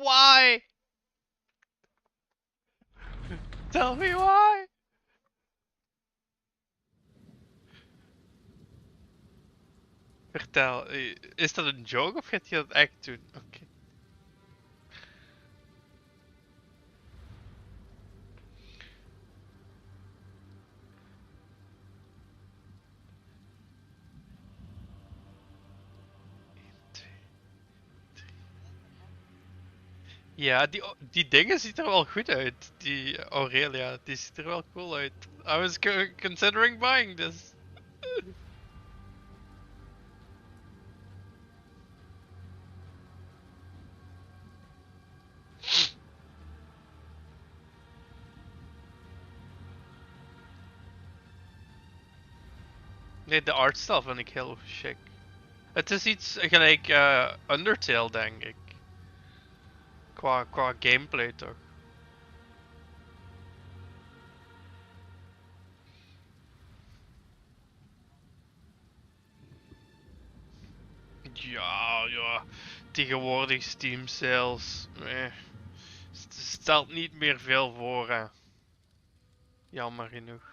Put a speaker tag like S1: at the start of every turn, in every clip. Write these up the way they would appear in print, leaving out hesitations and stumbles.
S1: Why? Tell me why. Vertel, is dat een joke of gaat je dat echt doen? Oké. Ja, die dingen ziet er wel goed uit. Die Aurelia, die ziet er wel cool uit. I was considering buying this. Nee, de artstyle vind ik heel chic. Het is iets gelijk Undertale, denk ik. Qua gameplay toch? Ja, ja. Tegenwoordig Steam sales. Stelt niet meer veel voor, hè. Jammer genoeg.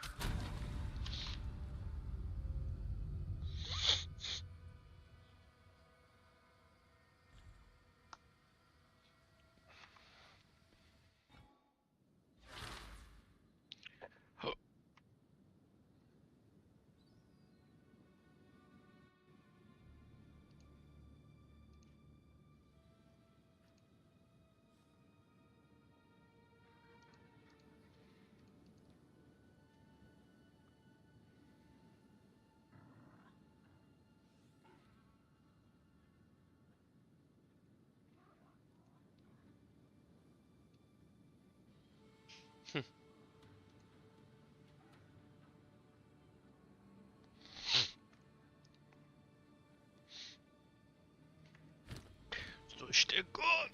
S1: So stuk on.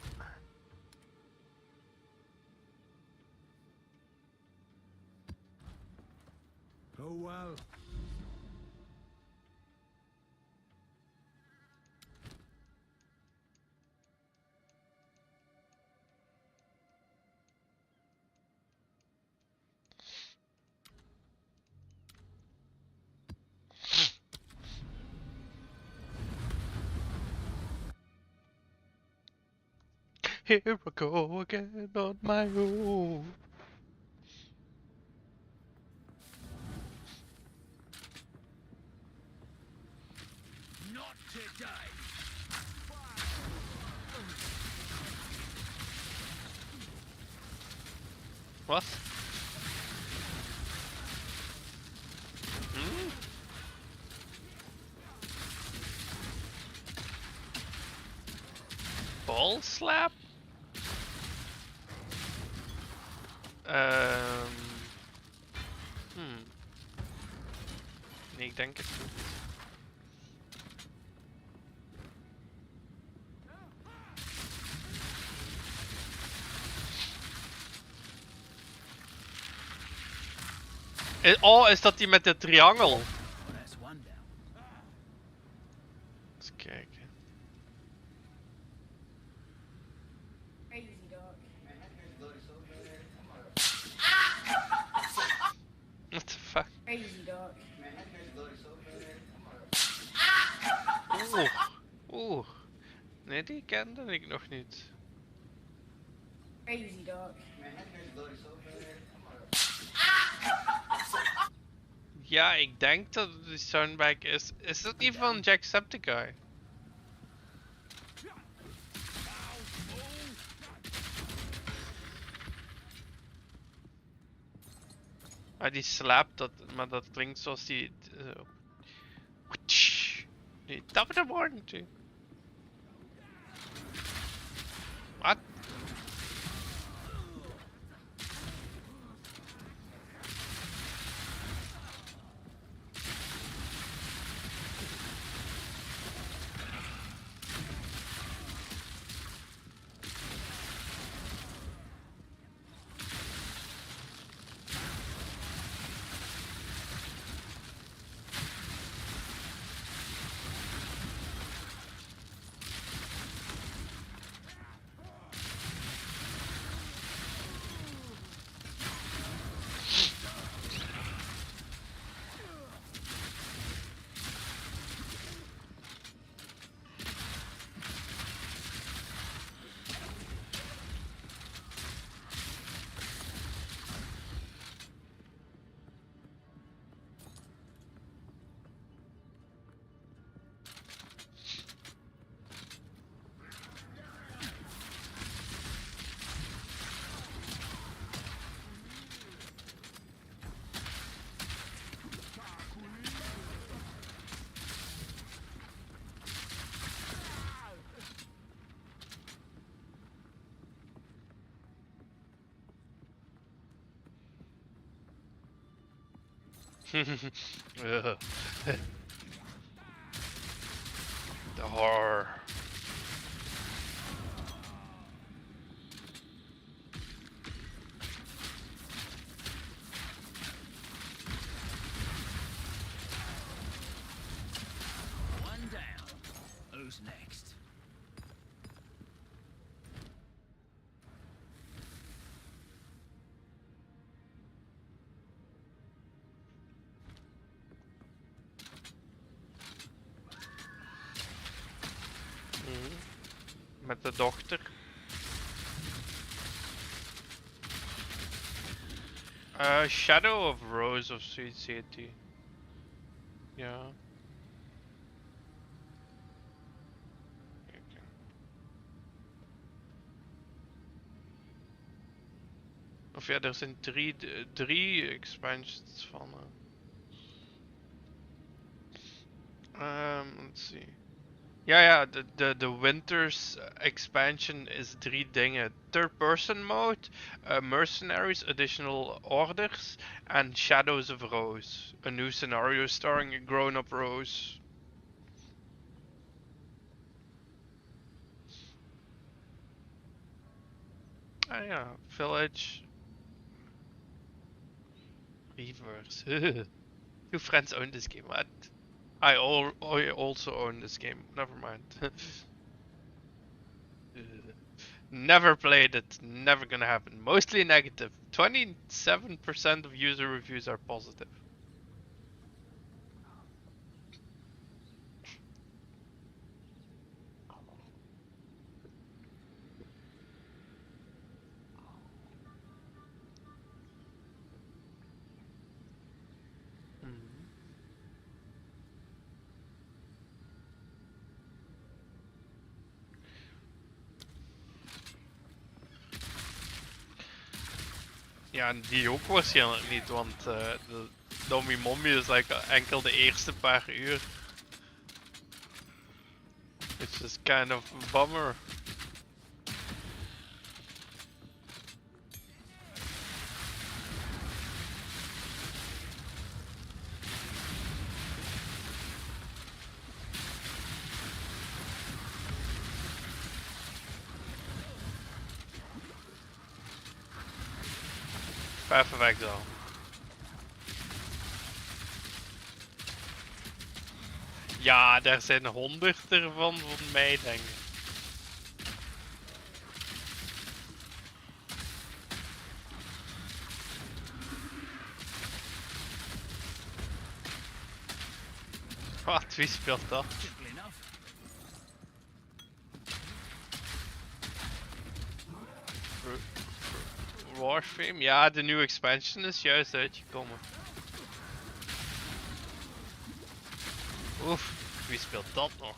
S2: Oh well.
S1: Here I go again on my own.
S2: Not today.
S1: What? Hmm? Ball slap? Hmm. Nee, ik denk het niet. Oh, is dat die met de triangel?
S2: Well, that's one down.
S1: Eens kijken.
S3: Crazy dog.
S1: What the fuck?
S3: Crazy dog.
S1: Oeh. Oeh. Nee, die kende ik nog niet.
S3: Crazy dog.
S1: Ja, ik denk dat het de soundback is. Is dat niet van Jacksepticeye? Ah, die slaapt dat, maar dat klinkt zoals die. Die top of the morning too. Wat? Ugh. The horror.
S2: One down. Who's next?
S1: Met de dochter. Shadow of Rose of Sweet City. Ja. Kijk. Of ja, er zijn drie expansions van. Let's see. Ja, de Winters expansion is 3 dingen. Third person mode, mercenaries, additional orders, and Shadows of Rose. A new scenario starring a grown-up Rose. Ah ja, Village. Reverse. Two friends own this game. What? I also own this game. Never mind. Never played it. Never gonna happen. Mostly negative. 27% of user reviews are positive. Ja, en die ook waarschijnlijk niet, want de Dommy Mommy is like enkel de eerste paar uur. It's just kind of a bummer. Path of Exile. Ja, daar zijn 100 ervan van mij, denk ik. Wat, wie speelt dat?
S2: Simple enough.
S1: Warframe? Ja, de nieuwe expansion is juist uitgekomen. Oef, wie speelt dat nog?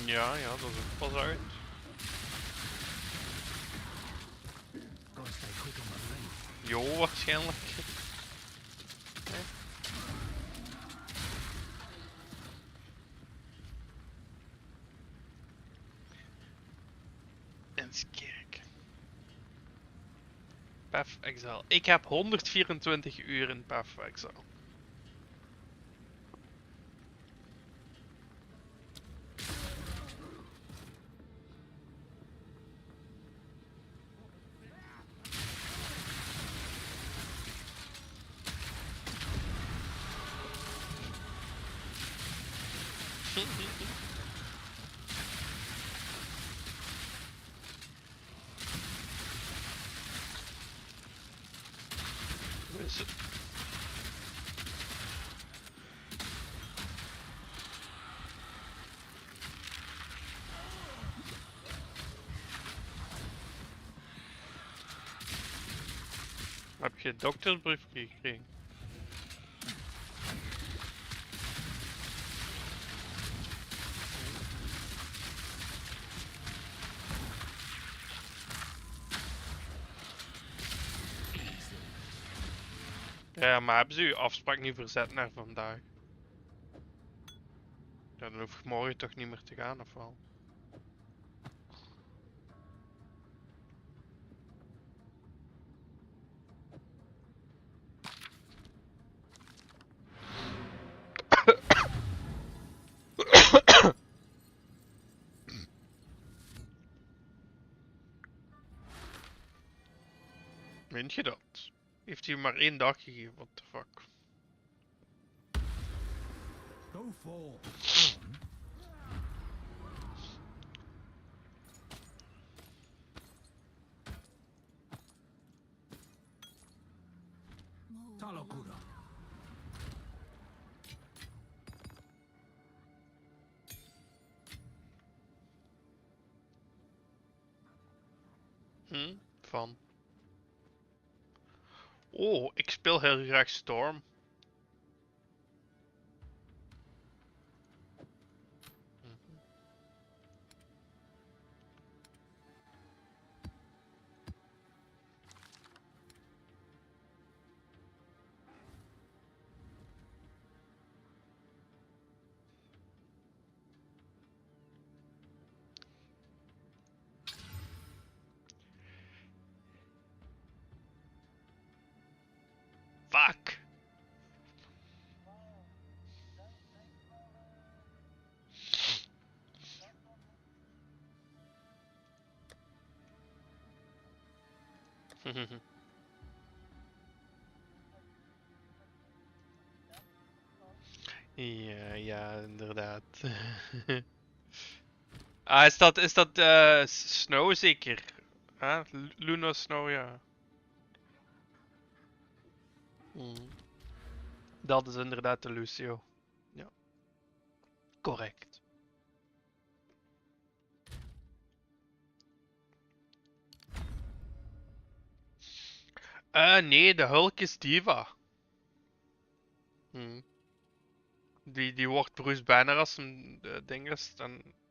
S1: Ja, dat is ook pas uit.
S2: Gotta stay quick on my feet.
S1: Jo, waarschijnlijk. Eens kijken. Path of Exile. Ik heb 124 uur in Path of Exile. Is het? Heb je doktersbrief gekregen? Ja, maar hebben ze uw afspraak niet verzet naar vandaag? dan hoef ik morgen toch niet meer te gaan, of wel? Vind je dat? Heeft hij maar 1 dag gegeven, what the fuck?
S2: Go for. Talokura.
S1: Van. Oh, ik speel heel graag Storm. Fuck! Ja, ja, inderdaad. Ah, is dat Snow zeker? Ah, Luna Snow, ja. Dat is inderdaad de Lucio. Ja, correct. Nee, de Hulk is Diva. Die wordt Bruce Banner als een ding is,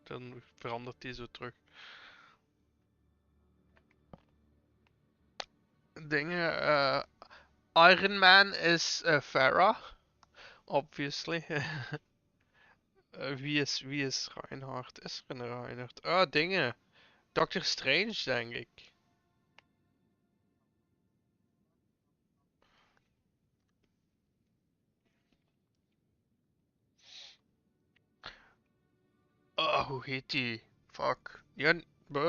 S1: dan verandert hij zo terug. Dingen, Iron Man is Farah, obviously. Wie is Reinhardt? Is er een Reinhardt? Ah, dingen. Doctor Strange, denk ik. Ah, hoe heet die? Fuck. Ja,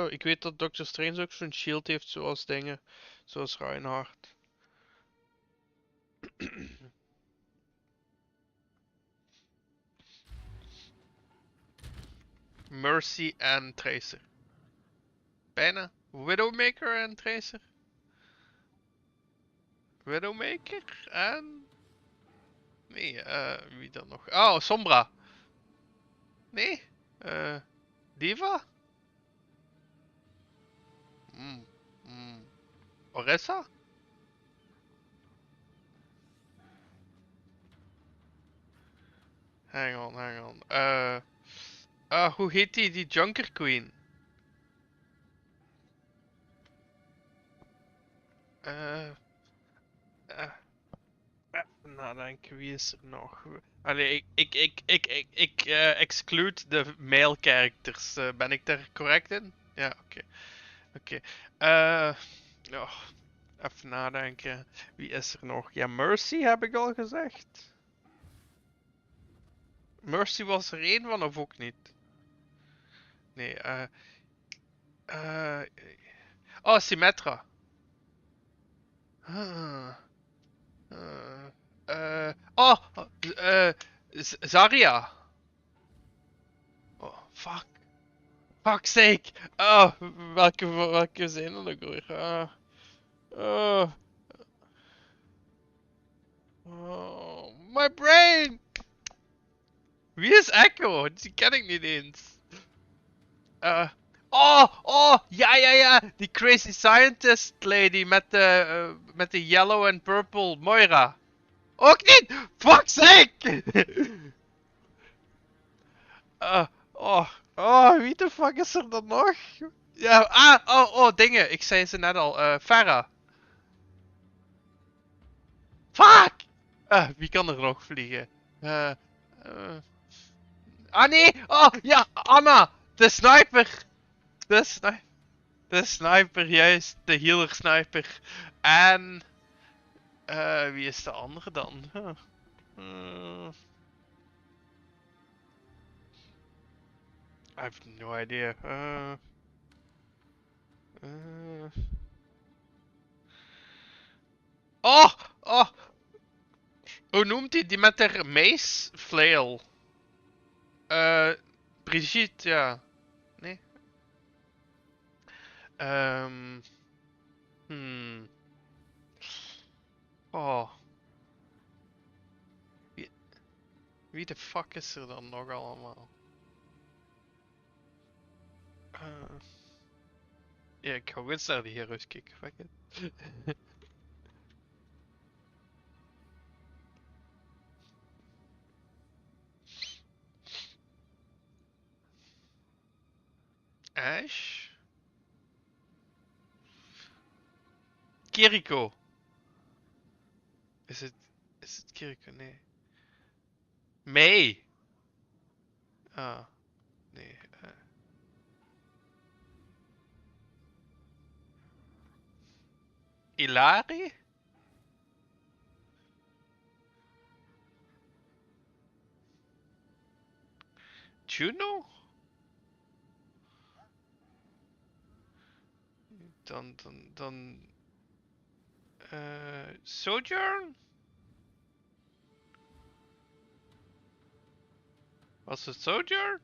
S1: ik weet dat Doctor Strange ook zo'n shield heeft zoals dingen. Zoals Reinhardt. Mercy en Tracer. Bijna. Widowmaker en Tracer. Widowmaker en... Nee, wie dan nog? Oh, Sombra. Nee? Diva? Hmm. Orisa? Hang on. Hoe heet die Junker Queen? Eh... eh, Nadenken, wie is er nog? Allee, ik exclude de male characters. Ben ik daar correct in? Ja, oké. Oh, even nadenken. Wie is er nog? Ja, Mercy heb ik al gezegd. Mercy was er één van of ook niet? Nee, eh... Oh, Symmetra. Ah, oh, Zarya. Oh, fuck. Fuck's sake. Oh, welke zijn er nog weer? Oh, my brain. Wie is Echo? Die ken ik niet eens. Ja. Die crazy scientist lady met de yellow en purple Moira. Ook niet! Fuck's sake! Wie de fuck is er dan nog? Ja, dingen. Ik zei ze net al. Farah. Fuck! Wie kan er nog vliegen? Ah nee! Oh ja, Anna! De sniper! De sniper. De sniper, juist. De healer sniper. En... wie is de andere dan? Huh. I have no idea. Oh! Oh! Hoe noemt hij die met haar mace flail? Brigitte, ja. Nee? Hmm. Oh. Wie de fuck is er dan nog allemaal? Ja, ik ga gewoon eens naar die heroes kijken. Fuck it. Ash? Kiriko. Is het Kiriko? Nee. May. Ah, nee. Ilari? Juno? Dan... Sojourn? Was het Sojourn?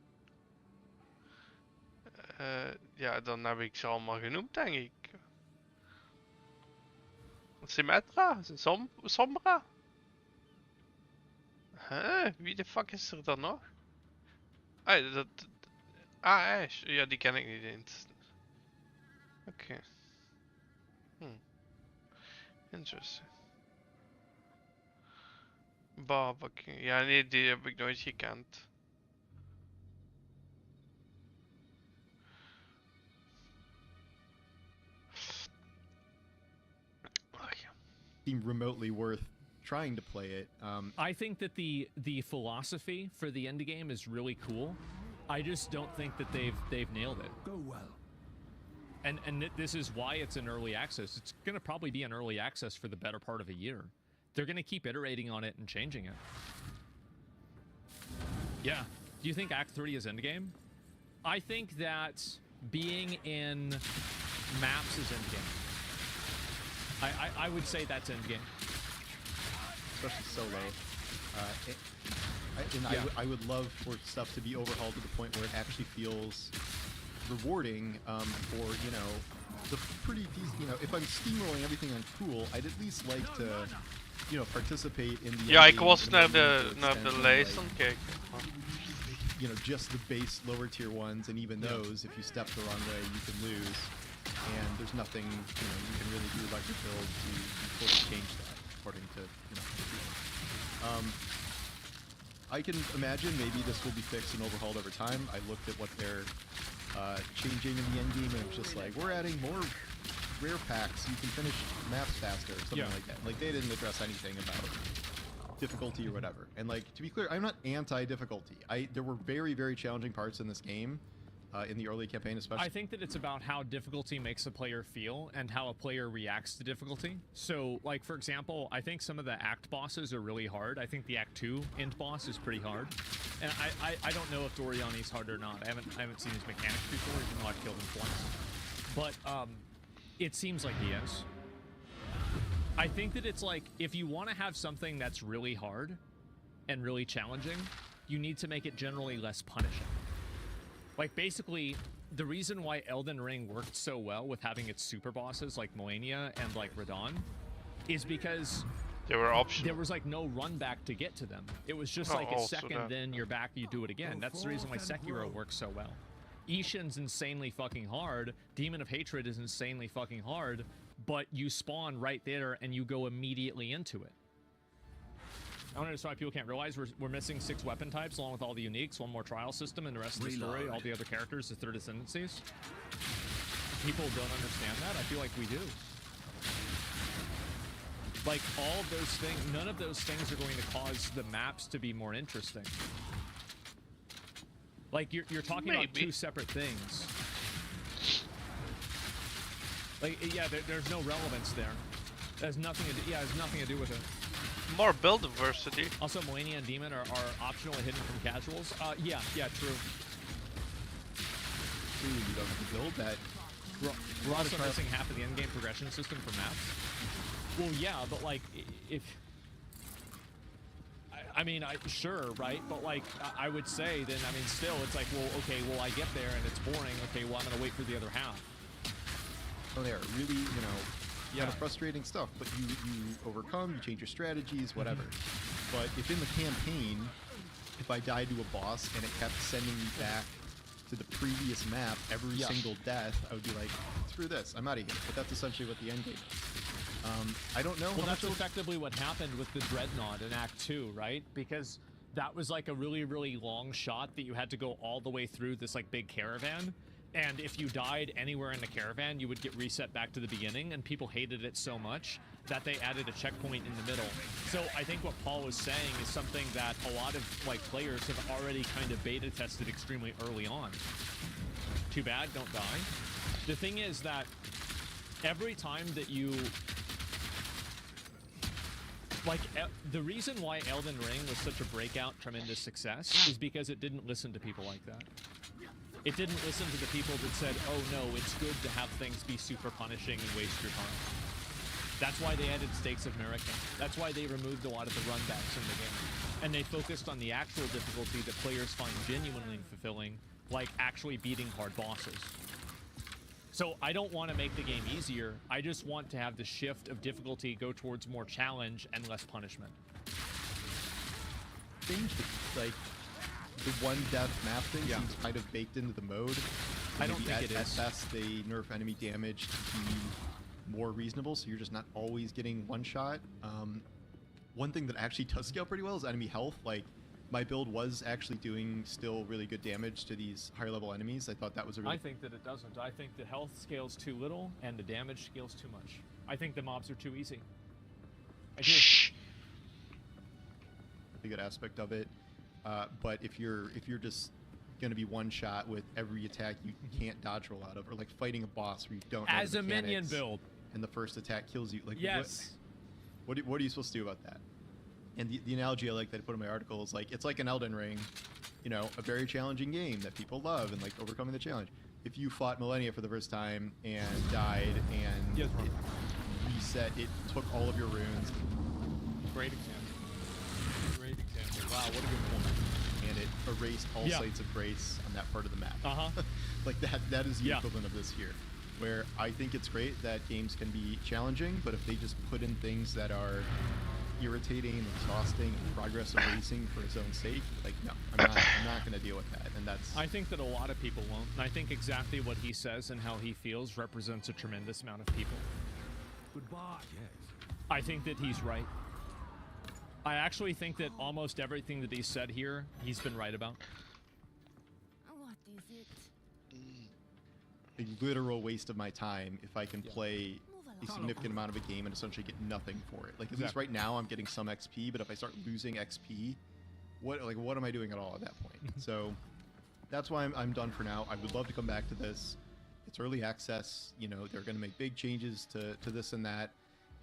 S1: Ja, dan heb ik ze allemaal genoemd, denk ik. Symmetra? Sombra? Huh? Wie de fuck is er dan nog? Ash. Ja, die ken ik niet eens. Oké. Interesting. Bob, oké. Ja, nee, die heb ik nooit gekend.
S3: Seem remotely worth trying to play it.
S4: I think that the philosophy for the end game is really cool. I just don't think that they've nailed it.
S2: Go well.
S4: And this is why it's in early access. It's gonna probably be in early access for the better part of a year. They're gonna keep iterating on it and changing it. Yeah. Do you think Act 3 is endgame? I think that being in maps is endgame. I would say that's endgame.
S3: Especially solo.
S4: Yeah.
S3: I would love for stuff to be overhauled to the point where it actually feels rewarding for, you know, the pretty decent, you know, if I'm steamrolling everything on cool, I'd at least like to, you know, participate in the
S1: Ja, ik
S3: endgame
S1: was
S3: in a
S1: naar
S3: meaningful
S1: de
S3: extent,
S1: lijst
S3: like,
S1: aan het kijken.
S3: you know, just the base lower tier ones, and even those, if you step the wrong way, you can lose. And there's nothing, you know, you can really do about your build to fully change that, according to, you know, I can imagine maybe this will be fixed and overhauled over time. I looked at what they're changing in the end game, and it was just like, we're adding more rare packs, you can finish maps faster, or something like that. Like, they didn't address anything about difficulty or whatever. And like, to be clear, I'm not anti-difficulty. There were very, very challenging parts in this game, in the early campaign especially.
S4: I think that it's about how difficulty makes a player feel and how a player reacts to difficulty. So, like, for example, I think some of the Act bosses are really hard. I think the Act 2 end boss is pretty hard. And I don't know if Doriani's hard or not. I haven't seen his mechanics before, even though I've killed him twice. But it seems like he is. I think that it's like, if you want to have something that's really hard and really challenging, you need to make it generally less punishing. Like, basically, the reason why Elden Ring worked so well with having its super bosses like Malenia and like Radahn is because
S1: They were optional.
S4: there was like no run back to get to them. It was just like a second, then you're back, you do it again. That's the reason why Sekiro works so well. Ishin's insanely fucking hard. Demon of Hatred is insanely fucking hard, but you spawn right there and you go immediately into it. I don't understand why people can't realize we're missing 6 weapon types along with all the uniques, 1 more trial system, and the rest of the story, all the other characters, the 3rd ascendancies. People don't understand that. I feel like we do. Like, all of those things, none of those things are going to cause the maps to be more interesting. Like you're talking about
S1: Maybe.
S4: two separate things. Like yeah, there's no relevance there. There's nothing to do, yeah, there's nothing to do with it.
S1: More build diversity.
S4: Also, Millennia and Demon are optional and hidden from casuals. Yeah, true.
S3: Dude, you don't have to build that.
S4: We're also missing half of the endgame progression system for maps. Well, yeah, but like, if... I mean, sure, right? But like, I would say then, I mean, still, it's like, well, okay, well, I get there and it's boring. Okay, well, I'm going to wait for the other half.
S3: Oh, they are really, you know,
S4: Yeah.
S3: kind of frustrating stuff, but you overcome, you change your strategies, whatever. But if in the campaign, if I died to a boss and it kept sending me back to the previous map every single death, I would be like, screw this, I'm out of here. But that's essentially what the end game is. I don't know.
S4: Well,
S3: how
S4: that's
S3: much
S4: effectively what happened with the Dreadnought in Act 2, right? Because that was like a really, really long shot that you had to go all the way through this like big caravan. And if you died anywhere in the caravan, you would get reset back to the beginning, and people hated it so much that they added a checkpoint in the middle. So I think what Paul was saying is something that a lot of like players have already kind of beta tested extremely early on. Too bad, don't die. The thing is that every time that you... Like, the reason why Elden Ring was such a breakout, tremendous success is because it didn't listen to people like that. It didn't listen to the people that said, oh no, it's good to have things be super punishing and waste your time. That's why they added Stakes of Merit. That's why they removed a lot of the runbacks in the game. And they focused on the actual difficulty that players find genuinely fulfilling, like actually beating hard bosses. So I don't want to make the game easier. I just want to have the shift of difficulty go towards more challenge and less punishment.
S3: Change like the one death map thing seems kind of baked into the mode.
S4: I don't
S3: Maybe
S4: think it
S3: at
S4: is.
S3: best they nerf enemy damage to be more reasonable, so you're just not always getting one shot. One thing that actually does scale pretty well is enemy health. Like, my build was actually doing still really good damage to these higher level enemies. I thought that was a really...
S4: I think that it doesn't. I think the health scales too little and the damage scales too much. I think the mobs are too easy. I do.
S3: a good aspect of it. But if you're just going to be one shot with every attack you can't dodge roll out of, or like fighting a boss where you don't know
S4: As
S3: the
S4: a minion
S3: mechanics
S4: build.
S3: and the first attack kills you, like
S4: Yes.
S3: what are you supposed to do about that? And the analogy I like that I put in my article is like, it's like an Elden Ring, you know, a very challenging game that people love and like overcoming the challenge. If you fought Millennia for the first time and died and
S4: Yes,
S3: it reset, it took all of your runes
S4: Great example. Great example. Wow, what a good point.
S3: and it erased all sites of grace on that part of the map.
S4: Uh-huh.
S3: Like that is the
S4: Yeah.
S3: equivalent of this here, where I think it's great that games can be challenging, but if they just put in things that are irritating, exhausting, and progress erasing for its own sake, like no, I'm not going to deal with that, and that's...
S4: I think that a lot of people won't. And I think exactly what he says and how he feels represents a tremendous amount of people.
S2: Goodbye. Yes.
S4: I think that he's right. I actually think that almost everything that he said here, he's been right about.
S5: What is it?
S3: a literal waste of my time if I can play a
S5: Move
S3: significant amount of a game and essentially get nothing for it. Like, at least
S4: Exactly.
S3: right now I'm getting some XP, but if I start losing XP, what am I doing at all at that point? So that's why I'm done for now. I would love to come back to this. It's early access. You know, they're going to make big changes to this and that.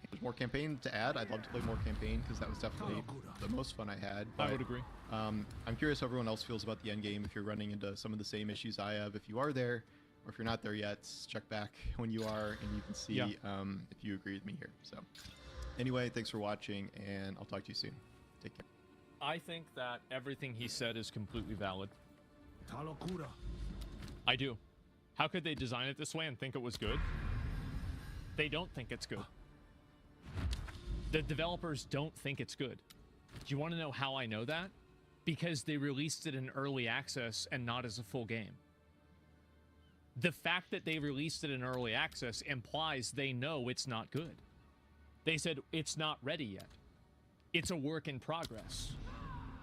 S3: If there's more campaign to add, I'd love to play more campaign because that was definitely the most fun I had.
S4: I
S3: But,
S4: would agree.
S3: I'm curious how everyone else feels about the end game, if you're running into some of the same issues I have. If you are there, or if you're not there yet, check back when you are, and you can see if you agree with me here. So anyway, thanks for watching, and I'll talk to you soon. Take care.
S4: I think that everything he said is completely valid.
S2: Talokura.
S4: I do. How could they design it this way and think it was good? They don't think it's good. The developers don't think it's good. Do you want to know how I know that? Because they released it in early access and not as a full game. The fact that they released it in early access implies they know it's not good. They said it's not ready yet. It's a work in progress.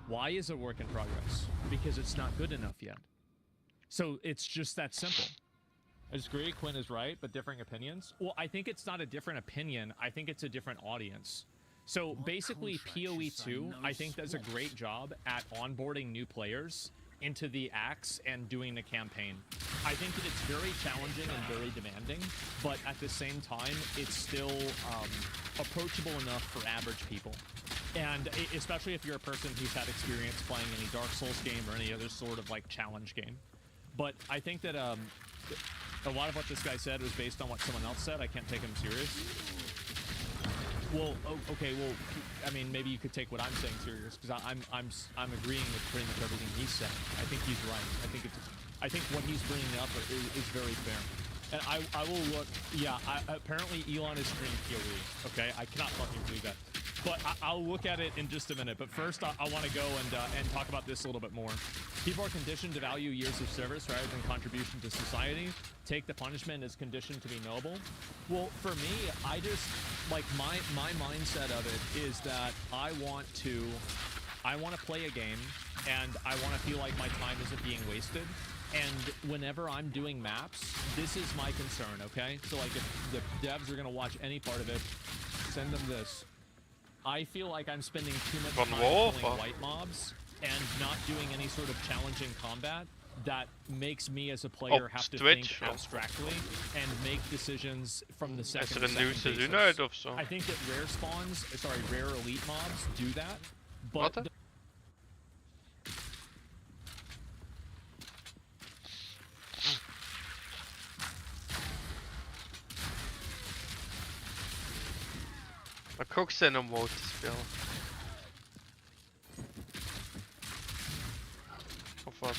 S4: Why is it a work in progress? Because it's not good enough yet. So it's just that simple. I disagree. Quinn is right, but differing opinions. Well, I think it's not a different opinion. I think it's a different audience. So basically, PoE 2, I think, does a great job at onboarding new players into the axe and doing a campaign. I think that it's very challenging and very demanding, but at the same time, it's still approachable enough for average people. And especially if you're a person who's had experience playing any Dark Souls game or any other sort of like challenge game. But I think that a lot of what this guy said was based on what someone else said. I can't take him serious. Well, okay. Well, I mean, maybe you could take what I'm saying serious because I'm agreeing with pretty much everything he said. I think he's right. I think what he's bringing up is very fair. And I will look. Yeah. Apparently Elon is streaming PoE. Okay. I cannot fucking believe that. But I'll look at it in just a minute. But first, I want to go and talk about this a little bit more. People are conditioned to value years of service rather than contribution to society. Take the punishment as conditioned to be noble. Well, for me, I just like my mindset of it is that I want to play a game and I want to feel like my time isn't being wasted. And whenever I'm doing maps, this is my concern. Okay, so like if the devs are gonna watch any part of it, send them this. I feel like I'm spending too much time killing white mobs and not doing any sort of challenging combat that makes me as a player have to think abstractly and make decisions from the second basis. I think that rare elite mobs do that, but
S1: Maar ik ook zin om WoW te spelen. Of wat?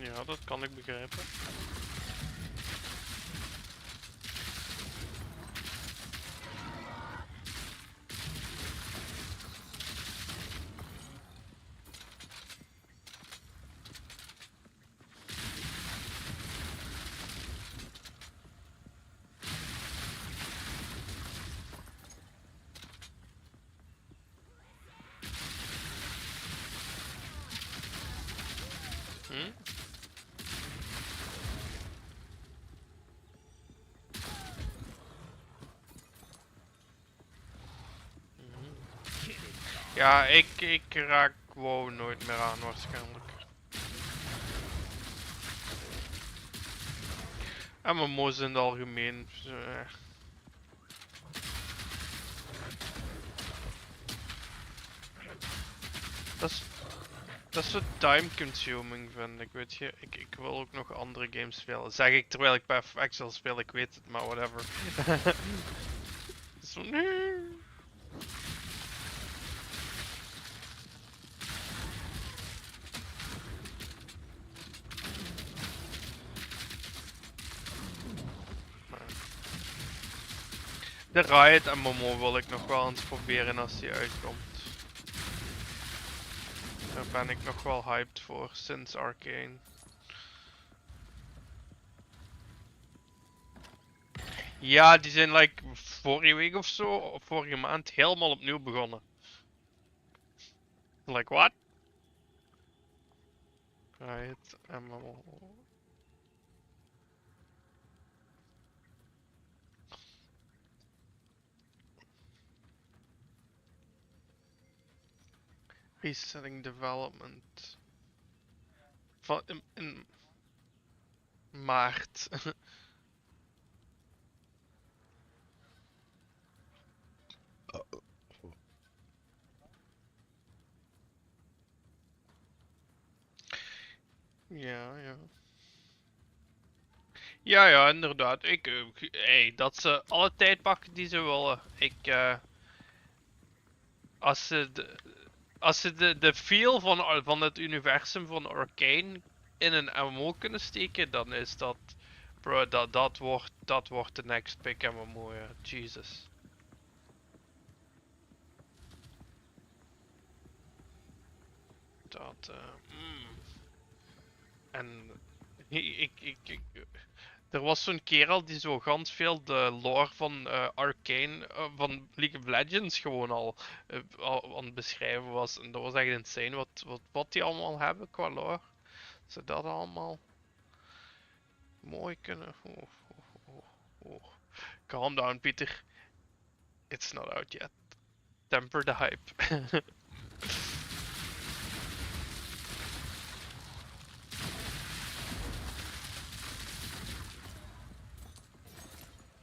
S1: Ja, dat kan ik begrijpen. Ja, ik raak WoW nooit meer aan waarschijnlijk. En MMO's in het algemeen. Dat is zo time consuming vind ik, weet je. Ik wil ook nog andere games spelen. Zeg ik terwijl ik bij Axel speel, ik weet het, maar whatever. Zo nee. De Riot MMO wil ik nog wel eens proberen als die uitkomt. Daar ben ik nog wel hyped voor sinds Arcane. Ja, die zijn like vorige week of zo, of vorige maand helemaal opnieuw begonnen. Like what? Riot MMO. Resetting development. Van in maart. Ja, ja. Ja, ja, inderdaad. Hey, dat ze alle tijd pakken die ze willen. Als ze de feel van het universum van Arcane in een MMO kunnen steken, dan is dat, bro, dat wordt de next big MMO, ja. Jesus. Dat, En er was zo'n kerel die zo gans veel de lore van Arcane, van League of Legends gewoon al aan het beschrijven was. En dat was echt insane wat die allemaal hebben qua lore. Ze dat allemaal mooi kunnen. Oh. Calm down, Pieter. It's not out yet. Temper the hype.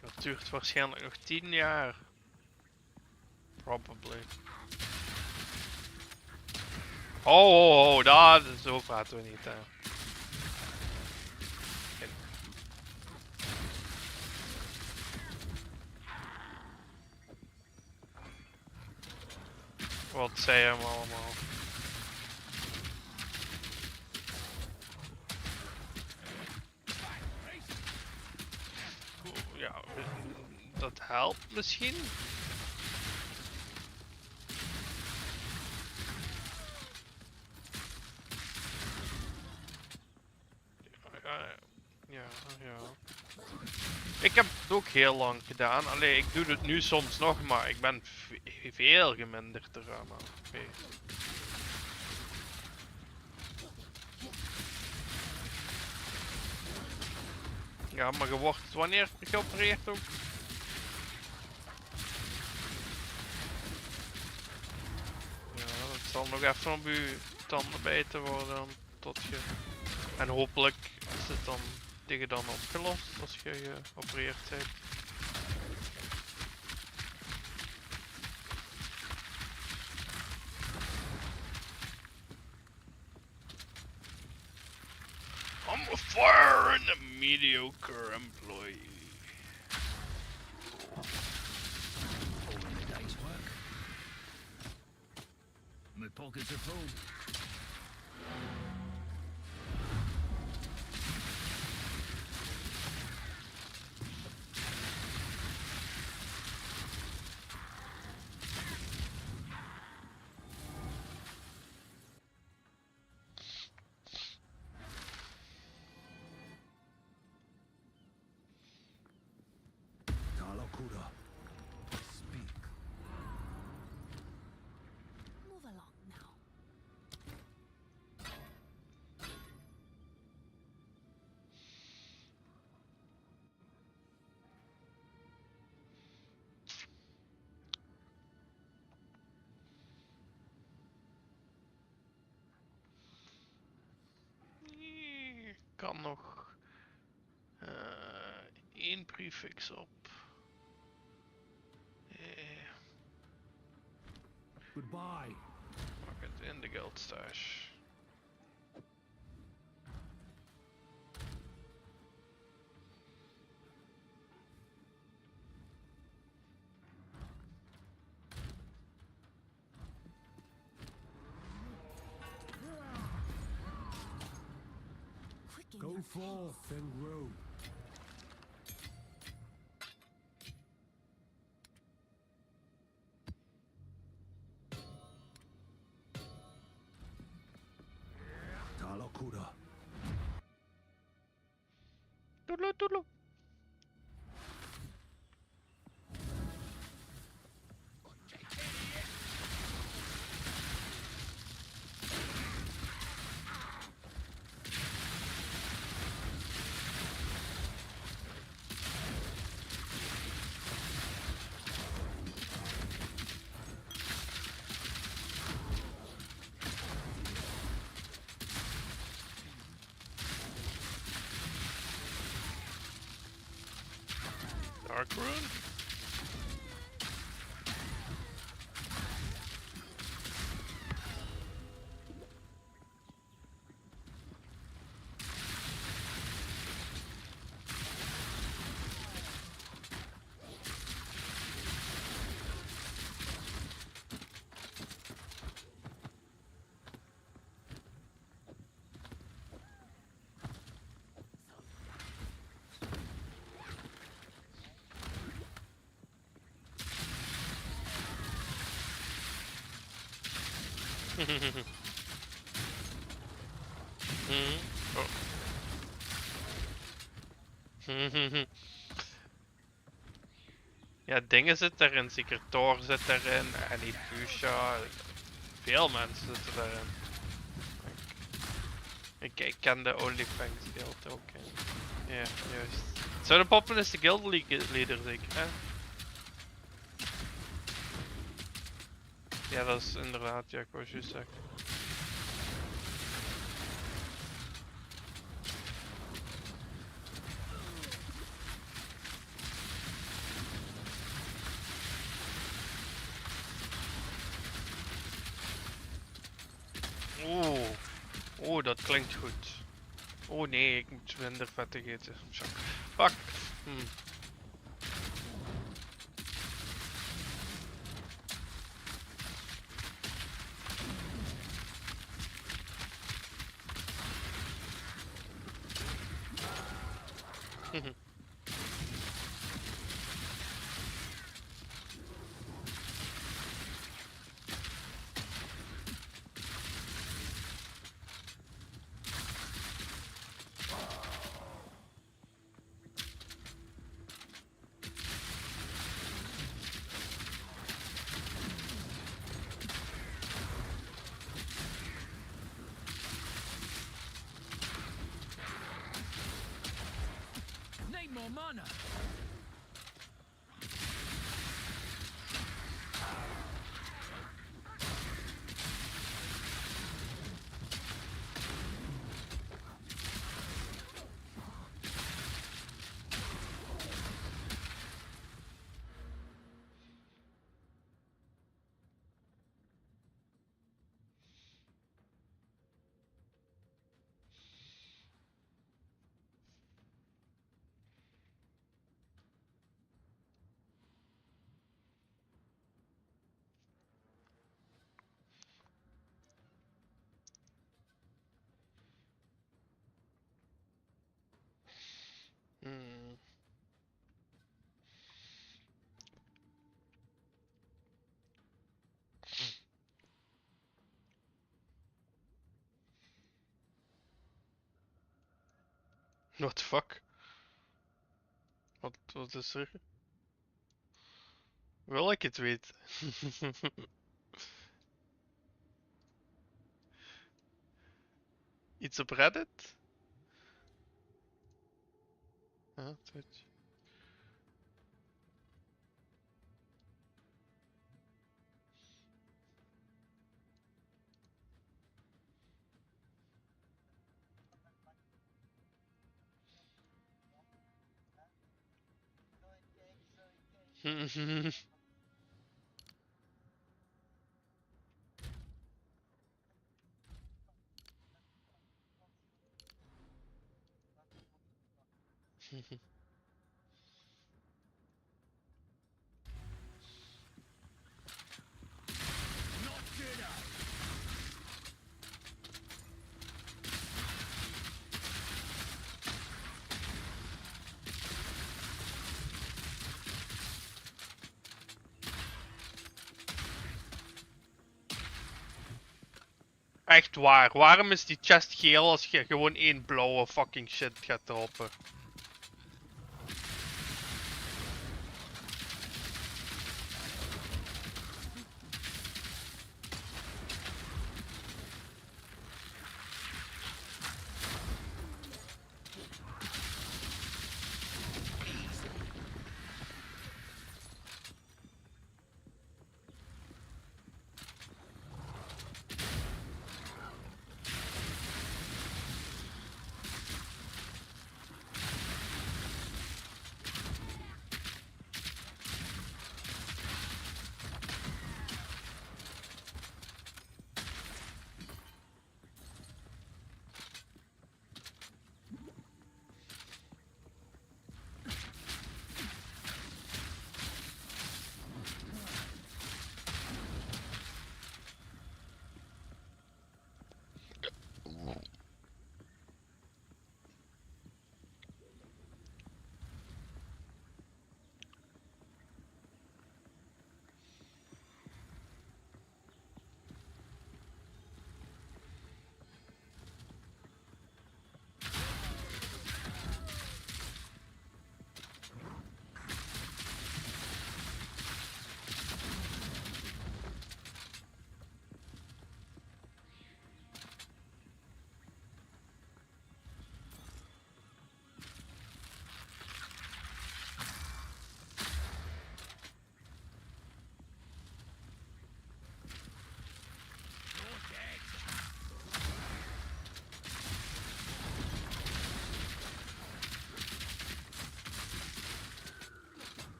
S1: Dat duurt waarschijnlijk nog 10 jaar. Probably. Oh, dat zo praten we niet, hè. Wat zei hem allemaal? Ja, dat helpt misschien. Ja. Ik heb het ook heel lang gedaan. Allee, ik doe het nu soms nog, maar ik ben veel geminderd eraan. Ja, maar je wordt wanneer geopereerd ook? Ja, dat zal nog even op je tanden bijten worden tot je... En hopelijk is het dan tegen dan opgelost als je geopereerd bent. I'm a fire and a mediocre employee.
S2: All in a day's work. My pockets are full. Talokura. Speak.
S5: Move along now.
S1: Ik kan nog één prefix op.
S2: Goodbye.
S1: Pak het in de guild stash.
S5: Quick in
S2: Go
S5: your
S2: forth and grow. Talokura.
S1: Toedelo, toedelo. Dark Rune? Oh. Ja, dingen zitten erin. Zeker Thor zit erin. En die Fuchsia. Veel mensen zitten erin. Ik ken de OnlyFans guild ook. Ja, juist. Zou de Poppen is de guild leader zeker, hè? Ja, dat is inderdaad, ja, ik wou juist zeggen. Oeh, oeh, dat klinkt goed. Oh nee, ik moet minder vettig eten. Fuck.
S2: Need more mana. What the fuck? Wat is er? Wil ik het weten? Iets op Reddit? Ah, Twitch. Echt waar, waarom is die chest geel als je gewoon één blauwe fucking shit gaat droppen?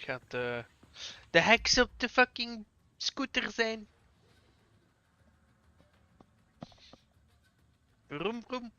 S1: gaat de heks op de fucking scooter zijn. Vroom vroom.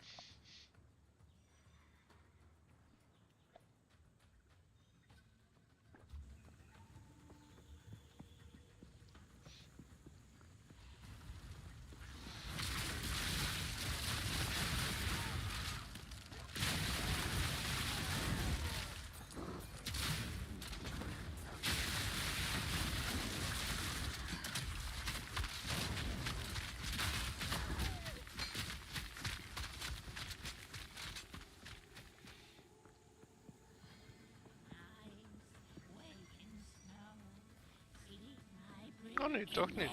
S1: Oh nee, toch niet.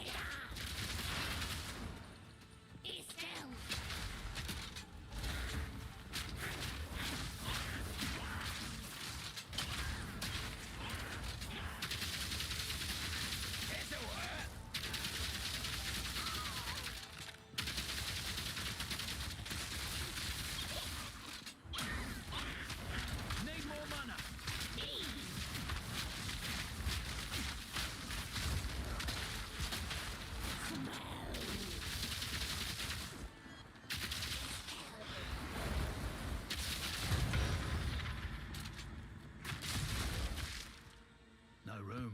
S6: No room.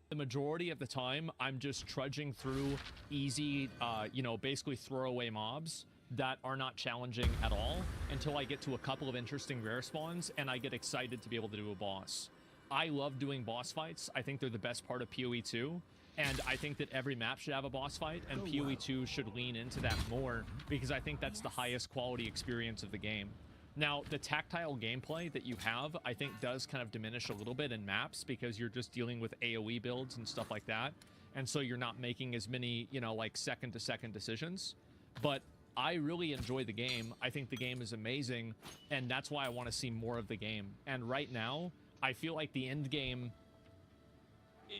S4: The majority of the time, I'm just trudging through easy, you know, basically throwaway mobs that are not challenging at all until I get to a couple of interesting rare spawns and I get excited to be able to do a boss. I love doing boss fights. I think they're the best part of PoE 2. And I think that every map should have a boss fight, and PoE 2 should lean into that more because I think that's the highest quality experience of the game. Now, the tactile gameplay that you have, I think, does kind of diminish a little bit in maps because you're just dealing with AoE builds and stuff like that. And so you're not making as many, you know, like second-to-second decisions. But I really enjoy the game. I think the game is amazing, and that's why I want to see more of the game. And right now, I feel like the end game...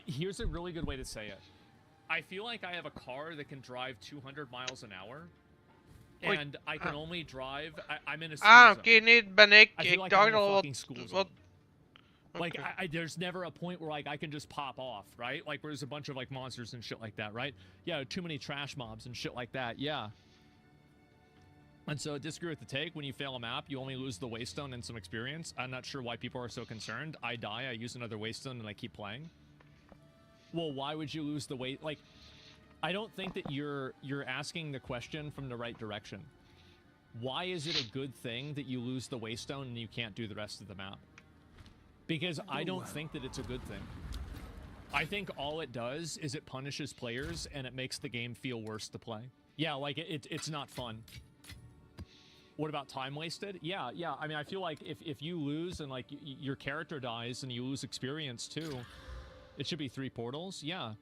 S4: Here's a really good way to say it. I feel like I have a car that can drive 200 miles an hour. And I can only drive... I'm in a school zone.
S1: Oké, nee, ben ik.
S4: I feel
S1: Ik
S4: like
S1: dacht
S4: I'm in a
S1: al
S4: fucking school
S1: wat...
S4: zone. Like,
S1: Okay.
S4: there's never a point where, like, I can just pop off, right? Like, where there's a bunch of, like, monsters and shit like that, right? Yeah, too many trash mobs and shit like that, yeah. And so, disagree with the take. When you fail a map, you only lose the waystone and some experience. I'm not sure why people are so concerned. I die, I use another waystone, and I keep playing. Well, why would you lose the weight? Like, I don't think that you're asking the question from the right direction. Why is it a good thing that you lose the waystone and you can't do the rest of the map? Because I don't think that it's a good thing. I think all it does is it punishes players and it makes the game feel worse to play. Yeah, like it's not fun. What about time wasted? Yeah. I mean, I feel like if you lose and like your character dies and you lose experience too, it should be 3 portals. Yeah.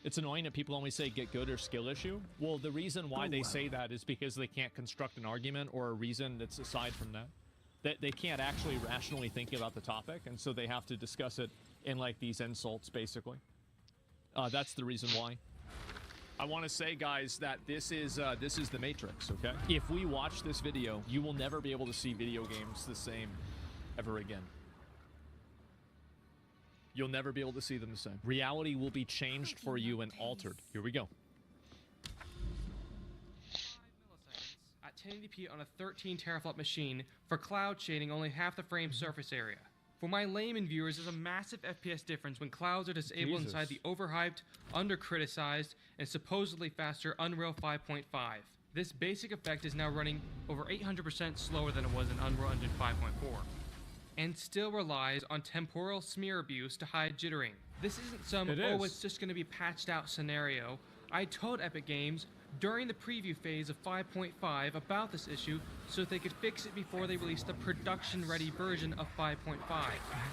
S4: It's annoying that people only say get good or skill issue. Well, the reason why they say that is because they can't construct an argument or a reason that's aside from that. They can't actually rationally think about the topic, and so they have to discuss it in like these insults, basically. That's the reason why. I want to say, guys, that this is the Matrix, okay? If we watch this video, you will never be able to see video games the same ever again. You'll never be able to see them the same. Reality will be changed for you and altered. Here we go.
S7: At 1080p on a 13 teraflop machine for cloud shading only half the frame surface area. For my layman viewers, there's a massive FPS difference when clouds are disabled inside the overhyped, under-criticized, and supposedly faster Unreal 5.5. This basic effect is now running over 800% slower than it was in Unreal Engine 5.4. And still relies on temporal smear abuse to hide jittering. This isn't some, it's just going to be patched out scenario. I told Epic Games during the preview phase of 5.5 about this issue so that they could fix it before they released the production-ready version of 5.5.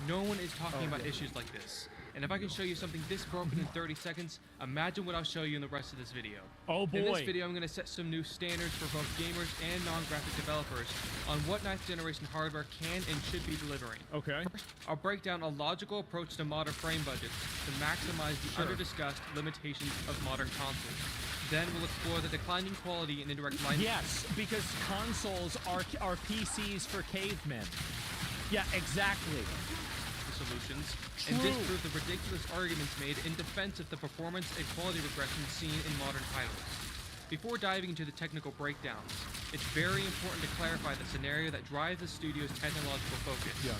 S7: No one is talking about issues like this. And if I can show you something this broken in 30 seconds, imagine what I'll show you in the rest of this video.
S4: Oh boy.
S7: In this video, I'm going to set some new standards for both gamers and non-graphic developers on what 9th generation hardware can and should be delivering.
S4: Okay.
S7: First, I'll break down a logical approach to modern frame budgets to maximize the under-discussed limitations of modern consoles. Then we'll explore the declining quality and indirect line.
S4: Yes, because consoles are PCs for cavemen. Yeah, exactly.
S7: Solutions
S4: True.
S7: and disprove the ridiculous arguments made in defense of the performance and quality regression seen in modern titles. Before diving into the technical breakdowns, it's very important to clarify the scenario that drives the studio's technological focus.
S3: Yeah.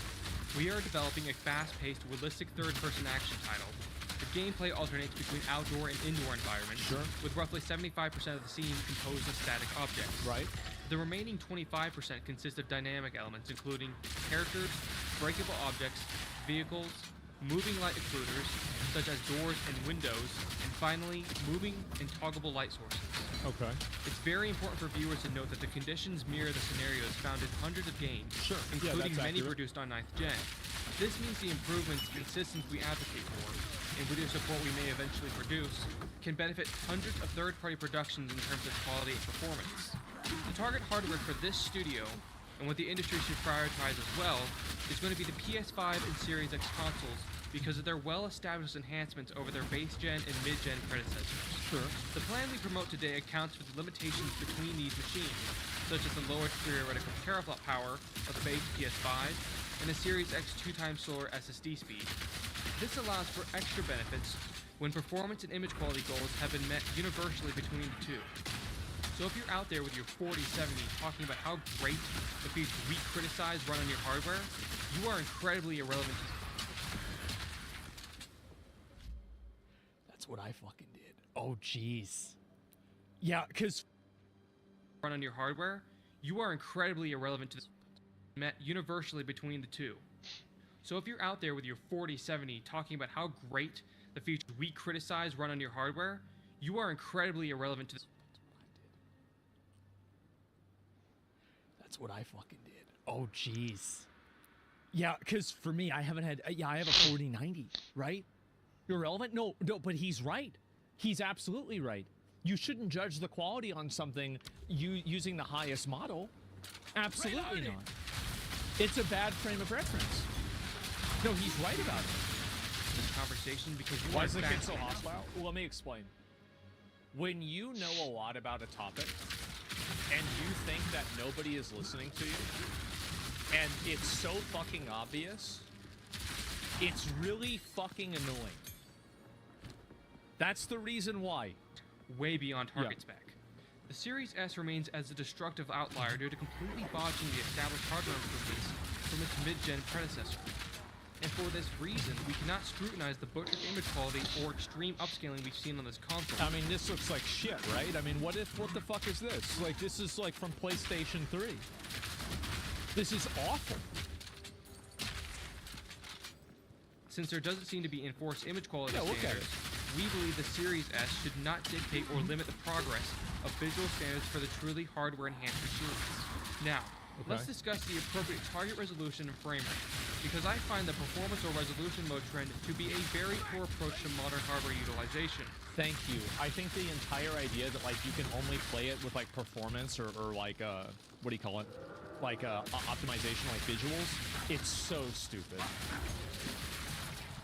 S7: We are developing a fast-paced, realistic third-person action title. The gameplay alternates between outdoor and indoor environments,
S3: Sure.
S7: with roughly 75% of the scene composed of static objects.
S3: Right.
S7: The remaining 25% consist of dynamic elements, including characters, breakable objects, vehicles, moving light occluders, such as doors and windows, and finally, moving and toggleable light sources.
S4: Okay.
S7: It's very important for viewers to note that the conditions mirror the scenarios found in hundreds of games,
S3: Sure. Yeah,
S7: including
S3: that's
S7: many
S3: accurate.
S7: produced on 9th Gen. This means the improvements and systems we advocate for, and video support we may eventually produce, can benefit hundreds of third-party productions in terms of quality and performance. The target hardware for this studio, and what the industry should prioritize as well, is going to be the PS5 and Series X consoles because of their well-established enhancements over their base-gen and mid-gen predecessors.
S3: Sure.
S7: The plan we promote today accounts for the limitations between these machines, such as the lower theoretical teraflop power of the base PS5 and the Series X 2x slower SSD speed. This allows for extra benefits when performance and image quality goals have been met universally between the two. So if you're out there with your 4070 talking about how great the features we criticize run on your hardware, you are incredibly irrelevant to
S4: That's what I fucking did. Oh, jeez. Yeah, because
S7: run on your hardware, you are incredibly irrelevant to the met universally between the two. So if you're out there with your 4070 talking about how great the features we criticize run on your hardware, you are incredibly irrelevant to the
S4: that's what I fucking did. Oh, jeez. Yeah, because for me, I haven't had. Yeah, I have a 4090, right? Irrelevant? No, but he's right. He's absolutely right. You shouldn't judge the quality on something using the highest model. Absolutely not. It's a bad frame of reference. No, he's right about it.
S7: this conversation because you
S4: Why
S7: are
S4: is the kid so
S7: fascinated.
S4: hostile? Well, let me explain. When you know a lot about a topic and you think that nobody is listening to you, and it's so fucking obvious, it's really fucking annoying. That's the reason why.
S7: Way beyond target spec. The Series S remains as a destructive outlier due to completely botching the established hardware improvements from its mid-gen predecessor. And for this reason, we cannot scrutinize the butchered image quality or extreme upscaling we've seen on this console.
S4: I mean, this looks like shit, right? I mean, what the fuck is this? Like, this is like from PlayStation 3. This is awful.
S7: Since there doesn't seem to be enforced image quality
S4: Yeah, look at
S7: standards, we believe the Series S should not dictate or limit the progress of visual standards for the truly hardware-enhanced machines. Now, let's discuss the appropriate target resolution and frame rate, because I find the performance or resolution mode trend to be a very poor approach to modern hardware utilization.
S4: Thank you. I think the entire idea that like you can only play it with like performance or like what do you call it? Like optimization, like visuals. It's so stupid.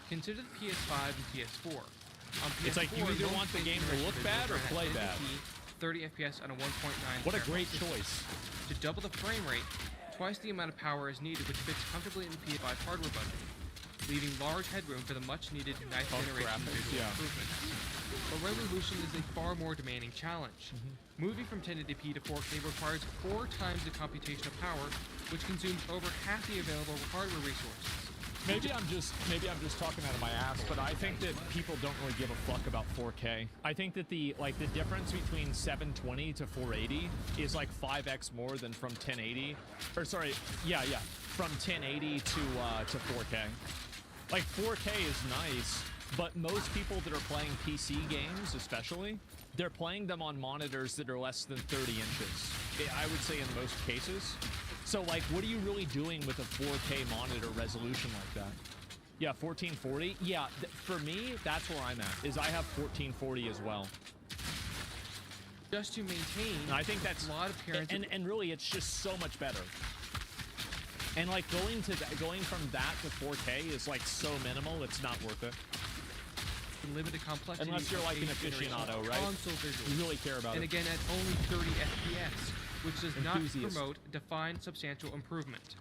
S7: Consider the PS5 and PS4. On PS4,
S4: It's like you either
S7: no
S4: want the
S7: space
S4: game to
S7: duration
S4: look
S7: visuals
S4: bad or
S7: run at
S4: play
S7: 1080p,
S4: bad.
S7: 30 FPS on a 1.9.
S4: What a
S7: terahertz
S4: great
S7: system.
S4: choice.
S7: To double the frame rate, twice the amount of power is needed, which fits comfortably in the PS5 hardware budget, leaving large headroom for the much-needed ninth generation
S4: graphics,
S7: visual
S4: yeah.
S7: improvements. But resolution is a far more demanding challenge. Moving from 1080p to 4K requires 4 times the computational power, which consumes over half the available hardware resources.
S4: Maybe I'm just talking out of my ass, but I think that people don't really give a fuck about 4K. I think that the difference between 720 to 480 is like 5x more than from 1080. Or sorry, from 1080 to 4K. Like 4K is nice, but most people that are playing PC games, especially, they're playing them on monitors that are less than 30 inches. I would say in most cases. So, like, what are you really doing with a 4K monitor resolution like that? Yeah, 1440. Yeah, for me, that's where I'm at. Is I have 1440 as well.
S7: Just to maintain,
S4: And I think that's
S7: a lot of parents.
S4: and really, it's just so much better. And like going from that to 4K is like so minimal, it's not worth it.
S7: Limited complexity.
S4: Unless you're
S7: of
S4: like an
S7: eighth generation
S4: aficionado, right?
S7: Console visuals.
S4: You really care about
S7: And
S4: it.
S7: again, at only 30 FPS, which does not
S4: Enthusiast.
S7: promote defined substantial improvement.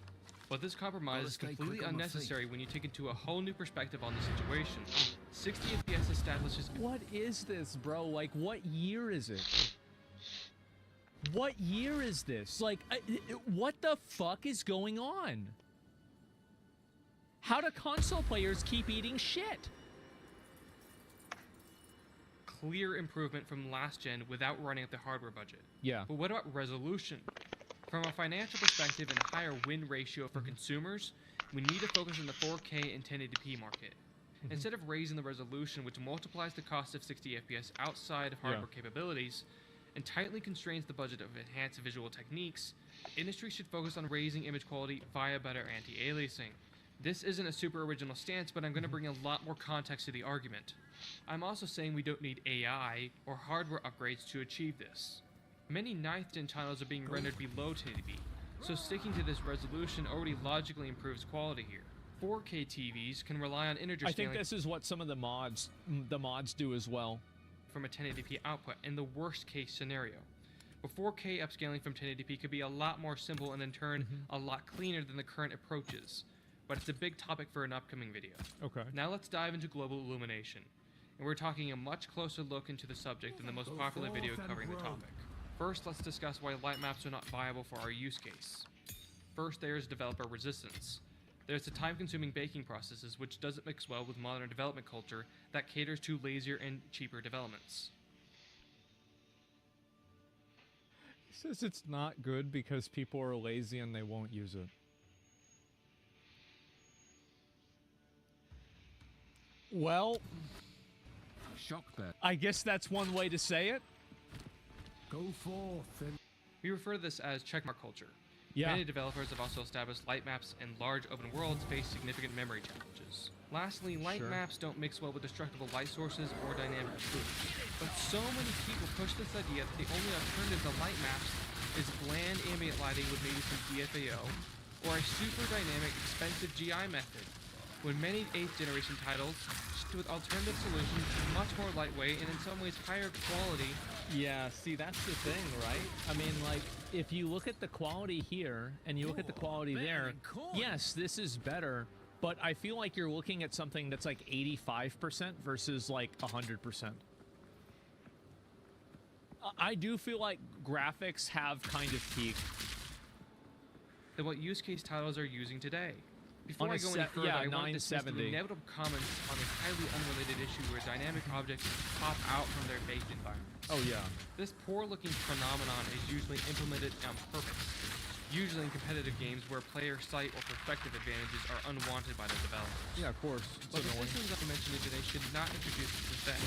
S7: But this compromise
S6: Gotta
S7: is
S6: stay
S7: completely
S6: quick on my
S7: unnecessary when you take into a whole new perspective on the situation. 60 FPS establishes.
S4: What is this, bro? Like, what year is it? What year is this? Like, what the fuck is going on? How do console players keep eating shit?
S7: Clear improvement from last gen without running up the hardware budget.
S4: Yeah.
S7: But what about resolution? From a financial perspective and a higher win ratio for consumers, we need to focus on the 4K and 1080p market. Instead of raising the resolution, which multiplies the cost of 60 FPS outside of hardware capabilities and tightly constrains the budget of enhanced visual techniques, the industry should focus on raising image quality via better anti-aliasing. This isn't a super original stance, but I'm going to bring a lot more context to the argument. I'm also saying we don't need AI or hardware upgrades to achieve this. Many 9th gen titles are being rendered below 1080p, so sticking to this resolution already logically improves quality here. 4K TVs can rely on integer
S4: I think
S7: scaling
S4: this is what some of the mods do as well.
S7: from a 1080p output in the worst case scenario. But 4K upscaling from 1080p could be a lot more simple and in turn a lot cleaner than the current approaches. But it's a big topic for an upcoming video.
S4: Okay.
S7: Now let's dive into global illumination. And we're taking a much closer look into the subject than the most popular video covering the topic. First, let's discuss why light maps are not viable for our use case. First, there's developer resistance. There's the time-consuming baking processes, which doesn't mix well with modern development culture that caters to lazier and cheaper developments.
S4: He says it's not good because people are lazy and they won't use it. Well,
S6: Shock bet.
S4: I guess that's one way to say it.
S6: Go forth and
S7: We refer to this as checkmark culture.
S4: Yeah.
S7: Many developers have also established light maps and large open worlds face significant memory challenges. Lastly, light
S4: Sure.
S7: maps don't mix well with destructible light sources or dynamic boosts. But so many people push this idea that the only alternative to light maps is bland ambient lighting with maybe some DFAO, or a super dynamic expensive GI method, when many 8th generation titles shift with alternative solutions much more lightweight and in some ways higher quality.
S4: Yeah, see, that's the thing, right? I mean, like, if you look at the quality here and you look at the quality there, yes, this is better, but I feel like you're looking at something that's like 85% versus like 100%. I do feel like graphics have kind of peaked.
S7: Than what use case titles are using today. Before
S4: On
S7: I
S4: a
S7: go any
S4: se-
S7: further,
S4: yeah,
S7: I want to dismiss the
S4: 970.
S7: inevitable comments on a highly unrelated issue where dynamic objects pop out from their baked environments.
S4: Oh, yeah.
S7: This poor-looking phenomenon is usually implemented on purpose, usually in competitive games where player sight or perspective advantages are unwanted by the developers.
S4: Yeah, of course.
S7: But the systems I mentioned today should not introduce this effect,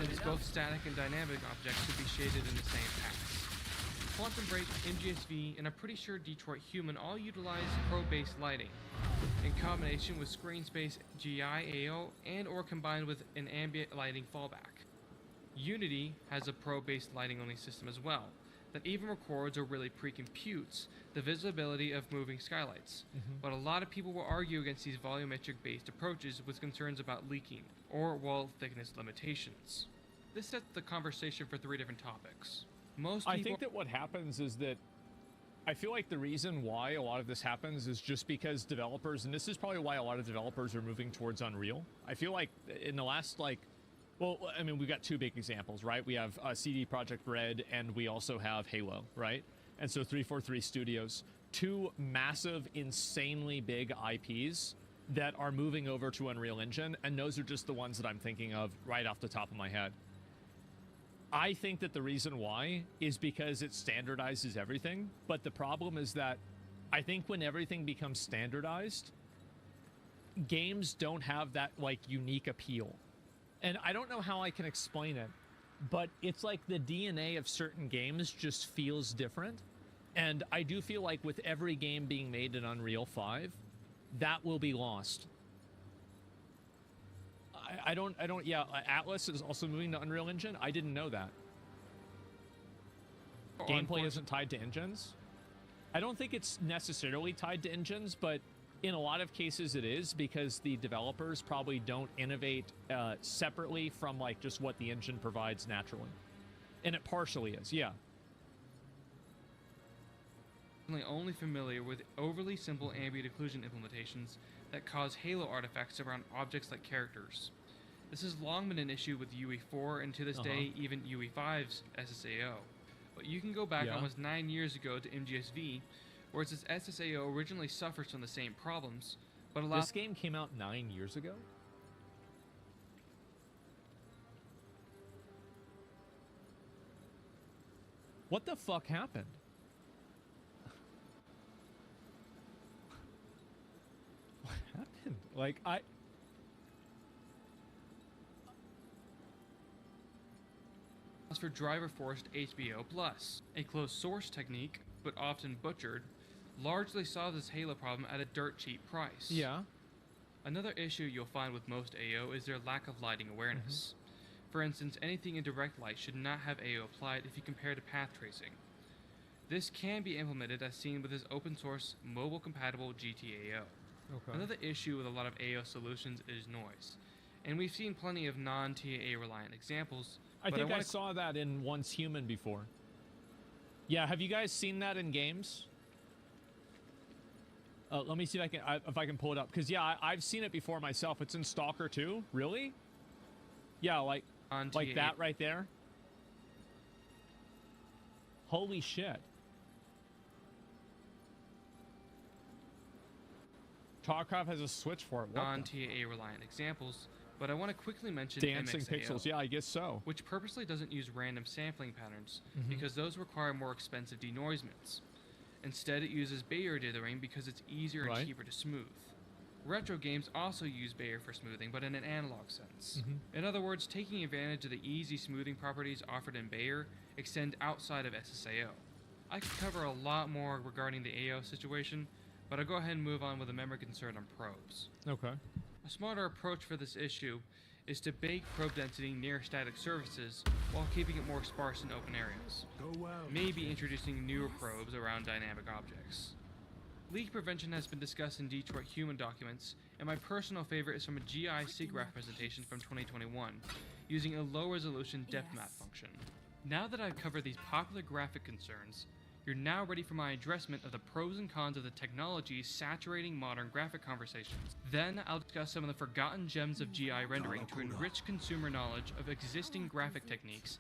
S7: since both static and dynamic objects should be shaded in the same paths. Quantum Break, MGSV, and I'm pretty sure Detroit Human all utilize pro-based lighting, in combination with screen space GI-AO and or combined with an ambient lighting fallback. Unity has a pro-based lighting only system as well, that even records or really pre-computes the visibility of moving skylights. But a lot of people will argue against these volumetric based approaches with concerns about leaking or wall thickness limitations. This sets the conversation for 3 different topics. Most people
S4: I think that what happens is that I feel like the reason why a lot of this happens is just because developers, and this is probably why a lot of developers are moving towards Unreal. I feel like in the last, like, well, I mean, we've got 2 big examples, right? We have CD Projekt Red, and we also have Halo, right? And so 343 Studios, 2 massive, insanely big IPs that are moving over to Unreal Engine, and those are just the ones that I'm thinking of right off the top of my head. I think that the reason why is because it standardizes everything, but the problem is that I think when everything becomes standardized, games don't have that, like, unique appeal. And I don't know how I can explain it, but it's like the DNA of certain games just feels different. And I do feel like with every game being made in Unreal 5, that will be lost. I don't. Yeah, Atlas is also moving to Unreal Engine. I didn't know that. Gameplay isn't tied to engines. I don't think it's necessarily tied to engines, but in a lot of cases it is, because the developers probably don't innovate separately from like just what the engine provides naturally. And it partially is, yeah.
S7: Only familiar with overly simple ambient occlusion implementations that cause halo artifacts around objects like characters. This has long been an issue with UE4 and to this day even UE5's SSAO. But you can go back almost 9 years ago to MGSV, where its SSAO originally suffers from the same problems, but allows...
S4: This game came out 9 years ago? What the fuck happened? What happened? Like,
S7: for driver-forced HBO+. A closed source technique, but often butchered, largely solves this halo problem at a dirt cheap price.
S4: Yeah.
S7: Another issue you'll find with most AO is their lack of lighting awareness. For instance, anything in direct light should not have AO applied if you compare to path tracing. This can be implemented as seen with this open source mobile compatible GTAO.
S4: Okay.
S7: Another issue with a lot of AO solutions is noise. And we've seen plenty of non-TAA reliant examples.
S4: I think I saw that in Once Human before. Yeah, have you guys seen that in games? Let me see if I can pull it up, because yeah, I've seen it before myself. It's in Stalker 2. Really? Yeah, like that right there. Holy shit. Tarkov has a switch for it.
S7: Non-TAA reliant examples, but I want to quickly mention
S4: Dancing
S7: MXAO,
S4: Pixels. Yeah, I guess so.
S7: which purposely doesn't use random sampling patterns because those require more expensive denoisements. Instead, it uses Bayer dithering because it's easier and cheaper to smooth. Retro games also use Bayer for smoothing, but in an analog sense. In other words, taking advantage of the easy smoothing properties offered in Bayer extend outside of SSAO. I could cover a lot more regarding the AO situation, but I'll go ahead and move on with a memory concern on probes.
S4: Okay.
S7: A smarter approach for this issue is to bake probe density near static surfaces while keeping it more sparse in open areas. Maybe introducing newer probes around dynamic objects. Leak prevention has been discussed in Detroit Human documents, and my personal favorite is from a GI SIGGRAPH presentation from 2021, using a low-resolution depth map function. Now that I've covered these popular graphic concerns, you're now ready for my addressment of the pros and cons of the technologies saturating modern graphic conversations. Then I'll discuss some of the forgotten gems of GI rendering to enrich consumer knowledge of existing graphic techniques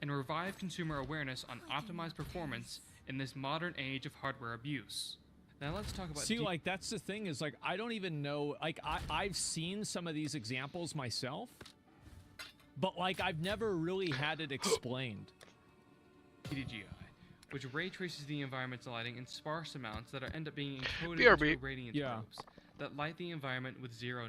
S7: and revive consumer awareness on optimized performance in this modern age of hardware abuse. Now let's talk about...
S4: See, like, that's the thing is, like, I don't even know... Like, I've seen some of these examples myself, but, like, I've never really had it explained.
S7: DDGI, which ray traces the environment's lighting in sparse amounts that end up being encoded into radiance probes that light the environment with zero...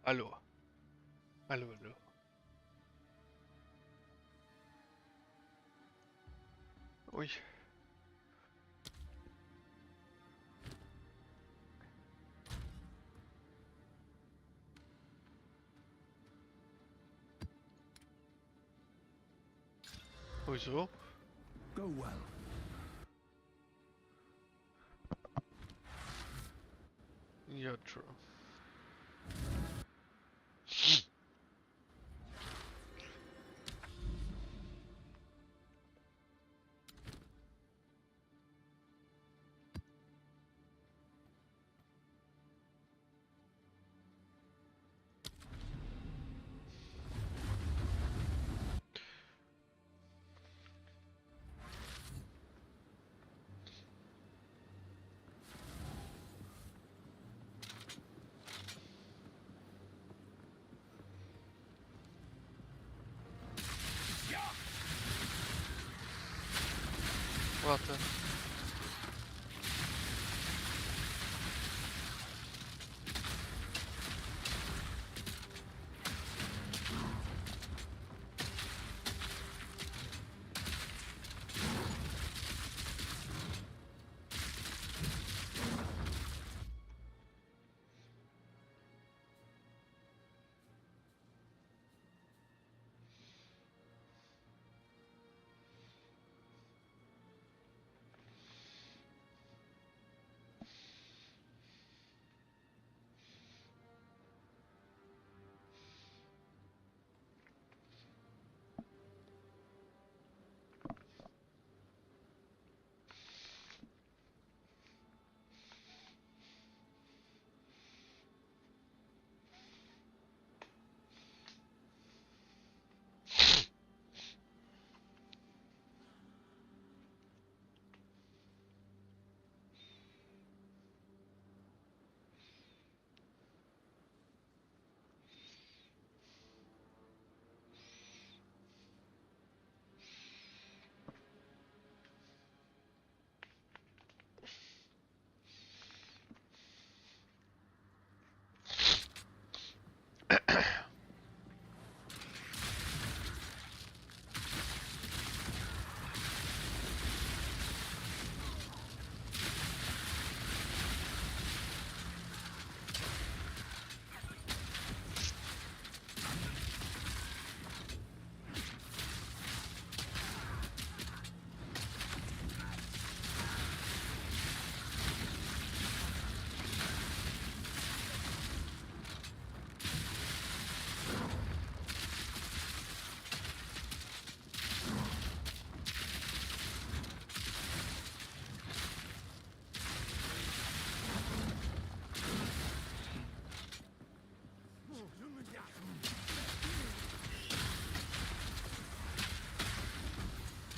S1: Hallo. Hallo, hallo. Oei. Hoezo?
S6: Go well.
S1: Ja, true. Wat dan?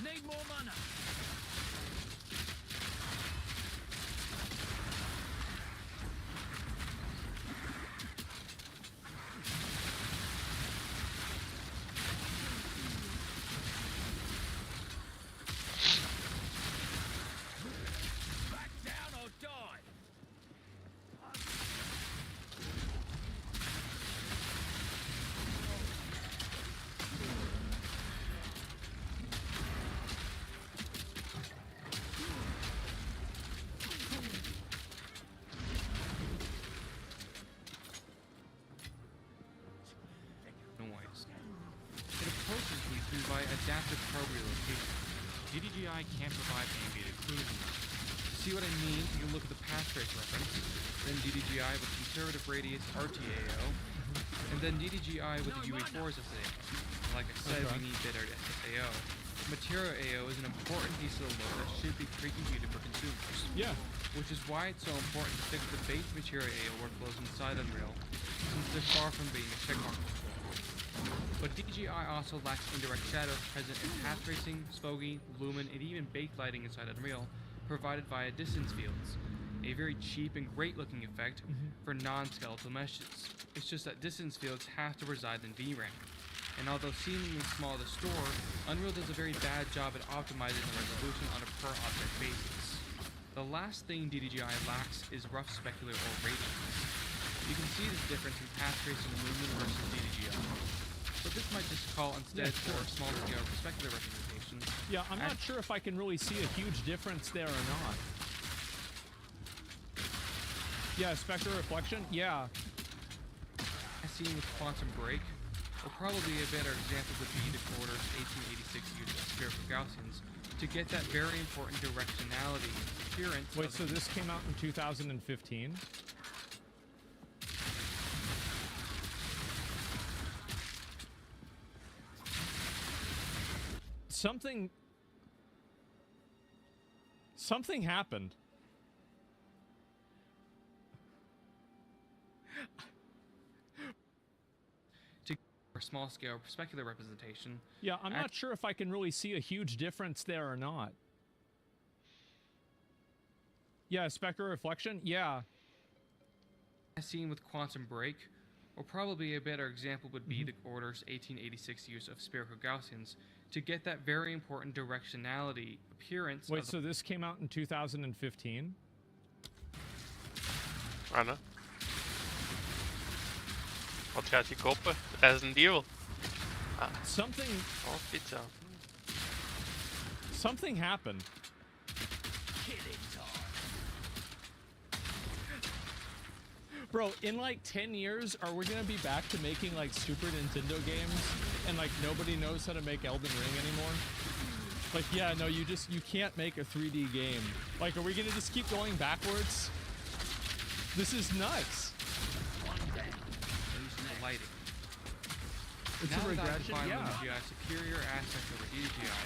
S6: Need more mana. Back down or die.
S7: noise. It approaches me through my adaptive probe relocation. DDGI can't provide ambient occlusion. To see what I mean, you can look at the path trace reference, then DDGI with conservative radius RTAO, and then DDGI with the UA4's SAO. Like I said, we need better SAO. Material AO is an important piece of the load that should be pre-computed for consumers.
S4: Yeah.
S7: Which is why it's so important to fix the base material AO workflows inside Unreal, since they're far from being a checkmark control. But DGI also lacks indirect shadows present in path tracing, Spoggy, Lumen, and even backlighting inside Unreal, provided via distance fields. A very cheap and great looking effect for non-skeletal meshes. It's just that distance fields have to reside in VRAM. And although seemingly small to store, Unreal does a very bad job at optimizing the resolution on a per object basis. The last thing DDGI lacks is rough specular or radiance. You can see this difference in path tracing Lumen versus DDGI. But this might just call instead for small-scale specular representation.
S4: Yeah, I'm not sure if I can really see a huge difference there or not. Yeah, spectral reflection? Yeah.
S7: As seen with Quantum Break, or probably a better example would be the Quarter's 1886 use of spherical Gaussians to get that very important directionality appearance.
S4: Wait, so this came out in 2015? Something happened.
S7: For small-scale specular representation.
S4: Yeah, I'm not sure if I can really see a huge difference there or not. Yeah, specular reflection? Yeah.
S7: As seen with Quantum Break, or probably a better example would be the Order's 1886 use of spherical Gaussians to get that very important directionality appearance.
S4: Wait, so this came out in 2015?
S2: Anna? Wat gaat je kopen? Resident Evil.
S4: Something
S2: pizza.
S4: Something happened. Bro, in like 10 years, are we gonna be back to making like Super Nintendo games and like nobody knows how to make Elden Ring anymore? Like, yeah, no, you can't make a 3D game. Like, are we gonna just keep going backwards? This is nuts.
S7: Lighting.
S4: It's
S7: now
S4: a
S7: that I've
S4: regression,
S7: defined
S4: yeah.
S7: LumenGI's superior aspect over DDGI,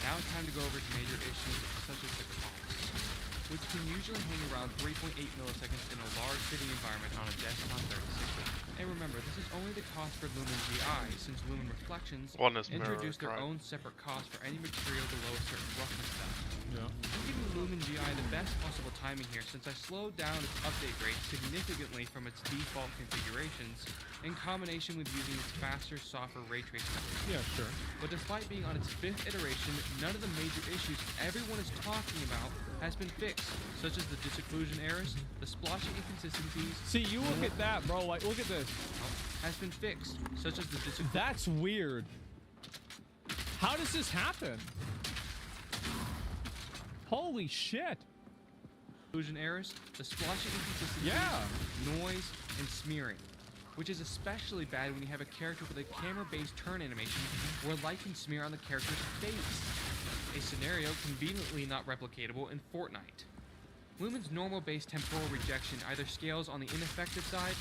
S7: now it's time to go over to major issues such as the cost, which can usually hang around 3.8 milliseconds in a large sitting environment on a desktop 36. And remember, this is only the cost for LumenGI, since Lumen Reflections introduced their own separate cost for any material below a certain roughness value.
S4: Yeah.
S7: I'm giving LumenGI the best possible timing here since I slowed down its update rate significantly from its default configurations in combination with using its faster, softer ray tracing rate.
S4: Yeah, sure.
S7: But despite being on its 5th iteration, none of the major issues everyone is talking about has been fixed, such as the disocclusion errors, the splotching inconsistencies.
S4: See, you look at that, bro. Like, look at this.
S7: Has been fixed, such as the disocclusion.
S4: That's weird. How does this happen? Holy shit.
S7: Disocclusion errors, the splotching inconsistencies, noise, and smearing. Which is especially bad when you have a character with a camera-based turn animation where light can smear on the character's face. A scenario conveniently not replicatable in Fortnite. Lumen's normal base temporal rejection either scales on the ineffective side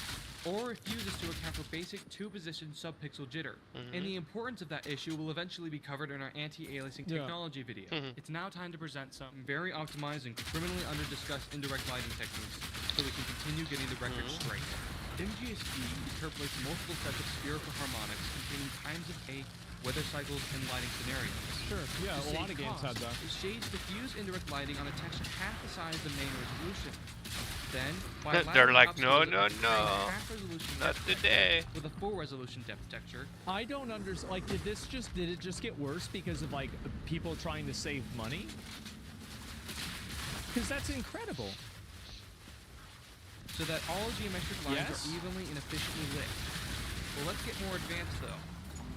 S7: or refuses to account for basic two-position subpixel jitter. And the importance of that issue will eventually be covered in our anti-aliasing technology video. It's now time to present some very optimized and criminally under-discussed indirect lighting techniques so we can continue getting the record straight. MGSD interpolates multiple sets of spherical harmonics containing times of A, weather cycles, and lighting scenarios.
S4: Sure, yeah, a lot of games had that.
S7: It shades diffuse indirect lighting on a texture half the size of the main resolution. Then, by
S2: They're like,
S7: allowing
S2: no,
S7: upscales
S2: no,
S7: of
S2: no,
S7: half resolution
S2: not
S7: depth
S2: today.
S7: texture with a full resolution depth texture.
S4: I don't understand. Like, did it just get worse because of like people trying to save money? Because that's incredible.
S7: So that all geometric lines are evenly and efficiently lit. Well, let's get more advanced though.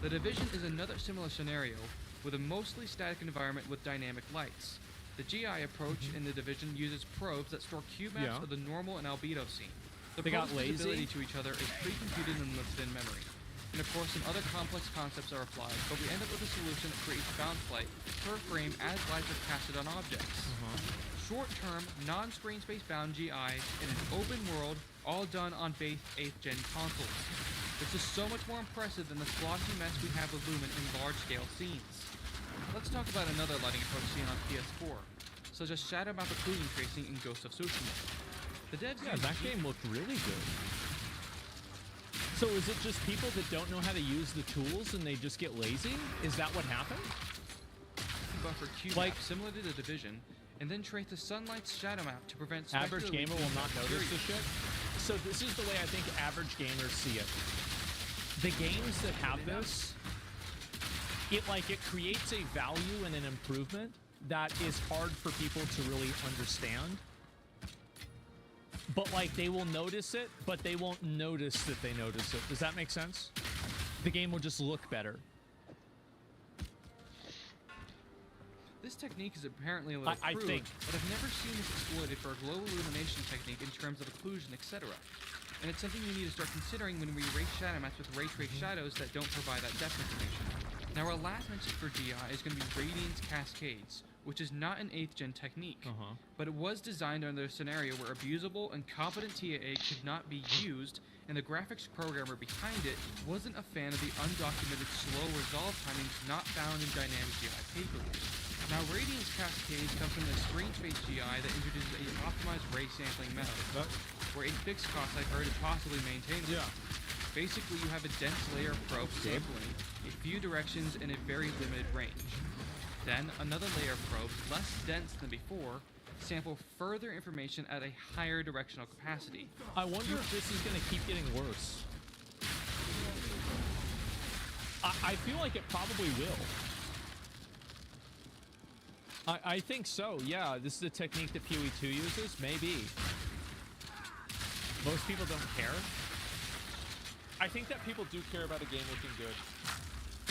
S7: The Division is another similar scenario with a mostly static environment with dynamic lights. The GI approach in the Division uses probes that store cube maps of the normal and albedo scene. The probes' visibility to each other is pre-computed and listed in memory. And of course some other complex concepts are applied, but we end up with a solution that creates bounce light per frame as lights are casted on objects. Short-term, non-screen space bound GI in an open world, all done on base 8th gen consoles. This is so much more impressive than the splotchy mess we have with Lumen in large-scale scenes. Let's talk about another lighting approach seen on PS4, such as shadow map occlusion tracing in Ghost of Tsushima. The devs
S4: that game looked really good. So is it just people that don't know how to use the tools and they just get lazy? Is that what happened?
S7: Buffer cube map similar to the Division, and then trace the sunlight's shadow map to prevent
S4: average gamer will not notice the shit. So this is the way I think average gamers see it. The games that have this, it creates a value and an improvement that is hard for people to really understand. but like they will notice it, but they won't notice that they notice it. Does that make sense? The game will just look better.
S7: This technique is apparently a little
S4: I
S7: crude,
S4: think.
S7: but I've never seen this exploited for a global illumination technique in terms of occlusion, etc. And it's something we need to start considering when we erase shadow maps with ray trace shadows that don't provide that depth information. Now our last mention for GI is going to be Radiance Cascades, which is not an 8th gen technique, but it was designed under a scenario where abusable and competent TAA could not be used, and the graphics programmer behind it wasn't a fan of the undocumented slow resolve timings not found in dynamic GI paperwork. Now, Radiance Cascades comes from the screen space GI that introduces a optimized ray sampling method, where a fixed cost I've heard is possibly maintained.
S4: Yeah.
S7: Basically, you have a dense layer of probes sampling a few directions in a very limited range. Then, another layer of probes, less dense than before, sample further information at a higher directional capacity.
S4: I wonder if this is going to keep getting worse. I feel like it probably will. I think so, yeah. This is a technique that PoE2 uses? Maybe. Most people don't care. I think that people do care about a game looking good.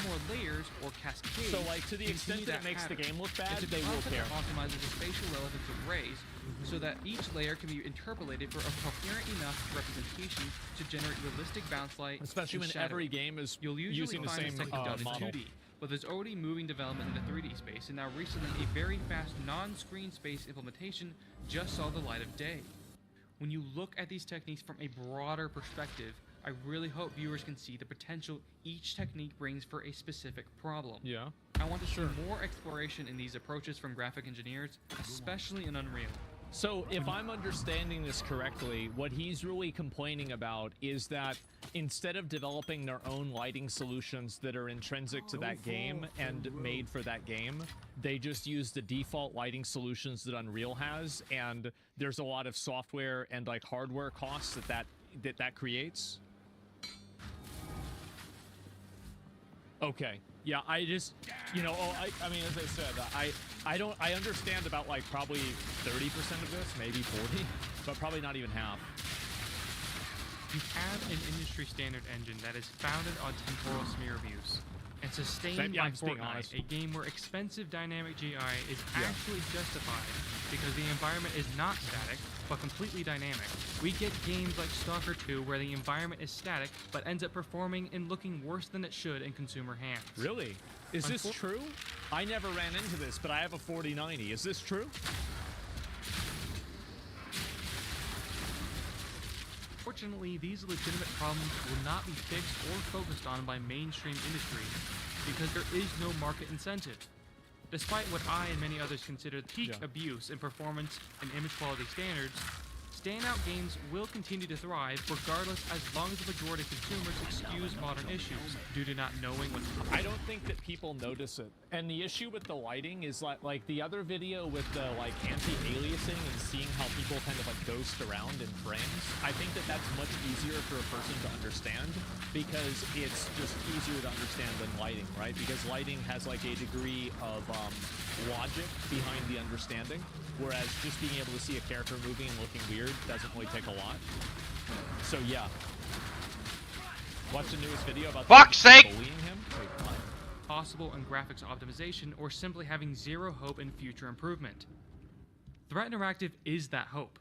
S7: More layers or cascades.
S4: So, like, to the extent that it makes the game look bad, they will care.
S7: Optimizes the spatial relevance of rays so that each layer can be interpolated for a coherent enough representation to generate realistic bounce light.
S4: Especially when
S7: shadow.
S4: every game is
S7: You'll usually
S4: using the
S7: find
S4: same
S7: this technique done in
S4: model.
S7: 2D, but there's already moving development in the 3D space, and now recently a very fast non-screen space implementation just saw the light of day. When you look at these techniques from a broader perspective, I really hope viewers can see the potential each technique brings for a specific problem.
S4: Yeah.
S7: I want to see more exploration in these approaches from graphic engineers, especially in Unreal.
S4: So, if I'm understanding this correctly, what he's really complaining about is that instead of developing their own lighting solutions that are intrinsic to that game and made for that game, they just use the default lighting solutions that Unreal has, and there's a lot of software and like hardware costs that creates. Okay. Yeah, I just, you know, I mean, as I said, I understand about like probably 30% of this, maybe 40, but probably not even half.
S7: You have an industry standard engine that is founded on temporal smear views and sustained by Fortnite, a game where expensive dynamic GI is actually justified because the environment is not static, but completely dynamic. We get games like Stalker 2 where the environment is static, but ends up performing and looking worse than it should in consumer hands.
S4: Really? Is this true? I never ran into this, but I have a 4090. Is this true?
S7: Fortunately, these legitimate problems will not be fixed or focused on by mainstream industry because there is no market incentive. Despite what I and many others consider peak abuse in performance and image quality standards, standout games will continue to thrive regardless as long as the majority of consumers excuse modern issues due to not knowing what's
S4: I don't think that people notice it. And the issue with the lighting is like the other video with the like anti-aliasing and seeing how people kind of like ghost around in frames. I think that that's much easier for a person to understand because it's just easier to understand than lighting, right? Because lighting has like a degree of logic behind the understanding, whereas just being able to see a character moving and looking weird doesn't really take a lot. So yeah. Watch the newest video about
S1: Fuck's sake!
S4: bullying him. Wait, what?
S7: possible in graphics optimization or simply having zero hope in future improvement. Threat Interactive is that hope.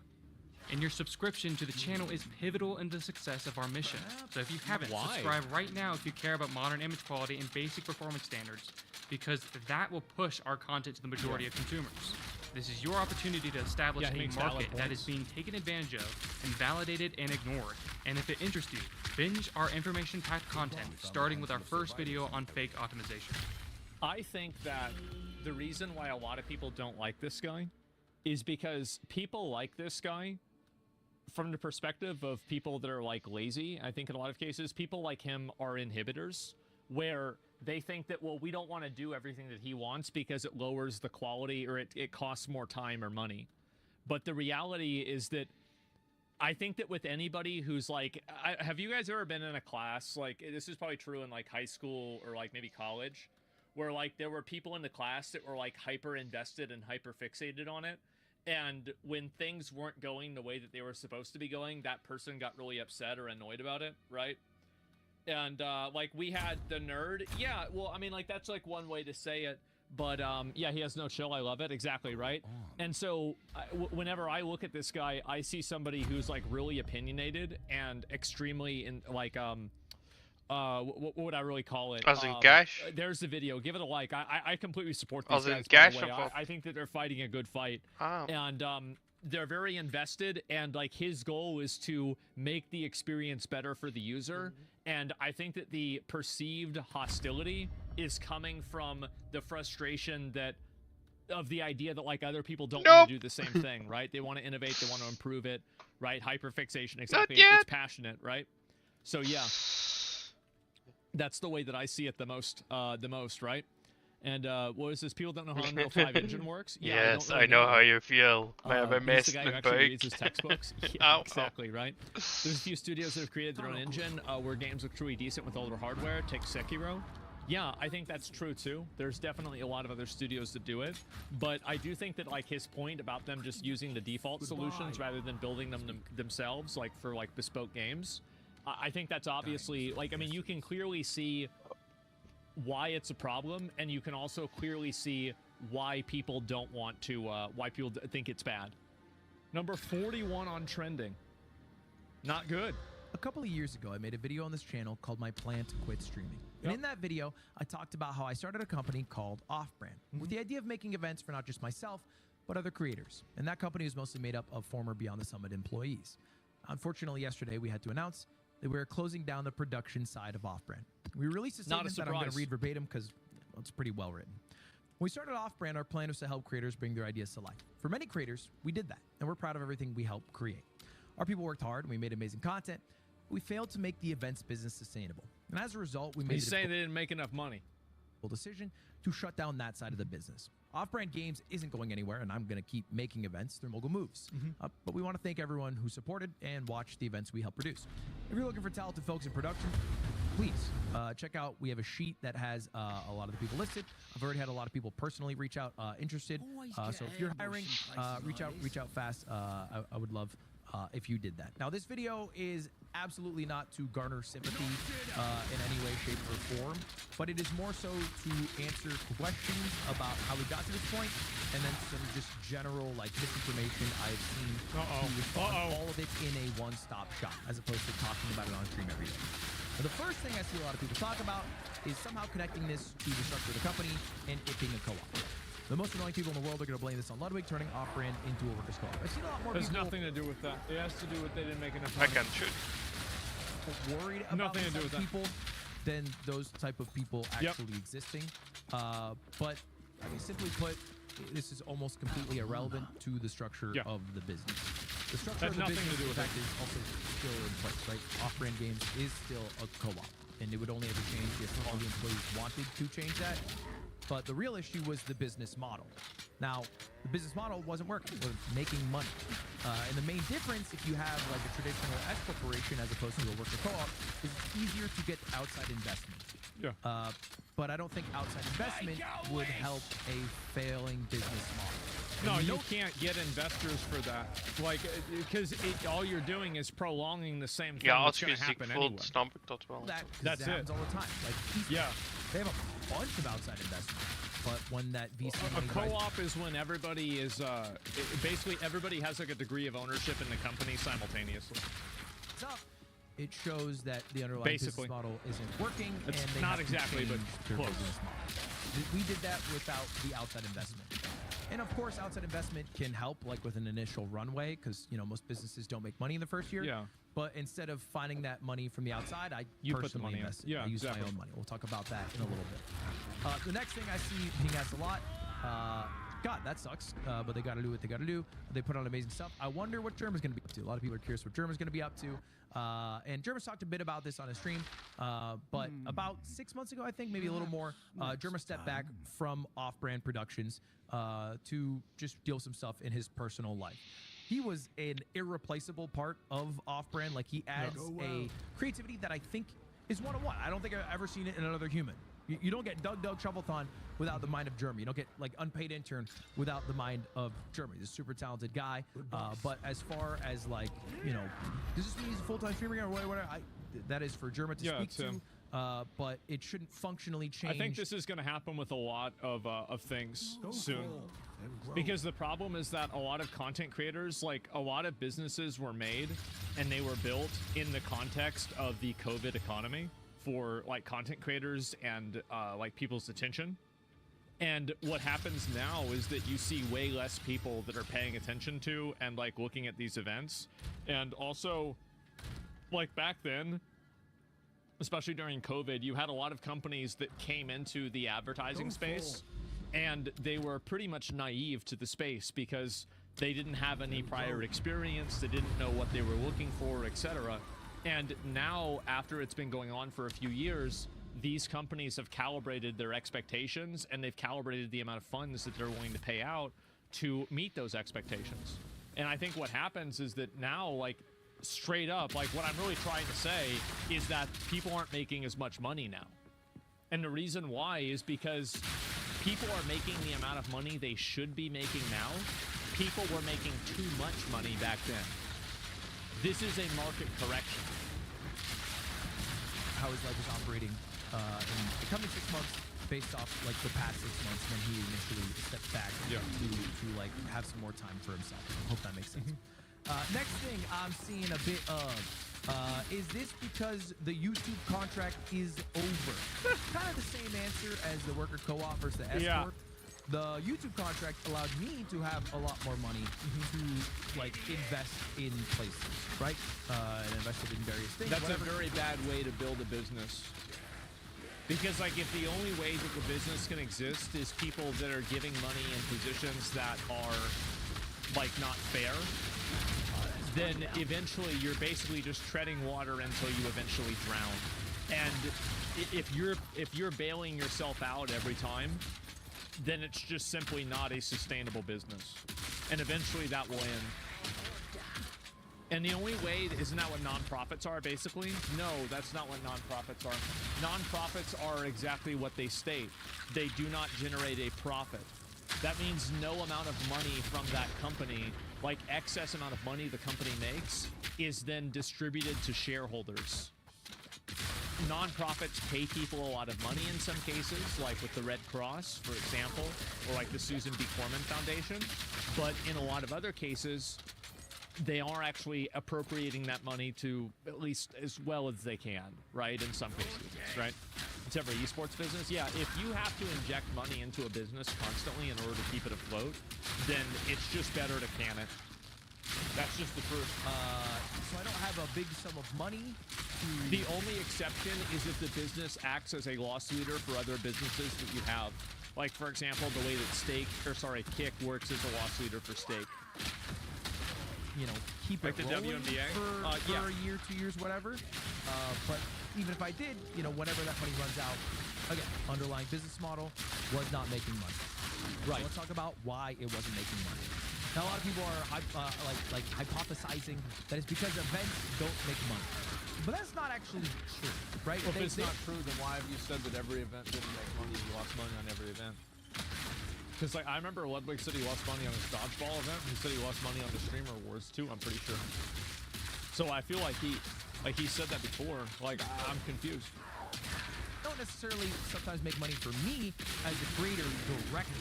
S7: And your subscription to the channel is pivotal in the success of our mission. So if you haven't, subscribe right now if you care about modern image quality and basic performance standards, because that will push our content to the majority of consumers. This is your opportunity to establish a market that is being taken advantage of and validated and ignored. And if it interests you, binge our information-packed content, starting with our first video on fake optimization.
S4: I think that the reason why a lot of people don't like this guy is because people like this guy from the perspective of people that are like lazy. I think in a lot of cases, people like him are inhibitors where they think that, well, we don't want to do everything that he wants because it lowers the quality or it costs more time or money. But the reality is that I think that with anybody who's like, have you guys ever been in a class, like this is probably true in like high school or like maybe college, where like there were people in the class that were like hyper invested and hyper fixated on it, And when things weren't going the way that they were supposed to be going, that person got really upset or annoyed about it, right? And like we had the nerd. Yeah, well, I mean, like that's like one way to say it. But yeah, he has no chill. I love it. Exactly, right? And so whenever I look at this guy, I see somebody who's like really opinionated and extremely like what would I really call it?
S1: As in Gash?
S4: There's the video. Give it a like. I completely support these
S1: As in
S4: guys.
S1: Gash
S4: By the way.
S1: or what?
S4: I think that they're fighting a good fight.
S1: Ah.
S4: And they're very invested, and like his goal is to make the experience better for the user. And I think that the perceived hostility is coming from the frustration that of the idea that like other people don't want to do the same thing, right? They want to innovate, they want to improve it, right? Hyperfixation, exactly. It's passionate, right? So yeah, that's the way that I see it the most, right? And what is this? People don't know how Unreal 5 engine works. Yeah,
S1: Yes, I know how you feel. I have a
S4: he's
S1: mess
S4: the guy
S1: in
S4: who
S1: the
S4: actually
S1: bag.
S4: reads his textbooks. Yeah,
S1: Ow, ow.
S4: exactly, right? There's a few studios that have created their own engine where games look truly decent with older hardware. Take Sekiro. Yeah, I think that's true too. There's definitely a lot of other studios that do it, but I do think that like his point about them just using the default solutions rather than building them themselves, like for like bespoke games, I think that's obviously like, I mean, you can clearly see why it's a problem, and you can also clearly see why people don't want to, why people think it's bad. Number 41 on trending. Not good.
S8: A couple of years ago, I made a video on this channel called My Plan to Quit Streaming. And in that video, I talked about how I started a company called Offbrand with the idea of making events for not just myself, but other creators. And that company is mostly made up of former Beyond the Summit employees. Unfortunately, yesterday we had to announce that we're closing down the production side of Offbrand. We released a statement that I'm going to read verbatim because it's pretty well written. When we started Offbrand, our plan was to help creators bring their ideas to life. For many creators, we did that, and we're proud of everything we helped create. Our people worked hard, and we made amazing content. We failed to make the events business sustainable. And as a result, we made
S4: He's saying they didn't make enough money.
S8: Decision to shut down that side of the business. Offbrand Games isn't going anywhere, and I'm going to keep making events through Mogul Moves. But we want to thank everyone who supported and watched the events we helped produce. If you're looking for talented folks in production, please check out. We have a sheet that has a lot of the people listed. I've already had a lot of people personally reach out interested. So if you're hiring, reach out fast. I would love if you did that. Now, this video is absolutely not to garner sympathy in any way, shape, or form, but it is more so to answer questions about how we got to this point, and then some just general like misinformation I've seen to respond all of it in a one-stop shop, as opposed to talking about it on stream every day. Now, the first thing I see a lot of people talk about is somehow connecting this to the structure of the company and it being a co-op. The most annoying people in the world are going to blame this on Ludwig turning Offbrand into a workers' co-op. I've seen a lot more
S4: There's
S8: people
S4: nothing to do with that. It has to do with they didn't make enough
S1: I
S4: money.
S1: can shoot.
S8: worried about
S4: Nothing to do
S8: those
S4: with that.
S8: people than those type of people actually existing. But I mean, simply put, this is almost completely irrelevant to the structure of the business. The structure of the
S4: nothing
S8: business,
S4: to do
S8: in
S4: with
S8: fact, is also still in place, right? Offbrand Games is still a co-op, and it would only ever change if all the employees wanted to change that. But the real issue was the business model. Now, the business model wasn't working, wasn't making money. And the main difference, if you have like a traditional S corporation as opposed to a worker co-op, is it's easier to get outside investment.
S4: Yeah.
S8: But I don't think outside investment would help a failing business model.
S4: No,
S8: And
S4: you can't get investors for that. Like, because all you're doing is prolonging the same thing
S1: Ja,
S4: that's
S1: als
S4: going to happen
S1: fysiek
S4: anyway.
S1: voelt, snap ik dat wel.
S8: That
S4: That's
S8: happens
S4: it.
S8: all the time. Like,
S4: Yeah.
S8: they have a bunch of outside investment, but when that VC
S4: A
S8: money rises-
S4: co-op is when everybody is basically everybody has like a degree of ownership in the company simultaneously.
S8: up, it shows that the underlying
S4: Basically.
S8: business model isn't working.
S4: It's
S8: and they
S4: not
S8: have to
S4: exactly, but
S8: change their
S4: close.
S8: business model. We did that without the outside investment. And of course, outside investment can help, like with an initial runway, because most businesses don't make money in the first year.
S4: Yeah.
S8: But instead of finding that money from the outside, I
S4: You put the
S8: personally
S4: money in.
S8: invested.
S4: Yeah,
S8: I use
S4: exactly.
S8: my own money. We'll talk about that in a little bit. The next thing I see being asked a lot. God, that sucks. But they got to do what they got to do. They put on amazing stuff. I wonder what Germa's going to be up to. A lot of people are curious what Germa's going to be up to. And Germa's talked a bit about this on his stream. But about 6 months ago, I think, maybe a little more, Germa stepped back from Off-Brand Productions to just deal with some stuff in his personal life. He was an irreplaceable part of Off-Brand. Like, he adds a creativity that I think is one-on-one. I don't think I've ever seen it in another human. You don't get Doug Troublethon without the mind of Jeremy. You don't get like unpaid intern without the mind of Jeremy. He's a super talented guy. But as far as like, you know, does this mean he's a full-time streamer or whatever? That is for Jeremy to speak to. But it shouldn't functionally change.
S4: I think this is going to happen with a lot of things soon. Because the problem is that a lot of content creators, like a lot of businesses were made and they were built in the context of the COVID economy for like content creators and like people's attention. And what happens now is that you see way less people that are paying attention to and like looking at these events. And also, like back then, especially during COVID, you had a lot of companies that came into the advertising space and they were pretty much naive to the space because they didn't have any prior experience, they didn't know what they were looking for, etc. And now, after it's been going on for a few years, these companies have calibrated their expectations and they've calibrated the amount of funds that they're willing to pay out to meet those expectations. And I think what happens is that now, like, straight up, like what I'm really trying to say is that people aren't making as much money now. And the reason why is because people are making the amount of money they should be making now. People were making too much money back then. This is a market correction.
S8: How his life is operating in the coming 6 months based off like the past 6 months when he initially stepped back to like have some more time for himself. I hope that makes sense. Next thing I'm seeing a bit of, is this because the YouTube contract is over? Kind of the same answer as the worker co-op versus the S-Corp. The YouTube contract allowed me to have a lot more money to like invest in places, right? And invested in various things.
S4: That's a very bad way to build a business. Because like if the only way that the business can exist is people that are giving money in positions that are like not fair, then eventually you're basically just treading water until you eventually drown. And if you're bailing yourself out every time, then it's just simply not a sustainable business. And eventually that will end. And the only way, isn't that what nonprofits are basically? No, that's not what nonprofits are. Nonprofits are exactly what they state. They do not generate a profit. That means no amount of money from that company, like excess amount of money the company makes, is then distributed to shareholders. Nonprofits pay people a lot of money in some cases, like with the Red Cross, for example, or like the Susan B. Corman Foundation. But in a lot of other cases, they are actually appropriating that money to at least as well as they can, right? In some cases, right? It's every esports business. Yeah, if you have to inject money into a business constantly in order to keep it afloat, then it's just better to can it. That's just the truth.
S8: So I don't have a big sum of money.
S4: The only exception is if the business acts as a loss leader for other businesses that you have. Like, for example, the way that Kick works as a loss leader for Stake.
S8: You know, keep
S4: like
S8: it
S4: the
S8: rolling
S4: WNBA?
S8: for a year, 2 years, whatever. But even if I did, you know, whenever that money runs out, again, underlying business model was not making money. Right. So let's talk about why it wasn't making money. Now, a lot of people are like hypothesizing that it's because events don't make money. But that's not actually true, right?
S4: Well, if it's not true, then why have you said that every event didn't make money? You lost money on every event. Because like I remember Ludwig said he lost money on his dodgeball event. He said he lost money on the Streamer Wars too. I'm pretty sure. So I feel like he said that before. Like I'm confused.
S8: Don't necessarily sometimes make money for me as a creator directly.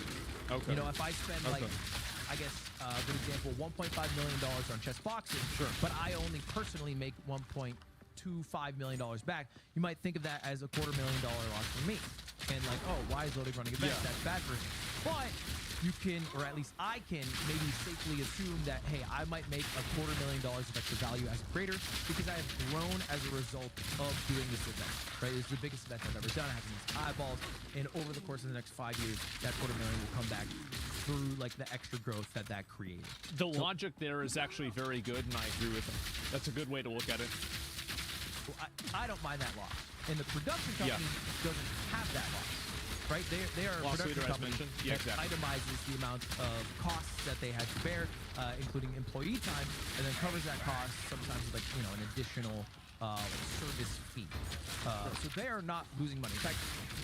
S4: Okay.
S8: You know, if I spend like, I guess, for example, $1.5 million on chess boxing, but I only personally make $1.25 million back, you might think of that as a $250,000 loss for me. And like, oh, why is Loading running events? That's bad for him. But you can, or at least I can, maybe safely assume that, hey, I might make a $250,000 of extra value as a creator because I have grown as a result of doing this event, right? It's the biggest event I've ever done. I have these eyeballs, and over the course of the next 5 years, that $250,000 will come back through like the extra growth that created.
S4: The logic there is actually very good, and I agree with him. That's a good way to look at it.
S8: Well, I don't mind that loss. And the production company doesn't have that loss, right? They are a production company that itemizes the amount of costs that they had to bear, including employee time, and then covers that cost sometimes with like, you know, an additional service fee. So they are not losing money. In fact,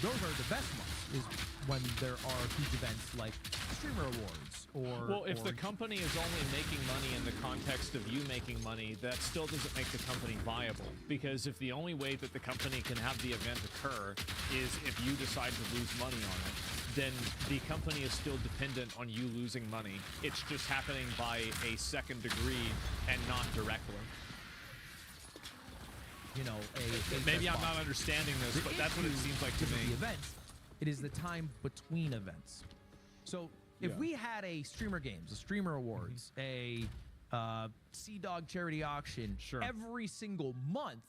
S8: those are the best months is when there are huge events like Streamer Awards or...
S4: Well, if the
S8: or-
S4: company is only making money in the context of you making money, that still doesn't make the company viable. Because if the only way that the company can have the event occur is if you decide to lose money on it, then the company is still dependent on you losing money. It's just happening by a second degree and not directly.
S8: you know,
S4: Maybe I'm not understanding this, but that's what it seems like to
S8: The
S4: me.
S8: events, it is the time between events. So if we had a Streamer Games, a Streamer Awards, a Sea Dog charity auction
S4: Sure.
S8: every single month,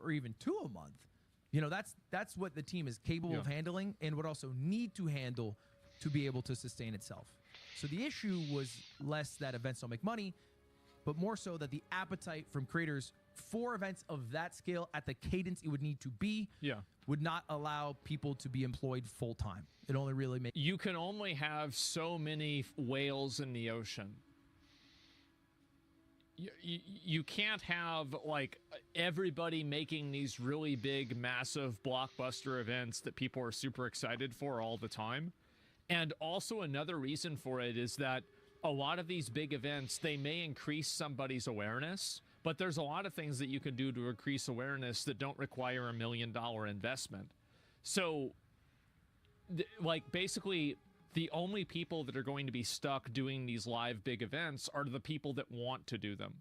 S8: or even 2 a month, you know, that's what the team is capable of handling and would also need to handle to be able to sustain itself. So the issue was less that events don't make money, but more so that the appetite from creators for events of that scale at the cadence it would need to be would not allow people to be employed full time. It only really makes
S4: You can only have so many whales in the ocean. You can't have like everybody making these really big, massive blockbuster events that people are super excited for all the time. And also another reason for it is that a lot of these big events, they may increase somebody's awareness, but there's a lot of things that you can do to increase awareness that don't require $1 million investment. So, like, basically, the only people that are going to be stuck doing these live big events are the people that want to do them.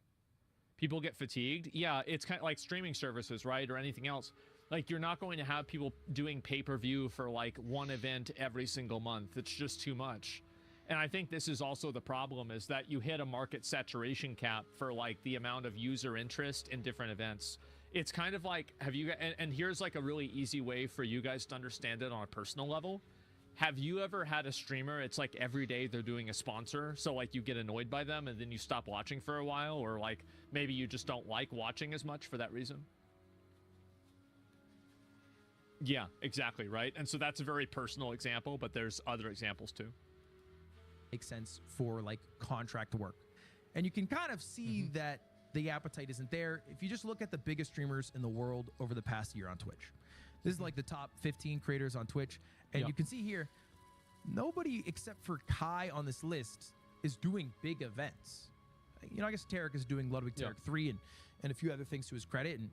S4: People get fatigued. Yeah, it's kind of like streaming services, right? Or anything else. Like, you're not going to have people doing pay-per-view for, like, one event every single month. It's just too much. And I think this is also the problem, is that you hit a market saturation cap for, like, the amount of user interest in different events. It's kind of like, and here's, like, a really easy way for you guys to understand it on a personal level. Have you ever had a streamer, it's like every day they're doing a sponsor, so like you get annoyed by them and then you stop watching for a while, or like maybe you just don't like watching as much for that reason? Yeah, exactly, right? And so that's a very personal example, but there's other examples too.
S8: makes sense for like contract work. And you can kind of see that the appetite isn't there if you just look at the biggest streamers in the world over the past year on Twitch. This is like the top 15 creators on Twitch. And you can see here, nobody except for Kai on this list is doing big events. You know, I guess Tarek is doing Ludwig Tarek 3 and a few other things to his credit. And,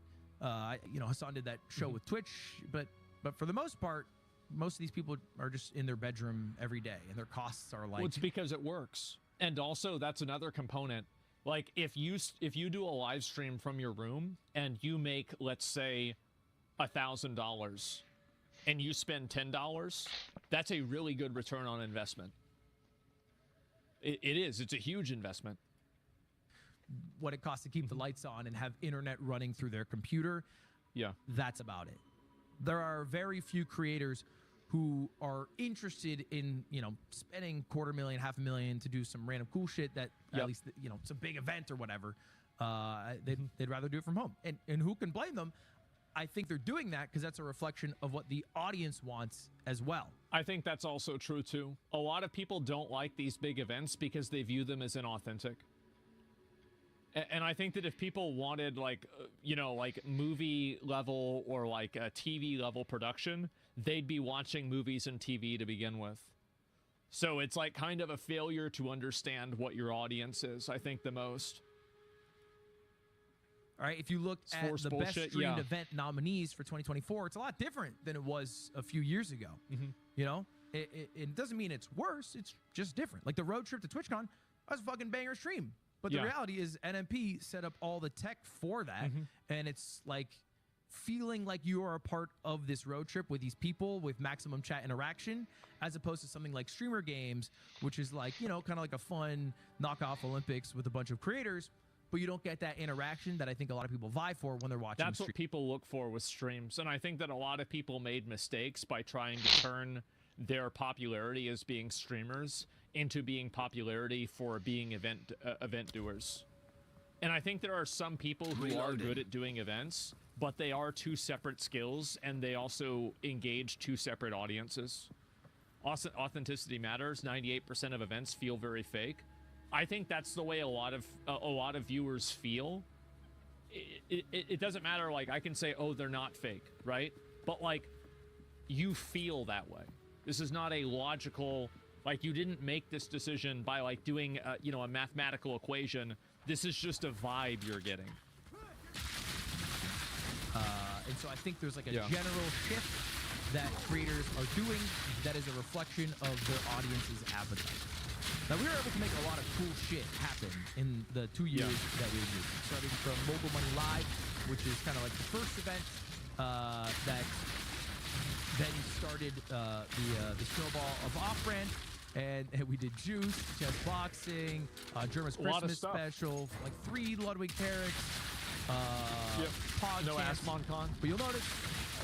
S8: you know, Hassan did that show with Twitch. But for the most part, most of these people are just in their bedroom every day. And their costs are like...
S4: Well, it's because it works. And also, that's another component. Like, if you do a live stream from your room and you make, let's say, $1,000 and you spend $10, that's a really good return on investment. It is. It's a huge investment.
S8: What it costs to keep the lights on and have internet running through their computer.
S4: Yeah.
S8: That's about it. There are very few creators who are interested in, you know, spending $250,000, $500,000 to do some random cool shit that at least, you know, some big event or whatever. They'd rather do it from home. And who can blame them? I think they're doing that because that's a reflection of what the audience wants as well.
S4: I think that's also true too. A lot of people don't like these big events because they view them as inauthentic. And I think that if people wanted, like, you know, like movie level or like a TV level production, they'd be watching movies and TV to begin with. So it's like kind of a failure to understand what your audience is, I think, the most.
S8: All right, if you look at the
S4: bullshit,
S8: best streamed event nominees for 2024, it's a lot different than it was a few years ago. You know, it doesn't mean it's worse. It's just different. Like the road trip to TwitchCon, that was a fucking banger stream. But the reality is NMP set up all the tech for that. And it's like feeling like you are a part of this road trip with these people with maximum chat interaction, as opposed to something like Streamer Games, which is like, you know, kind of like a fun knockoff Olympics with a bunch of creators. But you don't get that interaction that I think a lot of people vie for when they're watching.
S4: That's what people look for with streams. And I think that a lot of people made mistakes by trying to turn their popularity as being streamers into being popularity for being event doers. And I think there are some people who are good at doing events, but they are two separate skills and they also engage two separate audiences. Authenticity matters. 98% of events feel very fake. I think that's the way a lot of viewers feel it doesn't matter. Like, I can say, oh, they're not fake, right? But like, you feel that way. This is not a logical, like, you didn't make this decision by like doing you know, a mathematical equation. This is just a vibe you're getting.
S8: And so I think there's like a general shift that creators are doing that is a reflection of their audience's appetite. Now, we were able to make a lot of cool shit happen in the 2 years that we did. Starting from Mobile Money Live, which is kind of like the first event that then started the snowball of off-brand. And we did Juice, chess boxing, Germa's Christmas special, like 3 Ludwig Terracks,
S4: No AsmonCon.
S8: But you'll notice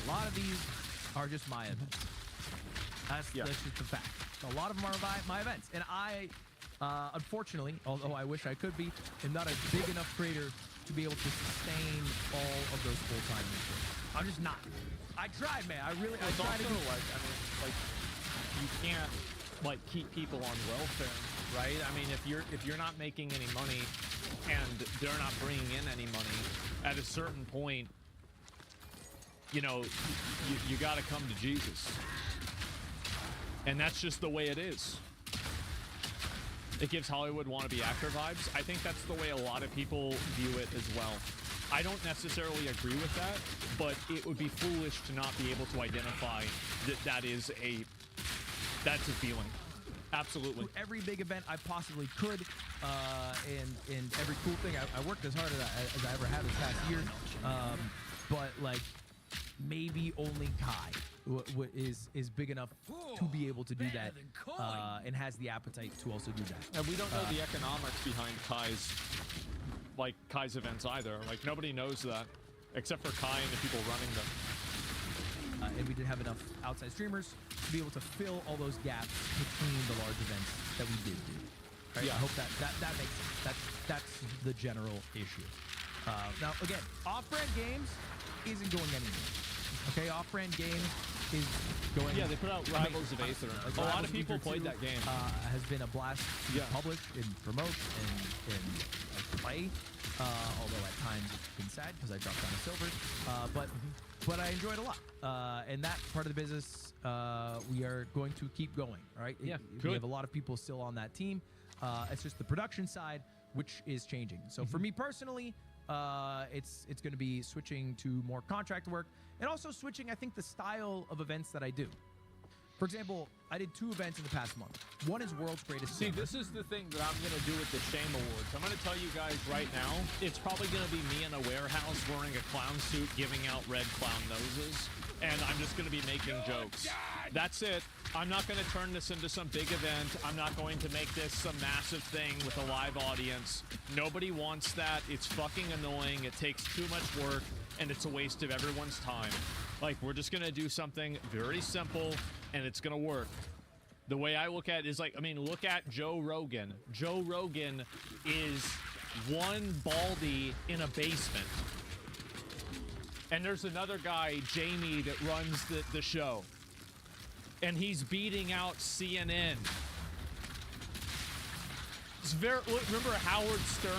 S8: a lot of these are just my events. That's just the fact. A lot of them are my events. And I, unfortunately, although I wish I could be, am not a big enough creator to be able to sustain all of those full-time missions. I'm just not. I tried, man. I really I tried to do
S4: like, I mean, like, you can't like keep people on welfare, right? I mean, if you're not making any money and they're not bringing in any money, at a certain point, you know, you got to come to Jesus, and that's just the way it is. It gives Hollywood wannabe actor vibes. I think that's the way a lot of people view it as well. I don't necessarily agree with that, but it would be foolish to not be able to identify that that's a feeling. Absolutely.
S8: Every big event I possibly could, and every cool thing. I worked as hard as I ever have this past year, but like maybe only Kai is big enough to be able to do that, and has the appetite to also do that.
S4: And we don't know the economics behind Kai's events either. Like, nobody knows that, except for Kai and the people running them.
S8: And we did have enough outside streamers to be able to fill all those gaps between the large events that we did do. Right?
S4: Yeah.
S8: I hope that makes sense. That's the general issue. Now, again, off-brand games isn't going anywhere. Okay, off-brand games is going.
S4: Yeah, they put out Rivals of Aether. A lot of people played that game.
S8: Has been a blast to publish and promote and play. Although at times it's been sad because I dropped down to silver. But I enjoyed it a lot. And that part of the business, we are going to keep going. All right.
S4: Yeah,
S8: we have a lot of people still on that team. It's just the production side which is changing. So for me personally, it's going to be switching to more contract work, and also switching, I think, the style of events that I do. For example, I did 2 events in the past month. One is World's Greatest
S4: See,
S8: Gamer.
S4: this is the thing that I'm going to do with the Shame Awards. I'm going to tell you guys right now, it's probably going to be me in a warehouse wearing a clown suit giving out red clown noses, and I'm just going to be making jokes. That's it. I'm not going to turn this into some big event. I'm not going to make this some massive thing with a live audience. Nobody wants that. It's fucking annoying. It takes too much work, and it's a waste of everyone's time. Like, we're just going to do something very simple, and it's going to work. The way I look at it is like, I mean, look at Joe Rogan. Joe Rogan is one baldy in a basement. And there's another guy, Jamie, that runs the show. And he's beating out CNN. It's very, remember Howard Stern?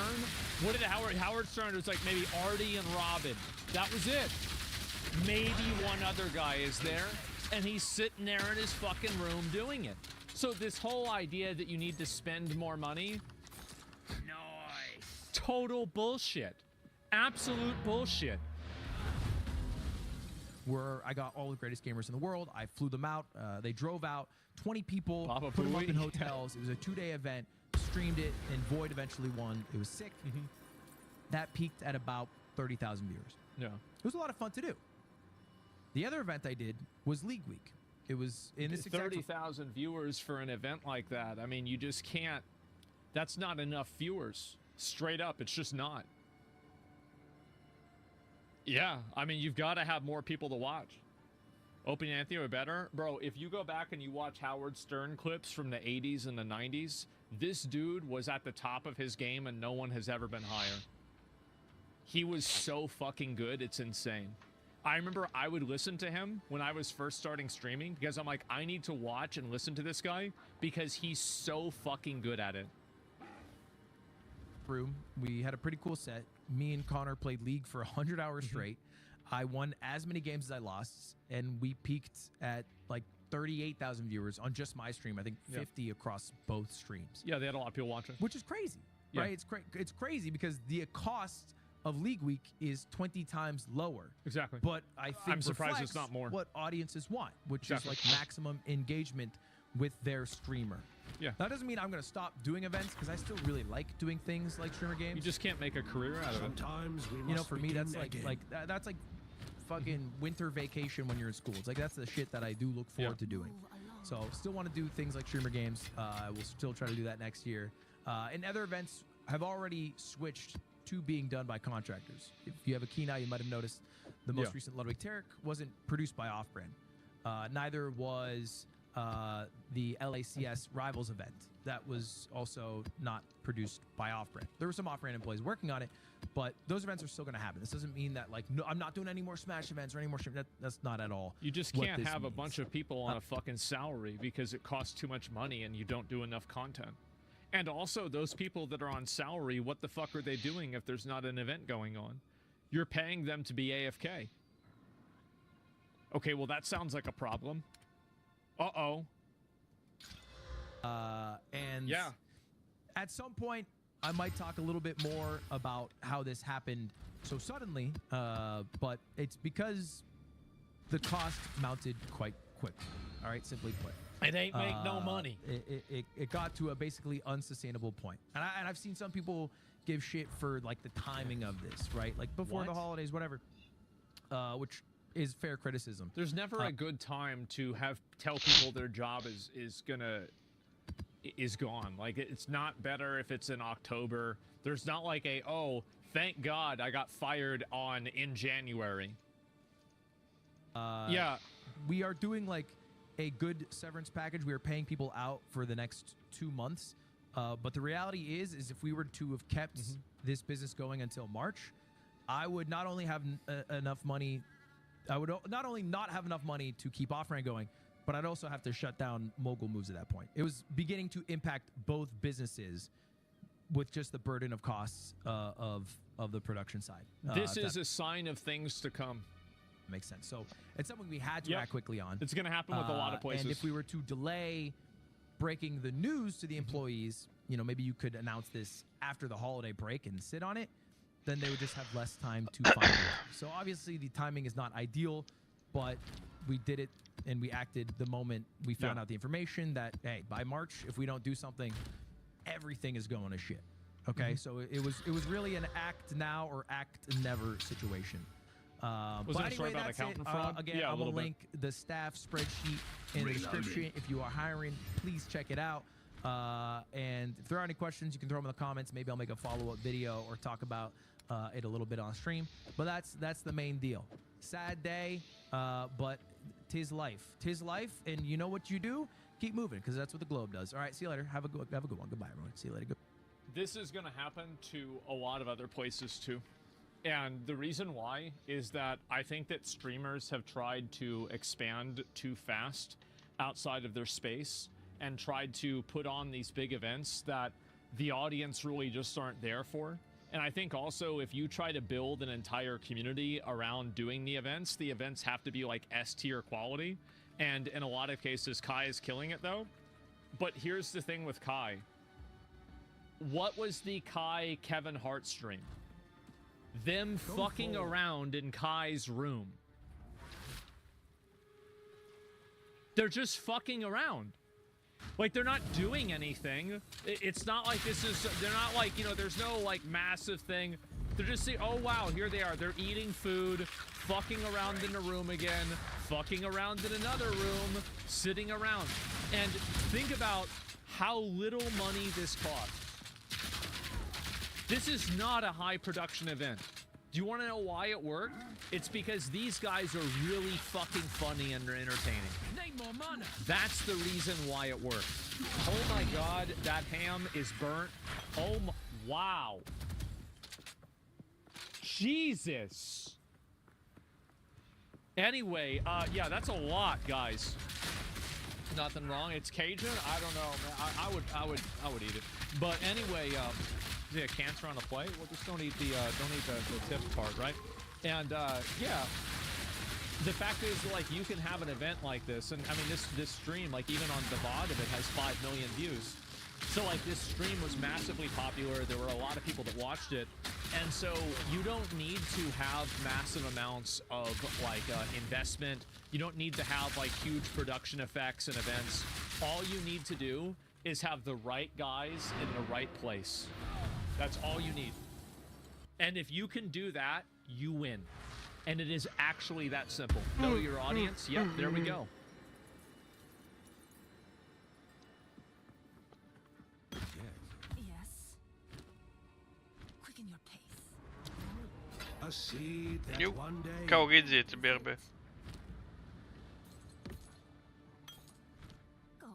S4: What did Howard Stern, it was like maybe Artie and Robin. That was it. Maybe one other guy is there, and he's sitting there in his fucking room doing it. So this whole idea that you need to spend more money, total bullshit. Absolute bullshit.
S8: Where I got all the greatest gamers in the world. I flew them out. They drove out 20 people,
S4: Baba
S8: put them up
S4: Booey.
S8: in hotels. It was a 2-day event. Streamed it, and Void eventually won. It was sick. That peaked at about 30,000 viewers.
S4: Yeah.
S8: It was a lot of fun to do. The other event I did was League Week. It was in this exact
S4: 30,000 viewers for an event like that. I mean, you just can't. That's not enough viewers. Straight up, it's just not. Yeah, I mean, you've got to have more people to watch. Opie and Anthony are better. Bro, if you go back and you watch Howard Stern clips from the 80s and the 90s, this dude was at the top of his game and no one has ever been higher. He was so fucking good, it's insane. I remember I would listen to him when I was first starting streaming because I'm like, I need to watch and listen to this guy because he's so fucking good at it.
S8: room. We had a pretty cool set. me and Connor played League for 100 hours straight. I won as many games as I lost, and we peaked at like 38,000 viewers on just my stream. I think 50 across both streams.
S4: Yeah, they had a lot of people watching.
S8: Which is crazy,
S4: Yeah.
S8: right? It's crazy because the cost of League Week is 20 times lower.
S4: Exactly.
S8: But I think
S4: I'm surprised it's
S8: reflects
S4: not more.
S8: what audiences want, which
S4: Exactly.
S8: is like maximum engagement with their streamer.
S4: Yeah.
S8: That doesn't mean I'm going to stop doing events because I still really like doing things like streamer games.
S4: You just can't make a career out of it.
S6: Sometimes we must
S8: You know, for me,
S6: begin
S8: that's like
S6: again.
S8: that's like fucking winter vacation when you're in school. It's like that's the shit that I do look forward to doing. So still want to do things like streamer games. We'll still try to do that next year. And other events have already switched to being done by contractors. If you have a keen eye, you might have noticed the most recent Ludwig Tarek wasn't produced by Off-Brand. Neither was the LACS Rivals event. That was also not produced by Off-Brand. There were some Off-Brand employees working on it, but those events are still going to happen. This doesn't mean that, like, no, I'm not doing any more Smash events or any more stream. That's not at all.
S4: You just
S8: what
S4: can't
S8: this
S4: have a
S8: means.
S4: bunch of people on a fucking salary because it costs too much money and you don't do enough content. And also, those people that are on salary, what the fuck are they doing if there's not an event going on? You're paying them to be AFK. Okay, well, that sounds like a problem. Uh-oh.
S8: And
S4: Yeah.
S8: at some point, I might talk a little bit more about how this happened so suddenly, but it's because the cost mounted quite quickly. All right, simply put.
S4: It ain't make no money.
S8: It got to a basically unsustainable point. And I've seen some people give shit for like the timing of this, right? Like before the
S4: What?
S8: holidays, whatever, which is fair criticism.
S4: There's never a good time to tell people their job is gone. Like, it's not better if it's in October. There's not like thank God I got fired in January. Yeah.
S8: We are doing like a good severance package. We are paying people out for the next 2 months. But the reality is if we were to have kept this business going until March, I would not only have enough money, I would not only not have enough money to keep Off-Brand going, but I'd also have to shut down Mogul Moves at that point. It was beginning to impact both businesses with just the burden of costs of the production side.
S4: This
S8: If
S4: is
S8: that
S4: a sign of things to come.
S8: makes sense. So it's something we had to
S4: Yep.
S8: act quickly on.
S4: It's going to happen with a lot of places.
S8: And if we were to delay breaking the news to the employees, you know, maybe you could announce this after the holiday break and sit on it, then they would just have less time to find it. So obviously the timing is not ideal, but we did it and we acted the moment we found out the information that, hey, by March, if we don't do something, everything is going to shit. Okay, so it was really an act now or act never situation.
S4: Was
S8: But
S4: there a
S8: anyway,
S4: story about
S8: that's it.
S4: accountant fraud?
S8: Again,
S4: Yeah, a
S8: I'm gonna
S4: little bit.
S8: link the staff spreadsheet in the description. If you are hiring, please check it out. And if there are any questions, you can throw them in the comments. Maybe I'll make a follow-up video or talk about it a little bit on stream. But that's the main deal. Sad day, but tis life. Tis life, and you know what you do? Keep moving, because that's what the globe does. All right, see you later. Have a good one. Goodbye, everyone. See you later. Good.
S4: This is going to happen to a lot of other places too. And the reason why is that I think that streamers have tried to expand too fast outside of their space and tried to put on these big events that the audience really just aren't there for. And I think also if you try to build an entire community around doing the events have to be like S-tier quality. And in a lot of cases, Kai is killing it though. But here's the thing with Kai. What was the Kai Kevin Hart stream? Them fucking around in Kai's room. They're just fucking around. Like, they're not doing anything. It's not like they're not like, you know, there's no like massive thing. They're just saying, oh wow, here they are. They're eating food, fucking around in a room again, fucking around in another room, sitting around. And think about how little money this cost. This is not a high production event. Do you want to know why it worked? It's because these guys are really fucking funny and they're entertaining.
S6: Need more mana.
S4: That's the reason why it worked. Oh my god, that ham is burnt. Oh my, wow. Jesus. Anyway, yeah, that's a lot, guys. Nothing wrong. It's Cajun. I don't know, man. I would eat it. But anyway, Yeah, cancer on a plate. Well, just don't eat the tip part, right? And yeah, the fact is, like, you can have an event like this, and I mean, this stream, like, even on the VOD of it, has 5 million views. So, like, this stream was massively popular. There were a lot of people that watched it. And so you don't need to have massive amounts of, like, investment. You don't need to have, like, huge production effects and events. All you need to do is have the right guys in the right place. That's all you need. And if you can do that, you win. And it is actually that simple. Know your audience. Yep, there we go.
S5: Yes. Quicken your pace.
S6: A seed that
S2: Jo,
S6: one day
S2: kan ook iets eten, Berbe.
S5: Go.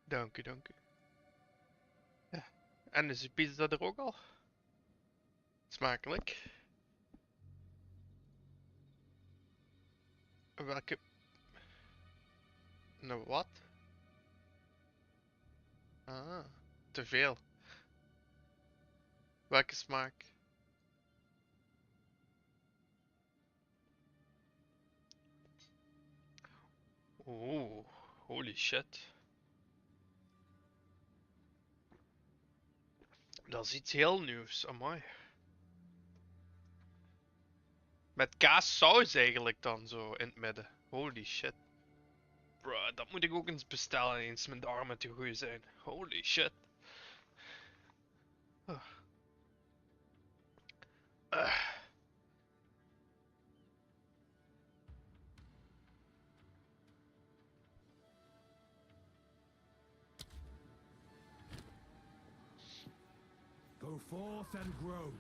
S1: Dank u, dank u. Ja. En is de pizza er ook al? Smakelijk. Welke... Nou, wat? Ah, te veel. Welke smaak? Oeh, holy shit. Dat is iets heel nieuws, amai. Met kaassaus eigenlijk dan zo in het midden. Holy shit. Bruh, dat moet ik ook eens bestellen eens mijn darmen te goed zijn. Holy shit. Ah.
S6: Go forth and grow.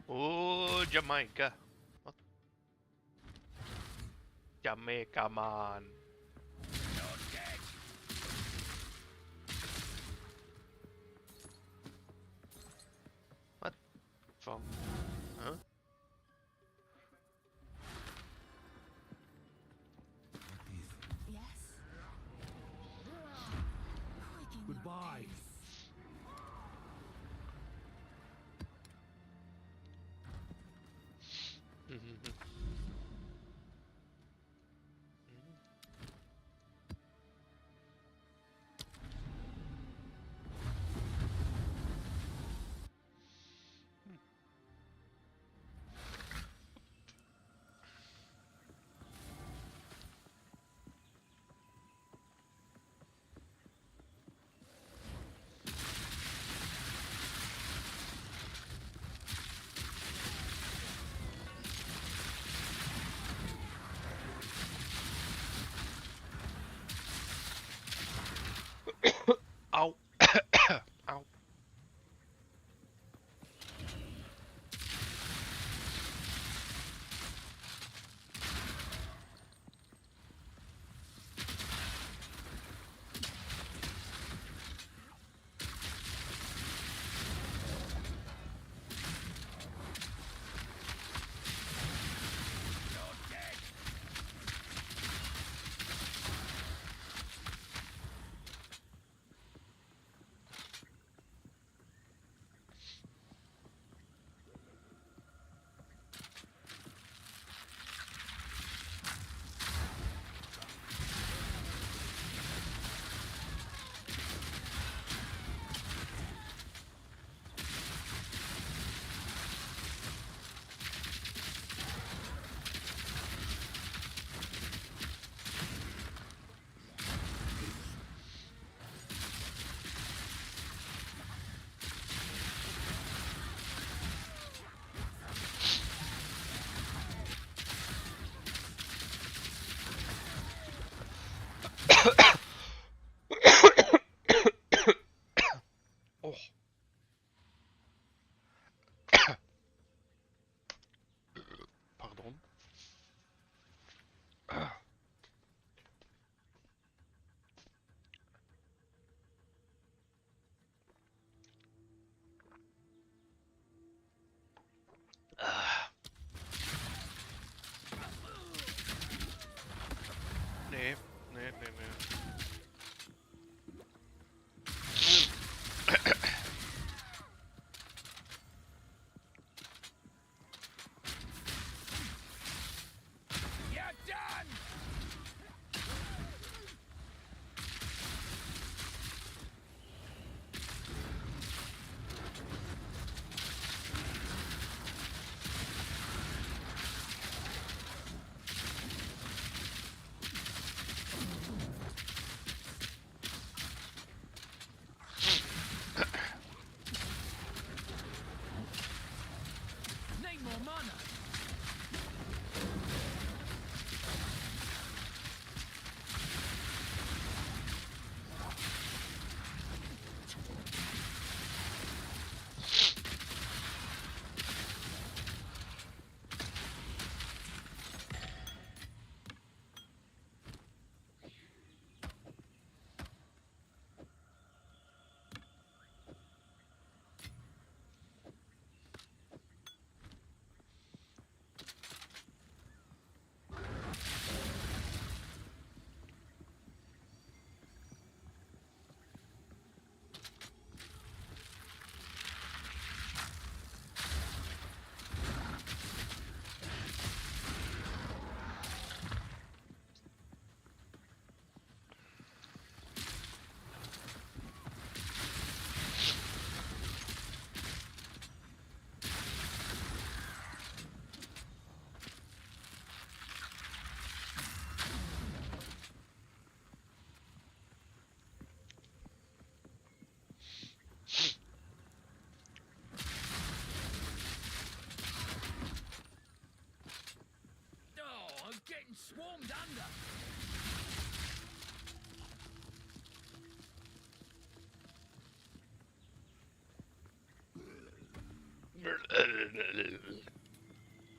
S1: Oh, Jamaica. Wat? Jamaica, man. Wat? Van? Huh?
S5: Yes. Quicken your
S6: Goodbye.
S5: pace.
S1: Au. Au. Oh. Pardon. Nee, nee, nee, nee.
S8: Oh, I'm getting swarmed under.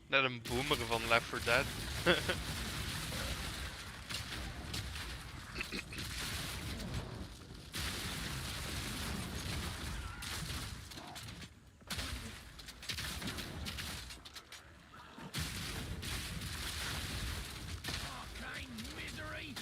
S1: Net een boomer van Left 4 Dead.
S8: Arcane misery.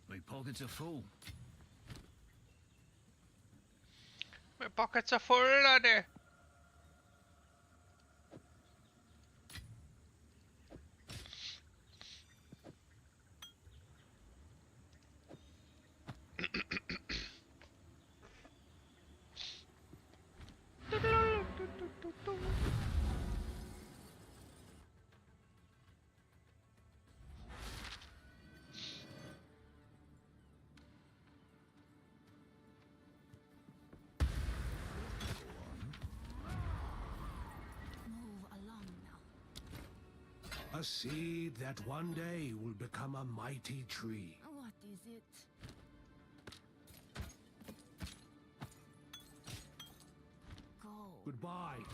S6: My pockets are full.
S1: My pockets are full, laddie.
S5: Move along now.
S6: A seed that one day will become a mighty tree.
S5: What is it? Go.
S6: Goodbye.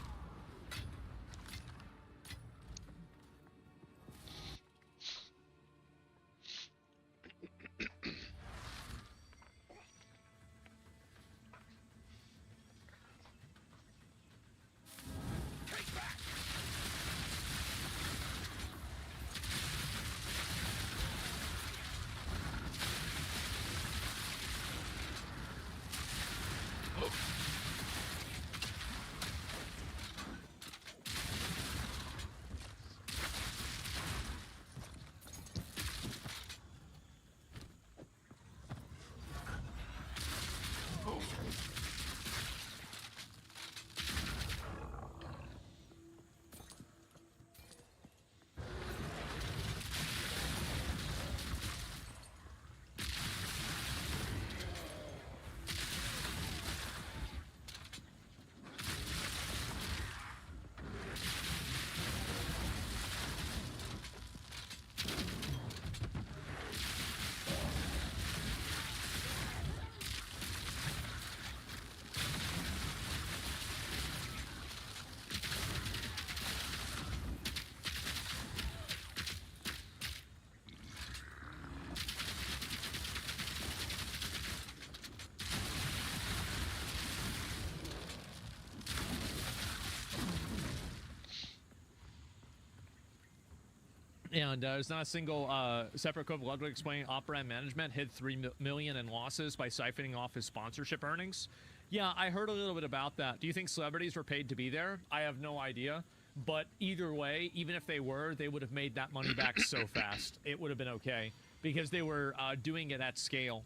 S4: And there's not a single separate code. Ludwig explaining Opera management hid $3 million in losses by siphoning off his sponsorship earnings. Yeah, I heard a little bit about that. Do you think celebrities were paid to be there? I have no idea. But either way, even if they were, they would have made that money back so fast. It would have been okay because they were doing it at scale.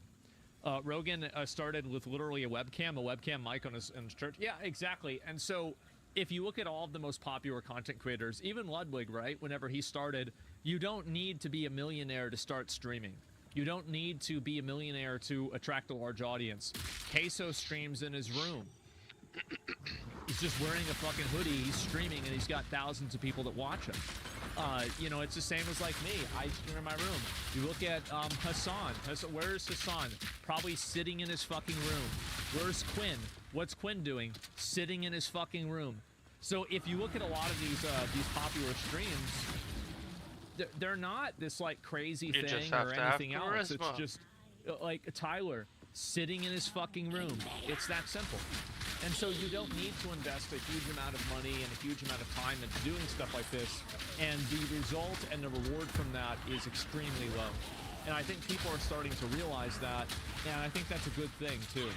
S4: Rogan started with literally a webcam mic on his church. Yeah, exactly. And so if you look at all of the most popular content creators, even Ludwig, right, whenever he started, you don't need to be a millionaire to start streaming. You don't need to be a millionaire to attract a large audience. Queso streams in his room. He's just wearing a fucking hoodie, he's streaming, and he's got thousands of people that watch him. You know, it's the same as like me. I stream in my room. You look at Hassan. Where's Hassan? Probably sitting in his fucking room. Where's Quinn? What's Quinn doing? Sitting in his fucking room. So if you look at a lot of these popular streams, they're not this like crazy thing or anything else. It's just like Tyler sitting in his fucking room. It's that simple. And so you don't need to invest a huge amount of money and a huge amount of time into doing stuff like this. And the result and the reward from that is extremely low. And I think people are starting to realize that. And I think that's a good thing too.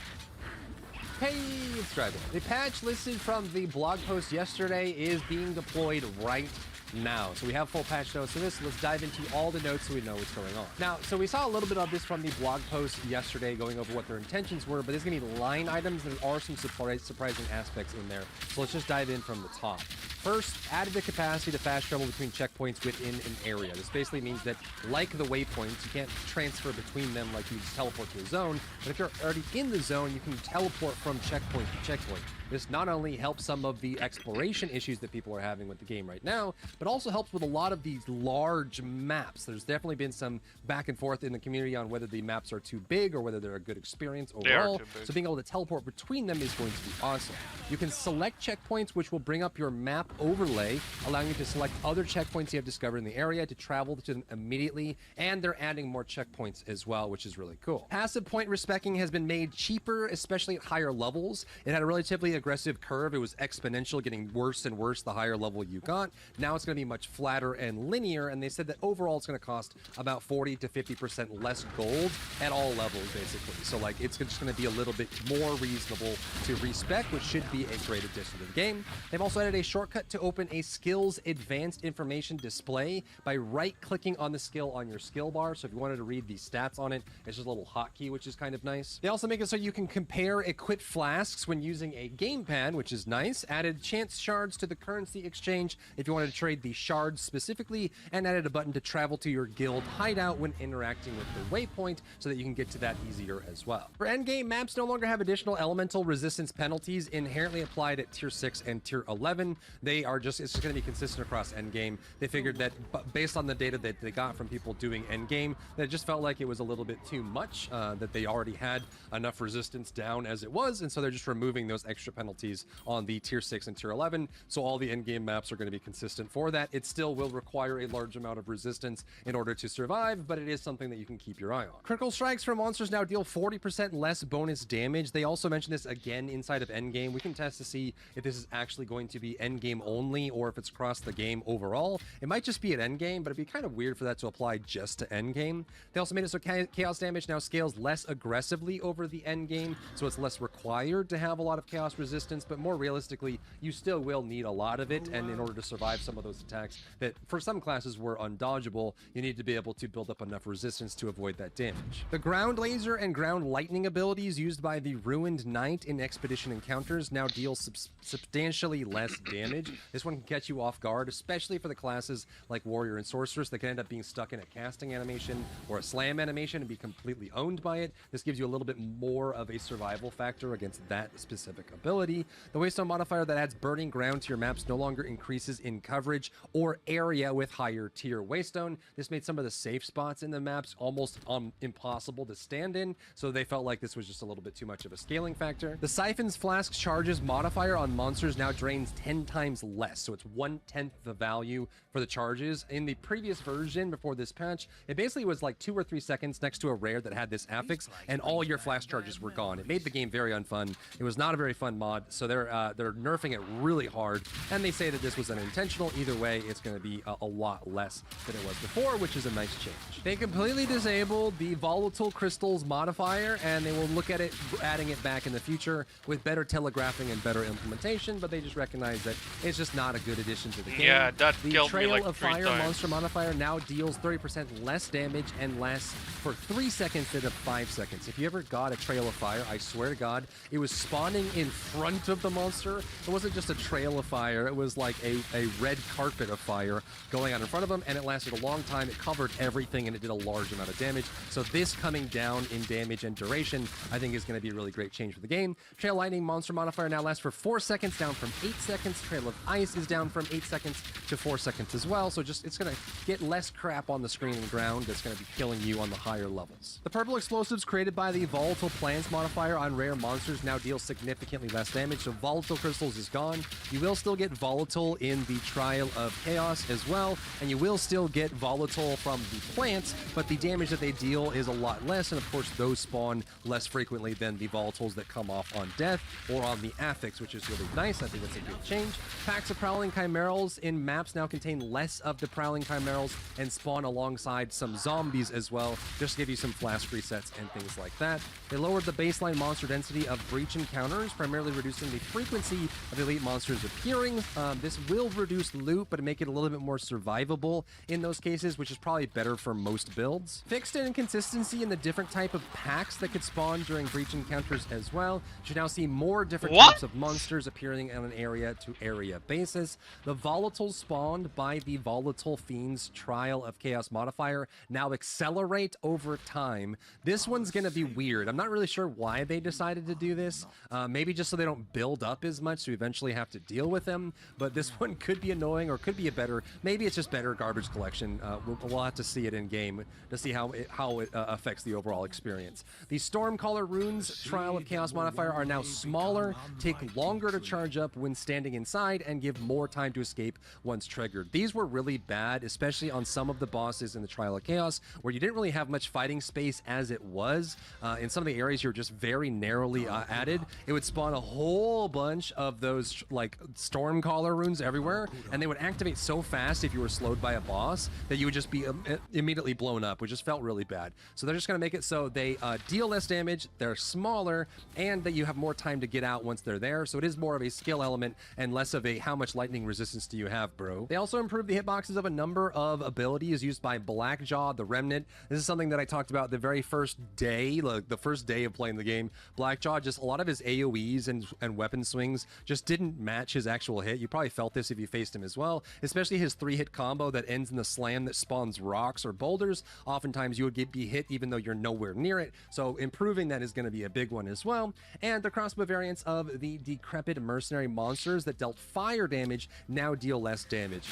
S9: Hey, it's Dragon. The patch listed from the blog post yesterday is being deployed right now. So we have full patch notes for this. Let's dive into all the notes so we know what's going on. Now, so we saw a little bit of this from the blog post yesterday, going over what their intentions were, but there's going to be line items. There are some surprising aspects in there. So let's just dive in from the top. First, added the capacity to fast travel between checkpoints within an area. This basically means that, like the waypoints, you can't transfer between them like you just teleport to a zone, but if you're already in the zone, you can teleport from checkpoint to checkpoint. This not only helps some of the exploration issues that people are having with the game right now, but also helps with a lot of these large maps. There's definitely been some back and forth in the community on whether the maps are too big or whether they're a good experience overall. So being able to teleport between them is going to be awesome. You can select checkpoints, which will bring up your map overlay, allowing you to select other checkpoints you have discovered in the area to travel to them immediately, and they're adding more checkpoints as well, which is really cool. Passive point respecking has been made cheaper, especially at higher levels. It had a relatively aggressive curve. It was exponential, getting worse and worse the higher level you got. Now it's going to be much flatter and linear, and they said that overall it's going to cost about 40 to 50% less gold at all levels, basically. So like it's just going to be a little bit more reasonable to respec, which should be a great addition to the game. They've also added a shortcut to open a skills advanced information display by right-clicking on the skill on your skill bar. So if you wanted to read the stats on it, it's just a little hotkey, which is kind of nice. They also make it so you can compare equipped flasks when using a gamepad, which is nice. Added chance shards to the currency exchange if you wanted to trade the shards specifically, and added a button to travel to your guild hideout when interacting with the waypoint so that you can get to that easier as well. For endgame, maps no longer have additional elemental resistance penalties inherently applied at tier 6 and tier 11. They are just, it's just going to be consistent across endgame. They figured that based on the data that they got from people doing endgame, that it just felt like it was a little bit too much, that they already had enough resistance down as it was, and so they're just removing those extra penalties on the tier 6 and tier 11, so all the endgame maps are going to be consistent for that. It still will require a large amount of resistance in order to survive, but it is something that you can keep your eye on. Critical strikes from monsters now deal 40% less bonus damage. They also mentioned this again inside of endgame. We can test to see if this is actually going to be endgame only or if it's across the game overall. It might just be at endgame, but it'd be kind of weird for that to apply just to endgame. They also made it so chaos damage now scales less aggressively over the endgame, so it's less required to have a lot of chaos resistance, but more realistically, you still will need a lot of it, and in order to survive some of those attacks that for some classes were undodgeable, you need to be able to build up enough resistance to avoid that damage. The ground laser and ground lightning abilities used by the Ruined Knight in expedition encounters now deal substantially less damage. This one can catch you off guard, especially for the classes like Warrior and Sorceress that can end up being stuck in a casting animation or a slam animation and be completely owned by it. This gives you a little bit more of a survival factor against that specific ability. The Waystone modifier that adds burning ground to your maps no longer increases in coverage or area with higher tier Waystone. This made some of the safe spots in the maps almost impossible to stand in, so they felt like this was just a little bit too much of a scaling factor. The Siphon's Flask charges modifier on monsters now drains 10 times less, so it's 1/10 the value for the charges. In the previous version before this patch, it basically was like 2 or 3 seconds next to a rare that had this affix, and all your flask charges were gone. It made the game very unfun. It was not a very fun mod, so they're nerfing it really hard, and they say that this was unintentional. Either way, it's going to be a lot less than it was before, which is a nice change. They completely disabled the Volatile Crystals modifier, and they will look at it adding it back in the future with better telegraphing and better implementation, but they just recognize that it's just not a good addition to the game.
S2: Yeah, that
S9: the
S2: killed me
S9: Trail
S2: like
S9: of
S2: 3
S9: Fire
S2: times.
S9: monster modifier now deals 30% less damage and lasts for 3 seconds instead of 5 seconds. If you ever got a Trail of Fire, I swear to God, it was spawning in front of the monster. It wasn't just a trail of fire, it was like a red carpet of fire going on in front of them, and it lasted a long time. It covered everything, and it did a large amount of damage. So this coming down in damage and duration, I think is going to be a really great change for the game. Trail Lightning monster modifier now lasts for 4 seconds, down from 8 seconds. Trail of Ice is down from 8 seconds to 4 seconds as well. So just it's going to get less crap on the screen and ground that's going to be killing you on the higher levels. The purple explosives created by the Volatile Plants modifier on rare monsters now deal significantly less damage. So Volatile Crystals is gone. You will still get Volatile in the Trial of Chaos as well, and you will still get Volatile from the plants, but the damage that they deal is a lot less, and of course those spawn less frequently than the Volatiles that come off on death or on the Affix, which is really nice. I think that's a good change. Packs of Prowling Chimerals in maps now contain less of the Prowling Chimerals and spawn alongside some zombies as well, just to give you some flask resets and things like that. They lowered the baseline monster density of Breach encounters, primarily reducing the frequency of elite monsters appearing. This will reduce loot, but make it a little bit more survivable in those cases, which is probably better for most builds. Fixed an inconsistency in the different type of packs that could spawn during Breach encounters as well. You should now see more different types of monsters appearing on an area-to-area basis. The Volatiles spawned by the Volatile Fiends Trial of Chaos modifier now accelerate over time. This one's going to be weird. I'm not really sure why they decided to do this. Maybe just so they don't build up as much, so you eventually have to deal with them. But this one could be annoying, or could be a better, maybe it's just better garbage collection. We'll have to see it in game to see how it affects the overall experience. The Stormcaller Runes Trial of Chaos modifier are now smaller, take longer to charge up when standing inside, and give more time to escape once triggered. These were really bad, especially on some of the bosses in the Trial of Chaos, where you didn't really have much fighting space as it was. In some of the areas you're just very narrowly added, it would spawn a whole bunch of those like Stormcaller Runes everywhere, and they would activate so fast if you were slowed by a boss that you would just be immediately blown up, which just felt really bad. So they're just going to make it so they deal less damage, they're smaller, and that you have more time to get out once they're there. So it is more of a skill element and less of a how much lightning resistance do you have, bro. They also improved the hitboxes of a number of abilities used by Blackjaw, the Remnant. This is something that I talked about the very first day, like the first day of playing the game. Blackjaw, just a lot of his AoEs and weapon swings just didn't match his actual hit. You probably felt this if you faced him as well, especially his 3-hit combo that ends in the slam that spawns rocks or boulders. Oftentimes you would be hit even though you're nowhere near it, so improving that is going to be a big one as well. And the crossbow variants of the Decrepit Mercenary monsters that dealt fire damage now deal less damage.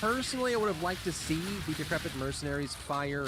S9: Personally, I would have liked to see the Decrepit Mercenaries fire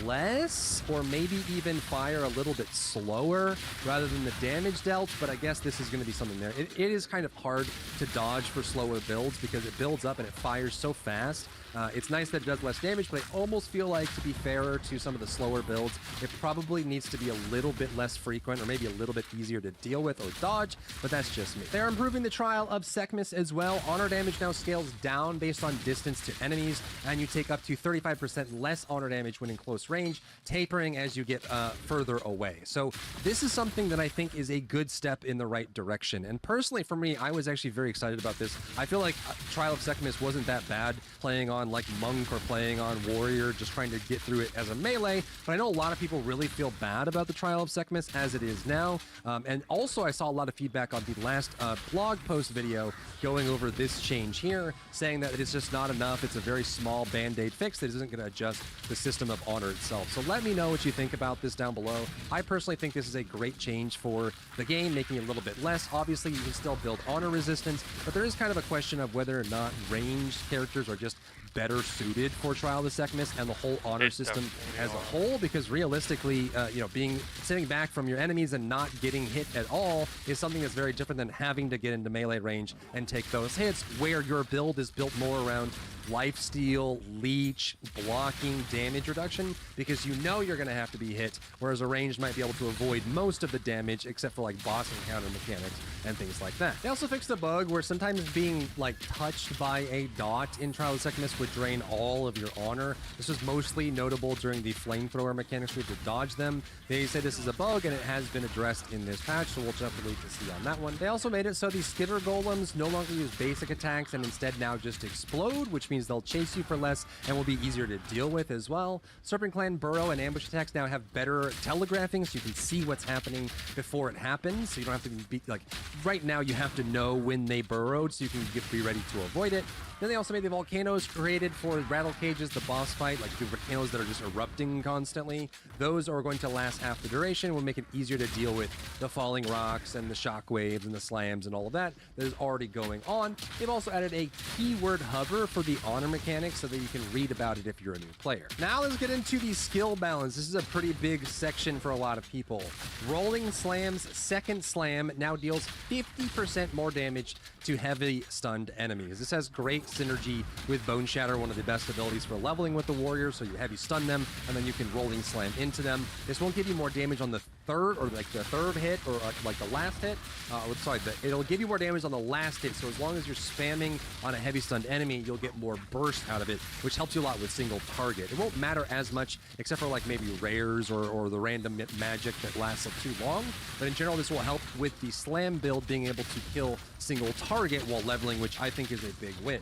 S9: less, or maybe even fire a little bit slower rather than the damage dealt, but I guess this is going to be something there. It is kind of hard to dodge for slower builds because it builds up and it fires so fast. It's nice that it does less damage, but I almost feel like, to be fairer to some of the slower builds, it probably needs to be a little bit less frequent, or maybe a little bit easier to deal with or dodge, but that's just me. They're improving the Trial of Sekhmet as well. Honor damage now scales down based on distance to enemies, and you take up to 35% less honor damage when in close range, tapering as you get further away. So this is something that I think is a good step in the right direction. And personally, for me, I was actually very excited about this. I feel like Trial of Sekhmet wasn't that bad playing on like Monk or playing on Warrior, just trying to get through it as a melee, but I know a lot of people really feel bad about the Trial of Sekhmet as it is now. And also I saw a lot of feedback on the last blog post video going over this change here, saying that it's just not enough. It's a very small band-aid fix that isn't going to adjust the system of honor itself. So let me know what you think about this down below. I personally think this is a great change for the game, making it a little bit less. Obviously, you can still build honor resistance, but there is kind of a question of whether or not ranged characters are just better suited for Trial of the Sekhmet and the whole honor system as a whole, because realistically, sitting back from your enemies and not getting hit at all is something that's very different than having to get into melee range and take those hits, where your build is built more around lifesteal, leech, blocking, damage reduction, because you know you're going to have to be hit, whereas a ranged might be able to avoid most of the damage except for like boss encounter mechanics and things like that. They also fixed a bug where sometimes being like touched by a dot in Trial of Sekhmet would drain all of your honor. This was mostly notable during the flamethrower mechanics where you could dodge them. They say this is a bug and it has been addressed in this patch, so we'll just have to wait to see on that one. They also made it so the Skitter Golems no longer use basic attacks and instead now just explode, which means they'll chase you for less and will be easier to deal with as well. Serpent Clan burrow and ambush attacks now have better telegraphing, so you can see what's happening before it happens, so you don't have to be like right now you have to know when they burrowed so you can be ready to avoid it. Then they also made the volcanoes created for rattle cages, the boss fight, like the volcanoes that are just erupting constantly. Those are going to last half the duration, will make it easier to deal with the falling rocks and the shock waves and the slams and all of that is already going on. They've also added a keyword hover for the honor mechanics so that you can read about it if you're a new player. Now let's get into the skill balance. This is a pretty big section for a lot of people. Rolling Slam's second slam now deals 50% more damage to heavy stunned enemies. This has great synergy with Bone Shatter, one of the best abilities for leveling with the warrior, so you heavy stun them and then you can rolling slam into them. This won't give you more damage on the third, or like the third hit, or like the last hit. It'll give you more damage on the last hit, so as long as you're spamming on a heavy stunned enemy, you'll get more burst out of it, which helps you a lot with single target. It won't matter as much, except for like maybe rares or the random magic that lasts like too long, but in general this will help with the slam build being able to kill single target while leveling, which I think is a big win.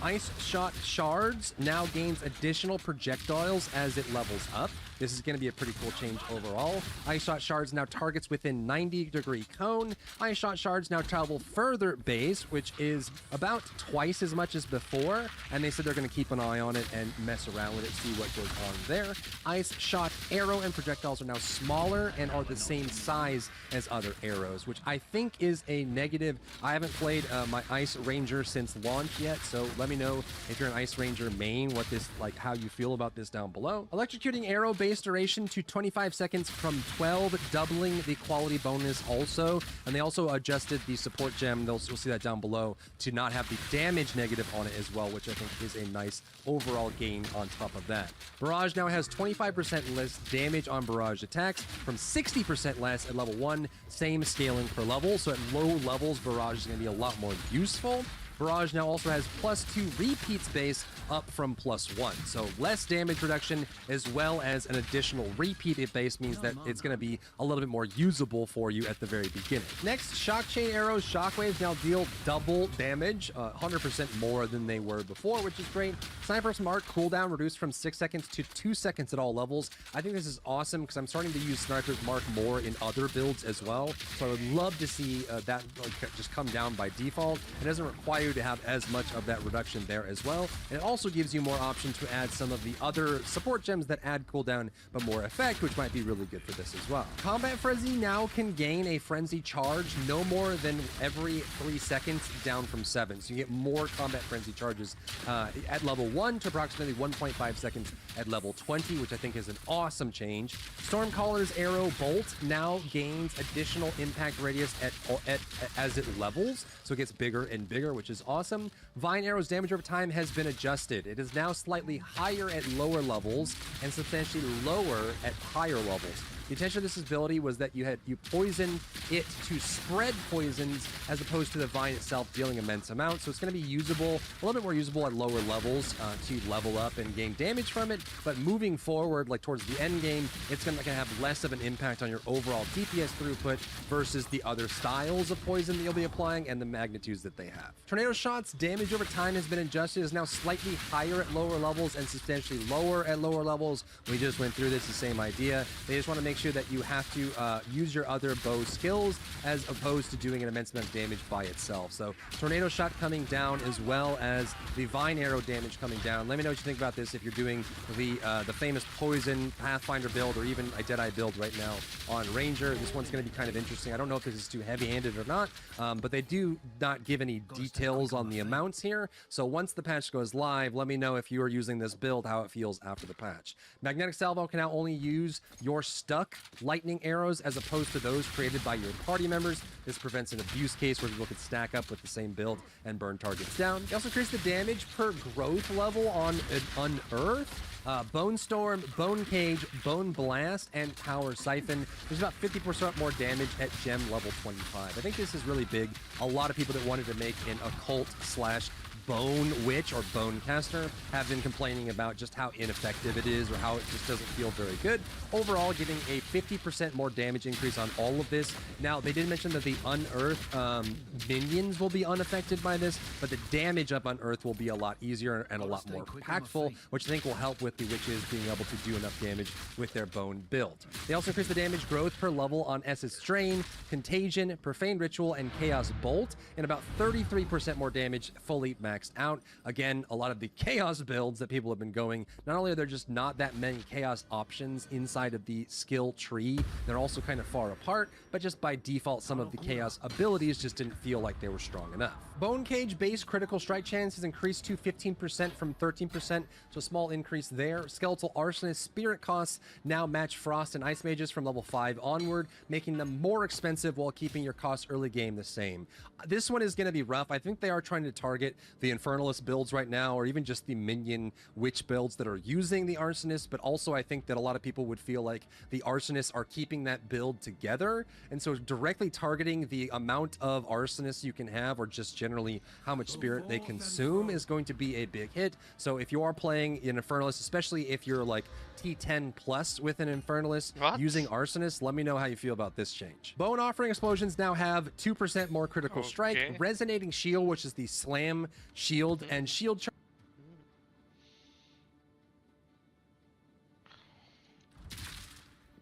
S9: Ice Shot Shards now gains additional projectiles as it levels up. This is going to be a pretty cool change overall. Ice Shot Shards now targets within 90-degree cone. Ice Shot Shards now travel further base, which is about twice as much as before, and they said they're going to keep an eye on it and mess around with it, see what goes on there. Ice Shot Arrow and projectiles are now smaller and are the same size as other arrows, which I think is a negative. I haven't played my Ice Ranger since launch yet, so let me know if you're an Ice Ranger main, what this, like, how you feel about this down below. Electrocuting Arrow base duration to 25 seconds from 12, doubling the quality bonus also, and they also adjusted the support gem, you'll see that down below, to not have the damage negative on it as well, which I think is a nice overall gain on top of that. Barrage now has 25% less damage on barrage attacks from 60% less at level 1, same scaling per level, so at low levels Barrage is going to be a lot more useful. Barrage now also has +2 repeats base up from +1. So less damage reduction as well as an additional repeat base means that it's going to be a little bit more usable for you at the very beginning. Next, Shock Chain Arrows, Shockwaves now deal double damage, 100% more than they were before, which is great. Sniper's Mark cooldown reduced from 6 seconds to 2 seconds at all levels. I think this is awesome because I'm starting to use Sniper's Mark more in other builds as well. So I would love to see that just come down by default. It doesn't require you to have as much of that reduction there as well. And it also gives you more option to add some of the other support gems that add cooldown but more effect, which might be really good for this as well. Combat Frenzy now can gain a Frenzy charge no more than every 3 seconds down from 7. So you get more Combat Frenzy charges at level 1 to approximately 1.5 seconds at level 20, which I think is an awesome change. Stormcaller's Arrow Bolt now gains additional impact radius as it levels, so it gets bigger and bigger, which is awesome. Vine Arrow's damage over time has been adjusted. It is now slightly higher at lower levels and substantially lower at higher levels. The intention of this ability was that you poison it to spread poisons as opposed to the vine itself dealing immense amounts. So it's going to be usable, a little bit more usable at lower levels to level up and gain damage from it. But moving forward, like towards the end game, it's going to have less of an impact on your overall DPS throughput versus the other styles of poison that you'll be applying and the magnitudes that they have. Tornado Shot's damage over time has been adjusted. It is now slightly higher at lower levels and substantially lower at lower levels. We just went through this, the same idea. They just want to make sure that you have to use your other bow skills as opposed to doing an immense amount of damage by itself. So Tornado Shot coming down as well as the Vine Arrow damage coming down. Let me know what you think about this if you're doing the famous Poison Pathfinder build or even a Deadeye build right now on Ranger. This one's going to be kind of interesting. I don't know if this is too heavy-handed or not, but they do not give any details on the amounts here. So once the patch goes live, let me know if you are using this build, how it feels after the patch. Magnetic Salvo can now only use your stuck lightning arrows as opposed to those created by your party members. This prevents an abuse case where people can stack up with the same build and burn targets down. It also increases the damage per growth level on Unearth. Bone Storm, Bone Cage, Bone Blast, and Power Siphon. There's about 50% more damage at gem level 25. I think this is really big. A lot of people that wanted to make an occult / Bone Witch or Bone Caster have been complaining about just how ineffective it is or how it just doesn't feel very good. Overall, giving a 50% more damage increase on all of this. Now, they did mention that the Unearth minions will be unaffected by this, but the damage up on Earth will be a lot easier and a lot more impactful, which I think will help with the witches being able to do enough damage with their bone build. They also increase the damage growth per level on Essus Strain, Contagion, Profane Ritual, and Chaos Bolt, and about 33% more damage fully maxed out. Again, a lot of the Chaos builds that people have been going, not only are there just not that many Chaos options inside of the skill tree, they're also kind of far apart, but just by default, some of the Chaos abilities just didn't feel like they were strong enough. Bone Cage base critical strike chance has increased to 15% from 13%, so a small increase there. Skeletal Arsonist spirit costs now match Frost and Ice Mages from level 5 onward, making them more expensive while keeping your costs early game the same. This one is going to be rough. I think they are trying to target the Infernalist builds right now, or even just the minion witch builds that are using the Arsonist, but also I think that a lot of people would feel like the Arsonists are keeping that build together, and so directly targeting the amount of Arsonists you can have, or just generally how much spirit they consume, is going to be a big hit. So if you are playing an Infernalist, especially if you're like T10 plus with an Infernalist using Arsonist, let me know how you feel about this change. Bone Offering Explosions now have 2% more critical strike, Resonating Shield, which is the slam shield, and shield charge.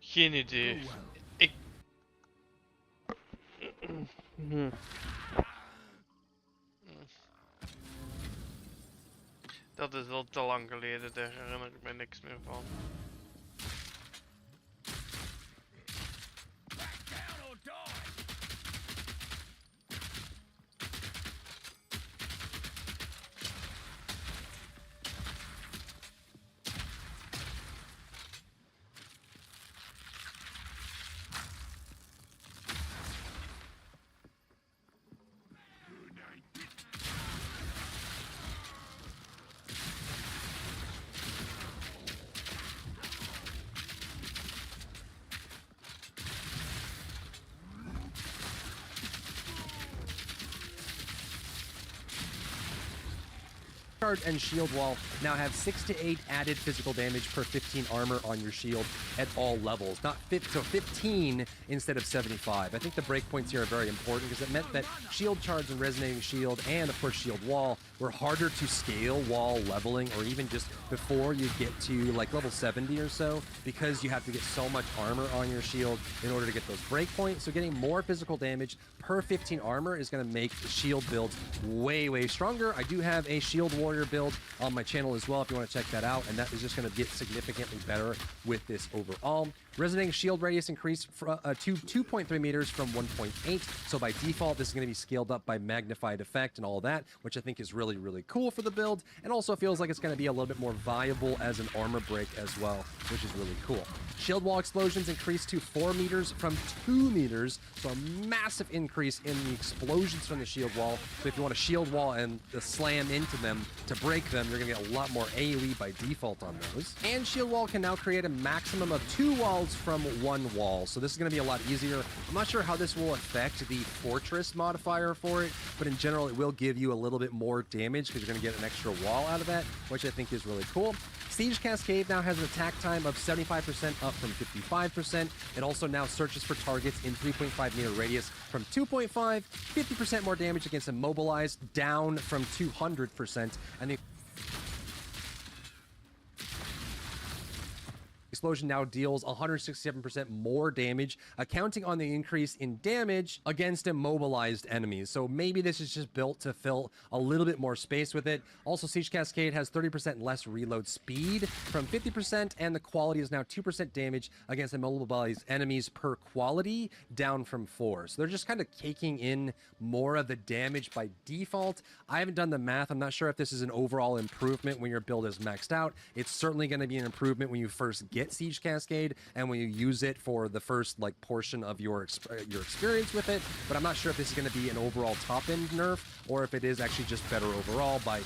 S1: Geen idee. Dat is al te lang geleden, daar herinner ik me niks meer van.
S9: And shield wall now have 6 to 8 added physical damage per 15 armor on your shield at all levels. Not so 15 instead of 75. I think the breakpoints here are very important because it meant that shield charge and resonating shield and of course shield wall were harder to scale while leveling, or even just before you get to like level 70 or so, because you have to get so much armor on your shield in order to get those breakpoints. So getting more physical damage per 15 armor is going to make the shield builds way stronger. I do have a shield warrior build on my channel as well if you want to check that out, and that is just going to get significantly better with this overall. Resonating shield radius increased to 2.3 meters from 1.8, so by default this is going to be scaled up by magnified effect and all that, which I think is really cool for the build, and also feels like it's going to be a little bit more viable as an armor break as well, which is really cool. Shield wall explosions increased to 4 meters from 2 meters, so a massive increase in the explosions from the shield wall. So if you want to shield wall and slam into them to break them, you're going to get a lot more AoE by default on those. And shield wall can now create a maximum of 2 walls from 1 wall, so this is going to be a lot easier. I'm not sure how this will affect the fortress modifier for it, but in general it will give you a little bit more damage because you're going to get an extra wall out of that, which I think is really cool. Siege Cascade now has an attack time of 75% up from 55%. It also now searches for targets in 3.5 meter radius from 2.5, 50% more damage against immobilized, down from 200%, and the explosion now deals 167% more damage, accounting on the increase in damage against immobilized enemies. So maybe this is just built to fill a little bit more space with it. Also, Siege Cascade has 30% less reload speed from 50%, and the quality is now 2% damage against immobilized enemies per quality, down from 4. So they're just kind of caking in more of the damage by default. I haven't done the math. I'm not sure if this is an overall improvement when your build is maxed out. It's certainly going to be an improvement when you first get Siege Cascade and when you use it for the first like portion of your experience with it, but I'm not sure if this is going to be an overall top end nerf or if it is actually just better overall by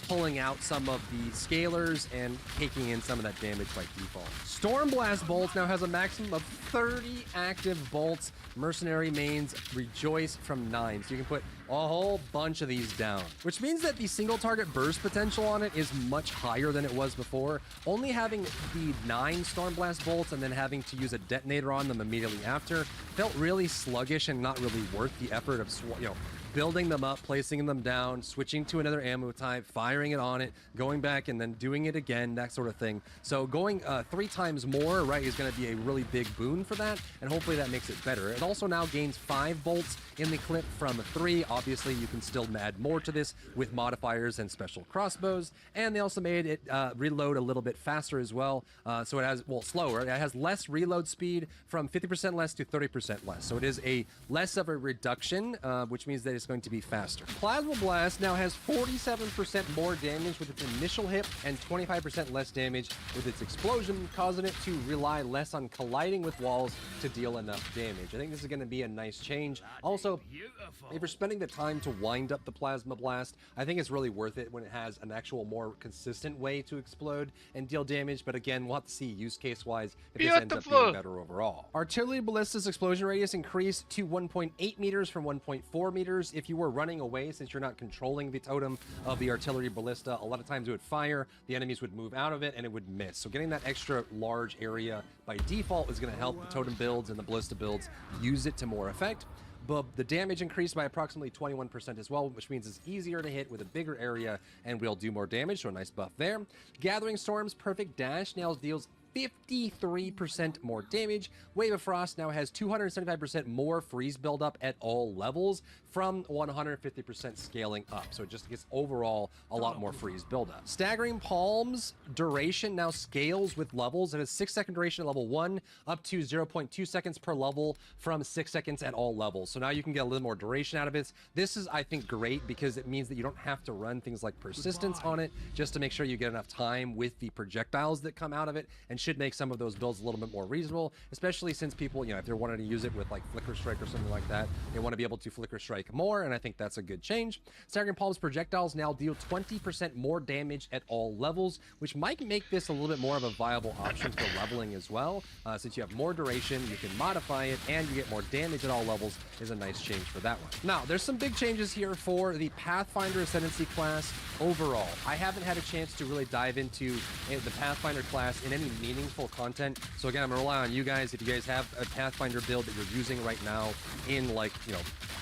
S9: pulling out some of the scalers and taking in some of that damage by default. Stormblast Bolts now has a maximum of 30 active bolts. Mercenary mains rejoice from 9, so you can put a whole bunch of these down, which means that the single target burst potential on it is much higher than it was before. Only having the 9 Stormblast bolts and then having to use a detonator on them immediately after felt really sluggish and not really worth the effort of building them up, placing them down, switching to another ammo type, firing it on it, going back and then doing it again, that sort of thing. So going 3 times more, right, is going to be a really big boon for that, and hopefully that makes it better. It also now gains 5 bolts in the clip from 3. Obviously, you can still add more to this with modifiers and special crossbows, and they also made it reload a little bit faster as well. So it has, well, slower. It has less reload speed from 50% less to 30% less. So it is a less of a reduction, which means that it's going to be faster. Plasma Blast now has 47% more damage with its initial hit and 25% less damage with its explosion, causing it to rely less on colliding with walls to deal enough damage. I think this is going to be a nice change. Also, if you're spending the time to wind up the Plasma Blast, I think it's really worth it when it has an actual more consistent way to explode and deal damage, but again, we'll have to see use case wise if this ends up being better overall. Artillery Ballista's explosion radius increased to 1.8 meters from 1.4 meters. If you were running away, since you're not controlling the totem of the Artillery Ballista, a lot of times it would fire, the enemies would move out of it, and it would miss. So getting that extra large area by default is going to help the totem builds and the Ballista builds use it to more effect. But the damage increased by approximately 21% as well, which means it's easier to hit with a bigger area and will do more damage, so a nice buff there. Gathering Storm's Perfect Dash now deals 53% more damage. Wave of Frost now has 275% more freeze buildup at all levels from 150% scaling up. So it just gets overall a lot more freeze buildup. Staggering Palm's duration now scales with levels. It has 6-second duration at level 1 up to 0.2 seconds per level from 6 seconds at all levels. So now you can get a little more duration out of it. This is, I think, great because it means that you don't have to run things like persistence on it just to make sure you get enough time with the projectiles that come out of it, and should make some of those builds a little bit more reasonable, especially since people, if they're wanting to use it with like Flicker Strike or something like that, they want to be able to Flicker Strike more, and I think that's a good change. Staggering Palm's projectiles now deal 20% more damage at all levels, which might make this a little bit more of a viable option for leveling as well. Since you have more duration, you can modify it, and you get more damage at all levels is a nice change for that one. Now, there's some big changes here for the Pathfinder Ascendancy class overall. I haven't had a chance to really dive into the Pathfinder class in any meaningful content, so again, I'm gonna rely on you guys. If you guys have a Pathfinder build that you're using right now in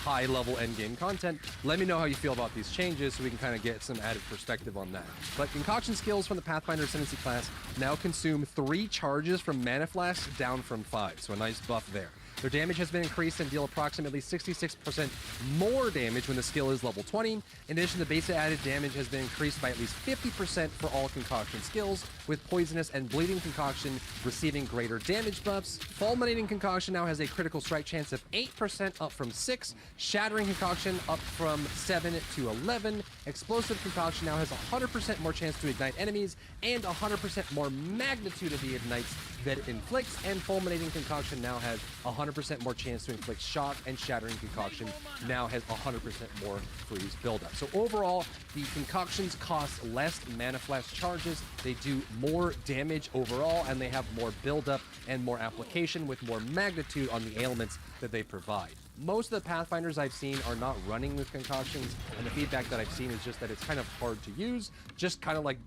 S9: high level end game content, let me know how you feel about these changes so we can kind of get some added perspective on that. But concoction skills from the Pathfinder Ascendancy class now consume 3 charges from Mana Flask down from 5, so a nice buff there. Their damage has been increased and deal approximately 66% more damage when the skill is level 20. In addition, the base added damage has been increased by at least 50% for all concoction skills, with Poisonous and Bleeding Concoction receiving greater damage buffs. Fulminating Concoction now has a critical strike chance of 8% up from 6. Shattering Concoction up from 7 to 11. Explosive Concoction now has 100% more chance to ignite enemies and 100% more magnitude of the ignites that it inflicts, and Fulminating Concoction now has 100% more chance to inflict shock, and Shattering Concoction now has 100% more freeze buildup. So overall, the concoctions cost less Mana Flask charges, they do more damage overall, and they have more buildup and more application with more magnitude on the ailments that they provide. Most of the Pathfinders I've seen are not running with concoctions, and the feedback that I've seen is just that it's kind of hard to use. Just kind of like,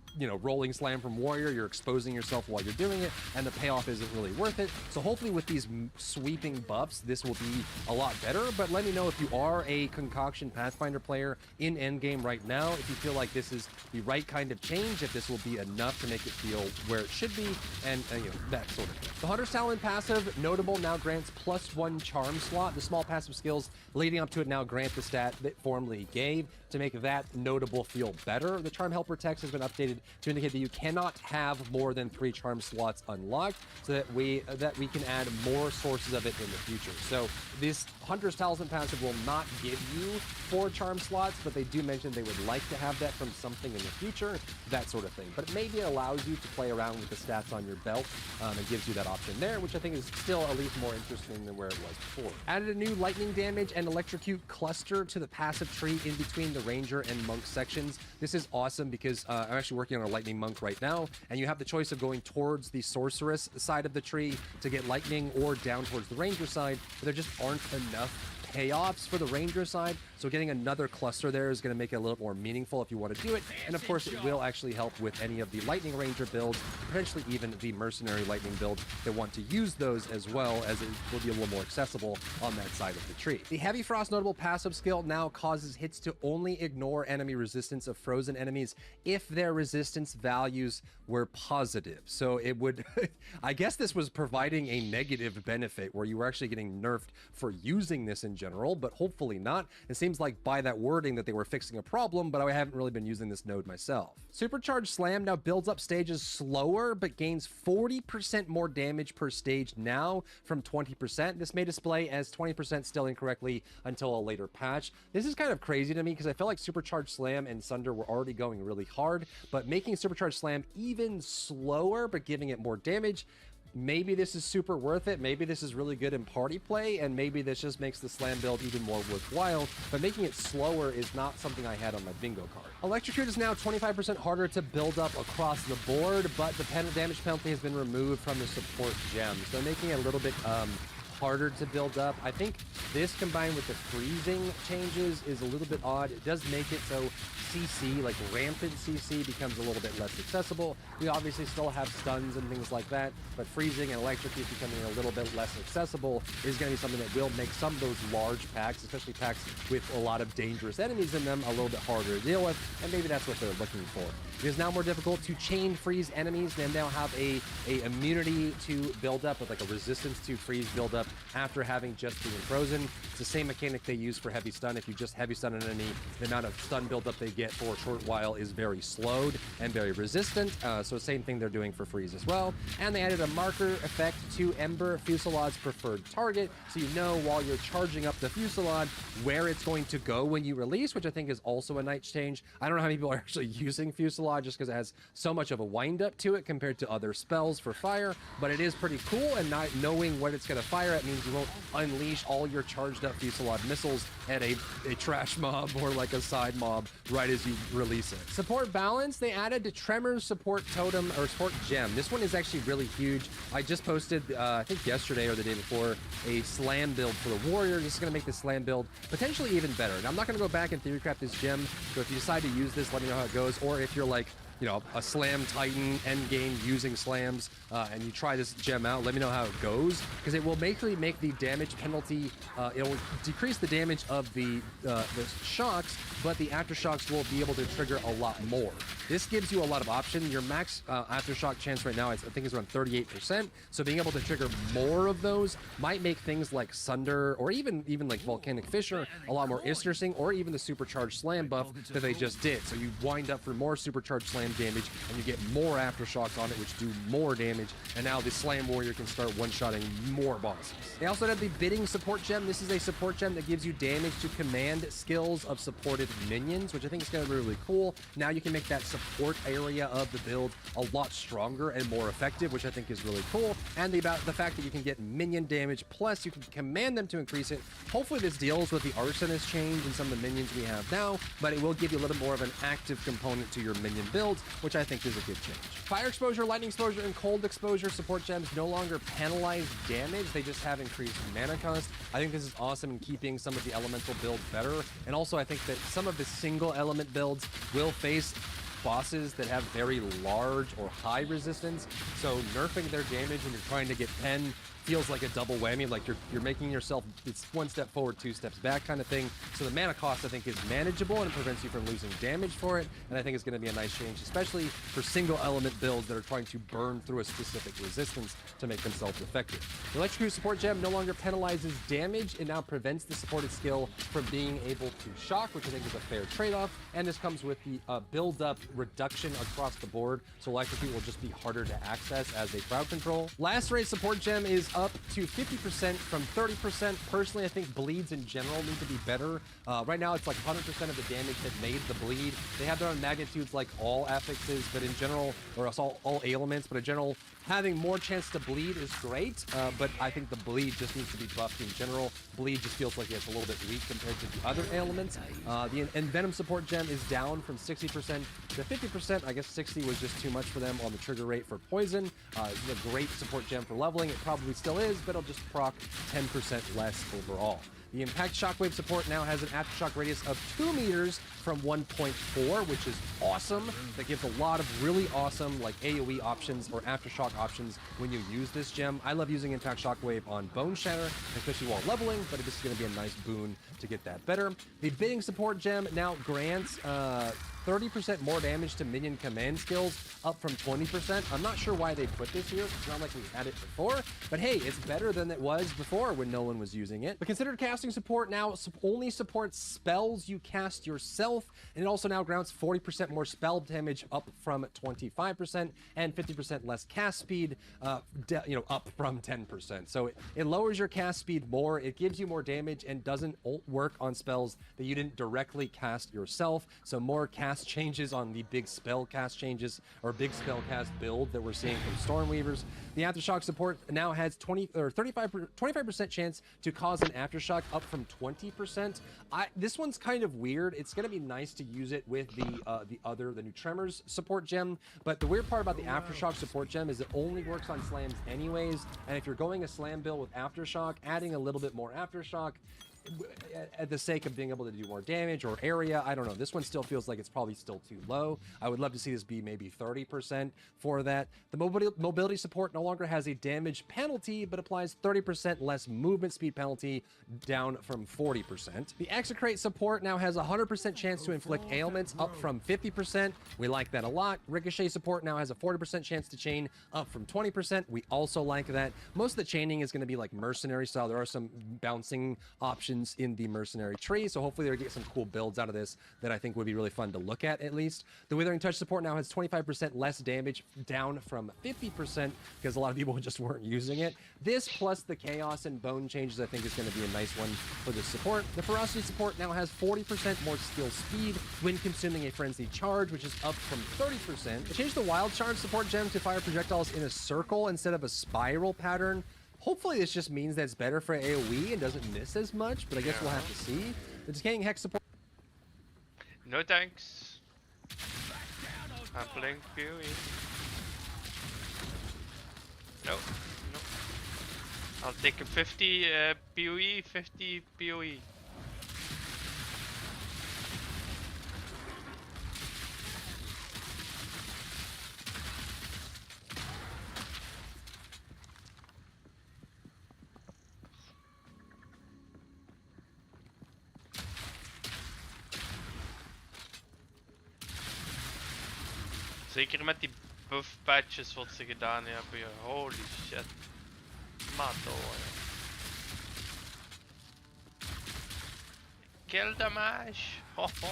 S9: Rolling Slam from Warrior, you're exposing yourself while you're doing it, and the payoff isn't really worth it. So hopefully with these sweeping buffs, this will be a lot better, but let me know if you are a concoction Pathfinder player in endgame right now, if you feel like this is the right kind of change, if this will be enough to make it feel where it should be, and that sort of thing. The Hunter's Talon passive, Notable, now grants +1 charm slot. The small passive skills leading up to it now grant the stat that formerly gave to make that Notable feel better. The Charm Helper text has been updated to indicate that you cannot have more than 3 charm slots unlocked, so that we can add more sources of it in the future. So this Hunter's Talisman passive will not give you 4 charm slots, but they do mention they would like to have that from something in the future, that sort of thing. But maybe it allows you to play around with the stats on your belt and gives you that option there, which I think is still at least more interesting than where it was before. Added a new light lightning damage and electrocute cluster to the passive tree in between the ranger and monk sections. This is awesome because I'm actually working on a lightning monk right now, and you have the choice of going towards the sorceress side of the tree to get lightning or down towards the ranger side, but there just aren't enough payoffs for the ranger side, so getting another cluster there is going to make it a little more meaningful if you want to do it. And of course, it will actually help with any of the lightning ranger builds, potentially even the mercenary lightning builds that want to use those, as well as it will be a little more accessible on that side of the tree. The heavy frost notable passive skill now causes hits to only ignore enemy resistance of frozen enemies if their resistance values were positive. So it would I guess this was providing a negative benefit where you were actually getting nerfed for using this in general, but hopefully not. It seems like by that wording that they were fixing a problem, but I haven't really been using this node myself. Supercharged Slam now builds up stages slower, but gains 40% more damage per stage now from 20%. This may display as 20% still incorrectly until a later patch. This is kind of crazy to me because I feel like Supercharged Slam and Sunder were already going really hard, but making Supercharged Slam even slower, but giving it more damage, maybe this is super worth it. Maybe this is really good in party play, and maybe this just makes the slam build even more worthwhile, but making it slower is not something I had on my bingo card. Electrocute is now 25% harder to build up across the board, but the damage penalty has been removed from the support gem, so making it a little bit harder to build up. I think this combined with the freezing changes is a little bit odd. It does make it so CC, like rampant CC, becomes a little bit less accessible. We obviously still have stuns and things like that, but freezing and electrocute becoming a little bit less accessible is going to be something that will make some of those large packs, especially packs with a lot of dangerous enemies in them, a little bit harder to deal with, and maybe that's what they're looking for. It is now more difficult to chain freeze enemies. They now have a immunity to build up, with like a resistance to freeze build up after having just being frozen. It's the same mechanic they use for heavy stun. If you just heavy stun an enemy, the amount of stun buildup they get for a short while is very slowed and very resistant. So same thing they're doing for freeze as well. And they added a marker effect to Ember, Fusilade's preferred target, so you know while you're charging up the Fusillade where it's going to go when you release, which I think is also a nice change. I don't know how many people are actually using Fusillade just because it has so much of a wind up to it compared to other spells for fire, but it is pretty cool, and not knowing what it's going to fire at means you won't unleash all your charged up Fusillade missiles at a trash mob or like a side mob right as you release it. Support balance, they added the Tremors support totem or support gem. This one is actually really huge. I just posted, I think yesterday or the day before, a slam build for the warrior. This is going to make the slam build potentially even better. Now, I'm not going to go back and theorycraft this gem, so if you decide to use this, let me know how it goes, or if you're like, you know, a slam titan end game using slams, and you try this gem out, let me know how it goes, because it will basically make the damage penalty, it will decrease the damage of the shocks, but the aftershocks will be able to trigger a lot more. This gives you a lot of option. Your max aftershock chance right now, I think, is around 38%, so being able to trigger more of those might make things like Sunder, or even like Volcanic Fissure, a lot more interesting, or even the supercharged slam buff that they just did. So you wind up for more supercharged slam damage, and you get more aftershocks on it, which do more damage, and now the slam warrior can start one-shotting more bosses. They also have the bidding support gem. This is a support gem that gives you damage to command skills of supported minions, which I think is going to be really cool. Now you can make that support area of the build a lot stronger and more effective, which I think is really cool. And the fact that you can get minion damage, plus you can command them to increase it. Hopefully this deals with the arsonist change and some of the minions we have now, but it will give you a little more of an active component to your minion builds, which I think is a good change. Fire exposure, lightning exposure, and cold exposure support gems no longer penalize damage. They just have increased mana cost. I think this is awesome in keeping some of the elemental builds better. And also I think that some of the single element builds will face bosses that have very large or high resistance. So nerfing their damage when you're trying to get pen feels like a double whammy, like you're making yourself, it's one step forward, two steps back kind of thing. So the mana cost, I think, is manageable, and it prevents you from losing damage for it, and I think it's going to be a nice change, especially for single element builds that are trying to burn through a specific resistance to make themselves effective. The Electrocute support gem no longer penalizes damage. It now prevents the supported skill from being able to shock, which I think is a fair trade-off, and this comes with the build-up reduction across the board, so Electrocute will just be harder to access as a crowd control. Last raid support gem is up to 50% from 30%. Personally, I think bleeds in general need to be better. Right now, it's like 100% of the damage that made the bleed. They have their own magnitudes like all affixes, but in general, or else all ailments, but in general, having more chance to bleed is great, but I think the bleed just needs to be buffed in general. Bleed just feels like it's a little bit weak compared to the other ailments. The Envenom support gem is down from 60% to 50%. I guess 60 was just too much for them on the trigger rate for poison. It's a great support gem for leveling. It probably still is, but it'll just proc 10% less overall. The Impact Shockwave support now has an aftershock radius of 2 meters from 1.4, which is awesome. That gives a lot of really awesome like AoE options or aftershock options when you use this gem. I love using Impact Shockwave on Bone Shatter, especially while leveling, but this is going to be a nice boon to get that better. The Bidding support gem now grants 30% more damage to minion command skills, up from 20%. I'm not sure why they put this here. It's not like we had it before, but hey, it's better than it was before when no one was using it. The considered casting support now only supports spells you cast yourself, and it also now grants 40% more spell damage, up from 25%, and 50% less cast speed, up from 10%. So it lowers your cast speed more, it gives you more damage, and doesn't work on spells that you didn't directly cast yourself. So more cast changes on the big spell cast changes or big spell cast build that we're seeing from Stormweavers. The aftershock support now has 25% chance to cause an aftershock, up from 20%. This one's kind of weird. It's going to be nice to use it with the new Tremors support gem, but the weird part about the aftershock support gem is it only works on slams anyways, and if you're going a slam build with aftershock, adding a little bit more aftershock at the sake of being able to do more damage or area, I don't know. This one still feels like it's probably still too low. I would love to see this be maybe 30% for that. The mobility support no longer has a damage penalty, but applies 30% less movement speed penalty, down from 40%. The Execrate support now has a 100% chance to inflict ailments, up from 50%. We like that a lot. Ricochet support now has a 40% chance to chain, up from 20%. We also like that. Most of the chaining is going to be like mercenary style. There are some bouncing options in the mercenary tree, so hopefully they'll get some cool builds out of this that I think would be really fun to look at least. The Withering Touch support now has 25% less damage, down from 50%, because a lot of people just weren't using it. This plus the Chaos and Bone changes I think is going to be a nice one for this support. The Ferocity support now has 40% more skill speed when consuming a Frenzy Charge, which is up from 30%. They changed the Wild Charge support gem to fire projectiles in a circle instead of a spiral pattern. Hopefully this just means that it's better for AoE and doesn't miss as much, but I guess we'll have to see. The Decaying Hex support...
S1: No thanks. I'm playing PoE. No. I'll take a 50 PoE, 50 PoE. Zeker met die buff patches wat ze gedaan hebben, ja. Holy shit. Mato, ja. Kill damage. Ho ho.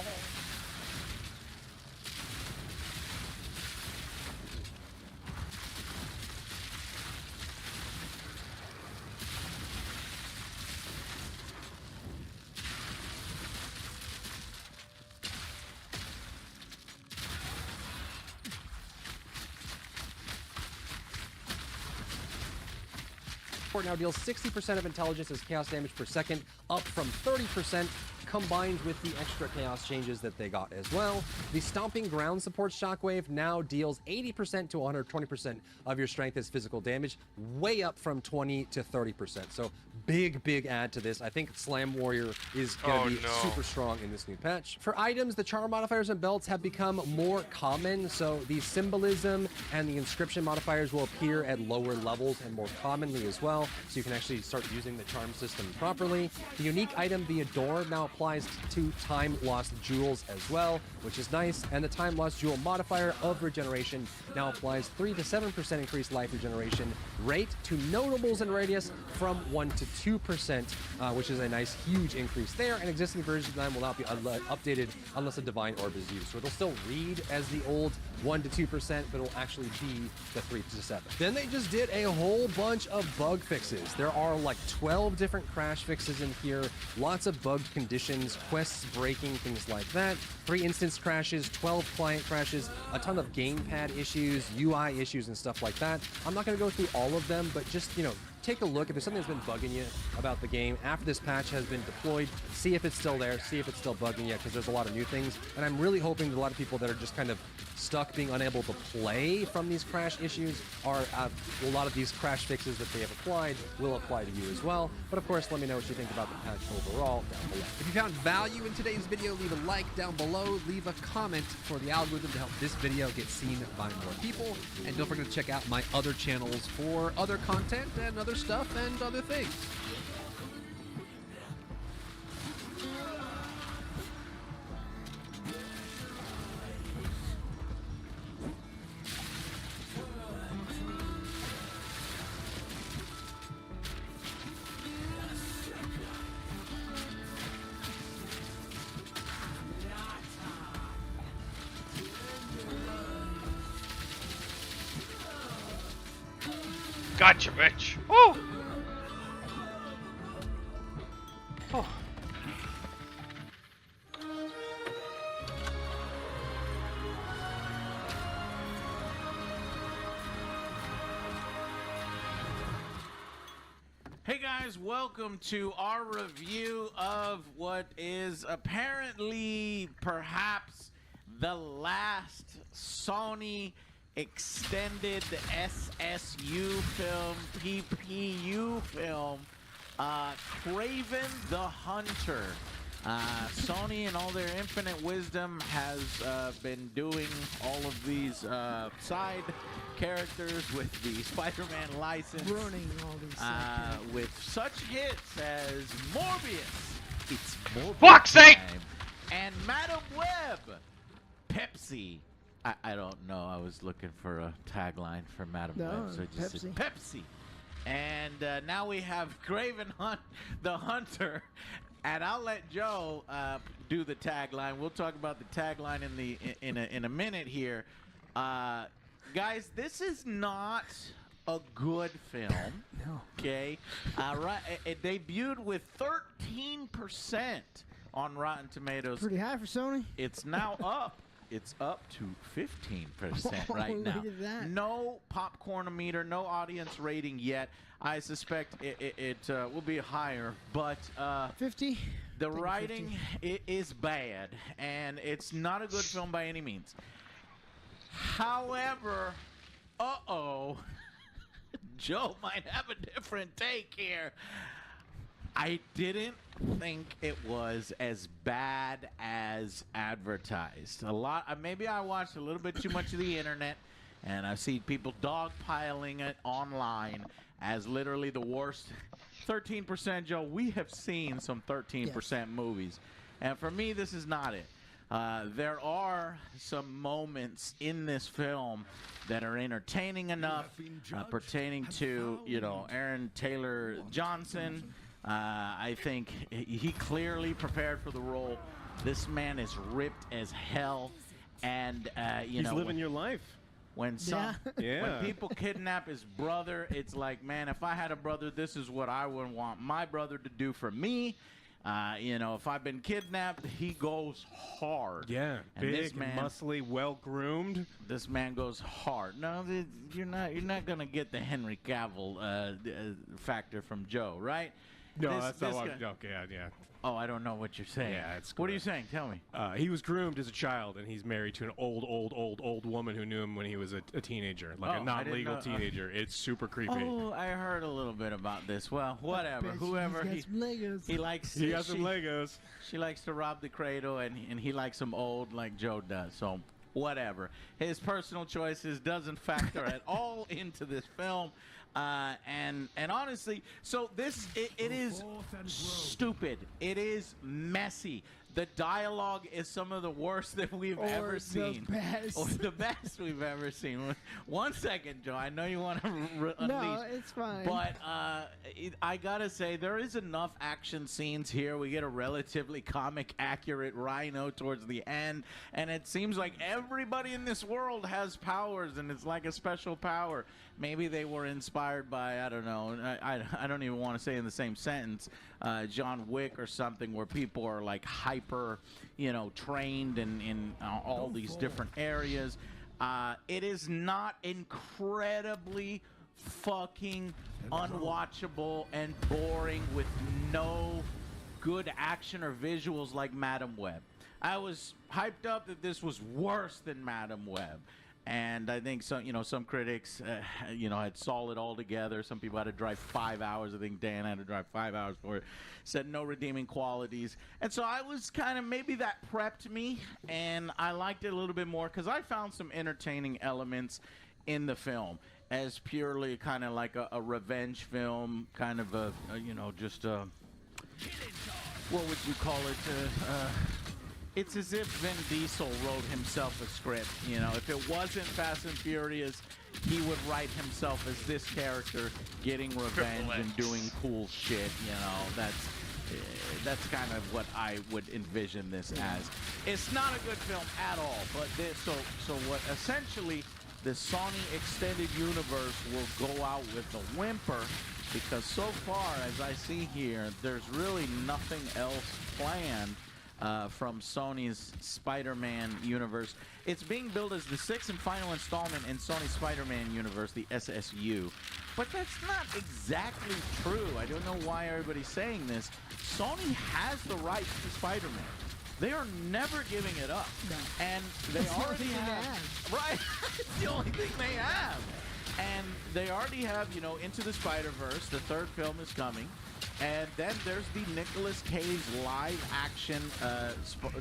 S9: Now deals 60% of intelligence as chaos damage per second, up from 30%, combined with the extra chaos changes that they got as well. The Stomping Ground support Shockwave now deals 80% to 120% of your strength as physical damage, way up from 20 to 30%. So big add to this. I think Slam Warrior is going to be super strong in this new patch. For items, the charm modifiers and belts have become more common, so the symbolism and the inscription modifiers will appear at lower levels and more commonly as well, so you can actually start using the charm system properly. The unique item via door now applies to time lost jewels as well, which is nice. And the time lost jewel modifier of regeneration now applies 3 to 7% increased life regeneration rate to notables and radius from 1 to 2%, which is a nice huge increase there. And existing version 9 will not be updated unless a divine orb is used. So it'll still read as the old 1 to 2%, but it'll actually be the 3 to 7. Then they just did a whole bunch of bug fixes. There are like 12 different crash fixes in here, lots of bugged conditions, quests breaking, things like that. 3 instance crashes, 12 client crashes, a ton of gamepad issues, UI issues, and stuff like that. I'm not going to go through all of them, but just, you know, take a look. If there's something that's been bugging you about the game after this patch has been deployed, see if it's still there, see if it's still bugging you, because there's a lot of new things. And I'm really hoping that a lot of people that are just kind of stuck being unable to play from these crash issues are a lot of these crash fixes that they have applied will apply to you as well. But of course, let me know what you think about the patch overall down below.
S10: If you found value in today's video, leave a like down below, leave a comment for the algorithm to help this video get seen by more people. And don't forget to check out my other channels for other content and other stuff and other things.
S1: Gotcha, bitch. Oh. Oh.
S11: Hey guys, welcome to our review of what is apparently perhaps the last Sony extended SSU film, PPU film, Kraven the Hunter. Sony, in all their infinite wisdom, has been doing all of these side characters with the Spider-Man license,
S12: Ruining all these
S11: with such hits as Morbius, it's Morbius
S1: Fuck's sake!
S11: time, and Madam Web, Pepsi. I don't know. I was looking for a tagline for Madam Web, so I just said Pepsi. And now we have Kraven the Hunter, and I'll let Joe do the tagline. We'll talk about the tagline in a minute here. Guys, this is not a good film.
S12: No.
S11: Okay. It debuted with 13% on Rotten Tomatoes.
S12: Pretty high for Sony.
S11: It's now up. It's up to 15% right now.
S12: Look at that.
S11: No popcorn-o-meter, no audience rating yet. I suspect it will be higher, but
S12: 50.
S11: The writing is bad, and it's not a good film by any means. However, Joe might have a different take here. I didn't think it was as bad as advertised. Maybe I watched a little bit too much of the internet, and I've seen people dogpiling it online as literally the worst. 13%, Joe. We have seen some 13% movies, and for me, this is not it. There are some moments in this film that are entertaining enough, pertaining to, Aaron Taylor Johnson. I think he clearly prepared for the role. This man is ripped as hell, and
S13: he's living your life.
S11: When people kidnap his brother, it's like, man, if I had a brother, this is what I would want my brother to do for me. If I've been kidnapped, he goes hard.
S13: Yeah,
S11: and
S13: big,
S11: this man,
S13: muscly, well groomed.
S11: This man goes hard. No, you're not gonna get the Henry Cavill factor from Joe, right?
S13: No, that's not what. Okay, yeah.
S11: Oh, I don't know what you're saying.
S13: Yeah, it's.
S11: What are you saying? Tell me.
S13: He was groomed as a child, and he's married to an old woman who knew him when he was a teenager, like a non-legal teenager. It's super creepy.
S11: Oh, I heard a little bit about this. Well, whatever. Whoever he likes.
S13: He got some Legos.
S11: She likes to rob the cradle, and he likes them old like Joe does. So whatever. His personal choices doesn't factor at all into this film. And honestly, so this it is stupid. It is messy. The dialogue is some of the worst that we've ever seen. Or the best we've ever seen. 1 second, Joe. I know you want to unleash.
S12: No, it's fine.
S11: But I gotta say, there is enough action scenes here. We get a relatively comic accurate Rhino towards the end, and it seems like everybody in this world has powers, and it's like a special power. Maybe they were inspired by, I don't know, I don't even want to say in the same sentence, John Wick or something, where people are like hyper, trained in all these different areas. It is not incredibly fucking unwatchable and boring with no good action or visuals like Madam Web. I was hyped up that this was worse than Madam Web. And I think some critics, had saw it all together. Some people had to drive 5 hours. I think Dan had to drive 5 hours for it. Said no redeeming qualities. And so I was kind of, maybe that prepped me, and I liked it a little bit more because I found some entertaining elements in the film as purely kind of like a revenge film, kind of what would you call it? It's as if Vin Diesel wrote himself a script. If it wasn't Fast and Furious, he would write himself as this character getting revenge and doing cool shit. That's kind of what I would envision this as. It's not a good film at all, but so what essentially the Sony Extended Universe will go out with a whimper, because so far as I see here, there's really nothing else planned from Sony's Spider-Man universe. It's being billed as the 6th and final installment in Sony's Spider-Man universe, the SSU. But that's not exactly true. I don't know why everybody's saying this. Sony has the rights to Spider-Man. They are never giving it up.
S12: No.
S11: And they already have. Right. It's the only thing they have. And they already have, Into the Spider-Verse. The 3rd film is coming. And then there's the Nicolas Cage live-action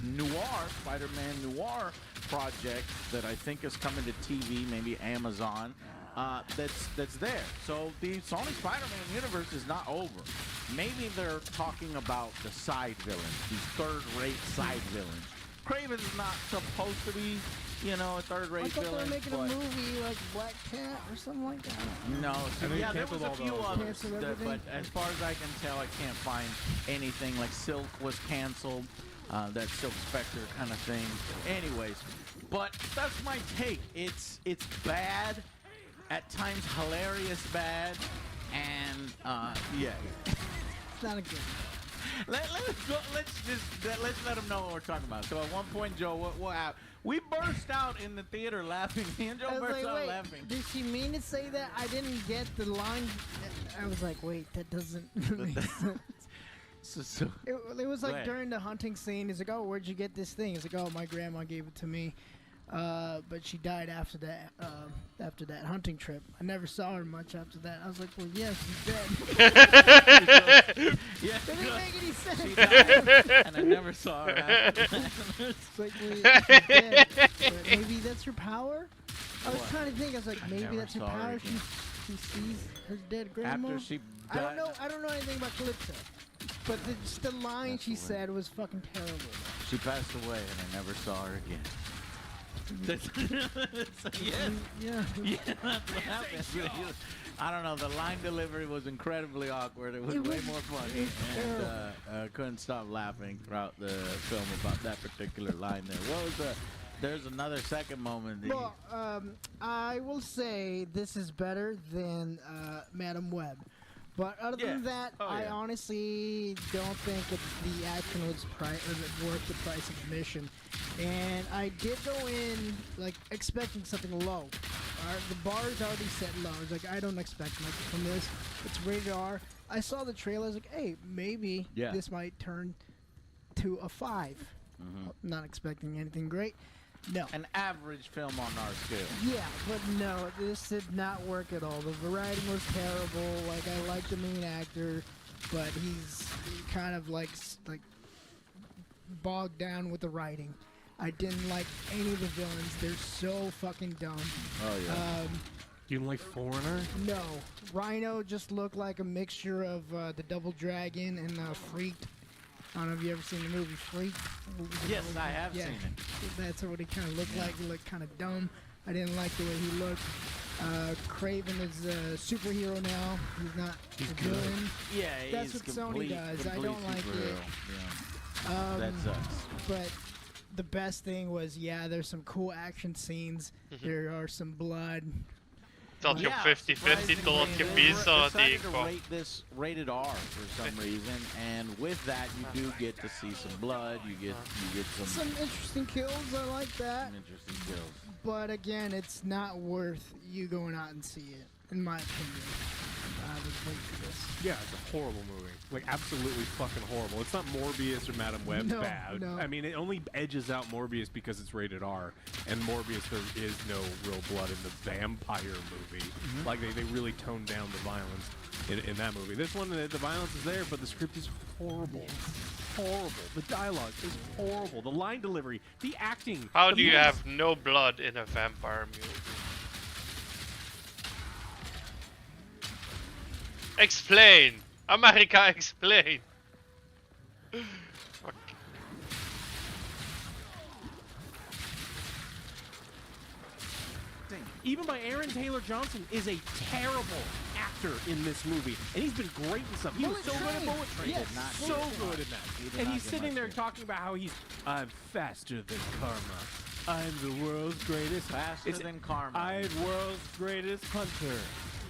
S11: noir, Spider-Man noir project that I think is coming to TV, maybe Amazon, that's there. So the Sony Spider-Man universe is not over. Maybe they're talking about the side villains, these third-rate side villains. Kraven's not supposed to be, a third-rate villain.
S12: I thought they were making a movie like Black Cat or something like that.
S11: No, yeah, there was a few others, but as far as I can tell, I can't find anything. Like Silk was canceled, that Silk Spectre kind of thing. Anyways, but that's my take. It's bad, at times hilarious bad, and yeah.
S12: It's not a good one.
S11: Let's let them know what we're talking about. So at one point, Joe, what happened? We burst out in the theater laughing. Me and Joe burst out laughing.
S12: Did she mean to say that? I didn't get the line. I was like, wait, that doesn't make sense. It was like during the hunting scene. He's like, oh, where'd you get this thing? He's like, oh, my grandma gave it to me. But she died after that hunting trip. I never saw her much after that. I was like, well, yes, she's dead.
S11: Yeah,
S12: it didn't make any sense.
S11: She died, and I never saw her after that.
S12: It's like, well, she's dead. But maybe that's her power? I was trying to think. I was like, maybe that's her power. She sees her dead grandma.
S11: After she died.
S12: I don't know anything about Calypso. But the line she said was fucking terrible.
S11: She passed away, and I never saw her again. Yeah, that's what happened. I don't know. The line delivery was incredibly awkward. It was way more funny, and I couldn't stop laughing throughout the film about that particular line there. What was there's another second moment.
S12: Well, I will say this is better than Madam Web. But other than that, I honestly don't think that the action was worth the price of admission. And I did go in expecting something low. The bar is already set low. I was like, I don't expect much from this. It's rated R. I saw the trailer. I was like, hey, maybe this might turn to a 5. Not expecting anything great. No.
S11: An average film on our scale.
S12: Yeah, but no, this did not work at all. The writing was terrible. I like the main actor, but he's kind of bogged down with the writing. I didn't like any of the villains. They're so fucking dumb.
S11: Oh, yeah.
S13: You didn't like Foreigner?
S12: No, Rhino just looked like a mixture of the Double Dragon and Freaked. I don't know if you ever seen the movie Freaked.
S11: Yes, I have seen it.
S12: That's what he kind of looked like. He looked kind of dumb. I didn't like the way he looked. Craven is a superhero now. He's not a villain.
S11: Yeah,
S12: that's
S11: he's
S12: what Sony does. I don't like it.
S11: Yeah. That sucks.
S12: But the best thing was, yeah, there's some cool action scenes. There are some blood.
S2: Dat je op 50-50 tot je pizza
S11: decided to rate this rated R for some reason, and with that you do get to see some blood. You get some
S12: interesting kills. I like that.
S11: Some interesting kills.
S12: But again, it's not worth you going out and see it, in my opinion. I would wait for this.
S13: Yeah, it's a horrible movie. Like, absolutely fucking horrible. It's not Morbius or Madame Web bad.
S12: No.
S13: I mean, it only edges out Morbius because it's rated R. And Morbius, there is no real blood in the vampire movie. Like, they really toned down the violence in that movie. This one, the violence is there, but the script is horrible. Horrible. The dialogue is horrible. The line delivery, the acting.
S2: How do you have no blood in a vampire movie? Explain! America, explain! Fuck.
S13: Even by Aaron Taylor Johnson is a terrible actor in this movie, and he's been great in stuff. He was so good at Bullet Train, so good in that. And he's sitting there talking about how I'm faster than karma. I'm the world's greatest.
S11: Faster than karma.
S13: I'm world's greatest hunter.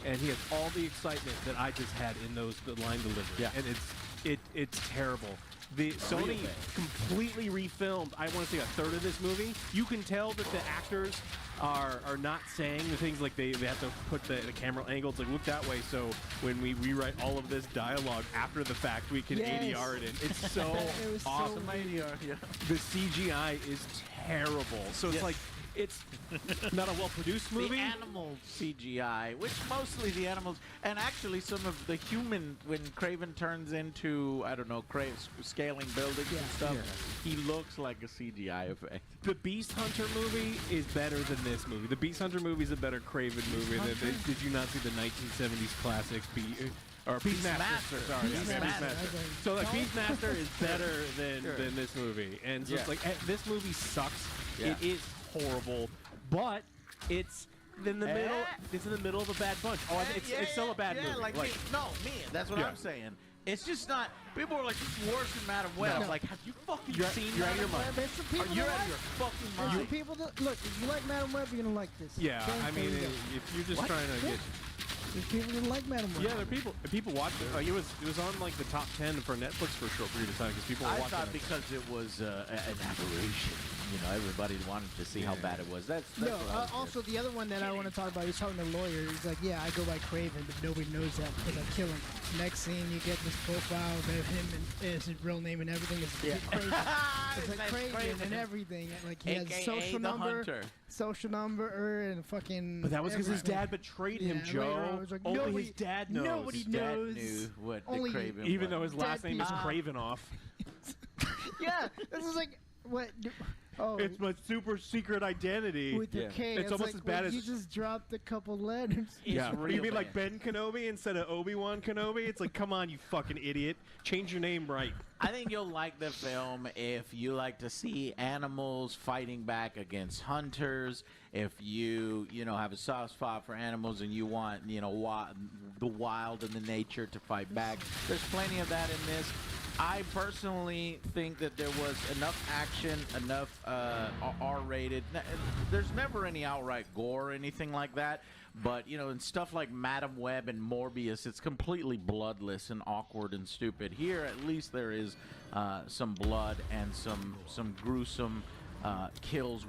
S13: And he has all the excitement that I just had in the line delivery. Yeah. And it's terrible. The Sony completely refilmed, I want to say, a third of this movie. You can tell that the actors are not saying the things, like they have to put the camera angle to look that way, so when we rewrite all of this dialogue after the fact, we can ADR it in. It's so awesome.
S11: ADR, yeah.
S13: The CGI is terrible. So it's like, it's not a well-produced movie.
S11: The animal CGI, which mostly the animals, and actually some of the human, when Craven turns into, I don't know, scaling buildings and stuff, he looks like a CGI effect.
S13: The Beast Hunter movie is better than this movie. The Beast Hunter movie is a better Craven movie. Did you not see the 1970s classic Beastmaster? Sorry, Beastmaster. So like Beastmaster is better than this movie, and so it's like this movie sucks.
S11: Yeah.
S13: It is horrible, but it's in the middle. It's in the middle of a bad bunch. Oh, it's still a bad movie.
S11: Like that's what I'm saying. It's just not. People are like, it's worse than Madame Web. Like, have you fucking seen
S13: you're out of your mind.
S11: You're out of your fucking mind.
S12: There's people that look. If you like Madame Web, you're gonna like this.
S13: Yeah, I mean, if you're just trying to get.
S12: There's people that like Madame Web.
S13: Yeah, there are people watch it. Like, it was on like the top 10 for Netflix for a short period of time because people were watching.
S11: I thought because it was an aberration. You know, everybody wanted to see how bad it was. That's
S12: no. Also, the other one that I want to talk about, he's talking to the lawyer. He's like, yeah, I go by Craven, but nobody knows that because I kill him. Next scene, you get this profile of him and his real name and everything. It's Craven. It's like Craven and everything. Like he has social number, and fucking.
S13: But that was because his dad betrayed him, Joe.
S12: Like,
S13: only his dad knows.
S12: Nobody knows.
S11: Knew what
S12: only
S11: Craven
S13: even though his last name is Cravenoff.
S12: Yeah, this is like what. Oh,
S13: it's my super secret identity.
S12: With the K,
S13: it's almost
S12: like
S13: as bad as
S12: you just dropped a couple letters.
S13: Yeah, you mean like Ben Kenobi instead of Obi-Wan Kenobi? It's like, come on, you fucking idiot, change your name right.
S11: I think you'll like the film if you like to see animals fighting back against hunters. If you have a soft spot for animals and you want the wild and the nature to fight back. There's plenty of that in this. I personally think that there was enough action, enough R-rated. There's never any outright gore or anything like that. But, in stuff like Madame Web and Morbius, it's completely bloodless and awkward and stupid. Here, at least there is some blood and some gruesome kills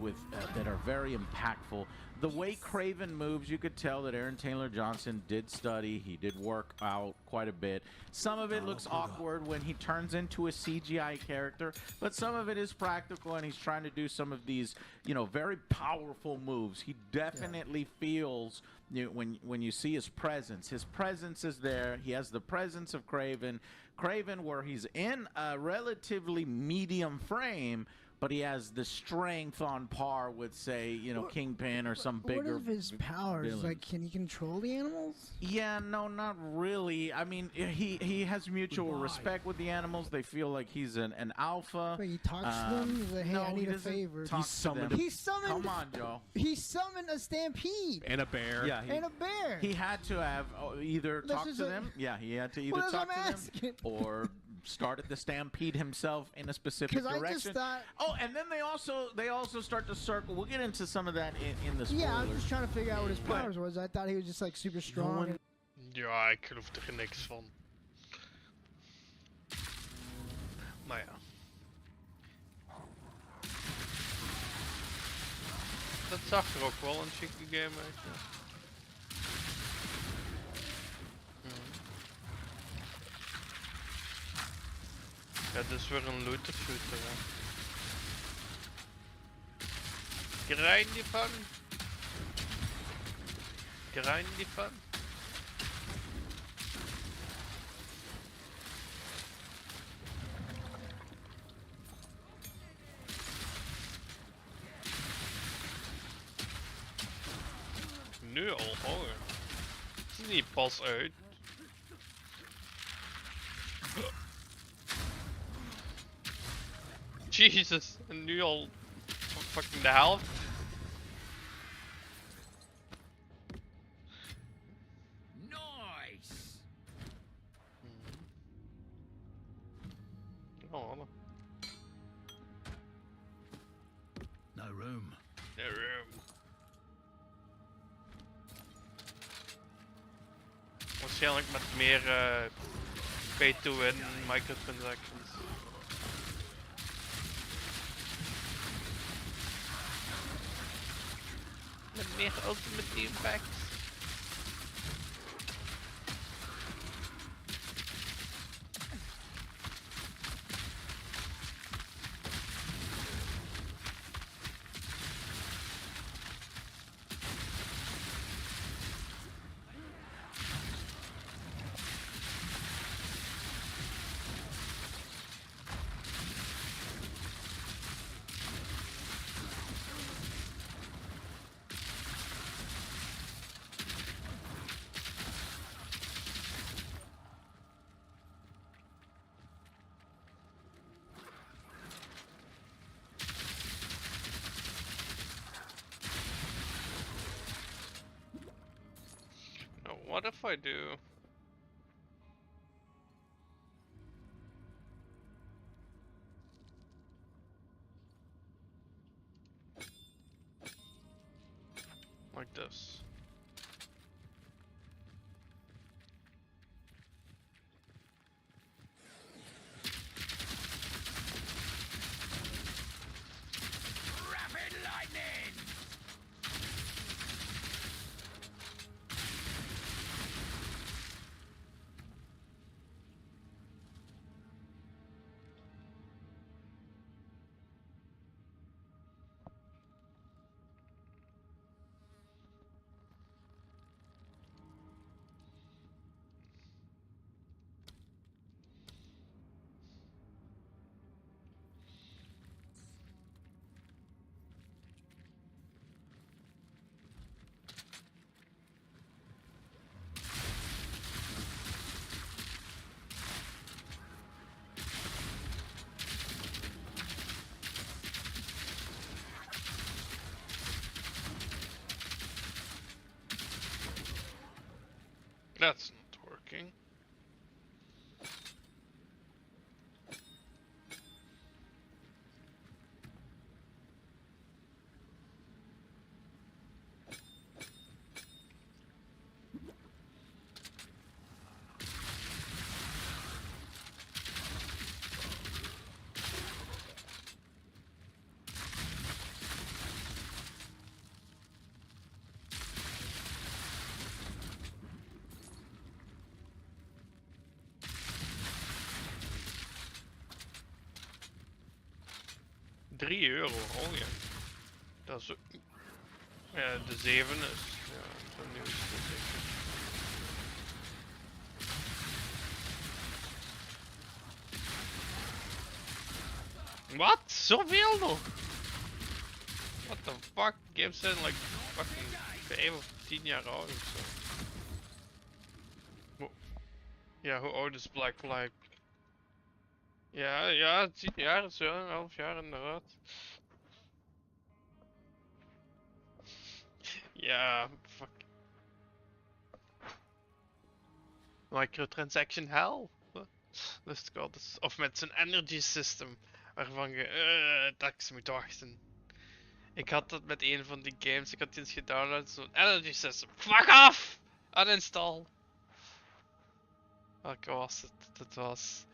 S11: that are very impactful. The way Craven moves, you could tell that Aaron Taylor Johnson did study. He did work out quite a bit. Some of it looks awkward when he turns into a CGI character, but some of it is practical, and he's trying to do some of these, very powerful moves. He definitely feels, when you see his presence is there. He has the presence of Craven, where he's in a relatively medium frame, but he has the strength on par with, say, you know, Kingpin or some
S12: What
S11: bigger.
S12: of his powers?
S11: villain.
S12: Like, can he control the animals?
S11: Yeah, no, not really. I mean, he has mutual respect with the animals. They feel like he's an alpha.
S12: Wait, he talks to them? He's like, hey,
S11: no,
S12: I
S11: he
S12: need a
S11: doesn't
S12: favor.
S11: talk
S13: He
S11: to
S13: summoned
S11: them.
S12: He summoned.
S11: Come on, Joe.
S12: He summoned a stampede
S13: And a bear.
S11: Yeah,
S12: and a bear.
S11: he had to have either
S12: This
S11: talk
S12: is
S11: to
S12: a-
S11: them. Yeah, he had to either
S12: Well, that's
S11: talk
S12: what
S11: to
S12: I'm
S11: them
S12: asking.
S11: or started the stampede himself in a specific
S12: 'Cause I
S11: direction.
S12: just thought-
S11: Oh, and then they also start to circle. We'll get into some of that in the spoilers.
S12: Yeah, I'm just trying to figure out what his powers was. I thought he was just like super strong.
S2: Ja, ik geloof er niks van. Maar ja. Dat zag er ook wel een chique game uit. Ja. Ja, dit is weer een looter shooter. Hè. Grind die van. Grind die van. Nu al, oh ja. Het is niet pas uit. Jesus, en nu al fucking de helft.
S8: Nice.
S2: Oh, no.
S6: No room.
S2: No room. Waarschijnlijk met meer pay-to-win microtransactions. Met meer ultimate impact. Now, what if I do? Like this.
S8: Rapid lightning.
S2: That's not working. €3, oh ja. Dat is ook... Ja, de 7 is... Ja, zo nieuw is het zeker.
S1: Wat? Zoveel nog? What the fuck? Games zijn like fucking 5 of 10 jaar oud of zo. Ja, hoe oud is Black Flag? Ja, 10 jaar, zo, 11 jaar inderdaad. Ja, fuck. Microtransaction hell? Dus het gaat dus. Of met zijn energy system, waarvan je tax moet wachten. Ik had dat met een van die games, ik had eens gedownload, zo'n energy system. Fuck off! Uninstall. Welke was het? Dat was...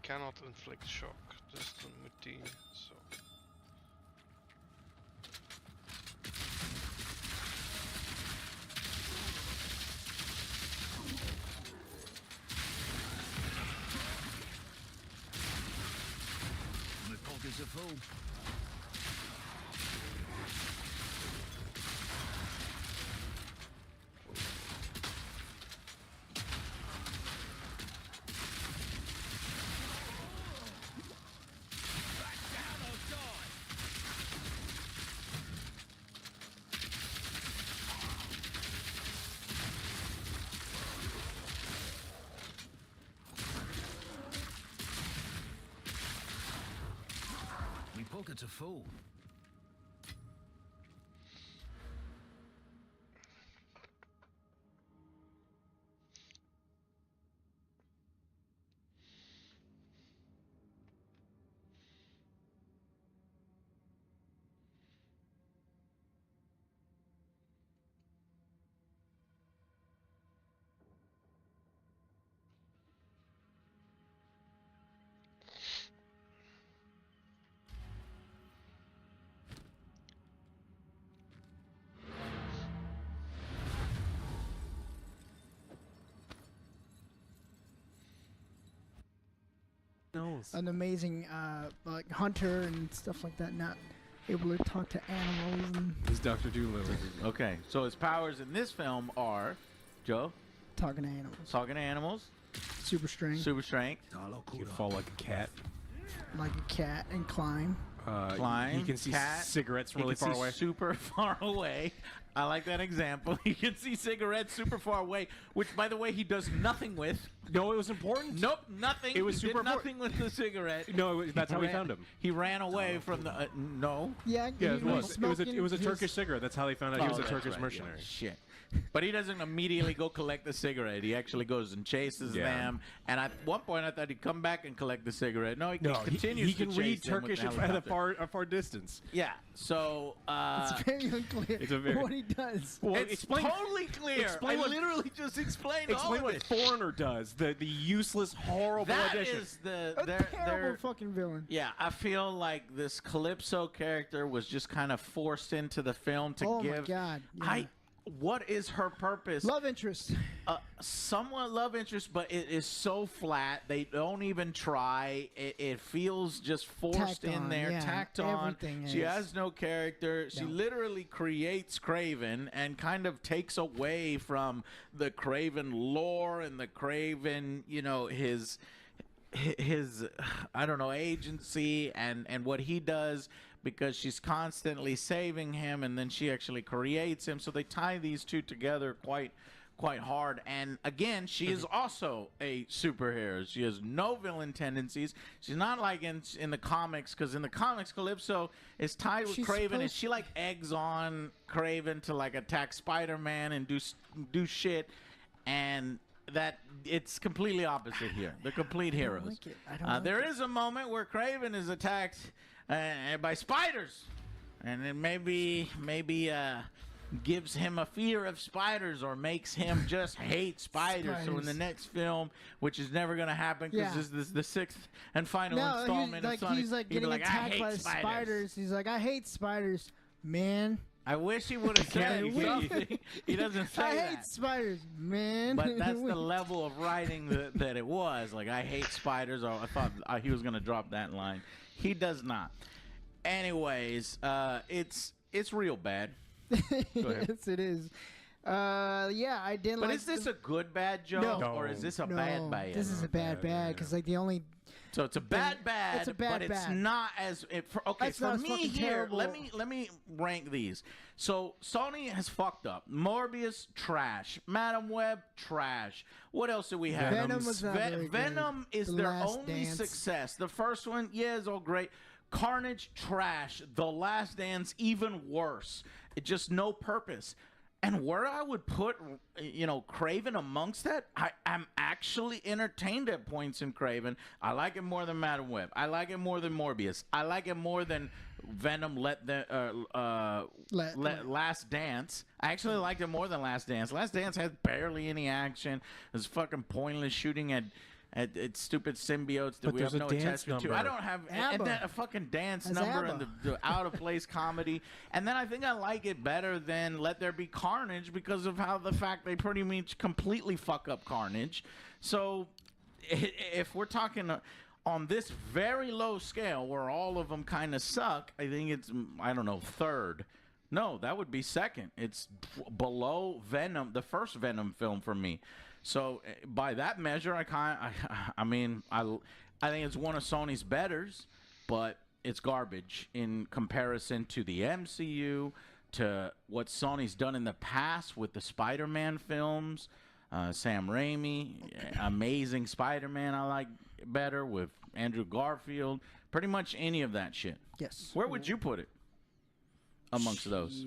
S1: cannot inflict shock, dus dan moet die zo.
S6: My pockets are full. Pockets are full.
S12: An amazing like hunter and stuff like that, not able to talk to animals. And
S13: He's Dr. Doolittle.
S11: Okay, so his powers in this film are, Joe?
S12: talking to animals.
S11: Talking to animals.
S12: Super strength.
S11: Super strength.
S13: You can fall like a cat.
S12: Like a cat and climb.
S11: Climb.
S13: He can see
S11: cat,
S13: cigarettes
S11: he
S13: really
S11: can
S13: far
S11: see
S13: away.
S11: super far away. I like that example. He can see cigarettes super far away, which, by the way, he does nothing with.
S13: No, it was important.
S11: Nope, nothing.
S13: It was
S11: He
S13: super
S11: did nothing with the cigarette.
S13: No, that's how we found him.
S11: He ran away from the. No.
S12: Yeah,
S13: Yeah,
S12: he
S13: it was. It was a
S12: his-
S13: Turkish cigarette. That's how they found out he was a
S11: that's
S13: Turkish
S11: right,
S13: mercenary.
S11: yeah, shit. But he doesn't immediately go collect the cigarette. He actually goes and chases them. And at one point, I thought he'd come back and collect the cigarette. No, he continues
S13: he can
S11: to
S13: read
S11: chase them with
S13: Turkish
S11: the
S13: at a
S11: helicopter.
S13: far distance.
S11: Yeah. So.
S12: It's very unclear
S13: It's a very-
S12: what he does.
S13: Well,
S11: It's totally clear.
S13: explain
S11: I
S13: what-
S11: literally just explained all
S13: Explain
S11: of
S13: what
S11: it.
S13: Foreigner does. The useless, horrible
S11: That
S13: addition.
S11: is the
S12: A
S11: their
S12: terrible fucking villain.
S11: yeah. I feel like this Calypso character was just kind of forced into the film to
S12: Oh my
S11: give.
S12: God, yeah.
S11: What is her purpose?
S12: Love interest.
S11: Somewhat love interest, but it is so flat. They don't even try. It feels just forced
S12: Tacked
S11: in
S12: on,
S11: there,
S12: yeah.
S11: tacked on.
S12: Everything
S11: She
S12: is.
S11: has no character. She
S12: No.
S11: literally creates Craven and kind of takes away from the Craven lore and the Craven, his I don't know, agency and what he does, because she's constantly saving him, and then she actually creates him. So they tie these two together quite hard. And again, she is also a superhero. She has no villain tendencies. She's not like in the comics, because in the comics, Calypso is tied with
S12: She's
S11: Craven, and
S12: supposed-
S11: she like eggs on Craven to like attack Spider-Man and do shit. And that it's completely opposite here. They're complete heroes.
S12: like it. I don't like
S11: There
S12: it.
S11: is a moment where Kraven is attacked by spiders, and it maybe gives him a fear of spiders or makes him just hate spiders. So in the
S12: Spiders.
S11: next film, which is never going to happen because
S12: Yeah.
S11: this is the 6th and final
S12: No,
S11: installment of Sonic,
S12: he's like
S11: he'd be
S12: getting
S11: like, I
S12: attacked
S11: hate
S12: by
S11: spiders.
S12: spiders. He's like, I hate spiders, man.
S11: I wish he would have said something. He doesn't say
S12: I
S11: that.
S12: hate spiders, man.
S11: But that's the level of writing that it was. Like, I hate spiders. Or I thought he was going to drop that line. He does not. Anyways, it's real bad. Go ahead.
S12: Yes, it is. Yeah, I didn't
S11: But
S12: like.
S11: is this a good bad joke, or is this a bad bad?
S12: This is a bad because like the only.
S11: So it's a bad bad,
S12: It's a bad
S11: but it's
S12: bad.
S11: not as okay.
S12: It's
S11: For
S12: not as
S11: me
S12: fucking
S11: here,
S12: terrible.
S11: let me rank these. So Sony has fucked up. Morbius trash. Madam Web trash. What else do we have?
S12: Venom was not very good.
S11: Venom is
S12: The
S11: their
S12: Last
S11: only
S12: Dance.
S11: success. The first one, yeah, is all great. Carnage trash. The Last Dance even worse. It just no purpose. And where I would put, Craven amongst that, I'm actually entertained at points in Craven. I like it more than Madam Web. I like it more than Morbius. I like it more than Venom. Last Dance. I actually liked it more than Last Dance. Last Dance had barely any action. It was fucking pointless shooting at stupid symbiotes that
S13: But
S11: we have
S13: there's
S11: no
S13: a dance
S11: attachment to.
S13: number.
S11: I don't have and then a fucking dance
S12: As
S11: number
S12: ABBA.
S11: and the out of place comedy. And then I think I like it better than Let There Be Carnage because of how the fact they pretty much completely fuck up Carnage. So if we're talking on this very low scale where all of them kind of suck, I think it's, I don't know, third. No, that would be second. It's below Venom, the first Venom film for me. So by that measure, I think it's one of Sony's betters, but it's garbage in comparison to the MCU, to what Sony's done in the past with the Spider-Man films. Sam Raimi, Amazing Spider-Man, I like better with Andrew Garfield. Pretty much any of that shit.
S12: Yes.
S11: Where would you put it amongst those?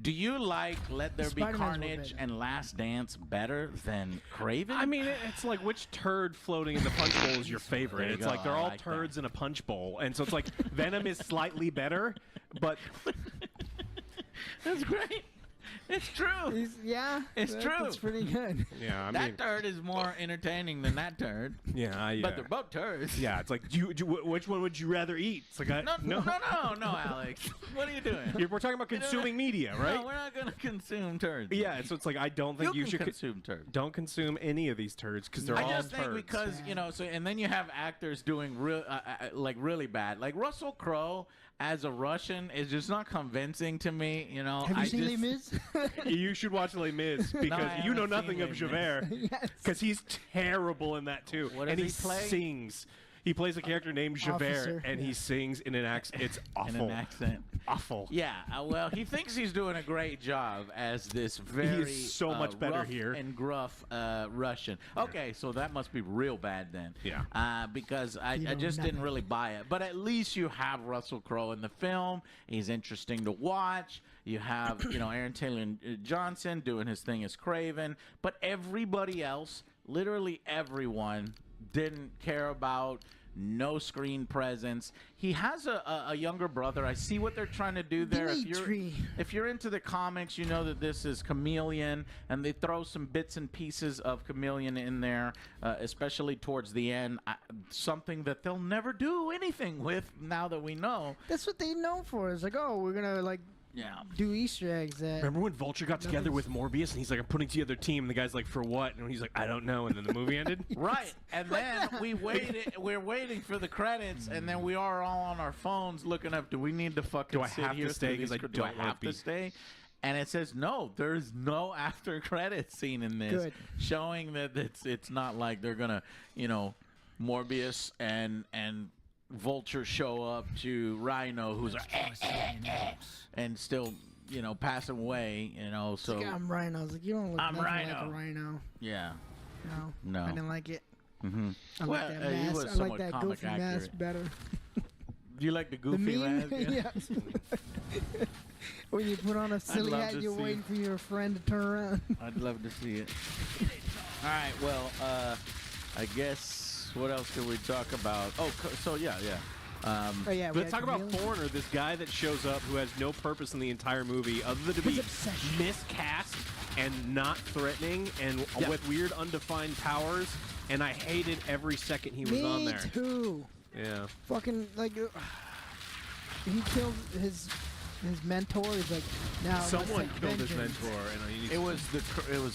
S11: Do you like Let There Be
S12: Spider-Man's way
S11: Carnage
S12: better.
S11: and Last Dance better than Craven?
S13: I mean, it's like which turd floating in the punch bowl is your favorite?
S11: There you
S13: It's
S11: go.
S13: like they're
S11: I
S13: all
S11: like
S13: turds in a punch bowl, and so it's like Venom is slightly better, but
S11: That's great. It's true.
S12: Yeah,
S11: It's true.
S12: It's pretty good.
S13: yeah, I mean,
S11: That turd is more entertaining than that turd.
S13: yeah,
S11: But they're both turds.
S13: yeah. It's like, which one would you rather eat? It's like,
S11: No, Alex. What are you doing?
S13: We're talking about consuming media, right?
S11: No, we're not going to consume turds.
S13: Yeah, so it's like I don't think
S11: You
S13: you
S11: can
S13: should
S11: consume turds.
S13: don't consume any of these turds because they're all
S11: I just
S13: turds.
S11: think because and then you have actors doing really bad. Like Russell Crowe as a Russian is just not convincing to me.
S12: Have you seen Les Mis?
S13: You should watch Les Mis because
S11: I
S13: you know
S11: haven't
S13: nothing
S11: seen
S13: of
S11: Les Mis.
S13: Javert.
S12: Yes.
S13: Because he's terrible in that too.
S11: What
S13: and
S11: does he play?
S13: sings. He plays a character named Javert,
S12: Officer,
S13: and he sings in an accent. It's awful.
S11: In an accent.
S13: Awful.
S11: Yeah, well, he thinks he's doing a great job as this very
S13: so much better
S11: rough
S13: here.
S11: and gruff Russian. Okay, so that must be real bad then.
S13: Yeah.
S11: Because I
S12: know
S11: just
S12: nothing.
S11: didn't really buy it. But at least you have Russell Crowe in the film. He's interesting to watch. You have, Aaron Taylor Johnson doing his thing as Craven. But everybody else, literally everyone, didn't care about. No screen presence. He has a younger brother. I see what they're trying to do there. If you're into the comics, you know that this is Chameleon, and they throw some bits and pieces of Chameleon in there, especially towards the end. Something that they'll never do anything with now that we know.
S12: That's what they know for. It's like, oh, we're gonna do Easter eggs.
S13: Remember when Vulture got together with Morbius and he's like, I'm putting together a team, and the guy's like, for what? And he's like, I don't know. And then the movie ended.
S11: Right, and then we're waiting for the credits, and then we are all on our phones looking up. Do we need to fucking
S13: Do I
S11: sit
S13: have to
S11: here
S13: stay?
S11: through
S13: 'Cause
S11: these
S13: I
S11: do I
S13: don't wanna
S11: have to
S13: be.
S11: stay? And it says no. There's no after credit scene in this,
S12: Good.
S11: showing that it's not like they're gonna Morbius and Vulture show up to Rhino, who's and still passing away. So
S12: Like, I'm Rhino. I was like, you don't look
S11: I'm
S12: nothing
S11: Rhino.
S12: like a Rhino.
S11: yeah.
S12: No.
S11: No.
S12: I didn't like it.
S11: Mm-hmm.
S12: I like that
S11: he
S12: mask.
S11: was
S12: I like
S11: somewhat
S12: that
S11: comic
S12: goofy mask
S11: accurate.
S12: better.
S11: Do you like the
S12: The
S11: goofy
S12: meme?
S11: mask?
S12: Yeah. When you put on a silly
S11: love
S12: hat,
S11: to
S12: you're
S11: see-
S12: waiting for your friend to turn around.
S11: I'd love to see it. All right. Well, I guess what else can we talk about? Oh, so yeah.
S12: Oh yeah, we
S13: Let's
S12: had
S13: talk about
S12: Chameleon.
S13: Foreigner, this guy that shows up who has no purpose in the entire movie other than to be miscast and not threatening and with weird undefined powers. And I hated every second he was on there.
S12: Me too.
S13: Yeah.
S12: Fucking like, he killed his mentor. He's like, now
S13: Someone
S12: let's
S13: killed
S12: take
S13: his
S12: vengeance.
S13: mentor, and
S11: It was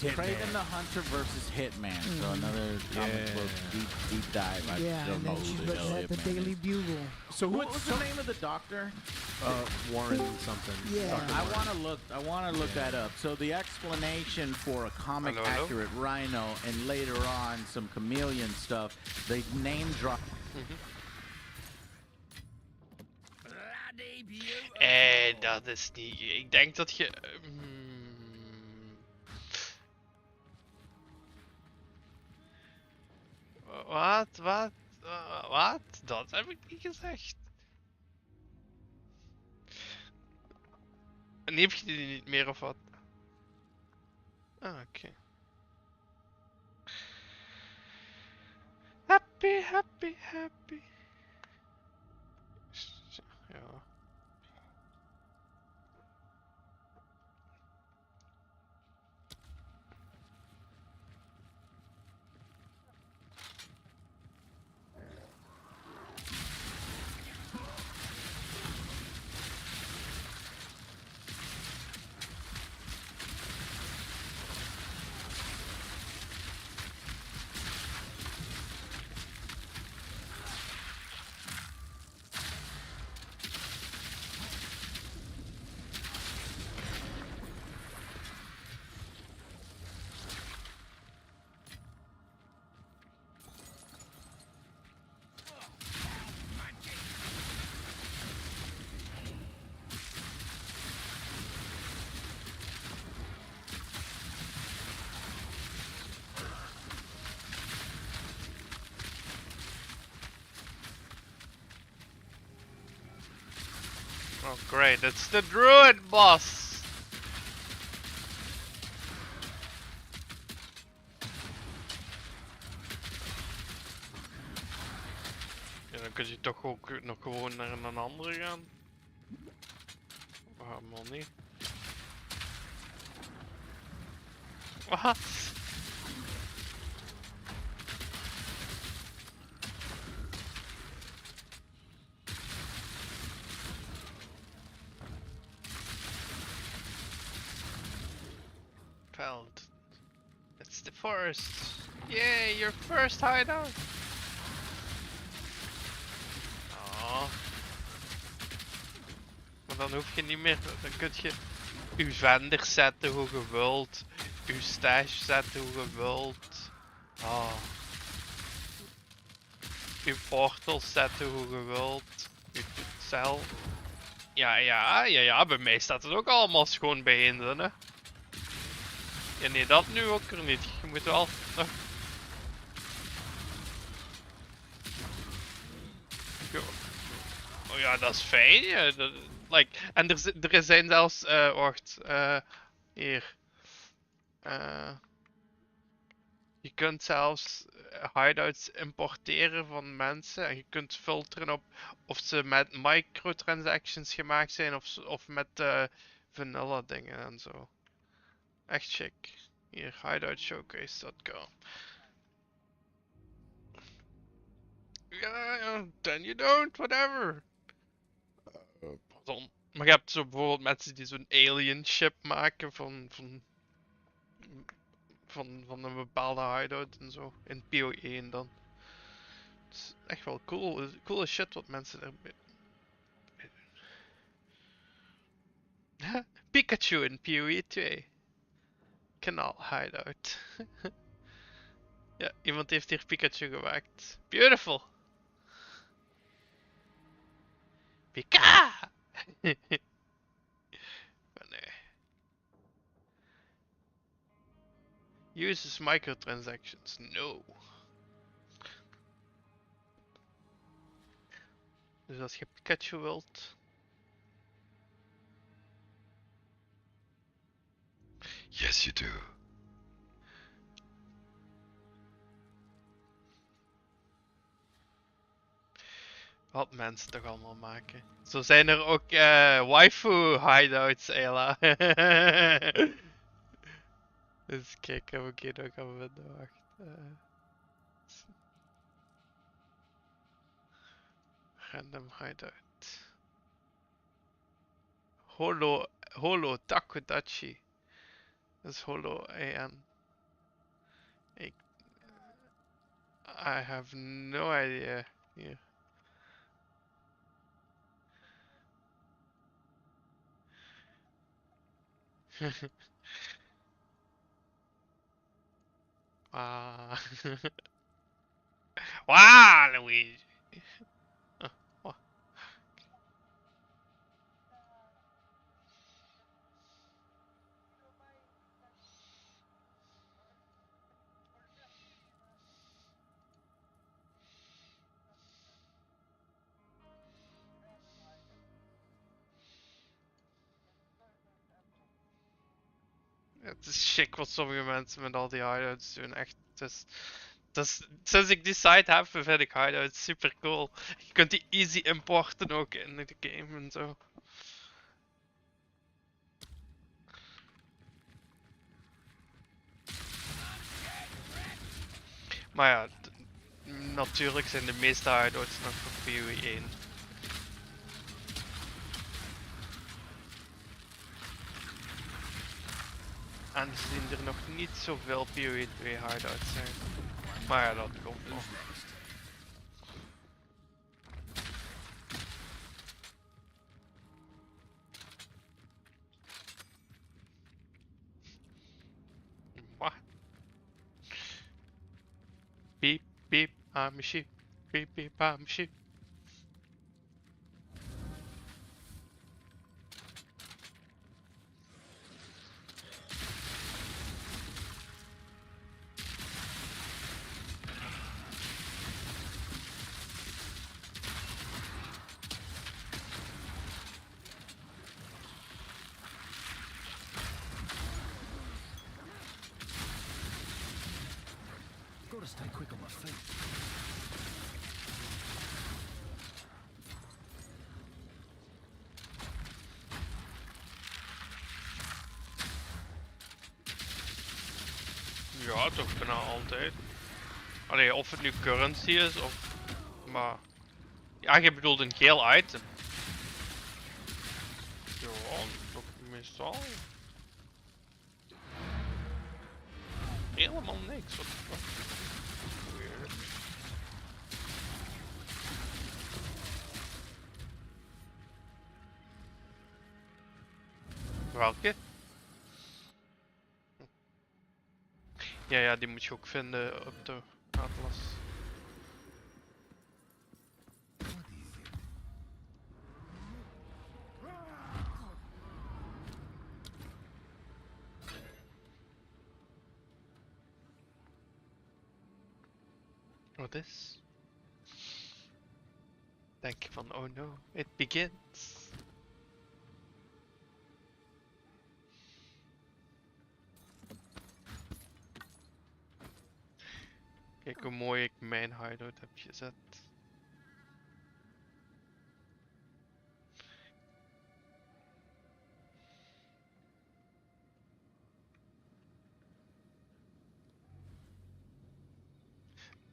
S13: Hitman.
S11: Kraven the Hunter versus Hitman. So another comic book deep dive. I
S12: Yeah,
S11: don't
S12: and
S11: know
S12: then she's
S11: who the hell
S12: looking at the
S11: Hitman
S12: Daily
S11: is.
S12: Bugle.
S13: So
S11: What was the name of the doctor?
S13: Warren something.
S12: Yeah.
S13: Dr.
S11: I
S13: Warren.
S11: want to look that up. So the explanation for a comic
S1: Hello?
S11: accurate Rhino and later on some chameleon stuff, they name drop.
S1: Dat is niet. Ik denk dat je. Wat? Dat heb ik niet gezegd. En nu heb je die niet meer of wat? Ah, oké. Happy. Ja. Oh great, it's the druid boss! Ja, dan kun je toch ook nog gewoon naar een andere gaan. Waarom niet? Wat? Feld. It's the forest. Yay, your first hideout. Oh. Maar dan hoef je niet meer, dan kun je uw vendors zetten hoe je wilt, uw stash zetten hoe je wilt. Oh. Uw portals zetten hoe je wilt, uw cel. Ja, bij mij staat het ook allemaal schoon bijeen, hè. Ja, nee, dat nu ook er niet. Je moet wel nog... Oh ja, dat is fijn. Ja. Like, en er zijn zelfs... wacht. Hier. Je kunt zelfs hideouts importeren van mensen. En je kunt filteren op of ze met microtransactions gemaakt zijn of met vanilla dingen en zo. Echt chic. Hier, hideoutshowcase.com. Ja, then you don't, whatever. Pardon. Maar je hebt zo bijvoorbeeld mensen die zo'n alien ship maken van een bepaalde hideout en zo. In PoE dan. Het is echt wel cool. Coole shit wat mensen erbij doen. Pikachu in PoE 2. Kanaal hideout. Ja, iemand heeft hier Pikachu gemaakt. Beautiful! Pika! Maar nee. Uses microtransactions. No. Dus als je Pikachu wilt. Yes, you do. Wat mensen toch allemaal maken. Zo zijn er ook waifu hideouts, Ela. Dus kijken of ik hier nog kan vinden. Wacht. Random hideout. Holo Takodachi. Dat is Holo AN. I have no idea. Hier. Ah. Wow, Luigi. Oh. Het is chic wat sommige mensen met al die hideouts doen. Echt, sinds ik die site heb, vind ik hideouts super cool. Je kunt die easy importen ook in de game en zo. Maar ja, natuurlijk zijn de meeste hideouts nog voor PoE 1. Aangezien er nog niet zoveel PoE 2 hideouts zijn. Maar ja, dat komt nog. Wat? Beep, beep, I'm a sheep. Beep, beep, I'm a sheep.
S6: Gotta stay quick on my feet.
S1: Ja, toch bijna altijd. Allee, of het nu currency is of... Maar... Ja, je bedoelt een geel item. Ja, toch meestal. Helemaal niks, wat de fuck. Weird. Welke? Ja, die moet je ook vinden op de atlas. Wat is? Denk je van, oh no, it begins. Kijk hoe mooi ik mijn hideout heb gezet.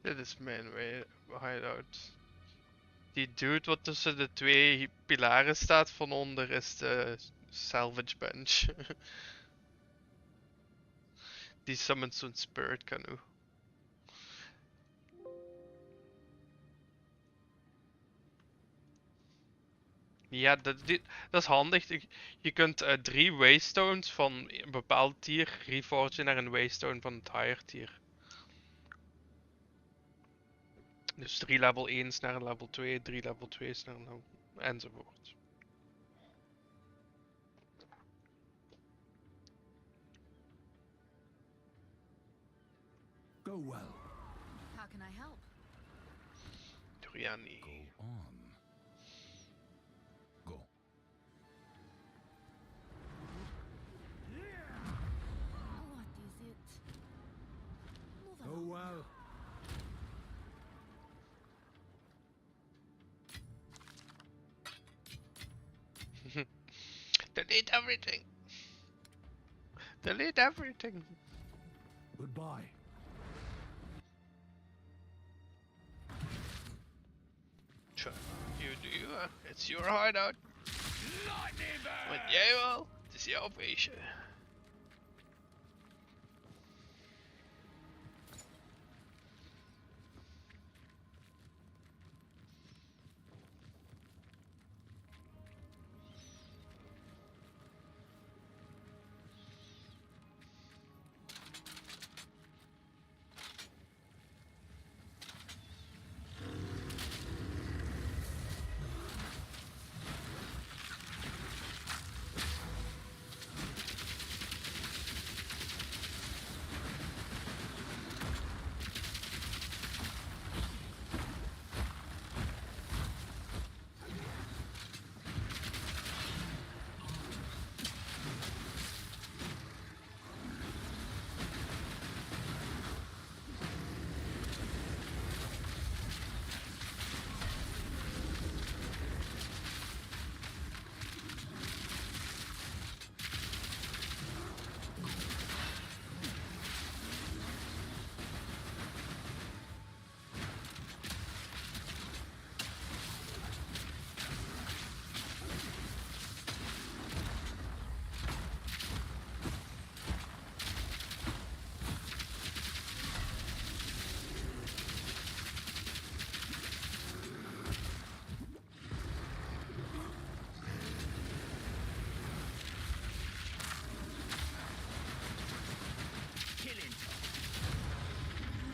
S1: Dit is mijn hideout. Die dude wat tussen de twee pilaren staat van onder is de salvage bench. Die summons zo'n spirit canoe. Ja, dat is handig. Je kunt 3 waystones van een bepaald tier reforgen naar een waystone van het higher tier. Dus 3 level 1's naar een level 2, 3 level 2's naar een level... enzovoort.
S6: Go well.
S5: How can I help?
S1: Doriani.
S6: Go on. Go.
S5: What is it? Move
S6: Go
S5: along.
S6: well.
S1: Delete everything. Delete everything.
S6: Goodbye.
S1: Sure, you do you. It's your hideout. Want jij wel? Het is jouw feestje.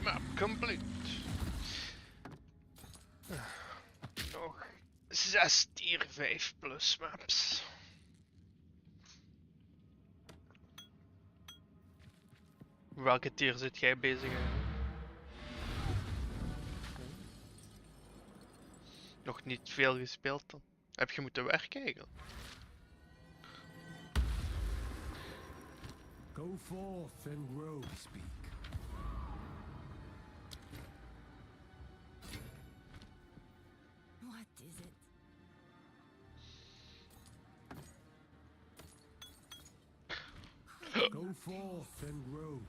S1: Map complete. Nog 6 tier 5 plus maps. Welke tier zit jij bezig aan? Nog niet veel gespeeld dan? Heb je moeten werken eigenlijk?
S6: Go forth and grow, speak.
S5: What is it?
S6: Go forth and grow.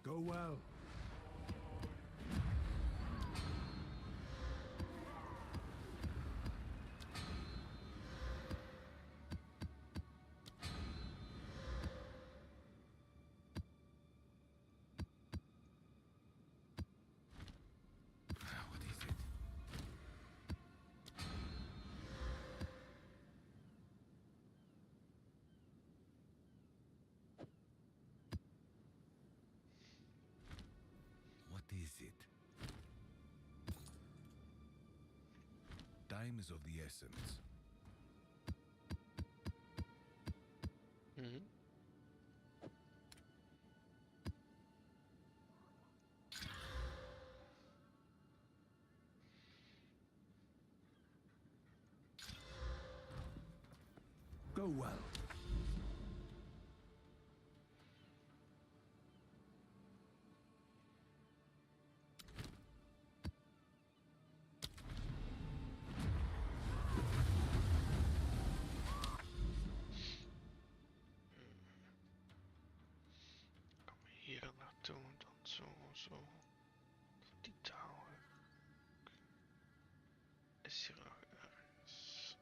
S6: Go well. What is it?
S14: What is it? Time is of the essence.
S6: Go well.
S1: Hier naartoe, dan zo, zo. Die tower. Is hier nog ergens?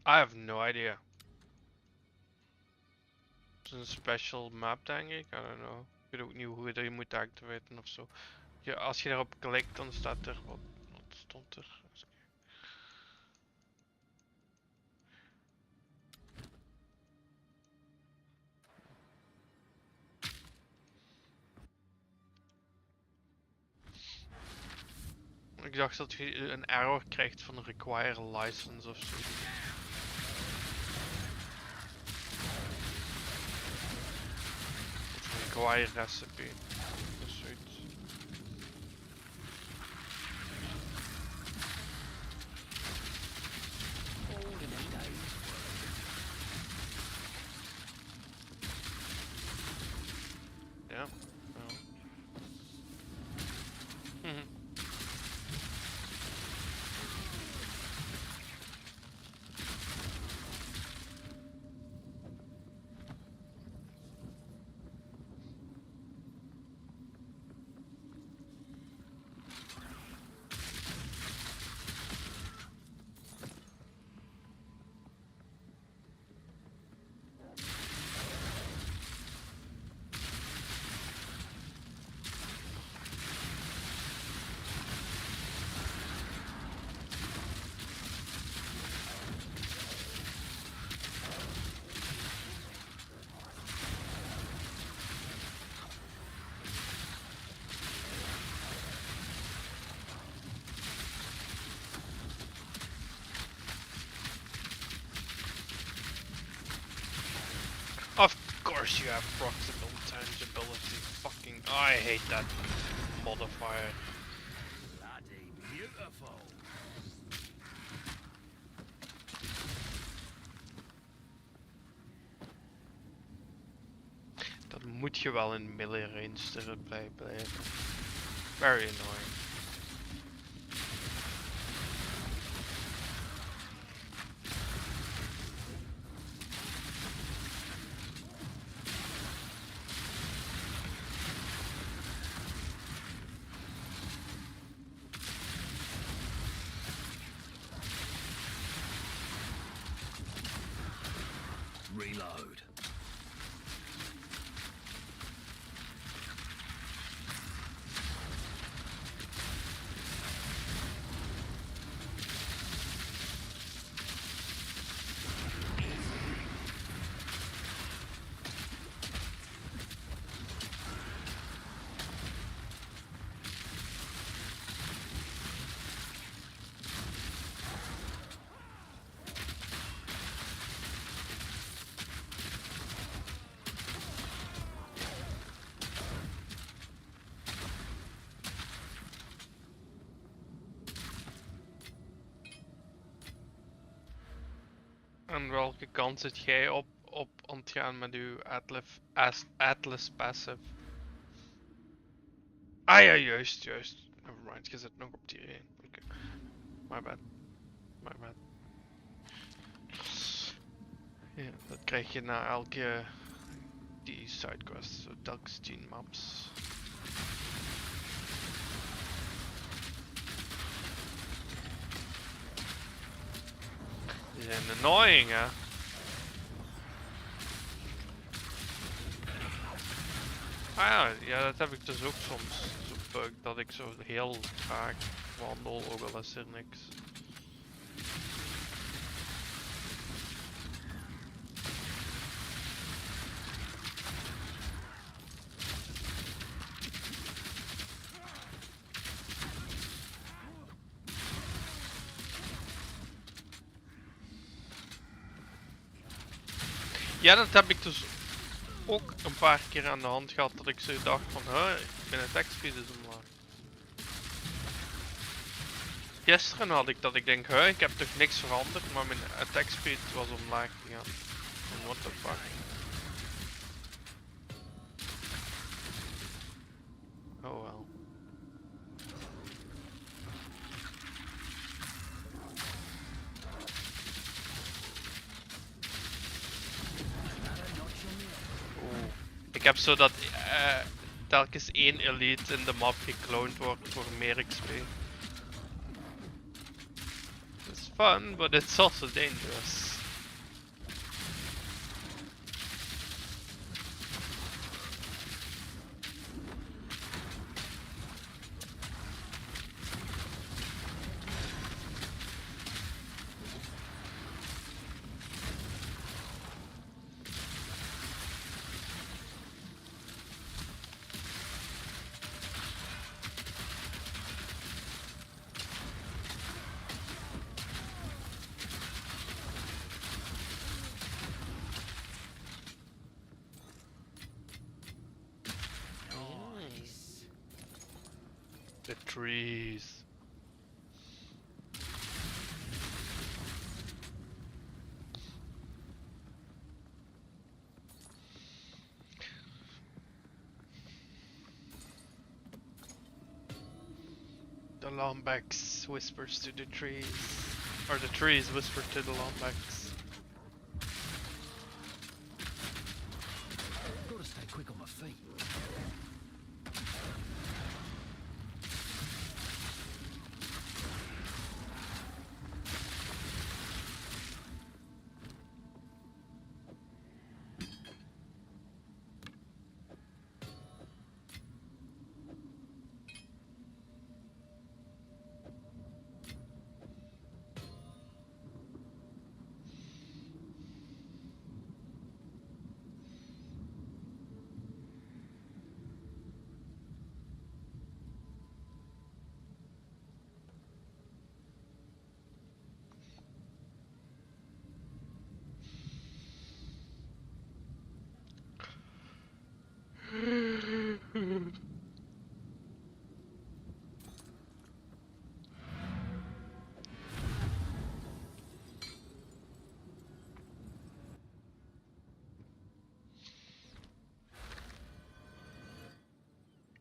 S1: I have no idea. Het is een special map denk ik, I don't know. Ik weet ook niet hoe je moet activeren of zo. Ja, als je daarop klikt dan staat er, wat stond er? Ik dacht dat je een error krijgt van require license of zo. McGuire recipe. Of zoiets. Ja. Mhm. Of course you have proximal tangibility. Fucking, I hate that modifier.
S14: Bloody beautiful.
S1: Dat moet je wel in melee range erbij blijven. Very annoying.
S14: Reload.
S1: En welke kant zit jij op aan het gaan met uw Atlas passive? Ah ja, juist. Nevermind, je zit nog op tier 1. Oké. My bad. Ja, dat krijg je na elke die sidequest, zo telkens 10 maps. Die zijn annoying, hè? Ja, dat heb ik dus ook soms. Zo'n bug dat ik zo heel traag wandel, ook al is er niks. Ja, dat heb ik dus ook een paar keer aan de hand gehad, dat ik zo dacht van, mijn attack speed is omlaag. Gisteren had ik dat ik denk, ik heb toch niks veranderd, maar mijn attack speed was omlaag gegaan. What the fuck. Oh wel. Ik heb zo dat telkens één elite in de map gekloond wordt voor meer XP. It's fun, but it's also dangerous. The trees. The Lombax whispers to the trees. Or the trees whisper to the Lombax.
S14: Gotta stay quick on my feet.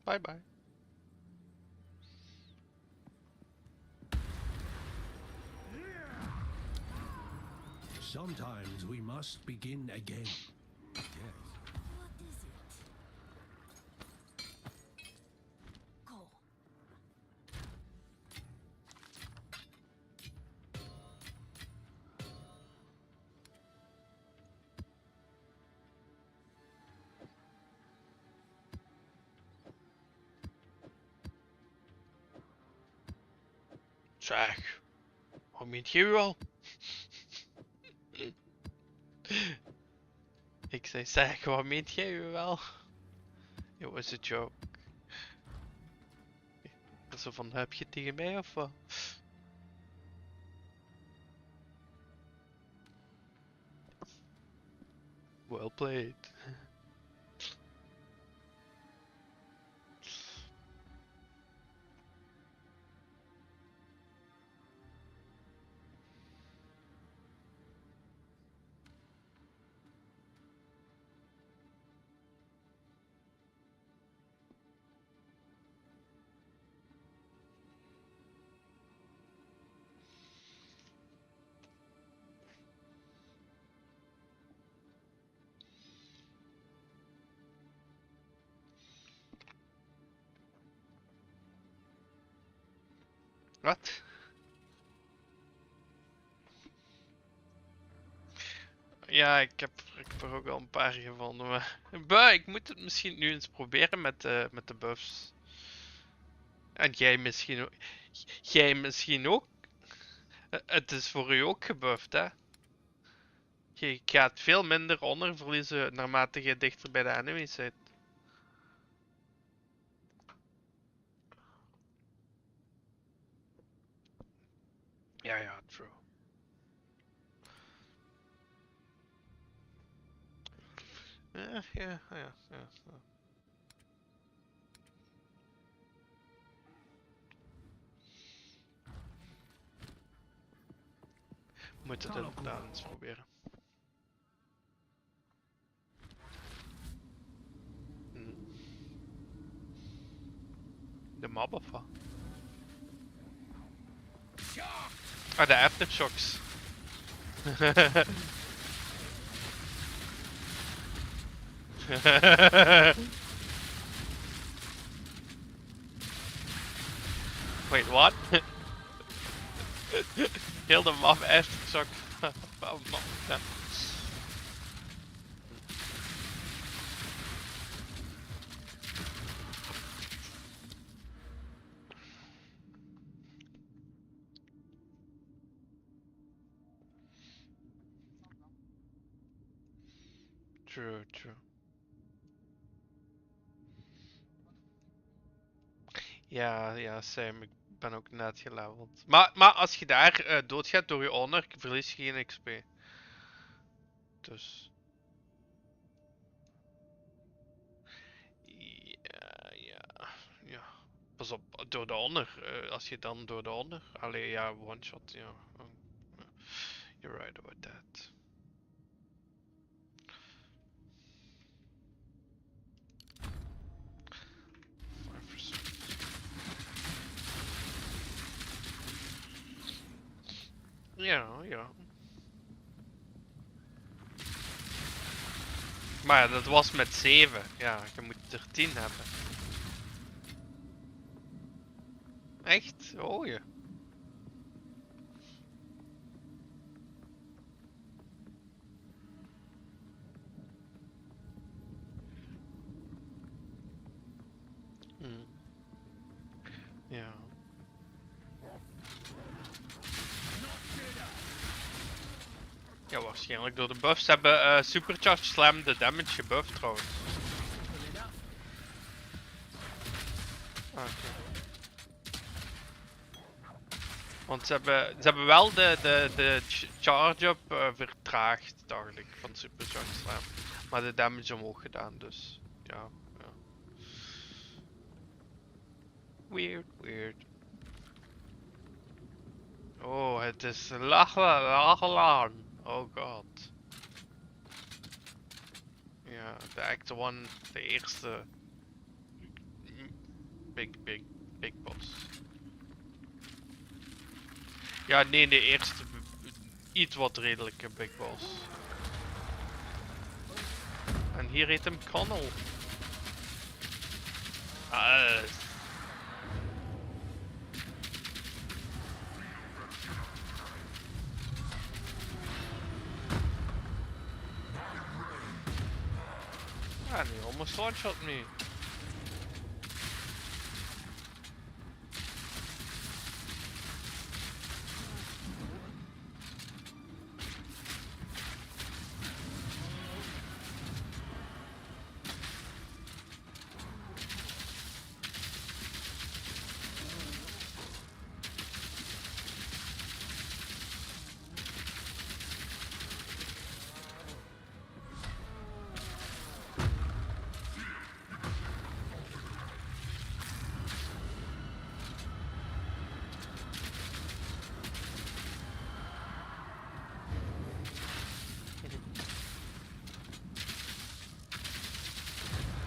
S1: Bye bye.
S6: Sometimes we must begin again. Yes.
S5: What is it? Go.
S1: Zeg, wat meent je wel? Ik zei, zeg, wat meent jij wel? It was a joke. Zo van, heb je het tegen mij of wat? Well played. Wat? Ja, ik heb er ook al een paar gevonden, maar... Bah, ik moet het misschien nu eens proberen met de buffs. En jij misschien ook. Jij misschien ook. Het is voor u ook gebufft, hè? Je gaat veel minder honor verliezen naarmate je dichter bij de enemies zit. Ja, ja, true. Ja. We moeten het inderdaad eens proberen. De mob of wat? Ah, de aftershocks. Wait, what? Heel de mob aftershock. Ja. True. Ja, Sam, ik ben ook net geleveld. Maar als je daar doodgaat door je honor, verlies je geen XP. Dus... Ja. pas op, door de onder. Als je dan door de onder. Allee, ja, one shot, ja. You're right about that. Ja, ja. Maar ja, dat was met 7. Ja, je moet er 10 hebben. Echt? Oh ja. Ja. Ja, waarschijnlijk door de buffs. Ze hebben Supercharge Slam de damage gebufft trouwens. Oké. Want ze hebben wel de charge-up vertraagd, dacht ik, van Supercharge Slam. Maar de damage omhoog gedaan, dus ja. Weird, weird. Oh, het is Lachlan. Oh god. Ja, de Act 1, de eerste big boss. Ja, nee, de eerste iets wat redelijke big boss. En hier heet hem Connell. And he almost one-shot me.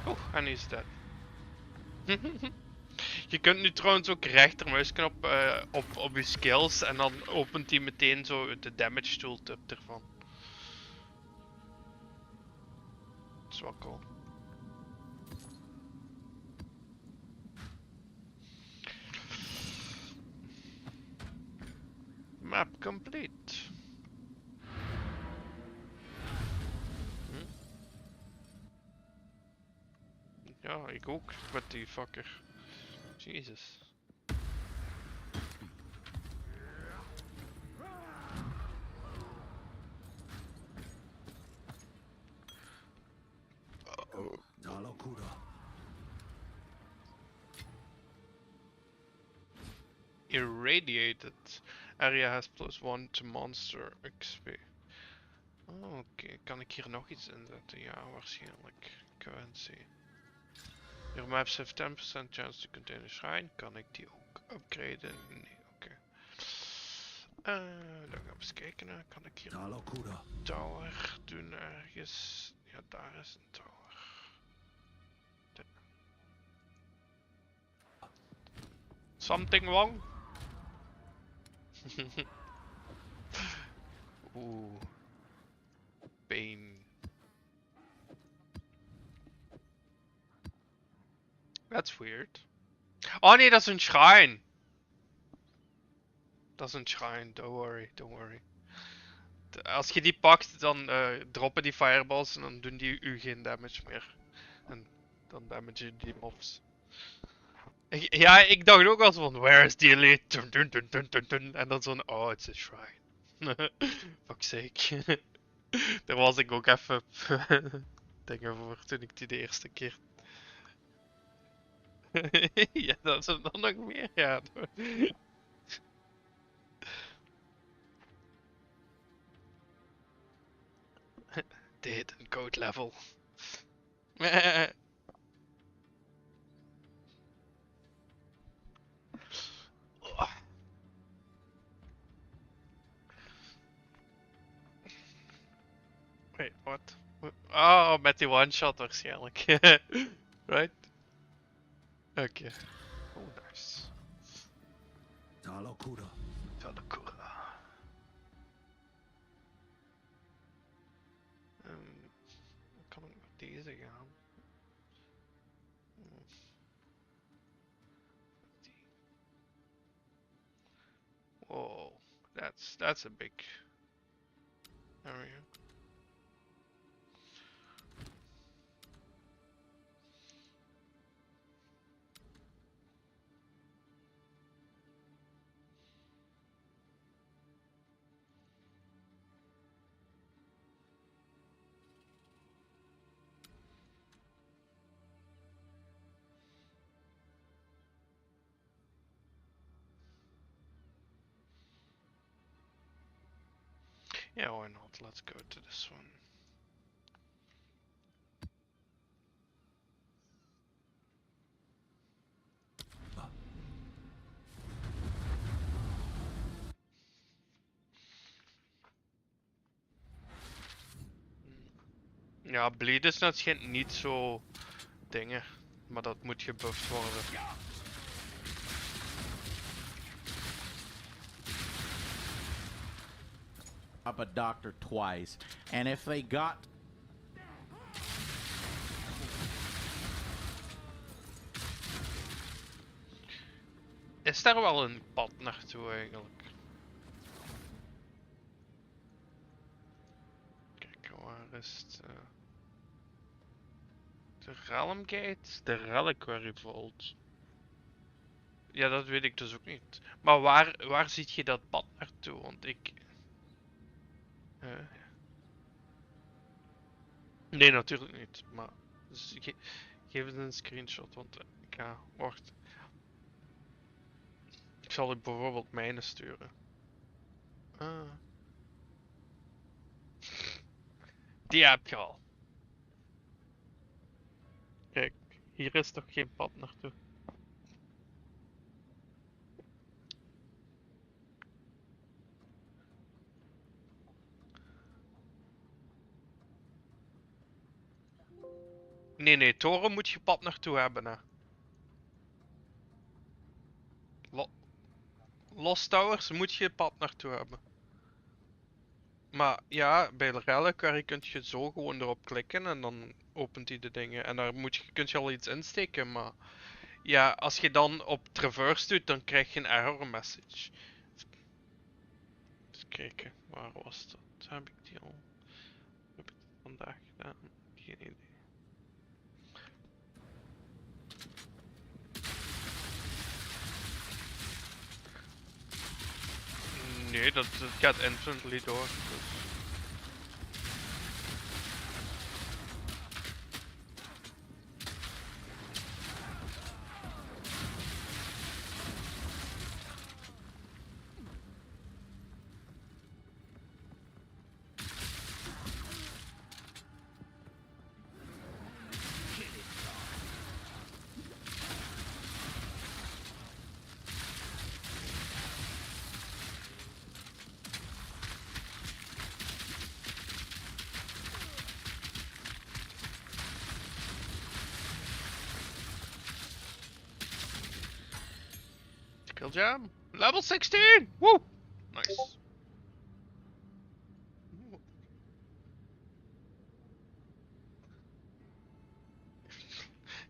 S1: Oh, en is dead. Je kunt nu trouwens ook rechtermuisknop op je skills en dan opent hij meteen zo de damage tooltip ervan. Dat is wel cool. Map complete. Ja, ik ook met die fucker. Jezus. Irradiated. Area has +1 to monster XP. Oh, oké, kan ik hier nog iets inzetten? Ja, waarschijnlijk. Currency. Your maps have 10% chance to contain a shrine. Kan ik die ook upgraden? Nee, oké. Dan gaan we eens kijken. Kan ik hier een tower doen ergens? Ja, daar is een tower. Something wrong? Oeh. Pain. That's weird. Oh nee, dat is een shrine. Dat is een shrine, don't worry, don't worry. Als je die pakt, dan droppen die fireballs en dan doen die u geen damage meer. En dan damage je die mobs. Ja, ik dacht ook al zo van, where is the elite? Dun, dun, dun, dun, dun, dun. En dan zo'n, oh, it's a shrine. Fuck's sake. Daar was ik ook even dingen voor toen ik die de eerste keer... Ja, dat is er dan nog meer, ja. De hidden code level. Wait, what? Oh, met die one-shot waarschijnlijk. Right? Okay. Oh, nice.
S6: Talokura.
S1: Talokura. Kan ik met deze gaan? Whoa, that's a big area. Yeah, why not? Let's go to this one. Ja, bleed is net schijnt niet zo dingen, maar dat moet gebufft worden.
S11: Up a doctor twice, and if they got
S1: Is daar wel een pad naartoe eigenlijk? Kijk, waar is het? De Realmgate? De Reliquary Vault. Ja, dat weet ik dus ook niet. Maar waar ziet je dat pad naartoe? Want ik... Nee, natuurlijk niet. Maar dus geef het een screenshot, want ik ga... Wacht. Ik zal je bijvoorbeeld mijne sturen. Die heb je al. Kijk, hier is toch geen pad naartoe. Nee, toren moet je pad naartoe hebben, hè. Lost Towers moet je pad naartoe hebben. Maar ja, bij de Reliquary kun je zo gewoon erop klikken en dan opent hij de dingen. En daar kun je al iets insteken, maar... Ja, als je dan op traverse doet, dan krijg je een error message. Even kijken, waar was dat? Heb ik die al... Heb ik het vandaag gedaan? Geen idee. Nee, dat gaat instantly door. Dus. Skill jam, level 16! Woo! Nice.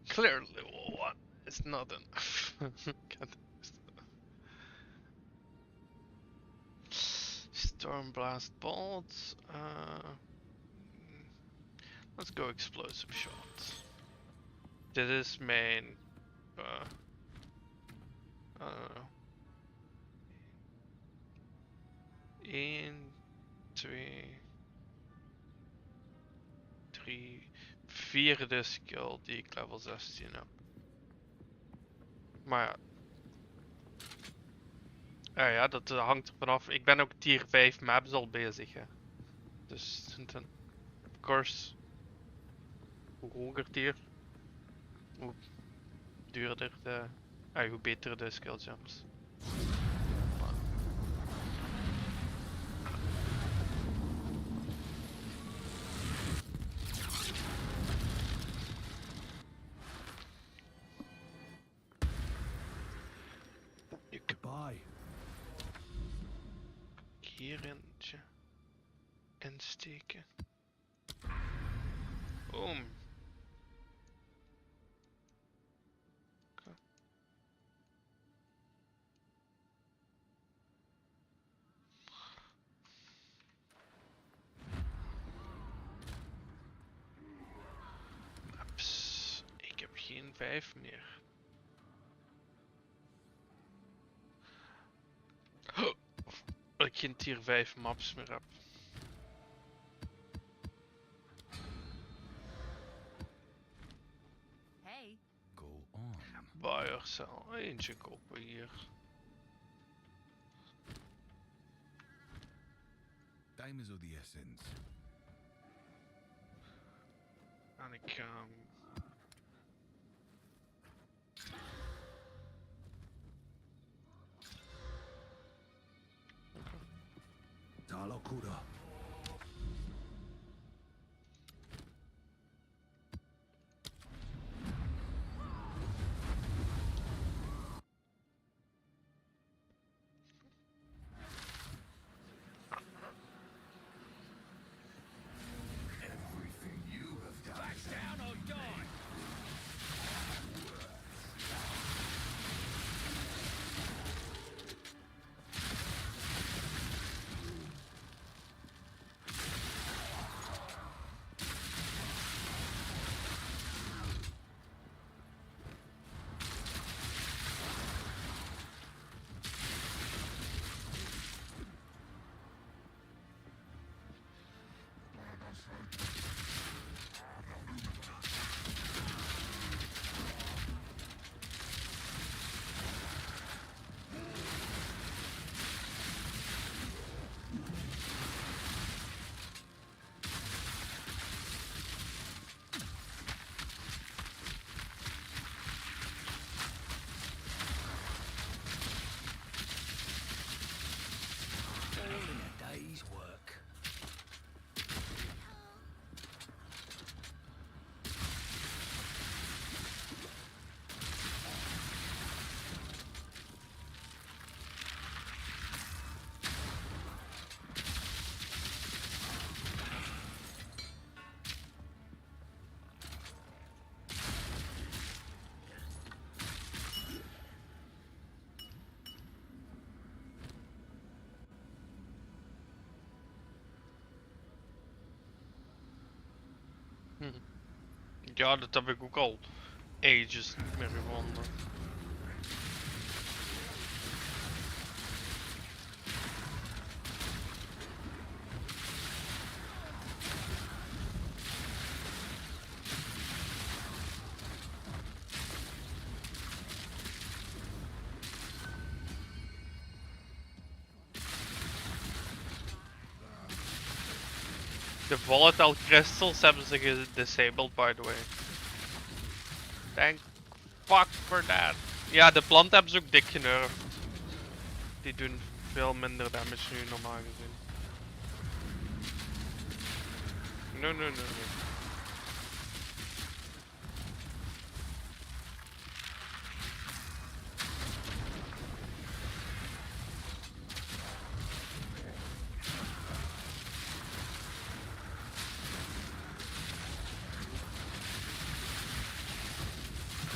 S1: Clearly, one is not enough. Stormblast bolts. Let's go explosive shot. Dit is mijn. I don't know. 1, 2, 3, 4e skill die ik level 16 heb. Maar ja. Ja, dat hangt er vanaf. Ik ben ook tier 5 maps al bezig, hè. Dus, of course, hoe hoger tier, hoe duurder de... hoe beter de skill jumps. hierintje insteken. Boom. Maps. Ik heb geen 5 meer. Dat ik geen tier 5 maps meer heb.
S5: Hey.
S14: Go on.
S1: Buy or sell. Eentje kopen hier.
S14: Time is of the essence.
S1: En ik ga...
S6: Talokura.
S14: Everything you have done. Back down or die. All in a day's work.
S1: Ja, dat heb ik ook al ages niet meer gewonnen. De volatile crystals hebben ze gedisabled, by the way. Thank fuck for that. Ja, de plant hebben ze ook dik genervd. Die doen veel minder damage nu normaal gezien. Nee.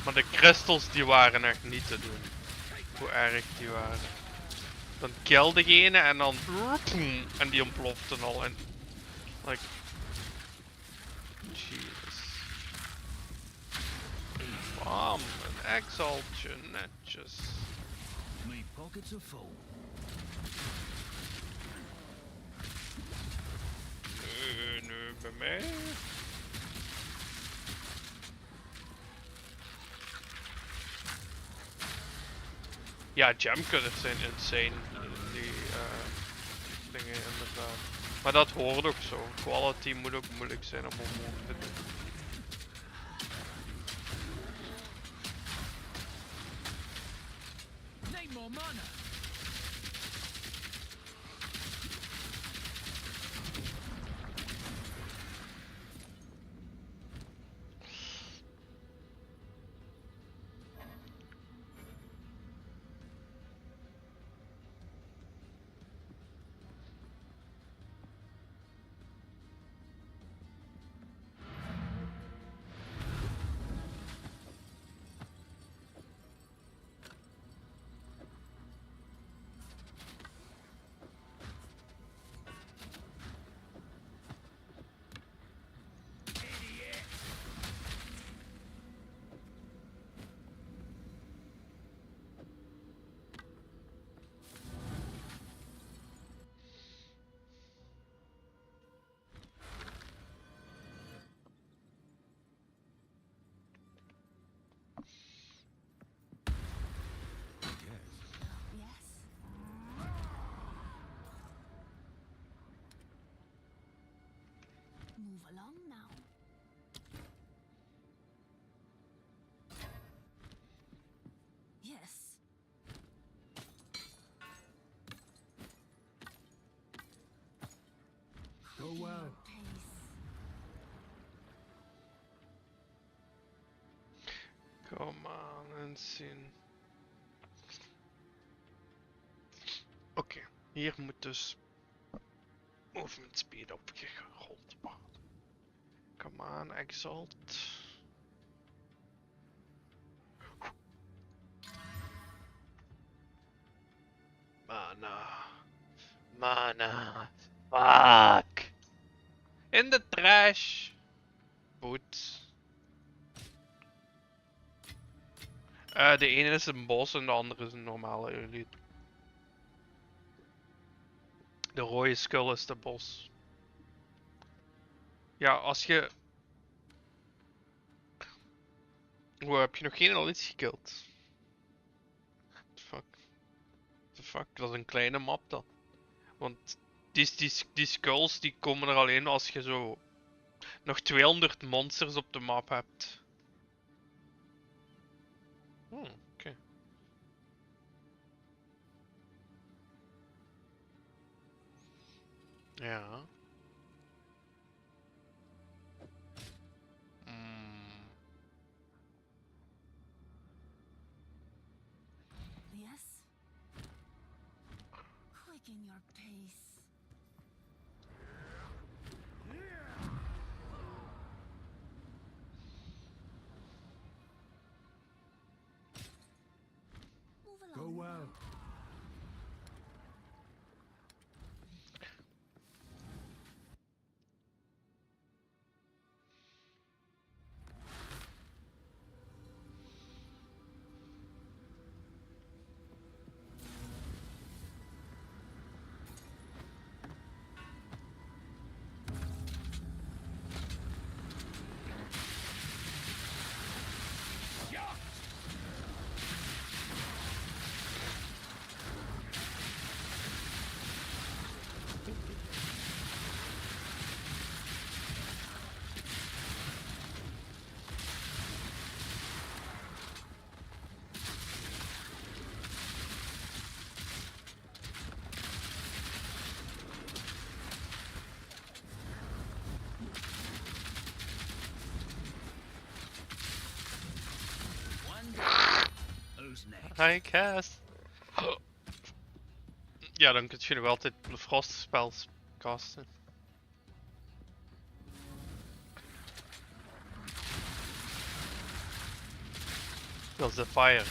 S1: Maar de crystals die waren echt niet te doen. Hoe erg die waren. Dan kill degene en dan... En die ontploften al. En... Like... Jesus. Bam, een exaltje, netjes.
S14: My pockets are full.
S1: Nee, bij mij. Ja, jamcutters zijn insane. Die dingen inderdaad. Maar dat hoort ook zo. Quality moet ook moeilijk zijn om omhoog te doen.
S14: Need more mana.
S5: Move along now. Yes.
S6: Go well.
S1: Kom aan en zien. Oké, hier moet dus movement speed opgerold worden. Kom aan, Exalt. Mana. Mana. Fuck. In de trash. Boots. De ene is een bos en de andere is een normale elite. De rode skull is de bos. Ja, als je... Hoe heb je nog geen elites gekillt? Fuck. The fuck, dat is een kleine map dan. Want die skulls die komen er alleen als je zo... nog 200 monsters op de map hebt. Oké. Ja.
S5: Yes. Quicken your pace.
S6: Go well.
S1: Hi, Cass. Ja, dan kun je nog altijd Frost spells casten. Dat is de fire.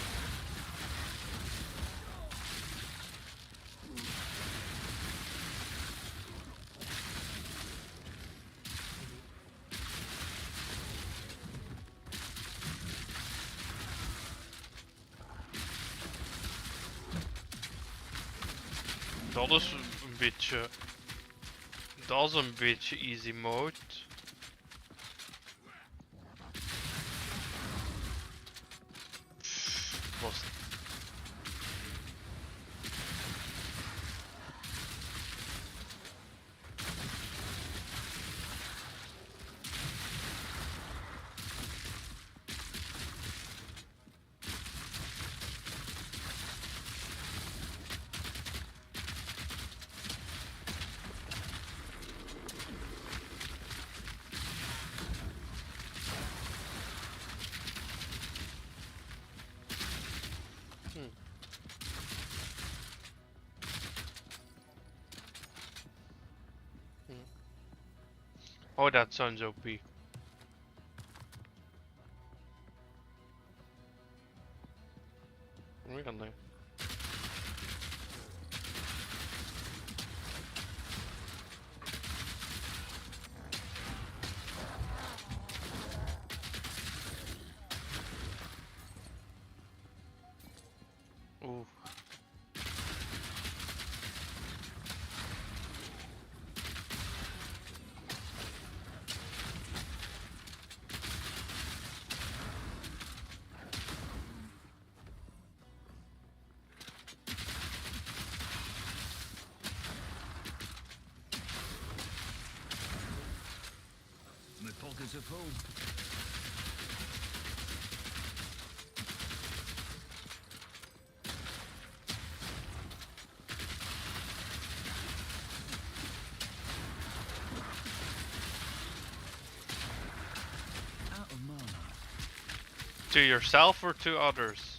S1: Dat is een beetje... Dat is een beetje easy mode. Was... Oh, that sounds OP. Really? Ooh.
S14: pockets are full. Out of mana.
S1: To yourself or to others?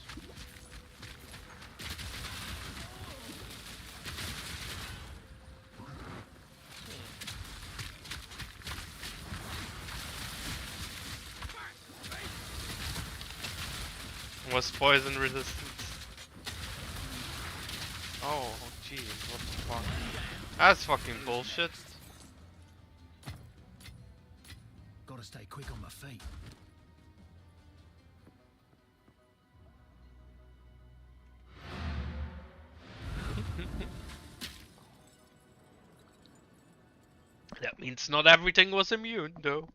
S1: Was poison resistant? Oh, jeez, what the fuck? That's fucking bullshit.
S14: Gotta stay quick on my feet.
S1: That means not everything was immune, though.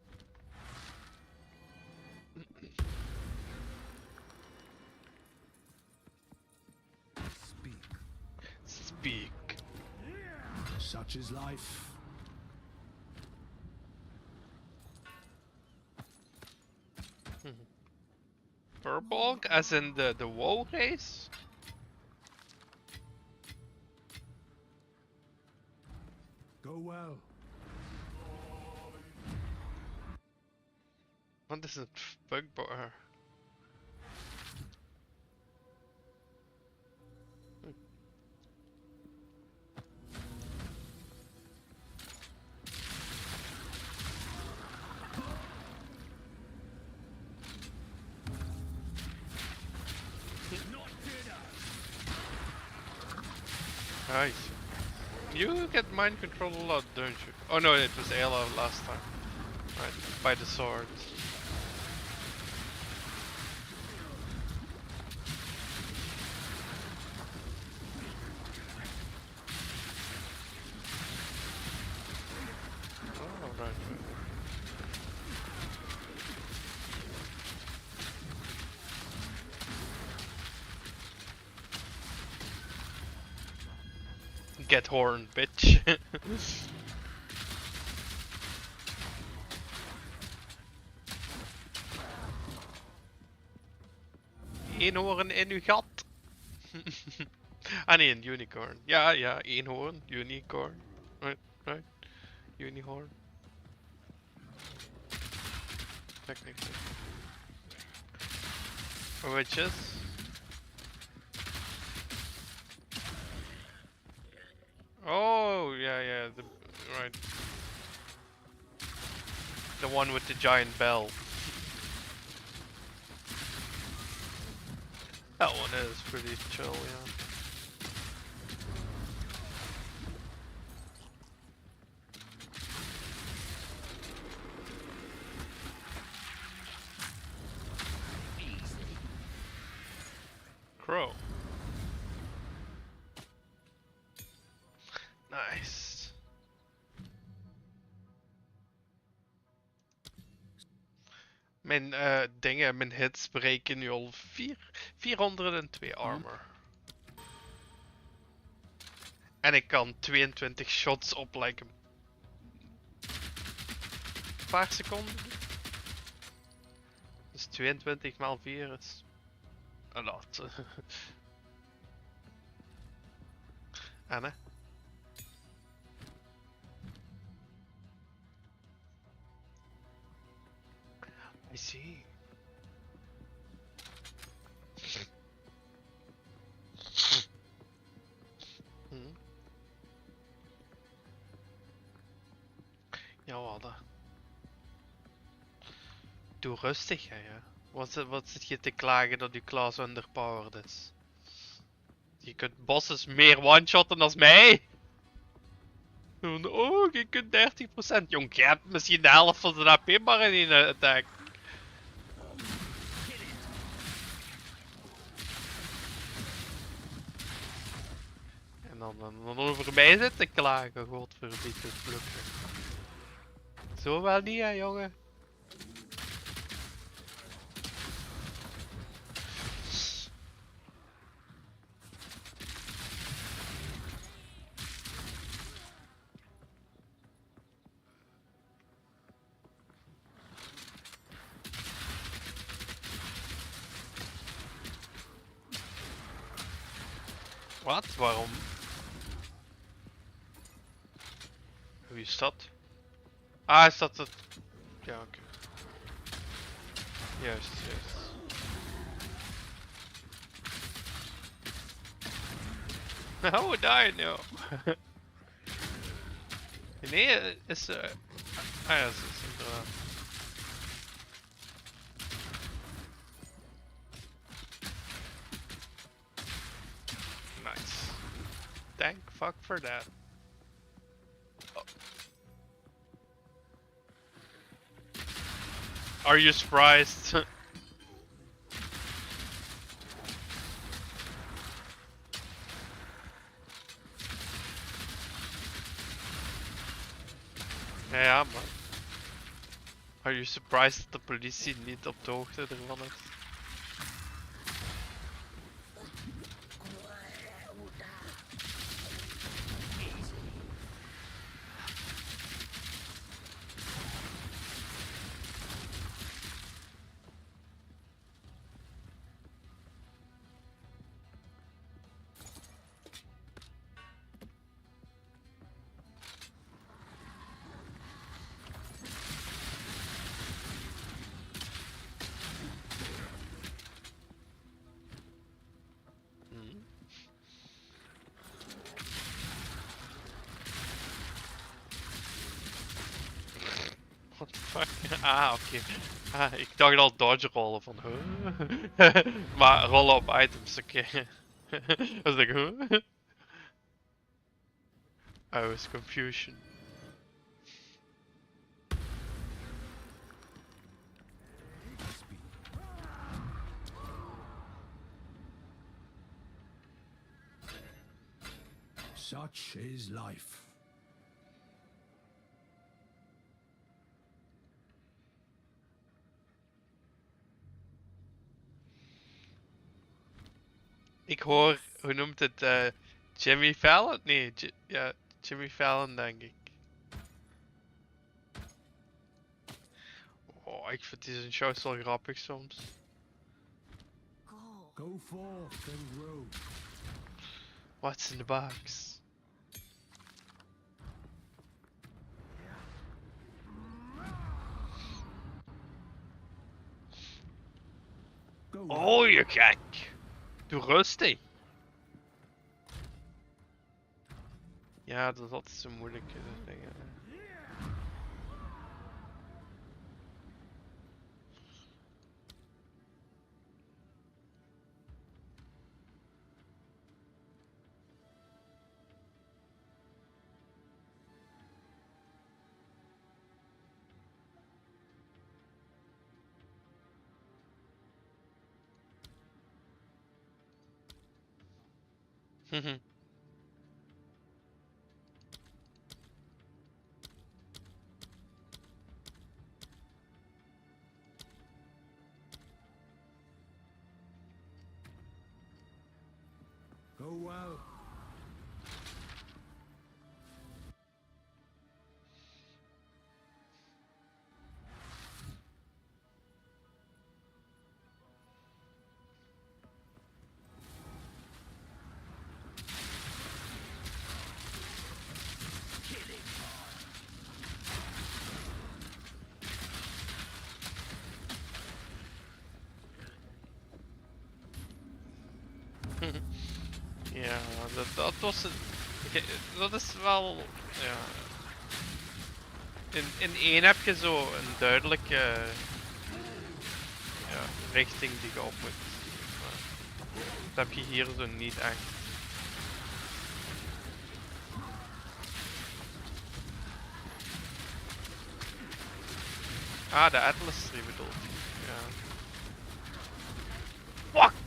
S1: Speak.
S6: Such is life.
S1: Furbolg, as in the WoW race?
S6: Go well.
S1: What is it? Bugbear. Nice. You get mind control a lot, don't you? Oh no, it was Ayla last time. Right, by the sword. Oh, right, right. Get horned, bitch. Eenhoorn in uw gat. Ah nee, een unicorn. Ja, ja, eenhoorn, unicorn. Right, right. Unicorn. Technically. Witches. Oh, yeah, yeah, right. The one with the giant bell. That one is pretty chill, yeah. Crow. Nice. Mijn dingen, mijn hits bereiken nu al 402 armor. En ik kan 22 shots op like een paar seconden. Dus 22 maal 4 is een lot. Anne? I see. Ja, wat? Doe rustig, hè. Wat zit je te klagen dat je class underpowered is? Je kunt bosses meer one-shotten dan mij. Oh, je kunt 30%. Jong, je hebt misschien de helft van zijn AP maar in een attack. En dan over mij zit te klagen. Godverbied het vluchten. Zo wel niet, hè, jongen. Wat? Waarom? Wie is dat? Ah, is dat het? Ja, oké. Juist, juist. Oh, daar nou. Nee, is ah ja, is inderdaad. Nice. Thank fuck for that. Oh. Are you surprised? Ja, man. Are you surprised dat de politie niet op de hoogte ervan is? What the fuck? Ah, oké. Ah, ik dacht al dodge rollen van huh? Maar rollen op items, oké. Was like huh? I was confusion.
S6: Such is life.
S1: Ik hoor, hoe noemt het? Jimmy Fallon? Nee, ja, Jimmy Fallon denk ik. Oh, ik vind deze shows wel grappig soms.
S6: Go forth and grow.
S1: What's in the box? Oh, je gek! Doe rustig! Ja, dat is altijd zo moeilijk, dingen.
S6: Go well.
S1: Ja, dat was het. Dat is wel. Ja. In één heb je zo een duidelijke ja, richting die je op moet. Maar dat heb je hier zo niet echt. Ah, de Atlas 3 bedoelt. Ja. Fuck!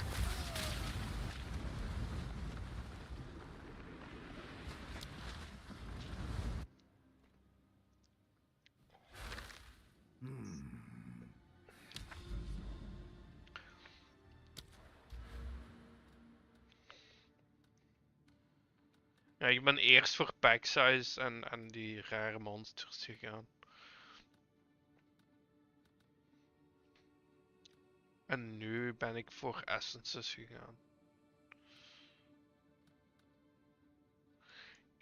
S1: Ja, ik ben eerst voor pack size en die rare monsters gegaan. En nu ben ik voor essences gegaan.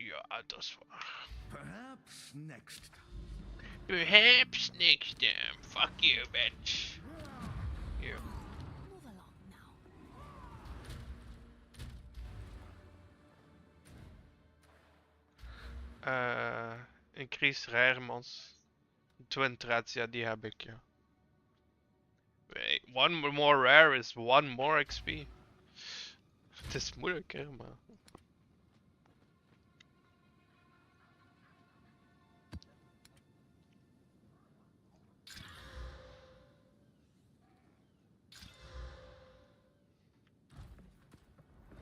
S1: Ja, dat is waar.
S14: Perhaps next time.
S1: Perhaps next time. Fuck you, bitch. You.
S5: Move along now.
S1: Increase rare mons. Twin threads, ja, die heb ik, ja. Wait, one more rare is one more XP. Het is moeilijk, hè, maar...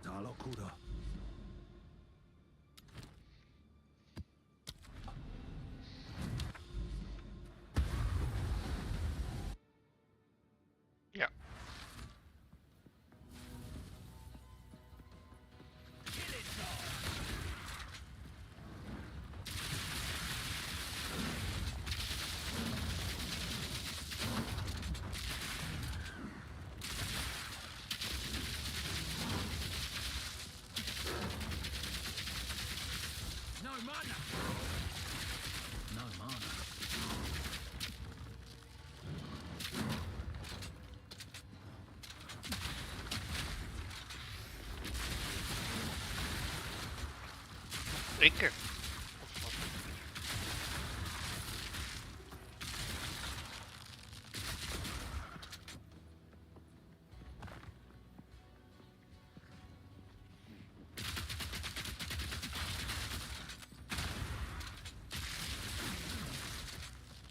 S14: Talokura.
S1: Ja.
S14: No mana. No mana.
S1: Zeker.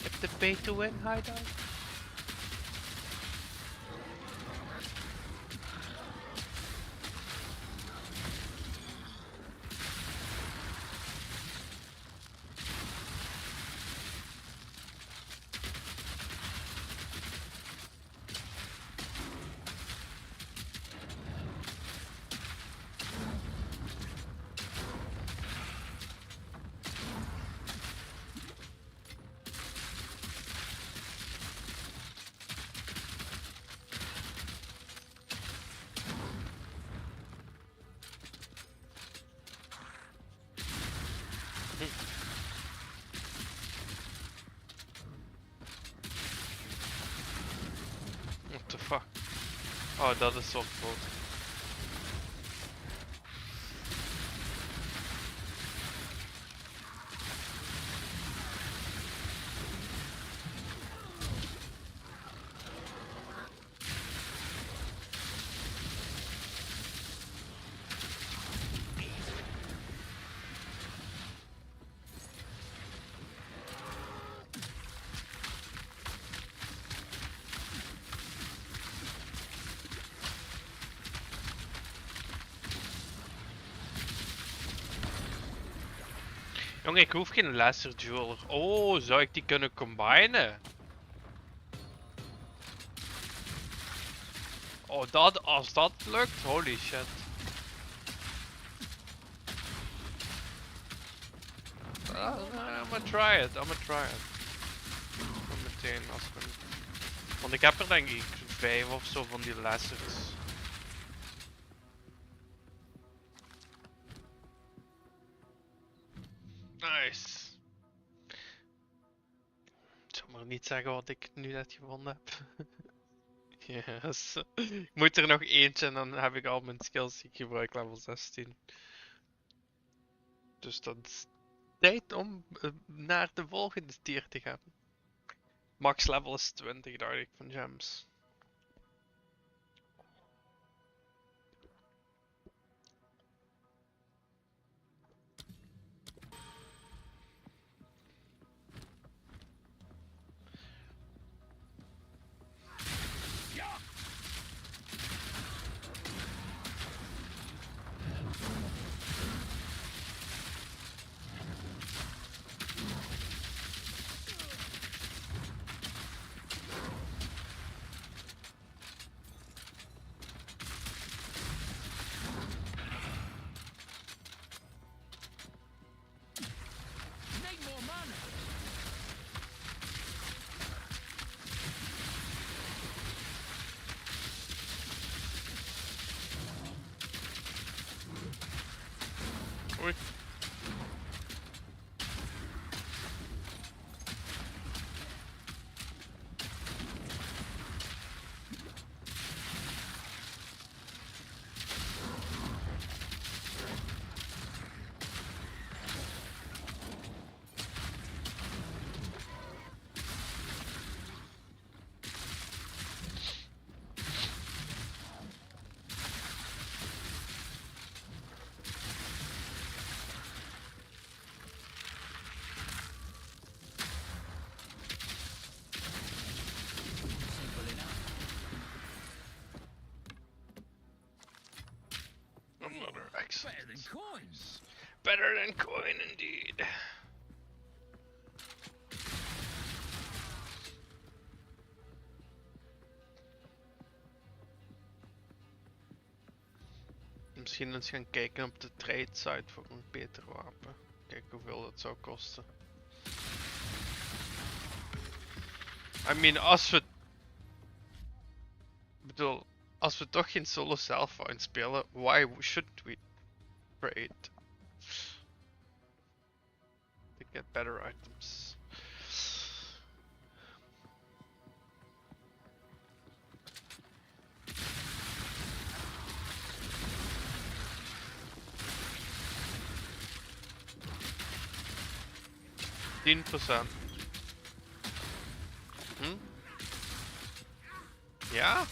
S1: If the pay to win hideout. What the fuck? Oh, dat is softball. Jongen, ik hoef geen Laser Jeweler. Oh, zou ik die kunnen combinen? Oh, dat, als dat lukt, holy shit. I'm gonna try it, Gewoon meteen als ik hem... Want ik heb er denk ik 5 of zo van die lasers. Nice. Ik zal maar niet zeggen wat ik nu net gewonnen heb. Yes. Ik moet er nog eentje en dan heb ik al mijn skills die ik gebruik level 16. Dus dat is tijd om naar de volgende tier te gaan. Max level is 20 dacht ik van gems.
S14: Better than coins.
S1: Better than coin, indeed. Misschien eens gaan kijken op de trade site voor een beter wapen. Kijken hoeveel dat zou kosten. I mean, als we... Ik bedoel, als we toch geen solo self-found spelen, why should we trade? To get better items. %. Hm? Ja?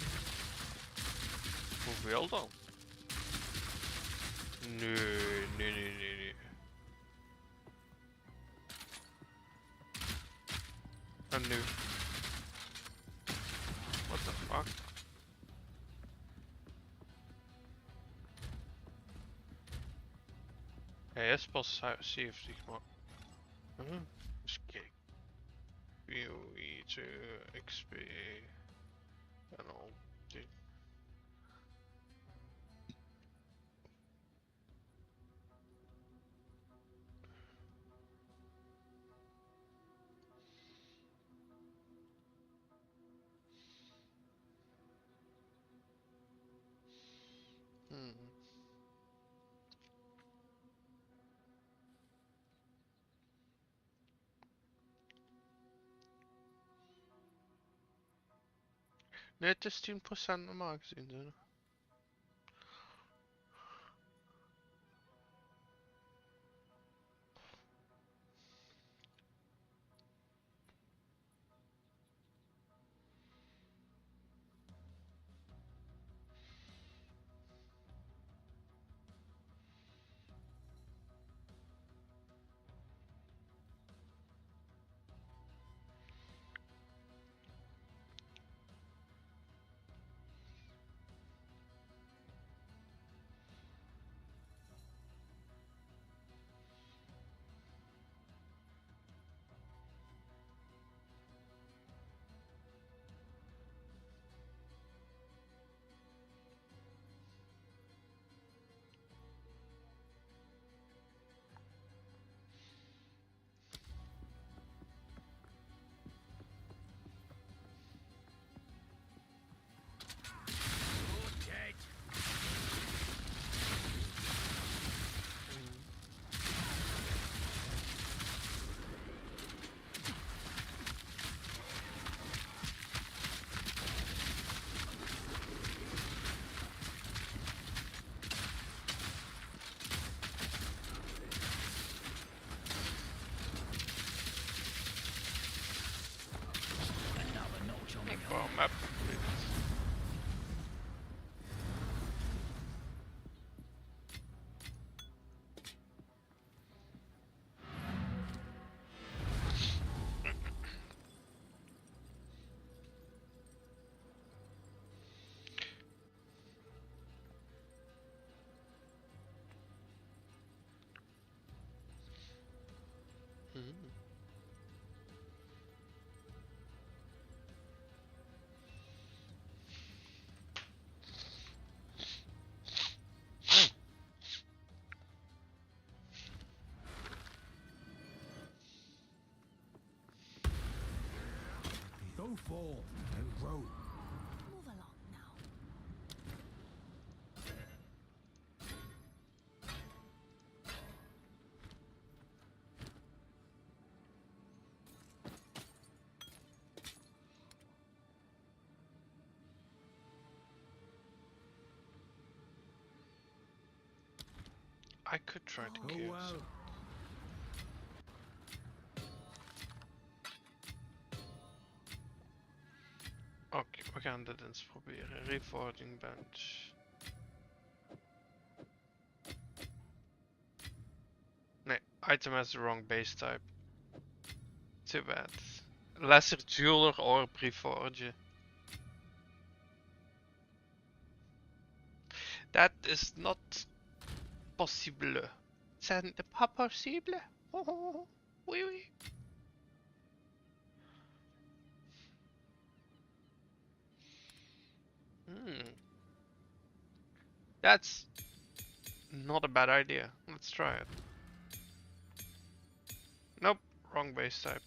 S1: Hoeveel dan? Nee. En nu? What the fuck? Hij is pas 70, maar... Dus kijk. PoE to XP en al die. Nee, het is 10% normaal gezien. Hè. Well, map.
S6: Go forth and grow.
S5: Move along now.
S1: I could try to
S6: Oh
S1: kill
S6: well.
S1: some. Oké, we gaan dit eens proberen. Reforging bench. Nee, item has the wrong base type. Too bad. Lesser jeweler or reforge. That is not possible. Ce n'est pas possible. Oh, oui, oui. That's not a bad idea. Let's try it. Nope, wrong base type.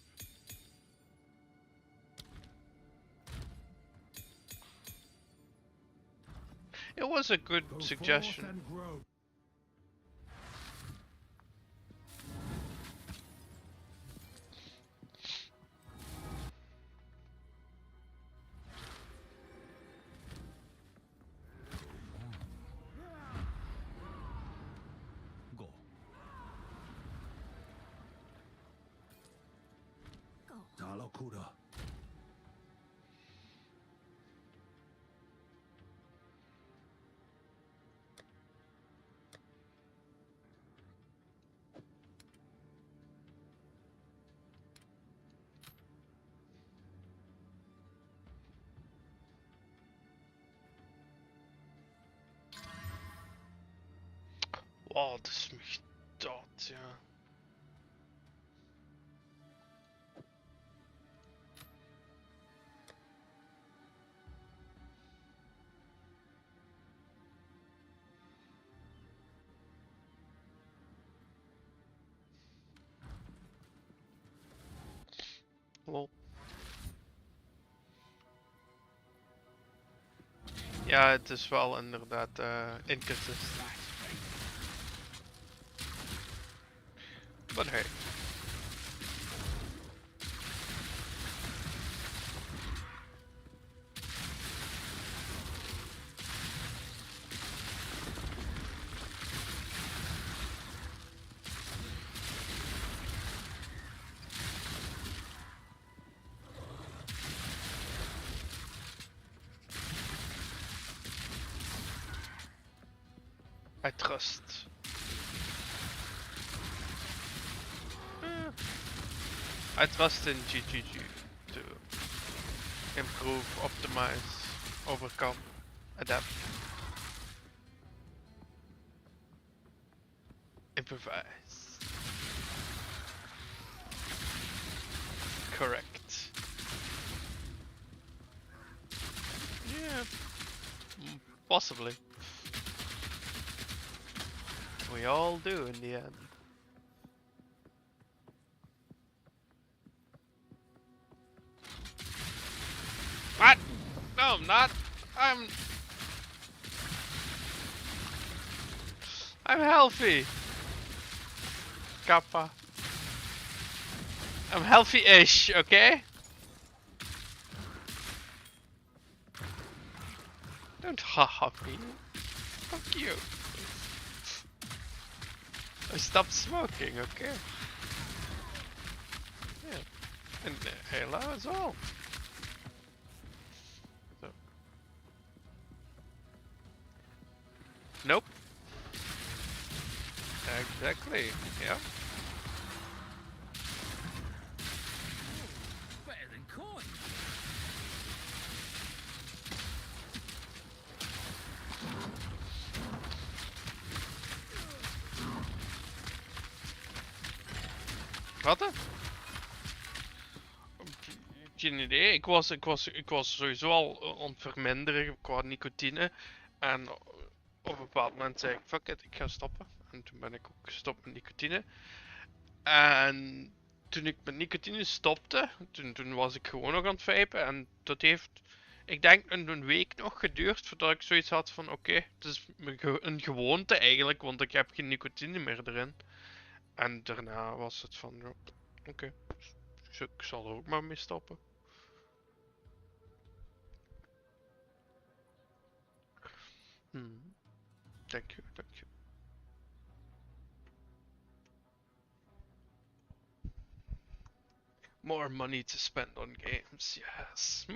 S1: It was a good suggestion.
S6: Talakuda.
S1: Wow, dat is mich dood, ja. Lol. Ja, het is wel inderdaad inconsistent. But hey. I trust. I trust in GGG to improve, optimize, overcome, adapt, improvise. Correct. Yeah, possibly. We all do in the end. What? No, I'm not. I'm healthy. Kappa. I'm healthy-ish, okay? Don't ha-ha me. Fuck you. I stopped smoking, okay? Yeah. And Halo as well. So. Nope. Exactly, yeah.
S14: Better than corn.
S1: Wat? Geen idee. Ik was sowieso al aan het verminderen qua nicotine. En op een bepaald moment zei ik, fuck it, ik ga stoppen. En toen ben ik ook gestopt met nicotine. En toen ik met nicotine stopte, toen was ik gewoon nog aan het vapen. En dat heeft, ik denk, een week nog geduurd voordat ik zoiets had van, oké, het is een gewoonte eigenlijk, want ik heb geen nicotine meer erin. En daarna was het van, oké, ik zal er ook maar mee stoppen. Dank je, dank je. More money to spend on games, yes.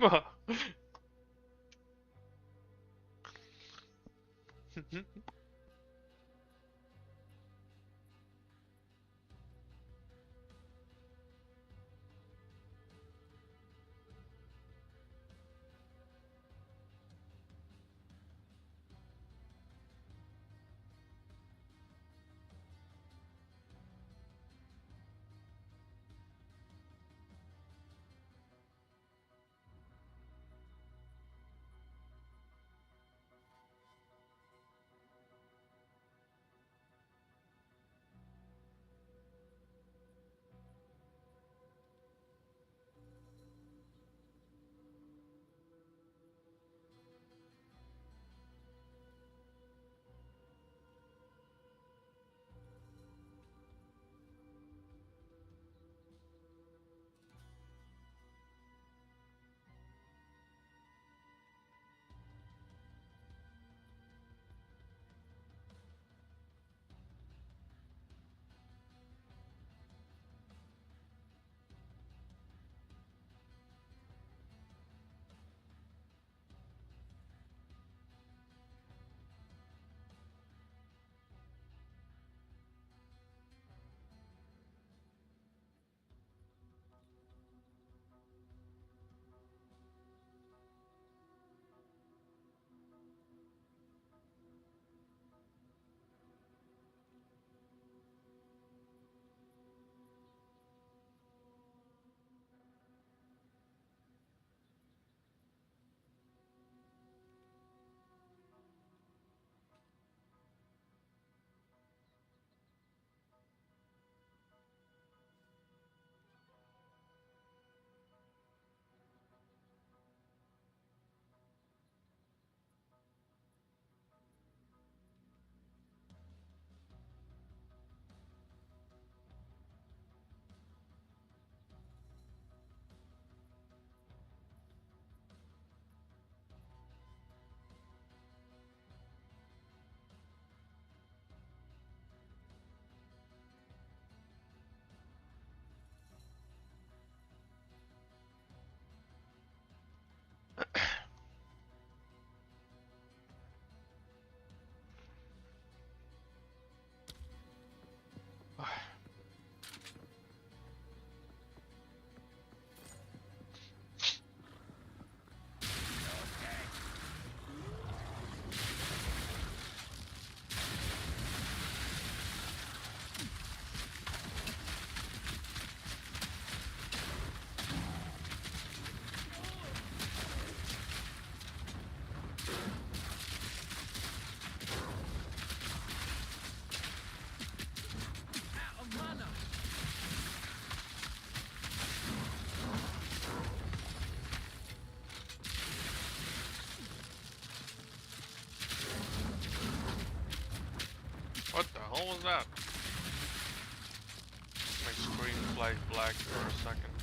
S2: like black for a second.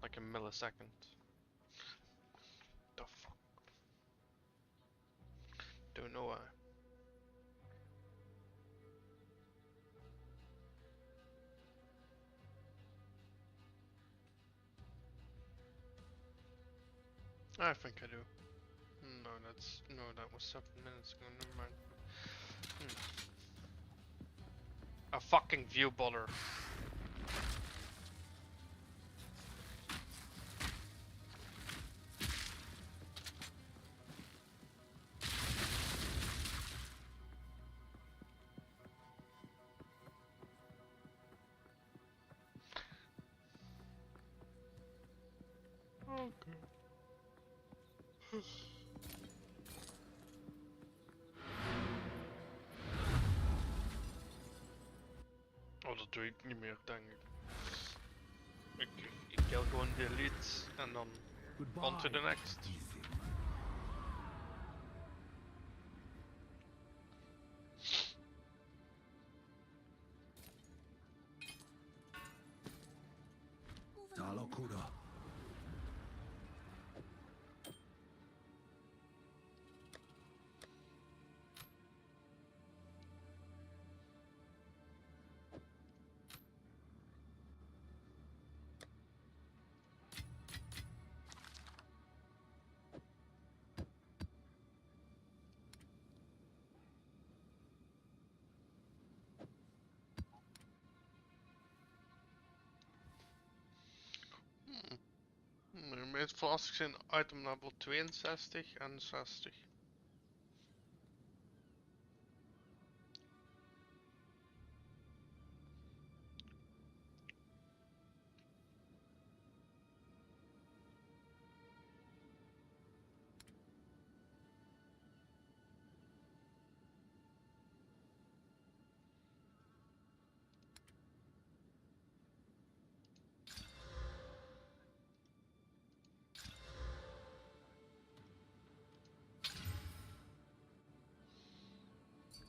S2: Like a millisecond. The fuck? Don't know why. I think I do. No, that was 7 minutes ago. Never mind. A fucking view botter. Okay. Oh, dat doe ik niet meer, denk ik. Ik kill gewoon delete en dan on to the next.
S6: Talokuda.
S2: De meest flasks zijn item level 62 en 60.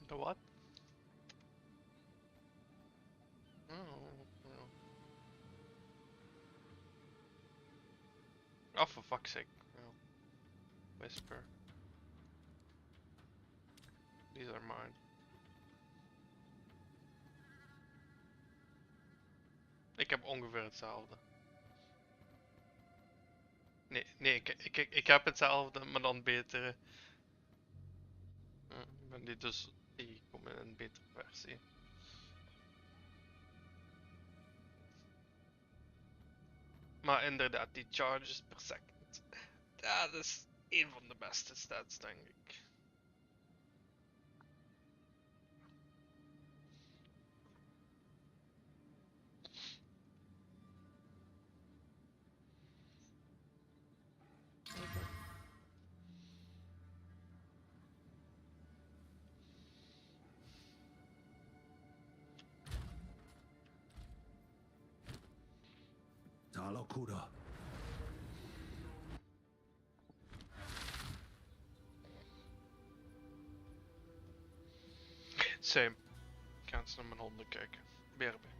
S2: The what? Oh, for fuck's sake. Oh. Whisper. These are mine. Ik heb ongeveer hetzelfde. Nee, ik heb hetzelfde, maar dan betere. Maar die komen in een betere versie. Maar inderdaad, die charges per second. Dat is een van de beste stats, denk ik.
S6: Talokuda.
S2: Same. Ik ga eens naar mijn honden kijken. Berbe.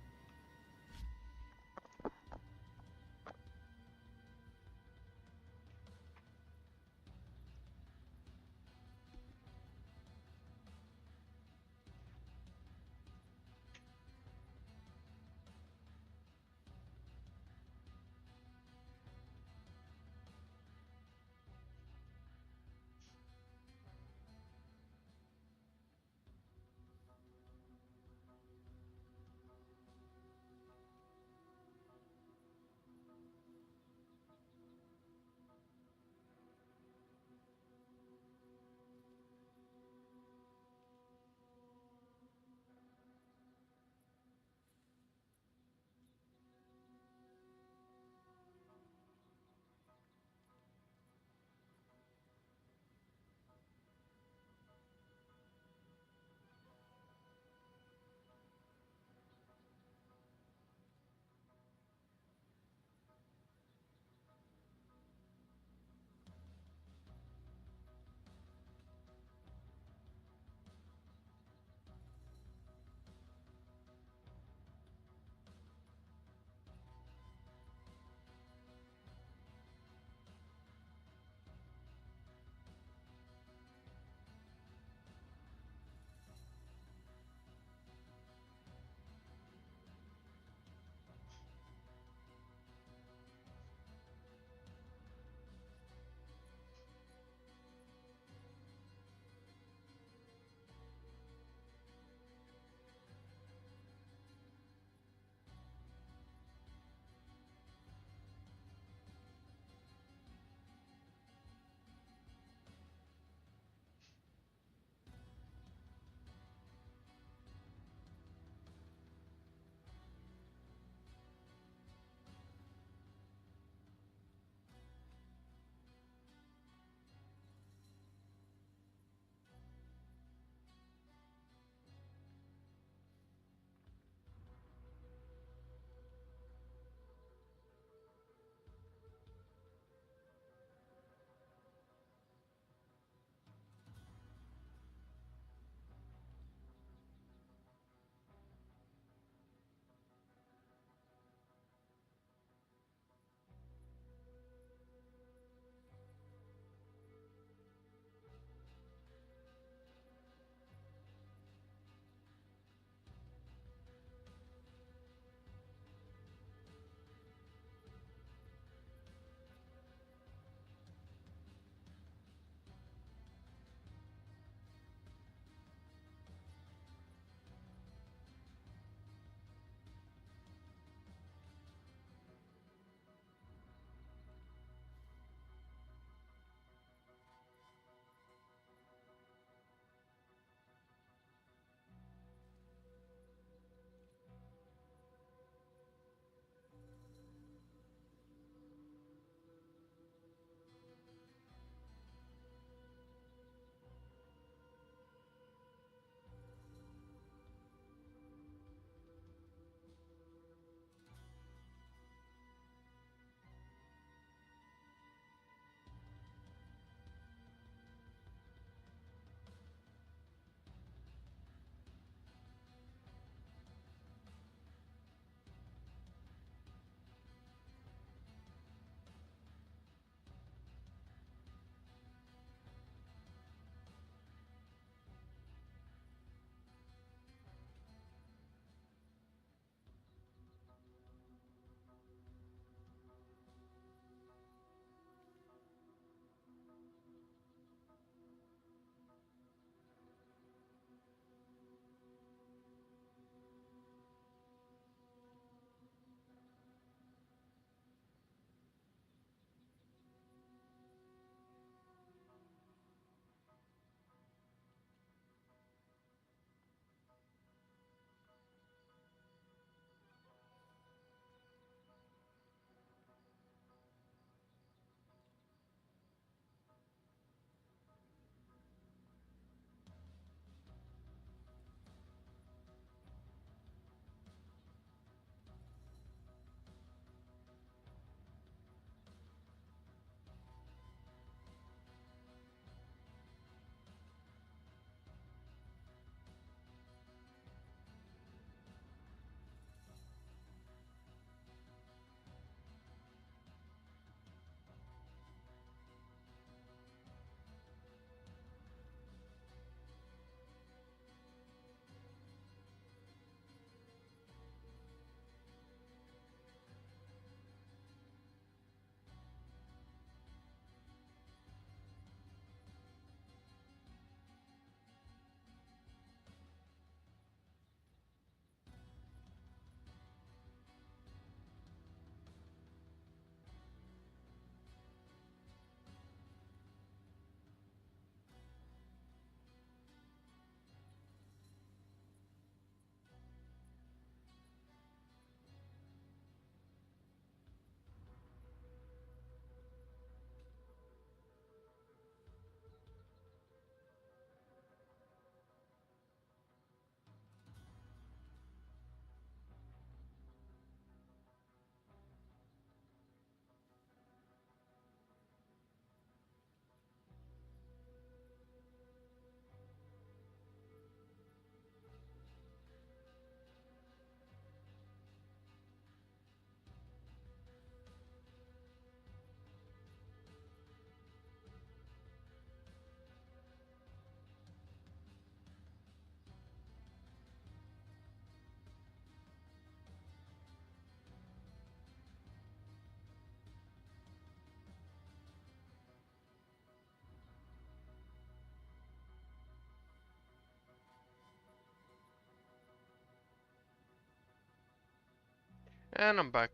S1: And I'm back.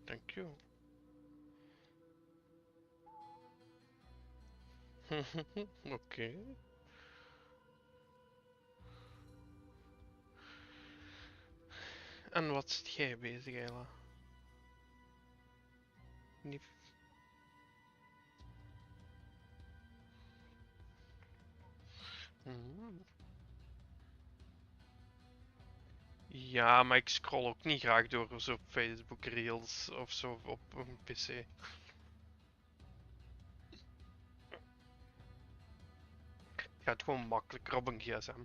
S1: Thank you. Okay. En wat zit jij bezig, Ayla? Niet... Ja, maar ik scroll ook niet graag door zo op Facebook Reels of zo op een PC. Het gaat gewoon makkelijker op een gsm.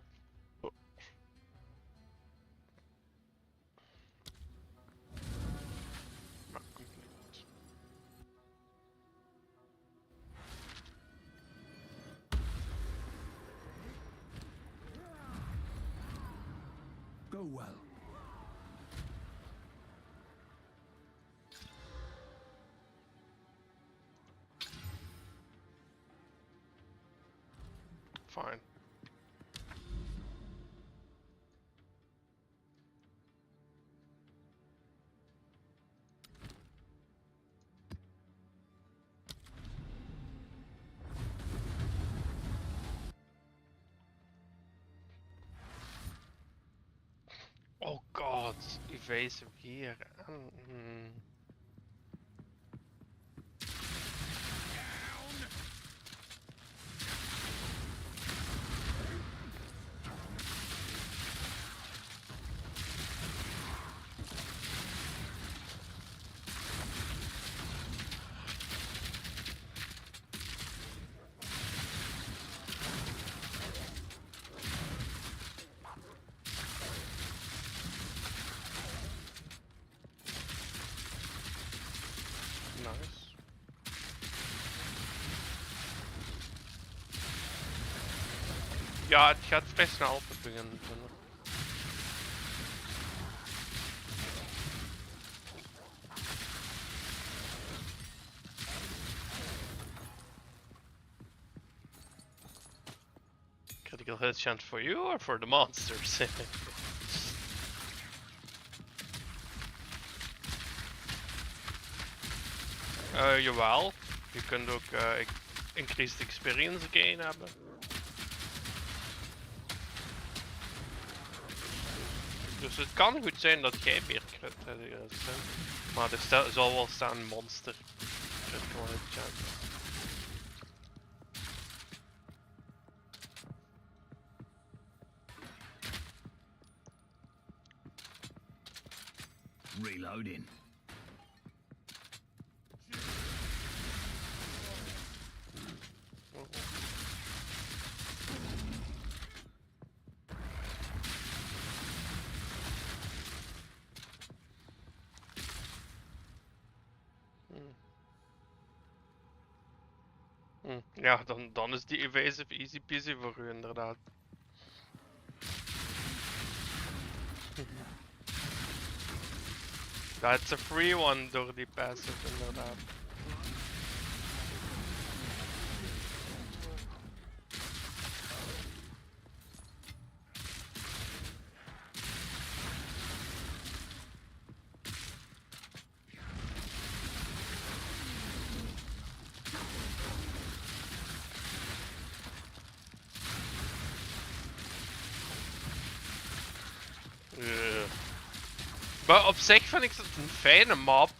S1: Maar komt niet.
S6: Go well.
S1: Fine. Oh god, evasive hier. Nice. Ja, het gaat vrij snel op het begin. Critical hit chance for you or for the monsters? Jawel, je kunt ook increased experience gain hebben. Dus het kan goed zijn dat jij meer crit hebt, maar er zal wel staan monster critical hit chance.
S14: Reloading.
S1: Ja, dan is die evasive easy peasy voor u inderdaad. That's a free one door die passive inderdaad. Maar op zich vind ik het een fijne map,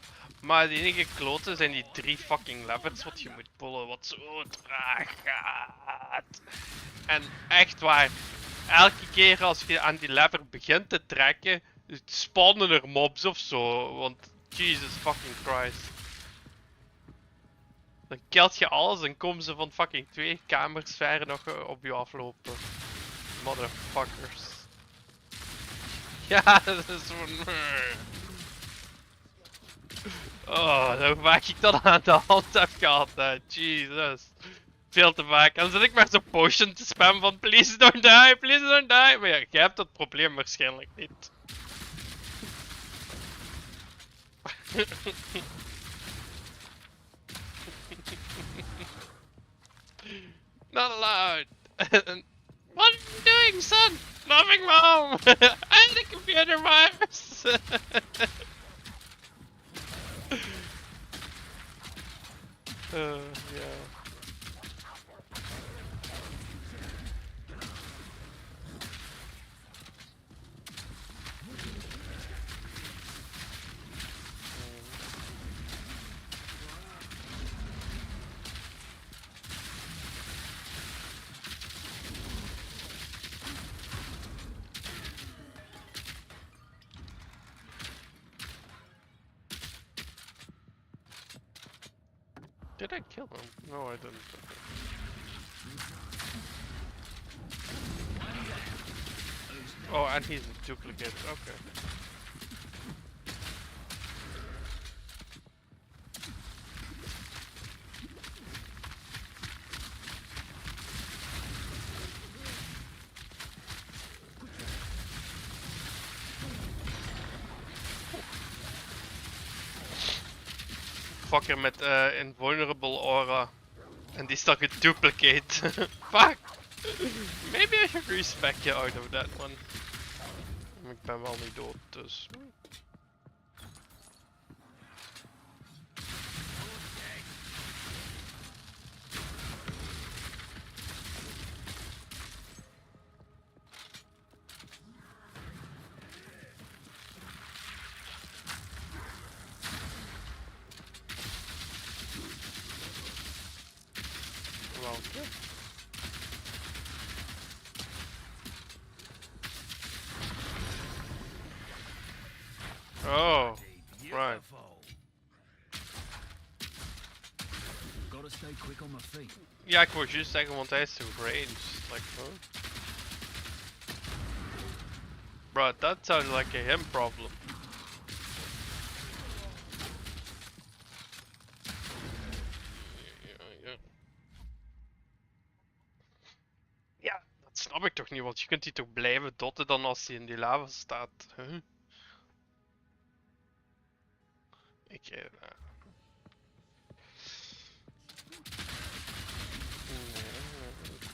S1: maar de enige kloten zijn die 3 fucking levers wat je moet pullen, wat zo traag gaat. En echt waar, elke keer als je aan die lever begint te trekken, spawnen er mobs of zo, want Jesus fucking Christ. Dan killt je alles en komen ze van fucking 2 kamers ver nog op je aflopen. Motherfuckers. Ja, dat is van... Oh, hoe vaak ik dat aan de hand heb gehad, hè. Jesus. Veel te vaak. En dan zit ik maar zo'n potion te spammen van please don't die, please don't die. Maar ja, jij hebt dat probleem waarschijnlijk niet. Not allowed. What are you doing, son? Nothing, Mom! I had a computer virus! Yeah. Did I kill him? No, I didn't. Oh, and he's a duplicate. Okay. Fucker met invulnerable aura. En die stak een duplicate. Fuck! Maybe I should respec je out of that one. Ik ben wel niet dood, dus... Welke? Oh, right.
S14: Gotta stay quick on my feet.
S1: Ja, ik wou juist zeggen, want hij is zo ranged. Like, huh? Bro, that sounds like a him problem. Ja, dat snap ik toch niet, want je kunt die toch blijven dotten dan als hij in die lava staat. Huh? Ik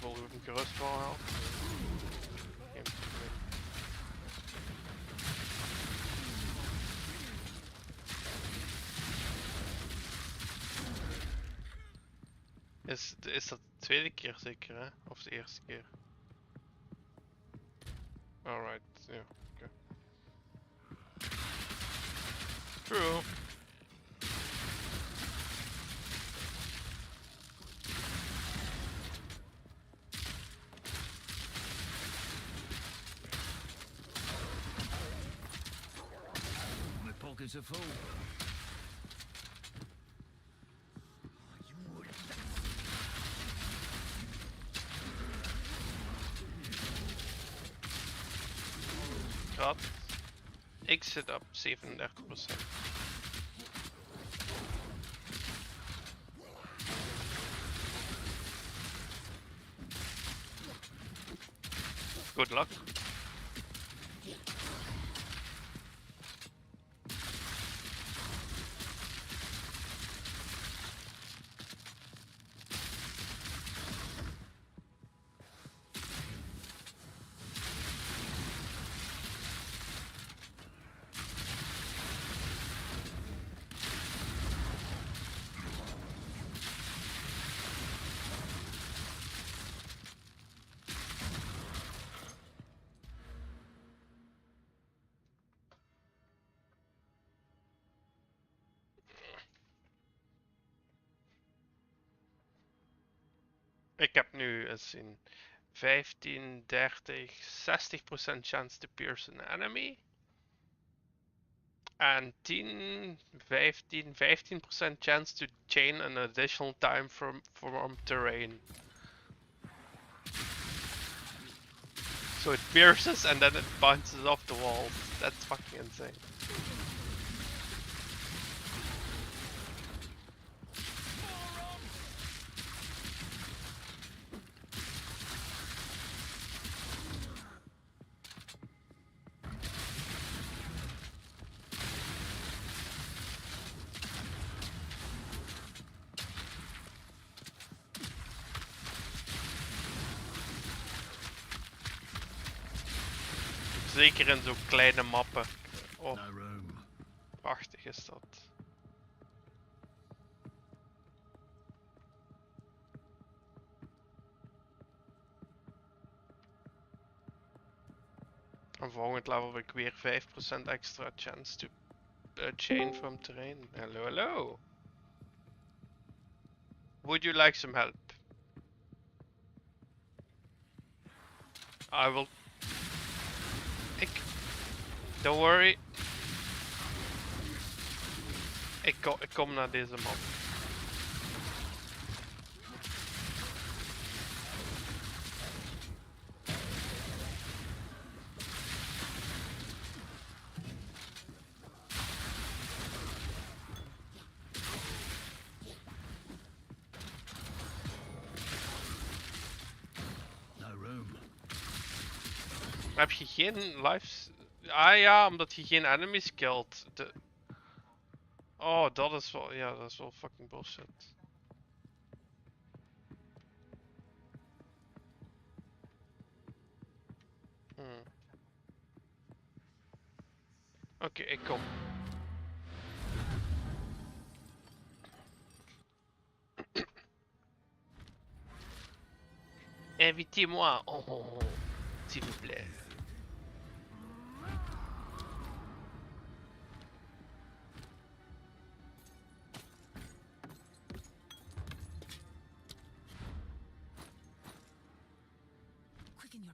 S1: wil hem gerust wel helpen. Geen probleem. Is dat de tweede keer zeker, hè? Of de eerste keer? Alright, ja, oké. True.
S14: My pockets are full.
S1: Gat. Ik zit op 37%. Good luck. Ik heb nu eens in 15, 30, 60% chance to pierce an enemy. En 10, 15, 15% chance to chain an additional time from terrain. So it pierces and then it bounces off the walls. That's fucking insane. Zeker in zo'n kleine mappen. Oh, prachtig is dat. En volgend level heb ik weer 5% extra chance to chain from terrain. Hello, hello. Would you like some help? I will. Don't worry. Ik kom naar deze man. Heb je geen lives? Ah ja, omdat je geen enemies killt. Oh, dat is wel, ja, dat is wel fucking bullshit. Oké, ik kom. Invitez-moi. Oh, s'il vous plaît.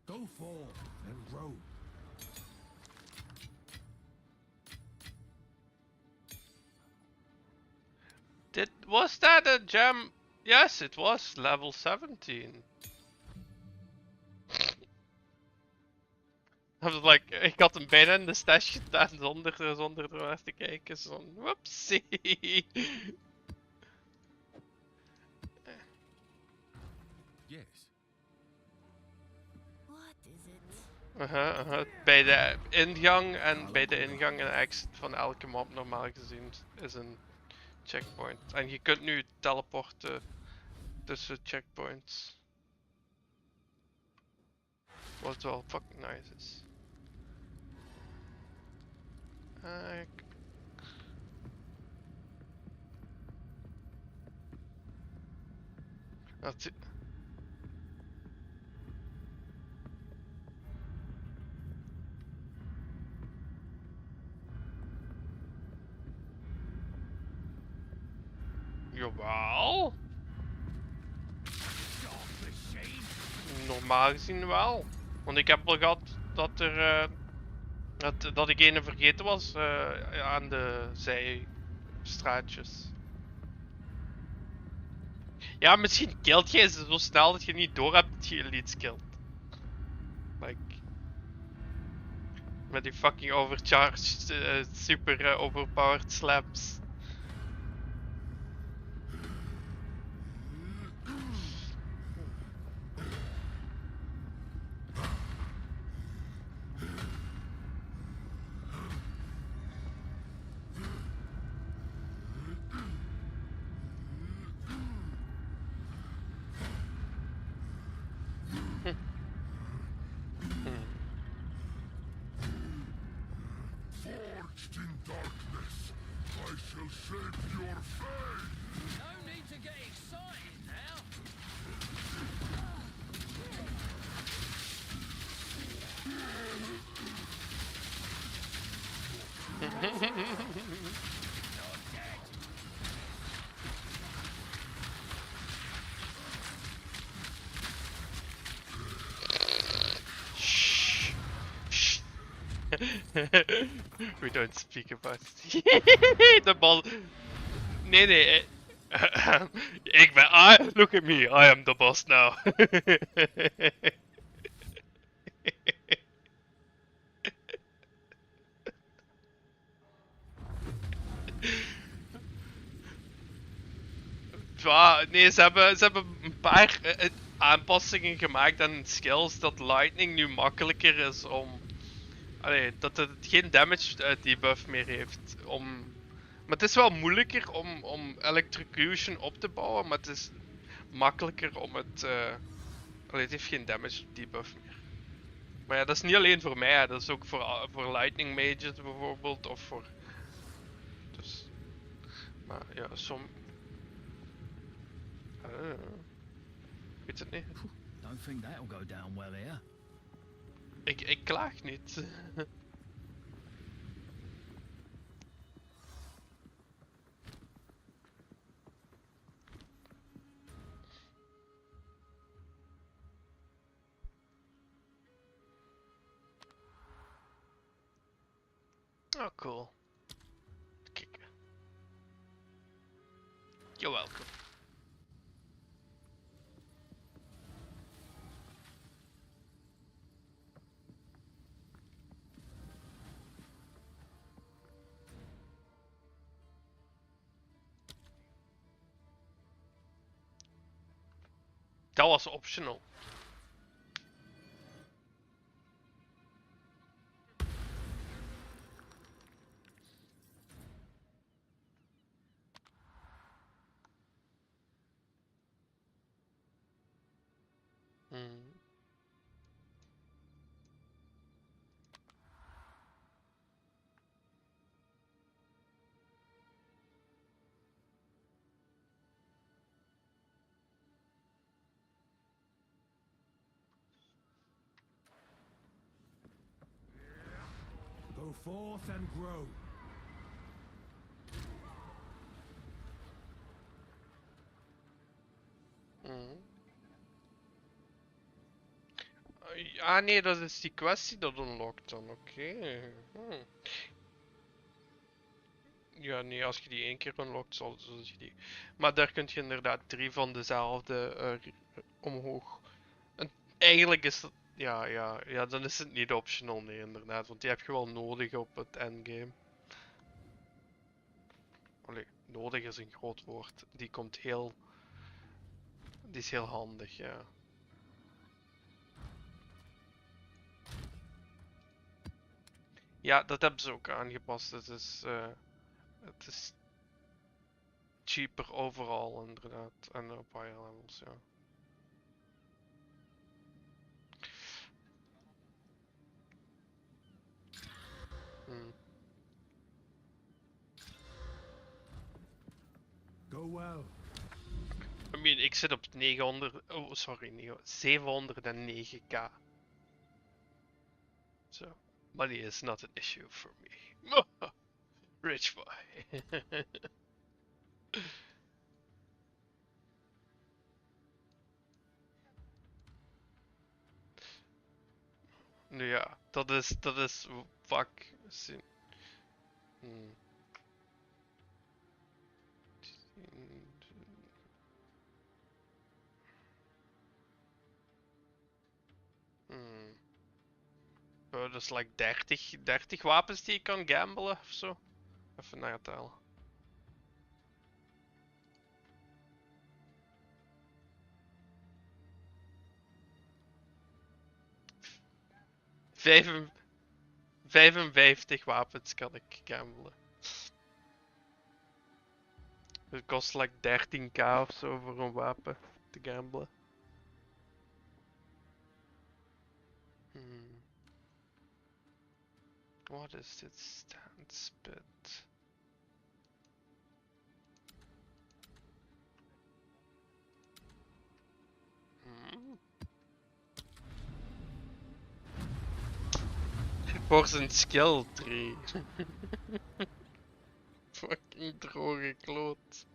S6: Go forth and row.
S1: Was that a gem? Yes, it was level 17. I was like, ik had hem bijna in de stash gedaan zonder er naar te kijken. Zo'n whoopsie.
S14: Yes.
S1: Bij de ingang en bij de ingang en exit van elke map normaal gezien is een checkpoint. En je kunt nu teleporten tussen checkpoints. Wat wel fucking nice is. Dat Jawel. Normaal gezien wel. Want ik heb al gehad dat er dat ik ene vergeten was aan de zijstraatjes. Ja, misschien killt jij ze zo snel dat je niet door hebt dat je elites killt. Like. Met die fucking overcharged, super overpowered slaps.
S6: Forged in darkness, I shall shape your fate.
S14: No need to get excited now.
S1: We don't speak about it. De bal. Nee. Ik ben. Look at me. I am the boss now. Nee, ze hebben een paar aanpassingen gemaakt aan skills dat Lightning nu makkelijker is om. Allee, dat het geen damage debuff meer heeft. Maar het is wel moeilijker om Electrocution op te bouwen, maar het is makkelijker om het. Allee, het heeft geen damage debuff meer. Maar ja, dat is niet alleen voor mij, dat is ook voor Lightning Mages bijvoorbeeld, of voor... Dus... Maar ja, weet het niet.
S14: Don't think that'll go down well here.
S1: Ik klaag niet. Oh, cool. Kijk. You're welcome. Dat was optional.
S6: Go forth and grow.
S1: Ah nee, dat is die kwestie dat unlockt dan, oké. Ja, nee, als je die één keer unlockt, zal je die... Maar daar kun je inderdaad 3 van dezelfde omhoog. En eigenlijk is dat... Ja, dan is het niet optional, nee, inderdaad. Want die heb je wel nodig op het endgame. Allee, nodig is een groot woord. Die komt heel... Die is heel handig, ja. Ja, dat hebben ze ook aangepast. Het is cheaper overal inderdaad. En op higher levels, ja.
S6: Go well.
S1: I mean, ik zit op 709k. So, money is not an issue for me. Rich boy. Nu ja, dat is fuck. Dat is like 30 wapens die ik kan gamblen ofzo. Even natellen. Vijf 55 wapens kan ik gamblen. Het kost like 13k of zo voor een wapen te gamblen. What is dit stand spit? Voor zijn skill tree. Fucking droge kloot.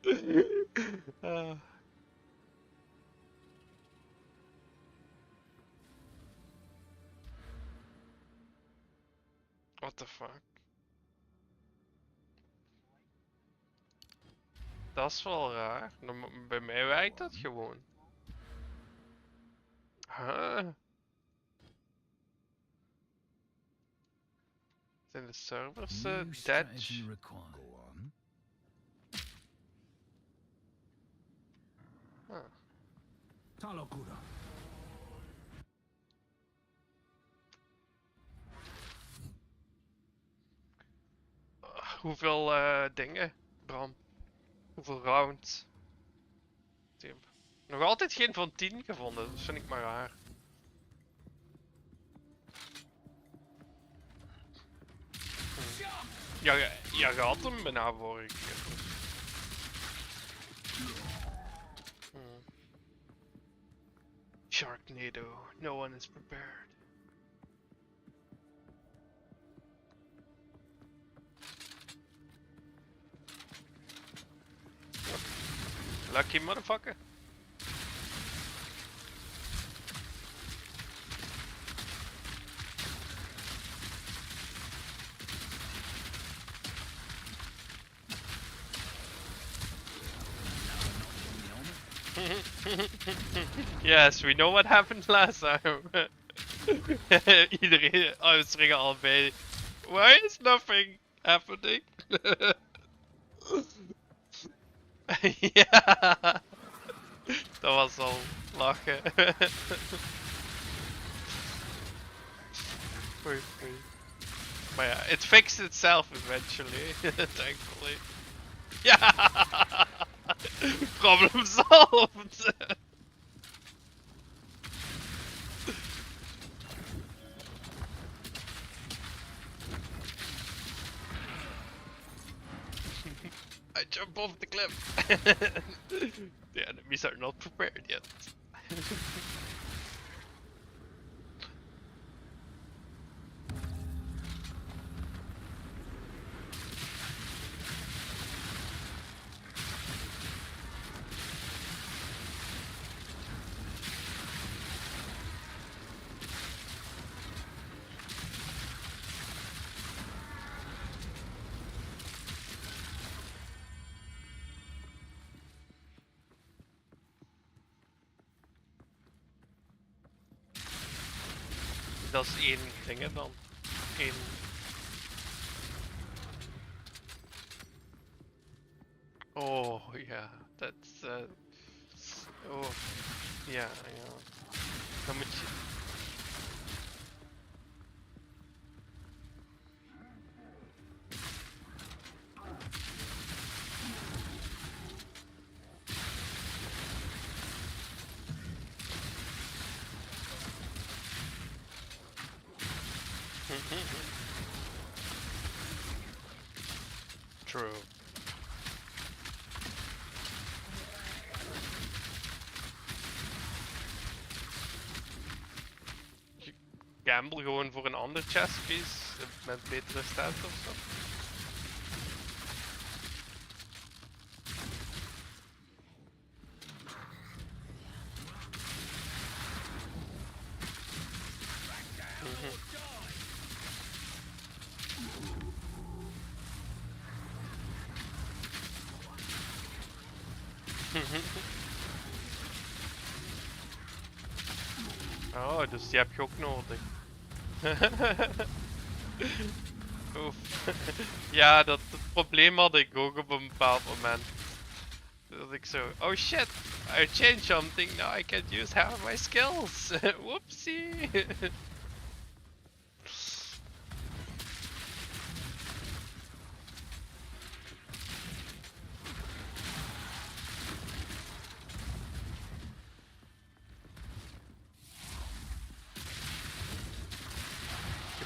S1: What the fuck? Dat is wel raar. Bij mij werkt dat gewoon. Huh? Zijn de servers dead?
S6: Talokura.
S1: Hoeveel dingen, Bram? Hoeveel rounds? Nog altijd geen van 10 gevonden, dat vind ik maar raar. Ja, je gaat hem bijna vorige keer. Sharknado, no one is prepared. Lucky motherfucker. Yes, we know what happened last time. Iedereen, we allebei. Why is nothing happening? Ja, dat was al lachen. Oei, oei. Maar ja, it fixed itself eventually, thankfully. Ja, problem solved. I jump off the cliff. The enemies are not prepared yet. Dat is één ding dan. Eén. Oh ja, dat is. Oh ja, ja. Dan moet je. True. Gamble gewoon voor een ander chestpiece met betere stats ofzo. Oh, dus die heb je ook nodig. Oef. Ja, dat probleem had ik ook op een bepaald moment. Dat ik zo, oh shit, I changed something, now I can't use half of my skills. Whoopsie.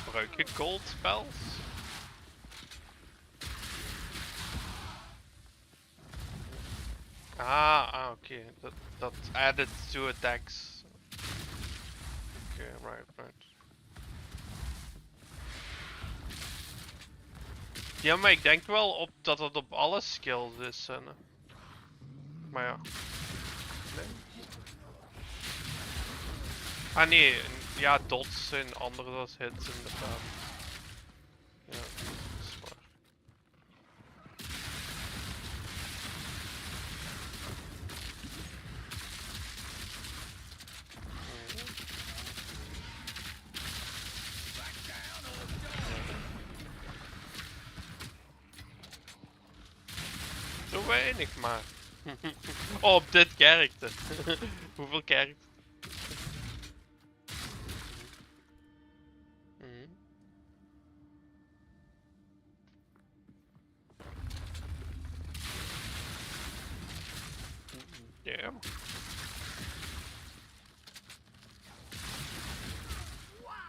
S1: Gebruik je gold spells? Oké. Dat added to attacks. Oké, right. Ja, maar ik denk wel op dat het op alle skills is. Maar ja. Nee. Ah nee, ja, dots zijn anders dan hits inderdaad. Ja, dat is waar. Zo weinig maar. Oh, op dit character. Hoeveel character? Yeah.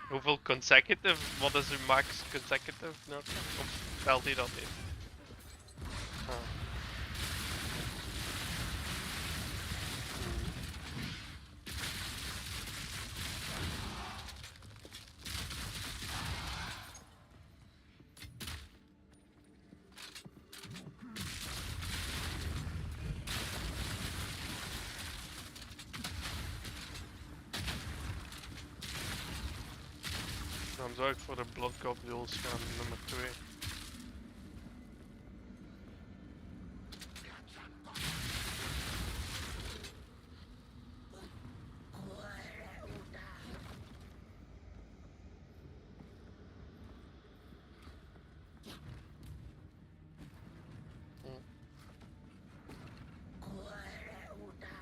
S1: Hoeveel consecutive? Wat is uw max consecutive?
S2: Telt hij dat niet? Ah. Dan zou ik voor de Blood Cup duels gaan, nummer 2.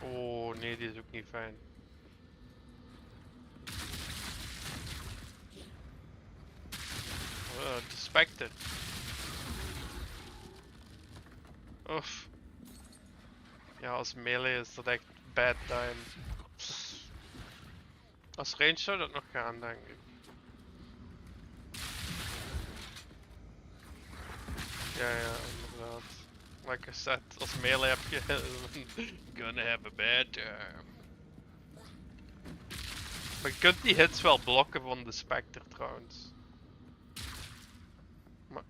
S2: Oh nee, die is ook niet fijn. De Spectre. Oef. Ja, als melee is dat echt bad time. Als range zou dat nog gaan, denk ik. Ja, inderdaad. Like I said, als melee heb je gonna have a bad time. Maar je kunt die hits wel blokken van de Spectre trouwens. Maar...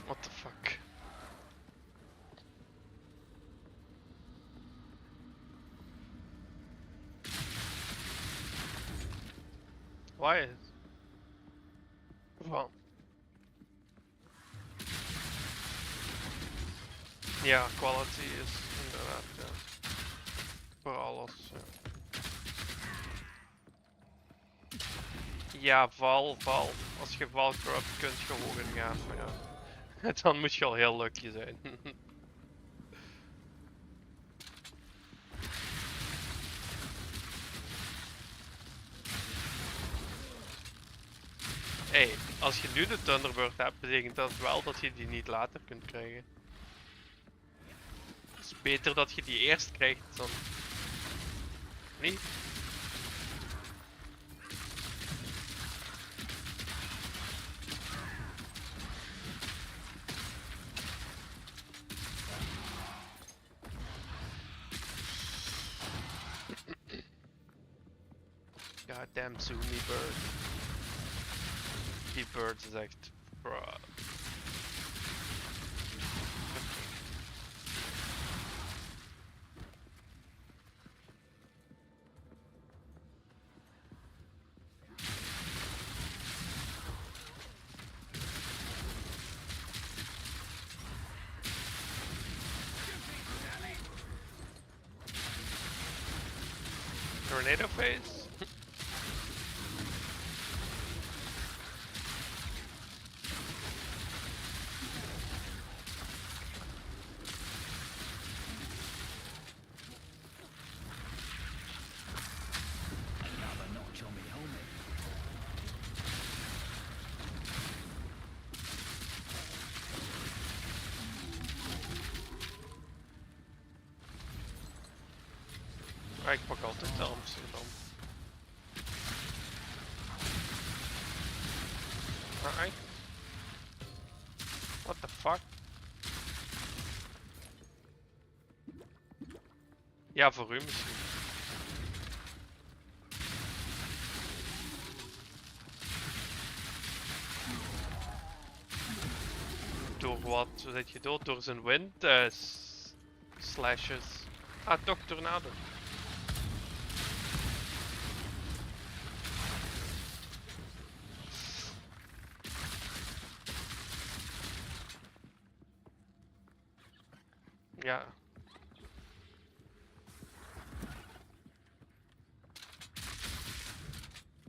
S2: What the fuck? Why? Well. Ja, quality is inderdaad, ja. Voor alles, ja. Ja, val. Als je val corrupt kunt je hoger gaan, maar ja. Dan moet je al heel lucky zijn. Hey, als je nu de Thunderbird hebt, betekent dat wel dat je die niet later kunt krijgen. Het is beter dat je die eerst krijgt dan... Niet? Goddamn Zoomy bird. Die bird is echt... Bruh. Tornado phase?
S14: Another notch on me helmet.
S2: Ik pak altijd de Amsterdam. Alright. What the fuck? Ja, voor u misschien. Door wat zit je dood? Door zijn wind slashes. Ah, toch tornado. Ja.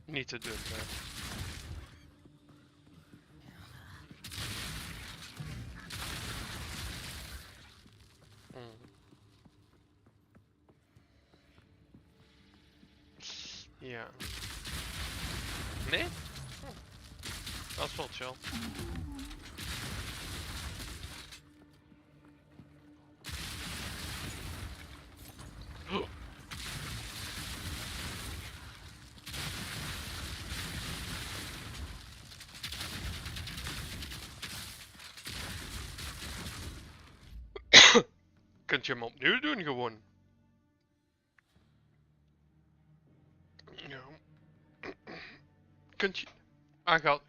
S2: Niet te doen, hè. Ja. Nee? Oh. Dat is wel chill. Oh. Kunt je hem opnieuw doen gewoon? Ja. Kunt je... Ah,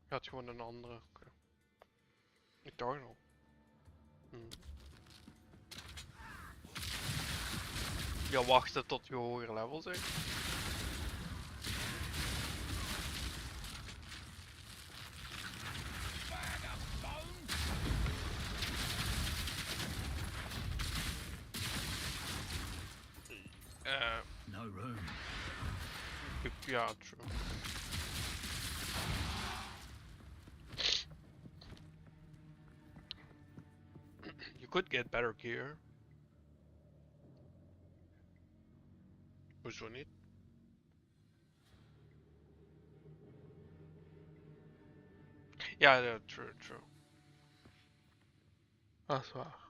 S2: gaat gewoon een andere. Okay. Ik dacht al. Ja, wachten tot je hoger level zegt.
S14: No room.
S2: Yeah, true. You could get better gear. Hoezo niet? Ja, ja, true, true. Dat is waar.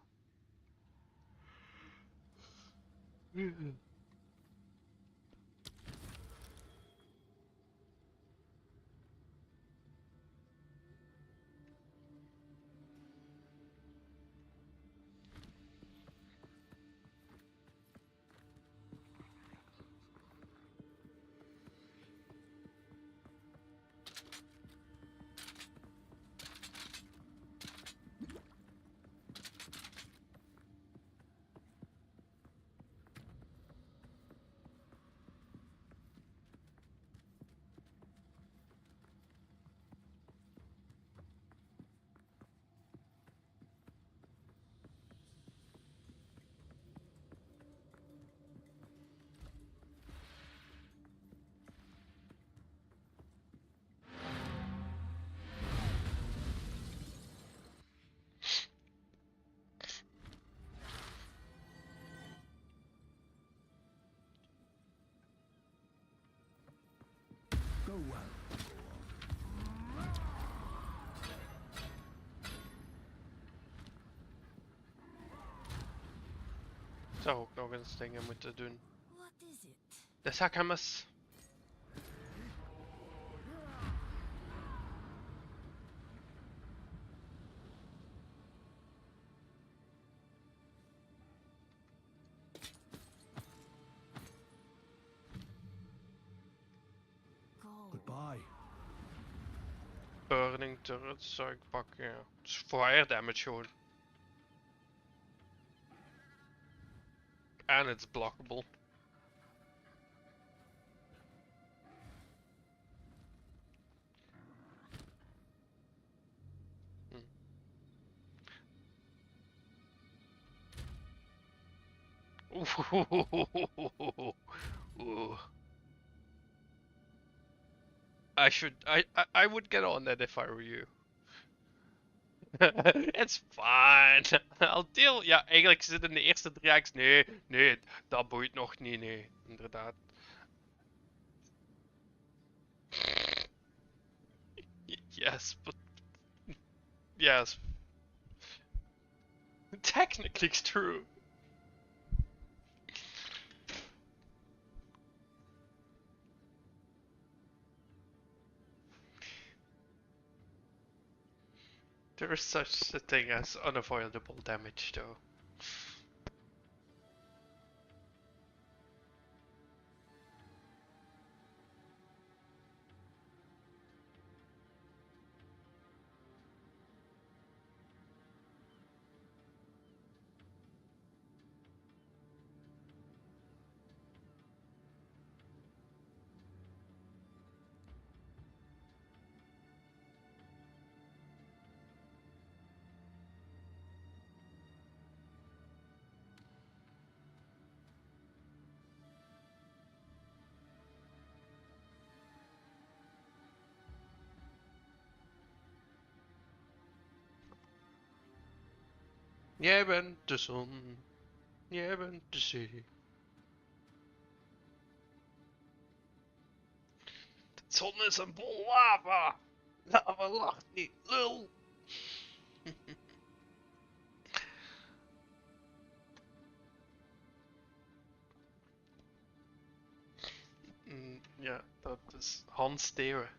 S6: Go well.
S2: Zou ook nog eens dingen moeten doen.
S5: What is it?
S2: De Sakamas.
S6: Goodbye.
S2: Burning turrets zou ik pakken, ja. Het is voor air damage gewoon. En it's blockable. Ooh. I would get on that if I were you. It's fine. I'll deal. Ja, eigenlijk zitten de eerste 3 acts. Nee, dat boeit nog niet. Nee, inderdaad. Yes, but yes. Technically it's true. There is such a thing as unavoidable damage, though. Jij bent de zon, jij bent de zee.
S1: zon is een bol lava. Lava lacht niet, lul. Ja, dat is Hans Steeuwen.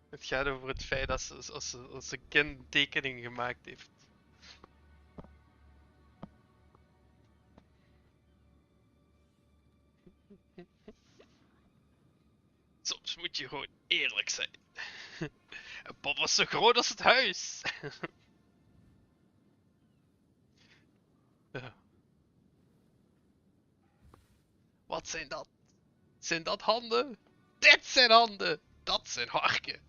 S1: Het gaat over het feit dat als een kind een tekening gemaakt heeft. Soms moet je gewoon eerlijk zijn. Een pop was zo groot als het huis. Ja. Wat zijn dat? Zijn dat handen? Dit zijn handen! Dat zijn harken.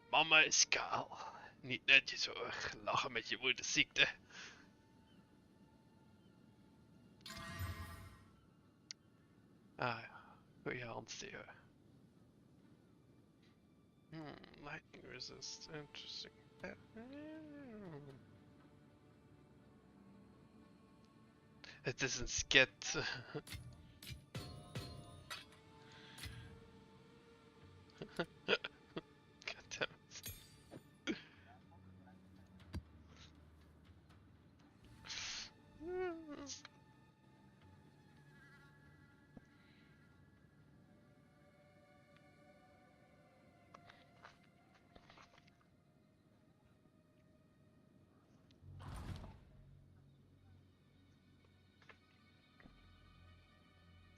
S1: Mama is kaal. Niet netjes hoor. Lachen met je moedersziekte. Ah ja, goeie handsteven. Lightning resist, interesting. Het is een skit. Goddammit.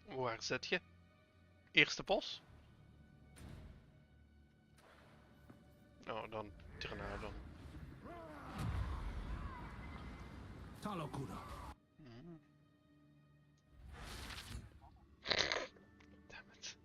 S1: Waar zit je? Eerste bos? Oh, dan daarna dan.
S6: Talokura.
S1: Damn it.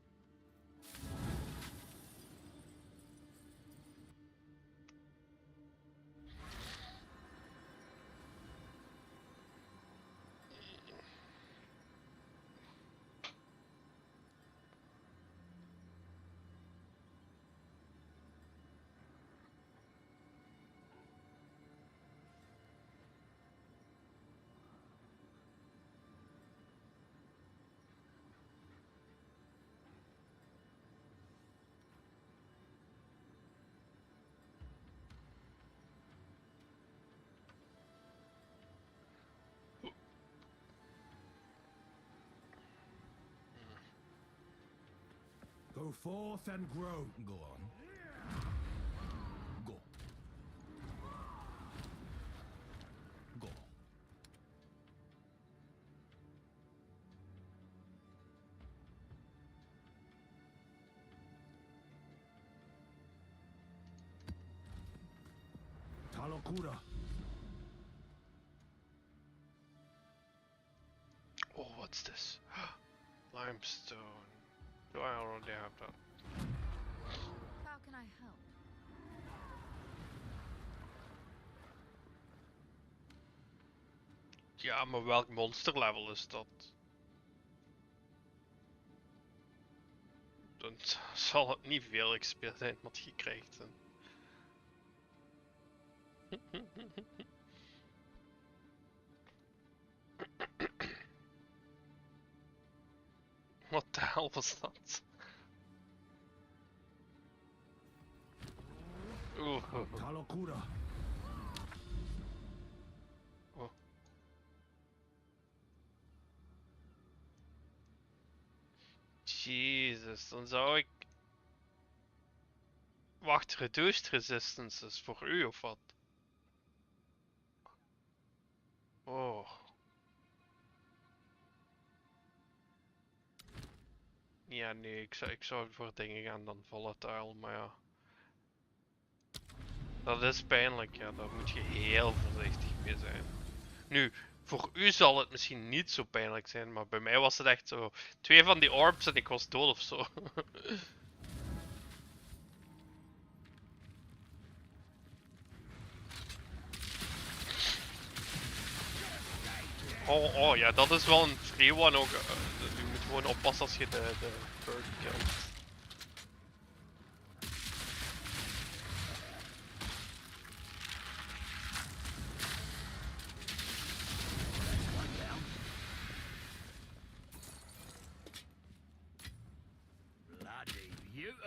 S6: Go forth and grow.
S14: Go on. Go. Go.
S6: Talokura.
S1: Oh, what's this? Limestone. Do I already have that?
S5: How can I help?
S1: Ja, maar welk monster level is dat? Dan zal het niet veel XP zijn wat je krijgt. Wat de hel was dat? Oeh.
S6: Talokura.
S1: Oh. Jezus, dan zou ik... Wacht, reduced resistance is voor u of wat? Oh. Ja, nee, ik zou voor dingen gaan dan volatile, maar ja. Dat is pijnlijk, ja, daar moet je heel voorzichtig mee zijn. Nu, voor u zal het misschien niet zo pijnlijk zijn, maar bij mij was het echt zo... 2 van die orbs en ik was dood of zo. Oh ja, dat is wel een free one ook. Je moet gewoon oppassen als je de bird killt.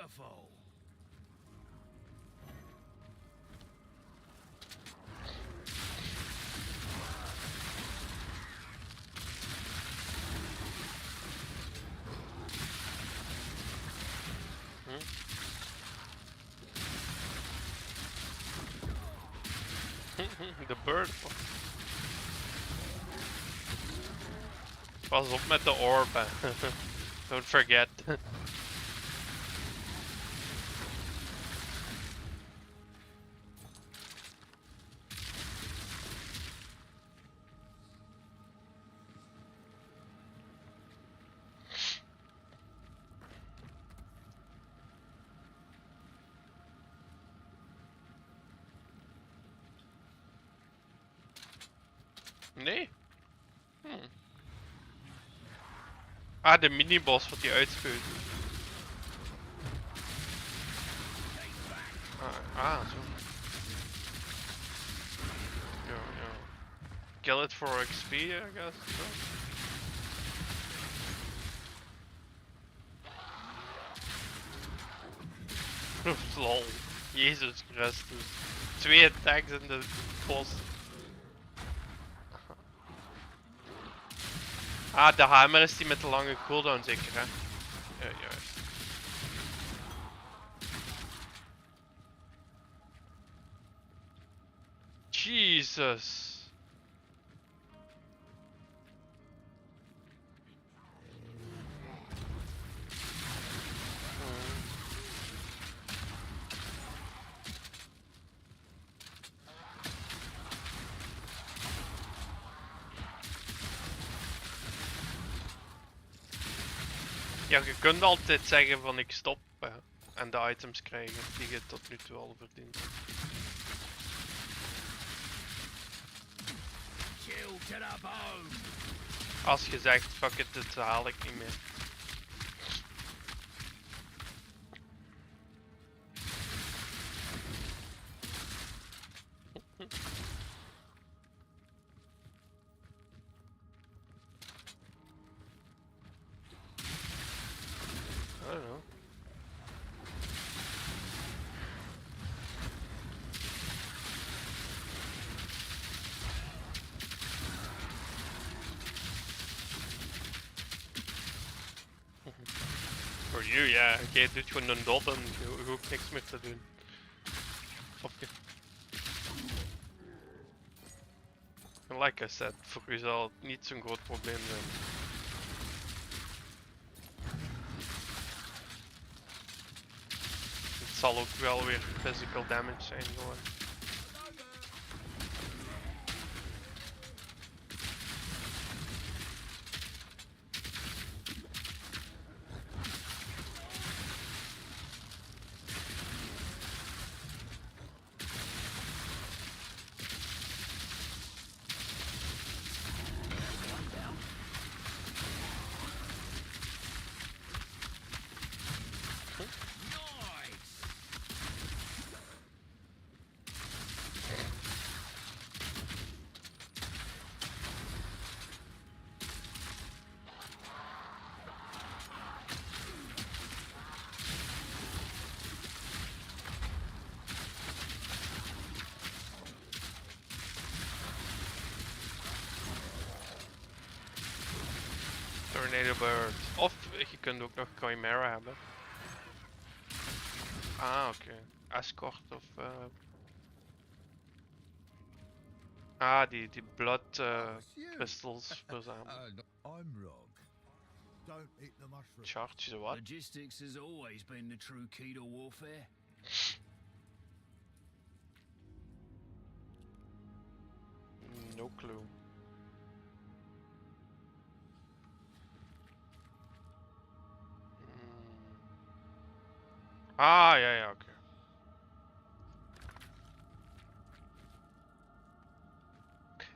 S6: Careful.
S1: De bird. Pas op met de orb, hè. Don't forget. Nee? Ah, de miniboss wat hij uitspeelt. Zo. Ja. Kill it for XP, I guess. So. Lol. Jezus Christus. 2 attacks in de boss. Ah, de hamer is die met de lange cooldown zeker, hè? Ja, juist. Jesus. Ja, je kunt altijd zeggen van ik stop en de items krijgen die je tot nu toe al verdient. Als je zegt fuck it, dit haal ik niet meer. I don't know. For you, ja. Jij doet gewoon een dot en je hoeft niks meer te doen. Snap je? Like I said, voor u zal het niet zo'n groot probleem zijn. Het zal ook wel weer physical damage zijn gewoon. Tornado Bird. Of je kunt ook nog Chimera hebben. Ah, oké. Escort of... Ah, die blood crystals verzamelen.
S6: I'm wrong. Don't eat the mushroom.
S1: Charge the what?
S6: Logistics has always been the true key to warfare.
S1: No clue. Ah, ja, oké.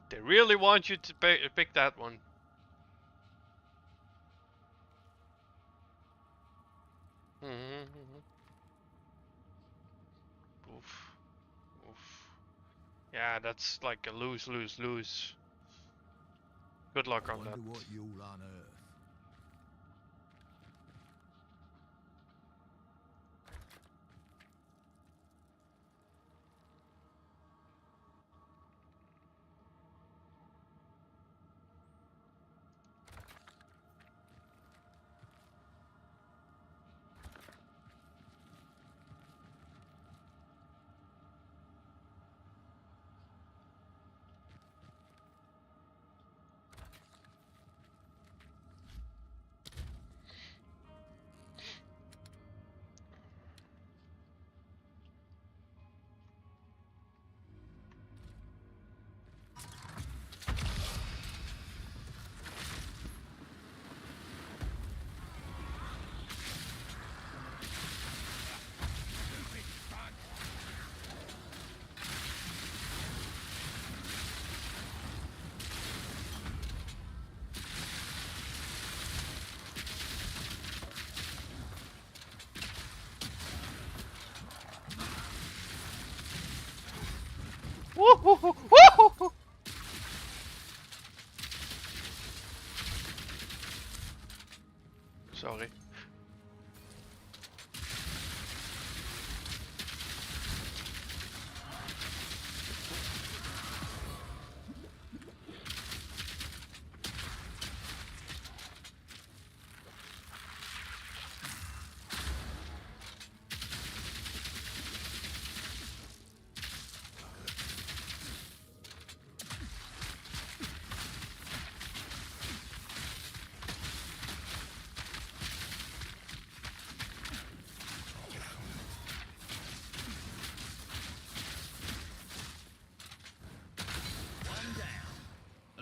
S1: They really want you to pick that one. Oof. Yeah, that's like a lose. Good luck on that.
S6: What you'll unearth.
S1: Woohoo! Sorry.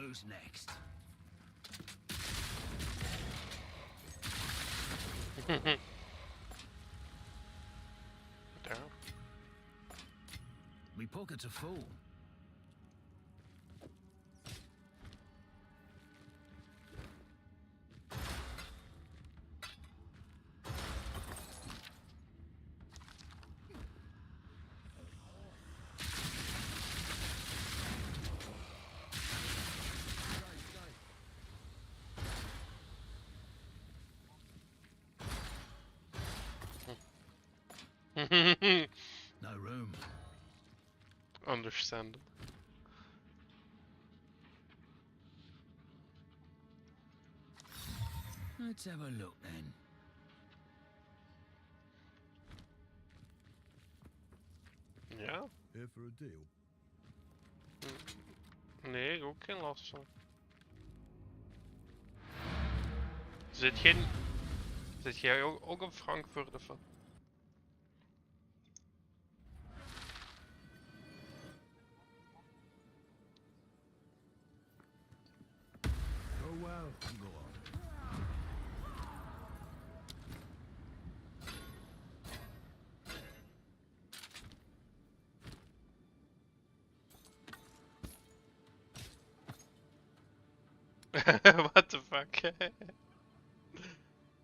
S6: Who's next? Me pockets are full. No room.
S1: Understandable.
S6: Let's have a look then.
S1: Ja?
S6: Here for a deal.
S1: Nee, ik ook geen last van. Zit jij ook op Frankfurt of wat?
S6: Go well, go on.
S1: What the fuck?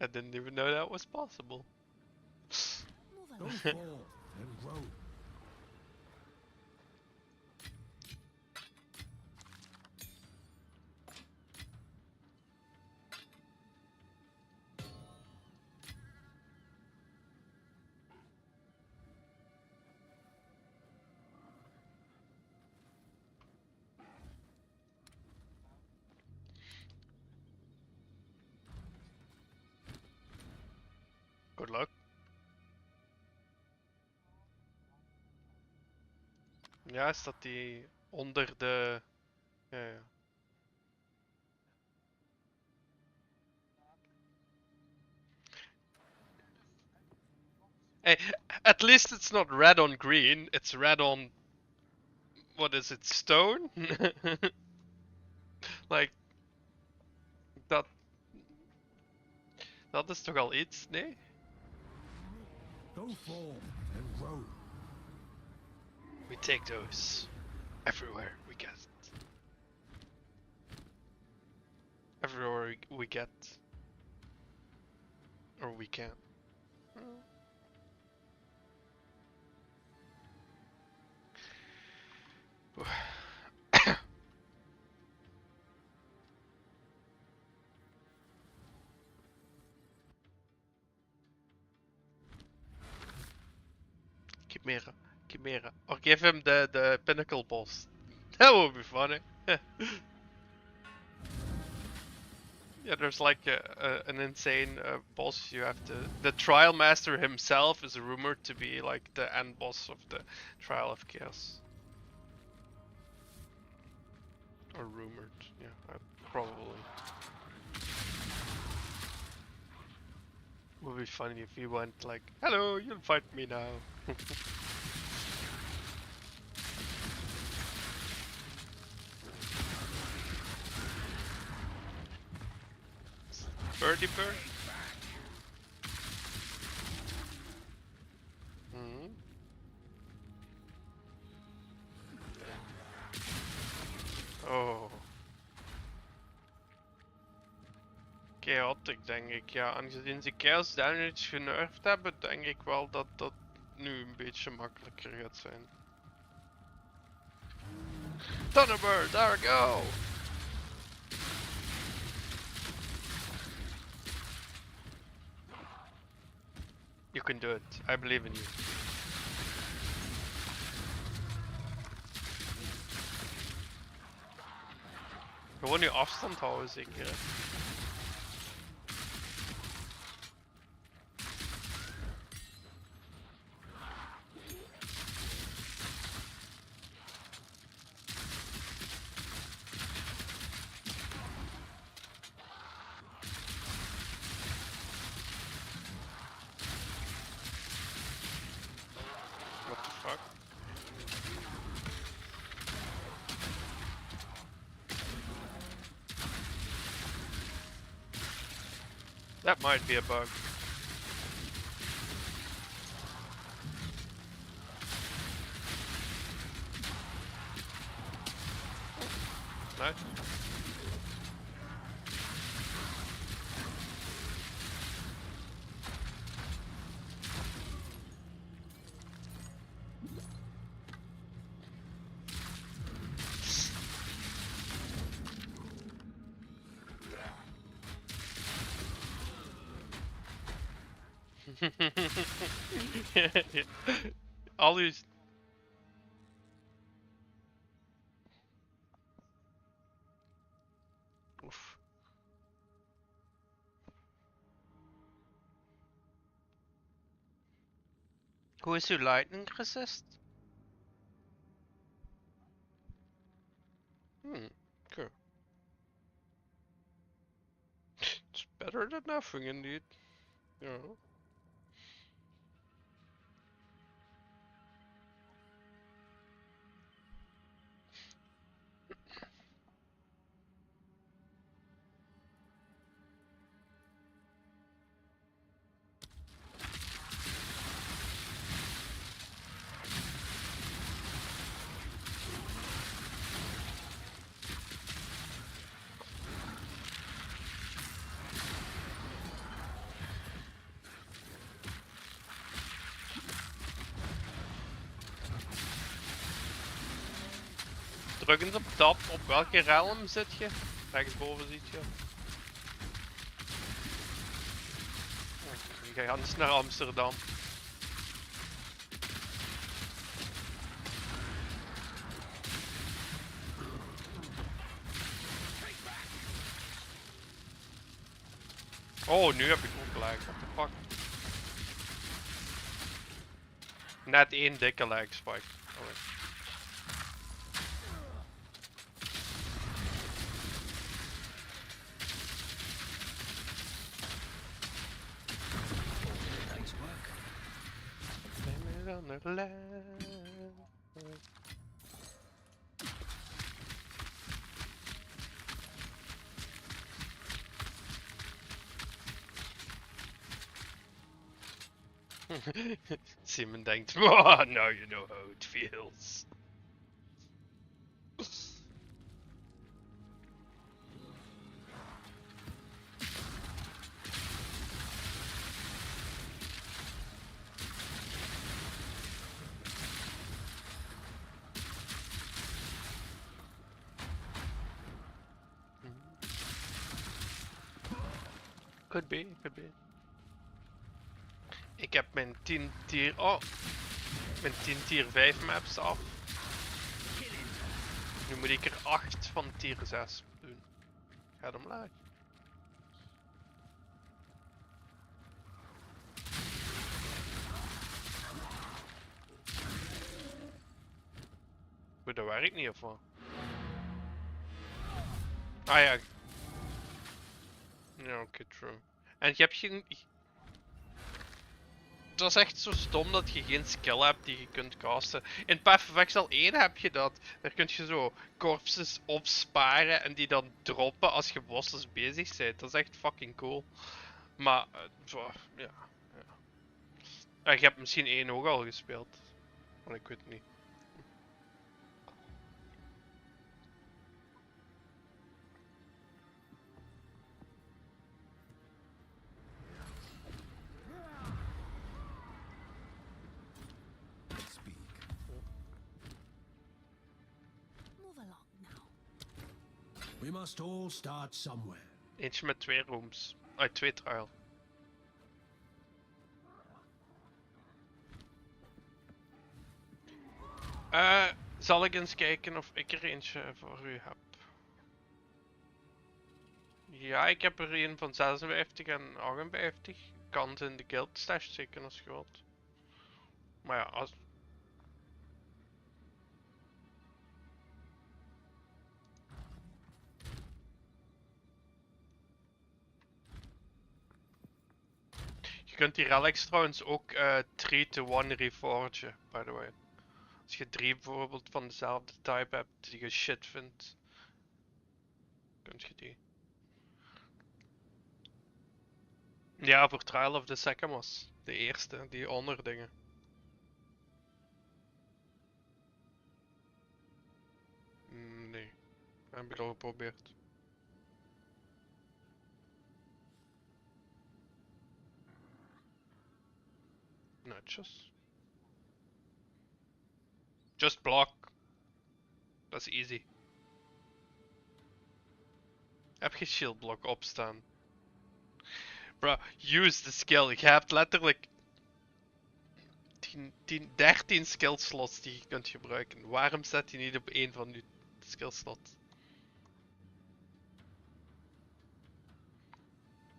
S1: I didn't even know that was possible.
S6: Don't fall and grow.
S1: Good luck. Ja, staat die onder de... Ja, ja. Hey, at least it's not red on green, it's red on... What is it, stone? Like... Dat is toch al iets, nee?
S6: Don't fall and grow.
S1: We take those everywhere we get. Everywhere we get. Or we can. Chimera. Or give him the pinnacle boss. That would be funny. Yeah, there's like an insane boss you have to... The Trial Master himself is rumored to be like the end boss of the Trial of Chaos. Or rumored, yeah, probably. Would be funny if he went like, "Hello, you'll fight me now." Birdie bird. Oh. Chaotic, denk ik. Ja, aangezien ze Chaos Damage genervd hebben, denk ik wel dat dat nu een beetje makkelijker gaat zijn. Thunderbird, there we go! You can do it. I believe in you. Gewoon je afstand houden zeker. Hè? What the fuck? That might be a bug. Nice. Always. Oof. Who is your lightning resist? Okay. It's better than nothing indeed. Yeah. Druk eens op tab, op welke realm zit je? Rechtsboven ziet je. Je gaat eens naar Amsterdam. Oh, nu heb ik ook gelijk. What the fuck? Net één dikke lag spike. Oh, on the left. Simon denkt, oh, now you know how it feels. Could be, could be. Ik heb mijn 10 tier... Oh! Mijn 10 tier 5 maps af. Nu moet ik er 8 van tier 6 doen. Gaat omlaag. Maar dat werkt niet of wat? Ah ja. Ja, oké, true. En je hebt geen... Dat is echt zo stom dat je geen skill hebt die je kunt casten. In Path of Exile 1 heb je dat. Daar kun je zo corpses opsparen en die dan droppen als je bosses bezig bent. Dat is echt fucking cool. Maar, ja. En je hebt misschien 1 ook al gespeeld. Maar ik weet het niet.
S5: Move along.
S6: We must all start somewhere.
S1: Eentje met 2 rooms. 2 trial. Zal ik eens kijken of ik er eentje voor u heb? Ja, ik heb er een van 56 en 58. Kan het in de guild stash zeker als je wilt. Maar ja, als... Je kunt die relics trouwens ook 3-to-1 reforgen, by the way. Als je 3 bijvoorbeeld van dezelfde type hebt die je shit vindt, kun je die. Ja, voor Trial of the Sycamores. De eerste, die honor dingen. Nee, heb ik al geprobeerd. Netjes. Just block. Dat is easy. Heb je shield block opstaan? Bro, use the skill. Je hebt letterlijk 13 skill slots die je kunt gebruiken. Waarom zet je niet op één van je skill slots?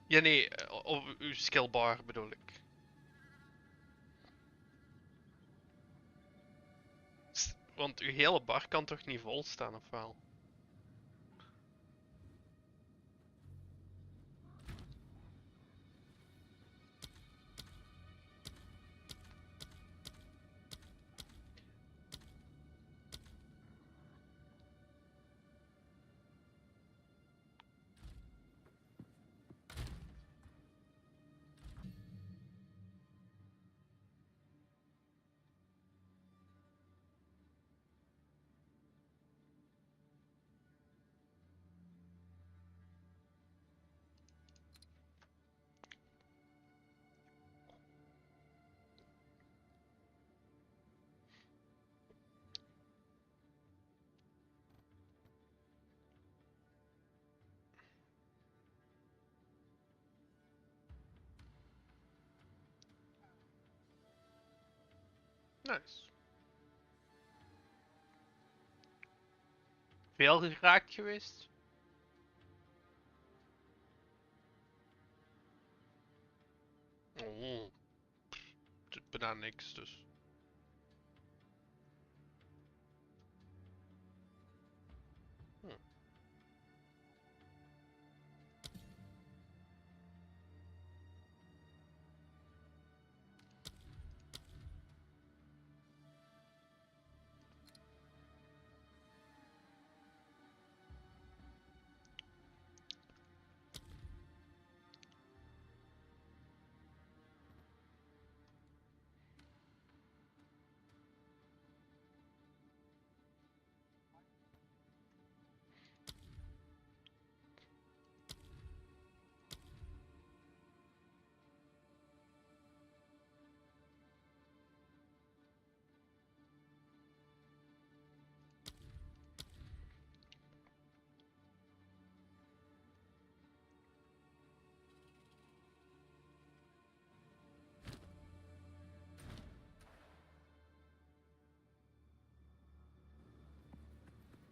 S1: Ja nee, op uw skill bar bedoel ik. Want uw hele bar kan toch niet vol staan, of wel? Nice. Veel geraakt geweest? Oh. Doet bijna niks dus.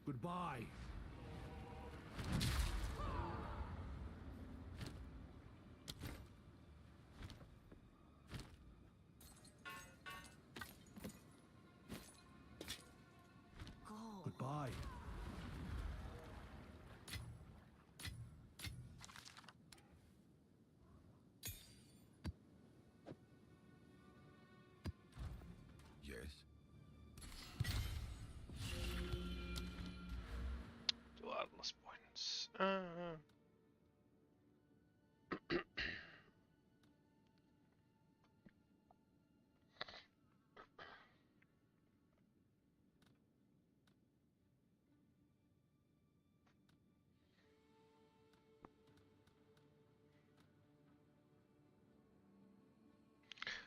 S6: Goodbye. Goodbye.
S11: Yes.
S1: Two Atlas points.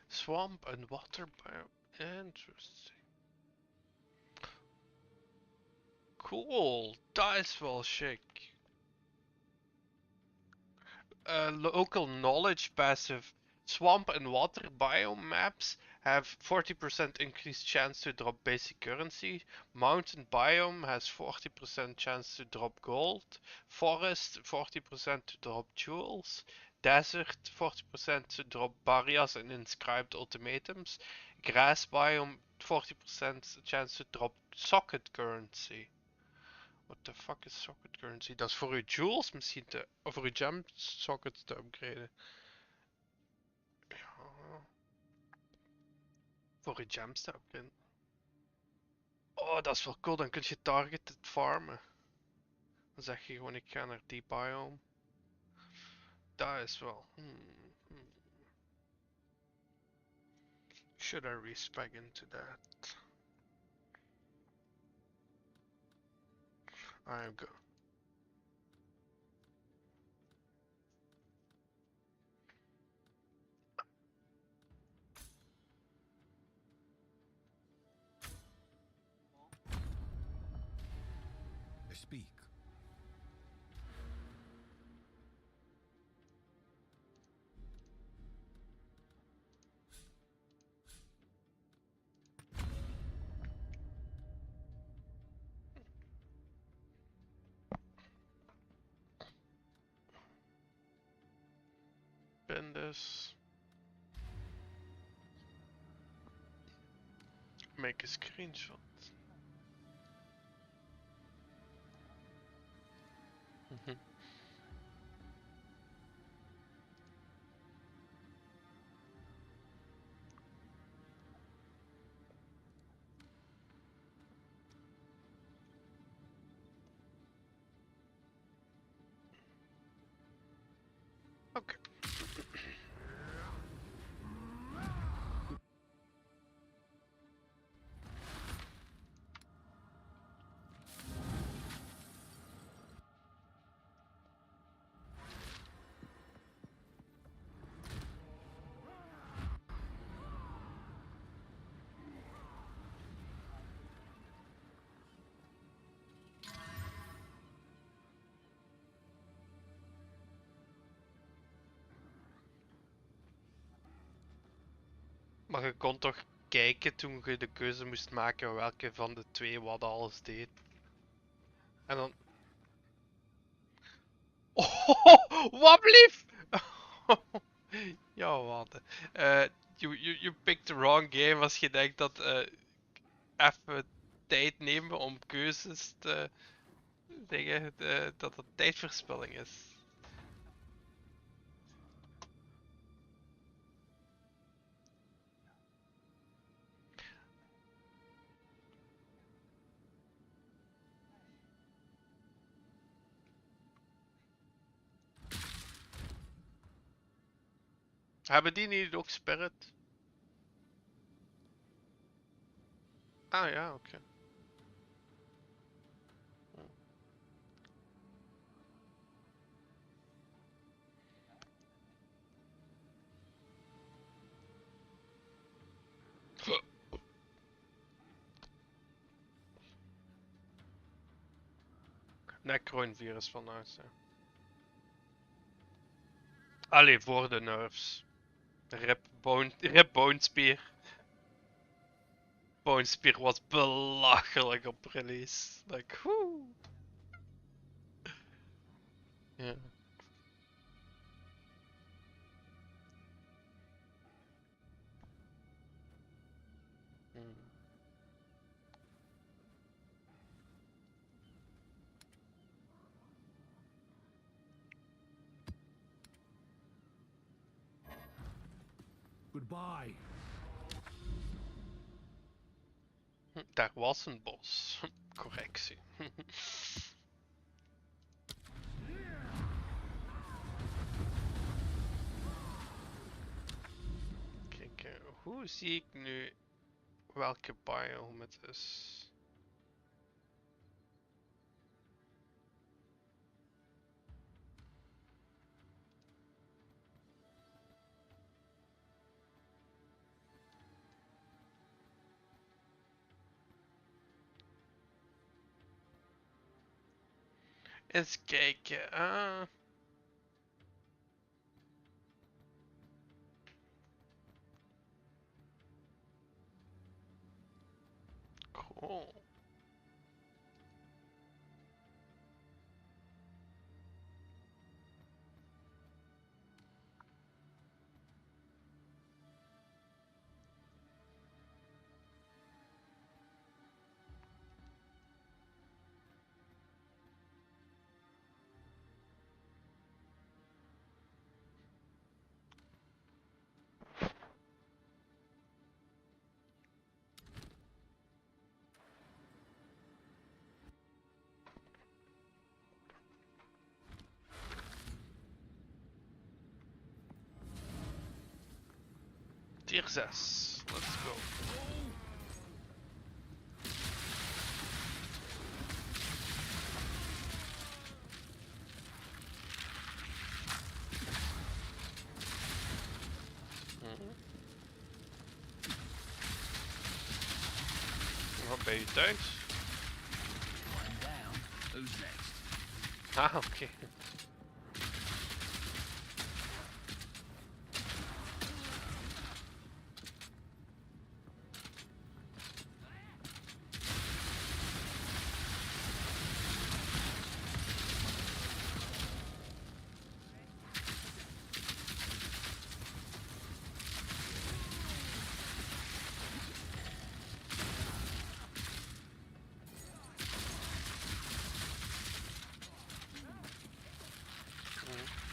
S1: Swamp and water biome. Interesting. Cool. Dat is wel chic. local knowledge passive. Swamp and water biome maps have 40% increased chance to drop basic currency. Mountain biome has 40% chance to drop gold. Forest 40% to drop jewels. Desert 40% to drop barriers and inscribed ultimatums. Grass biome 40% chance to drop socket currency. What the fuck is socket currency? Dat is voor uw jewels misschien of voor uw gem sockets te upgraden. Ja. Voor uw gems te upgraden. Oh, dat is wel cool. Dan kun je targeted farmen. Dan zeg je gewoon, ik ga naar die biome. Dat is wel... Should I respec into that? I'm go.
S6: Speak.
S1: Pin this. Make a screenshot. Okay. Maar je kon toch kijken toen je de keuze moest maken welke van de twee wat alles deed. En dan... Oh, wat blief! Ja, wat. You picked the wrong game als je denkt dat even tijd nemen om keuzes te dingen, dat het tijdverspilling is. Hebben die niet ook Spirit? Ah ja, oké. Necron virus van huis, ja. Allee, voor de nerfs. Rip Bonespier. Bonespier was belachelijk op release. Like, whoo. Ja.
S6: Goodbye.
S1: Daar was een bos. Correctie. Kijk, hoe zie ik nu welke biome het is? Eens kijken. Oh. Tier 6. Let's go. Wat ben je thuis? Ah, oké.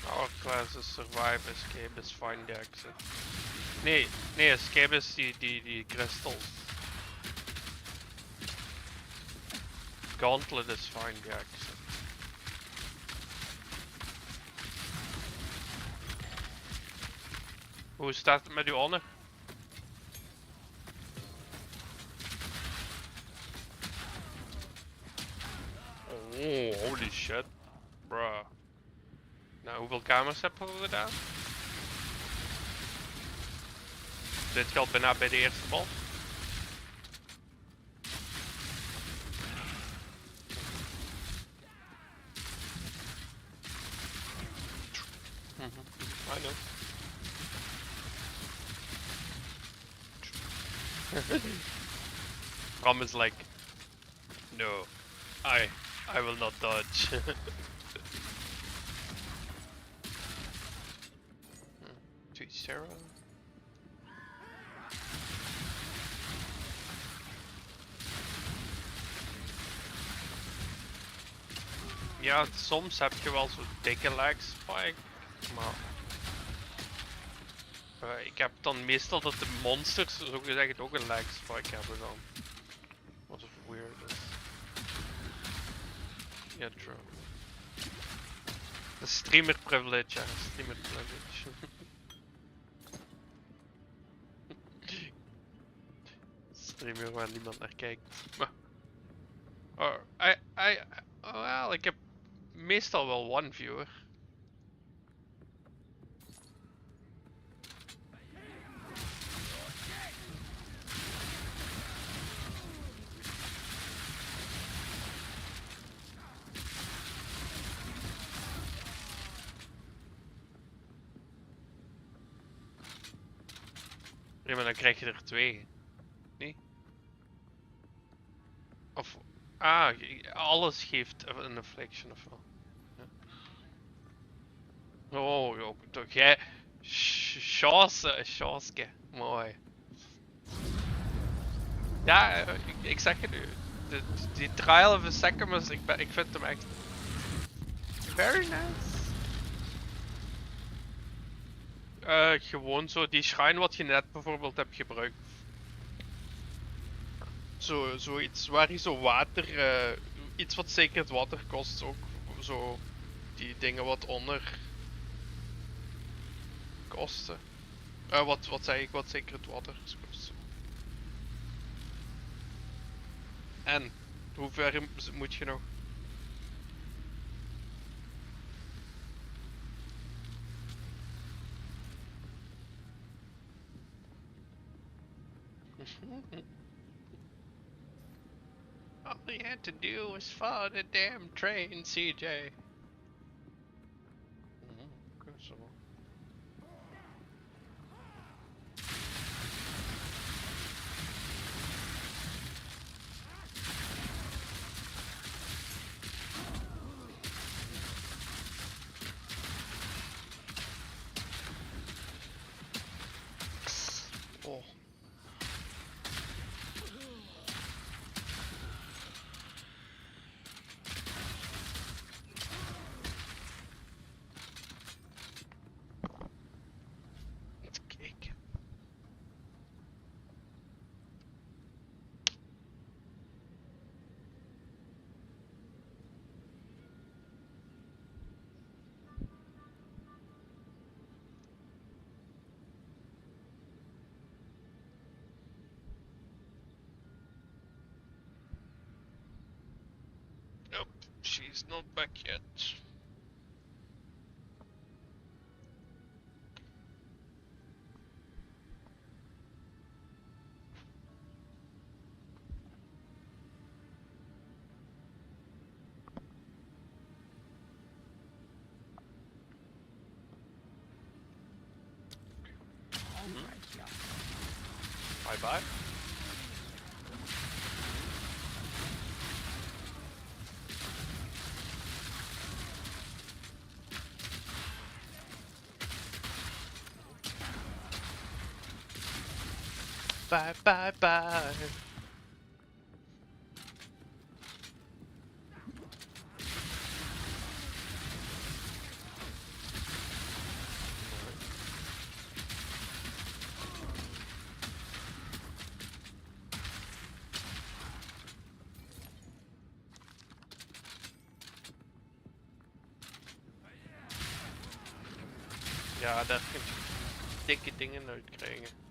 S1: Our classes survive, escape is find the exit. Nee, escape is die crystals. Gauntlet is find the exit. Hoe staat het met uw honor? Oh, holy shit. Bruh. Nou, hoeveel kamers hebben we gedaan? Dit geldt bijna bij de eerste bal. I know. Ram is like, no, I will not dodge. Sarah. Ja, soms heb je wel zo'n dikke lag spike, maar ik heb dan meestal dat de monsters zogezegd ook een lag spike hebben dan. Wat is weird is. Ja, true. De streamer privilege, ja, streamer privilege. Streamer waar niemand naar kijkt. Oh, well, ik heb meestal wel one viewer. Ja, maar dan krijg je er 2. Nee? Of... alles geeft een affliction of wel. Ja. Oh, toch jij... Chance, mooi. Ja, ik zeg het nu. Die Trial of a Secumus, ik vind hem echt... Very nice. Gewoon zo die shrine wat je net bijvoorbeeld hebt gebruikt. Zoiets waar je zo water, iets wat zeker het water kost ook. Zo die dingen wat onder kosten. Wat zei ik, wat zeker het water kost. En, hoe ver moet je nog? All you had to do was follow the damn train, CJ. So.
S2: she's not back yet. Bye bye. Bye bye bye. Ja, daar kun je dikke dingen uit krijgen.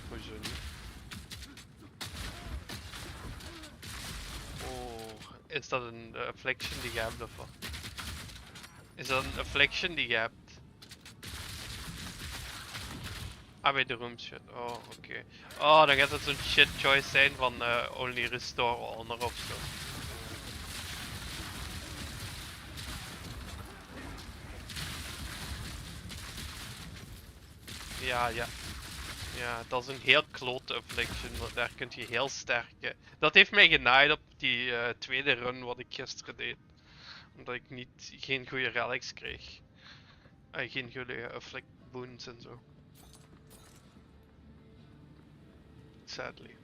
S2: Hoezo niet? Oh, is dat een affliction die je hebt of wat? Is dat een affliction die je hebt? Ah, bij de room shit. Oh, oké. Oh, dan gaat het zo'n shit choice zijn van only restore honor of zo. Ja, ja. Ja, dat is een heel klote affliction, want daar kun je heel sterk... Dat heeft mij genaaid op die tweede run wat ik gisteren deed. Omdat ik geen goede relics kreeg. Geen goede afflict boons en zo. Sadly.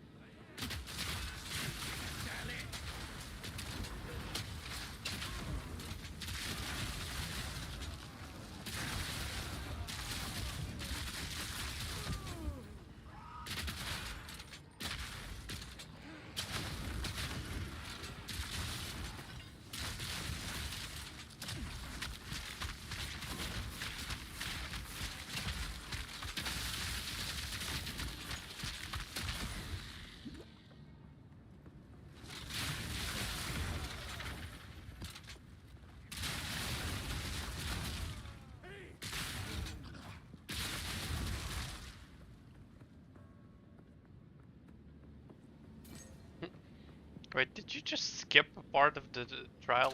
S2: Wait, did you just skip a part of the trial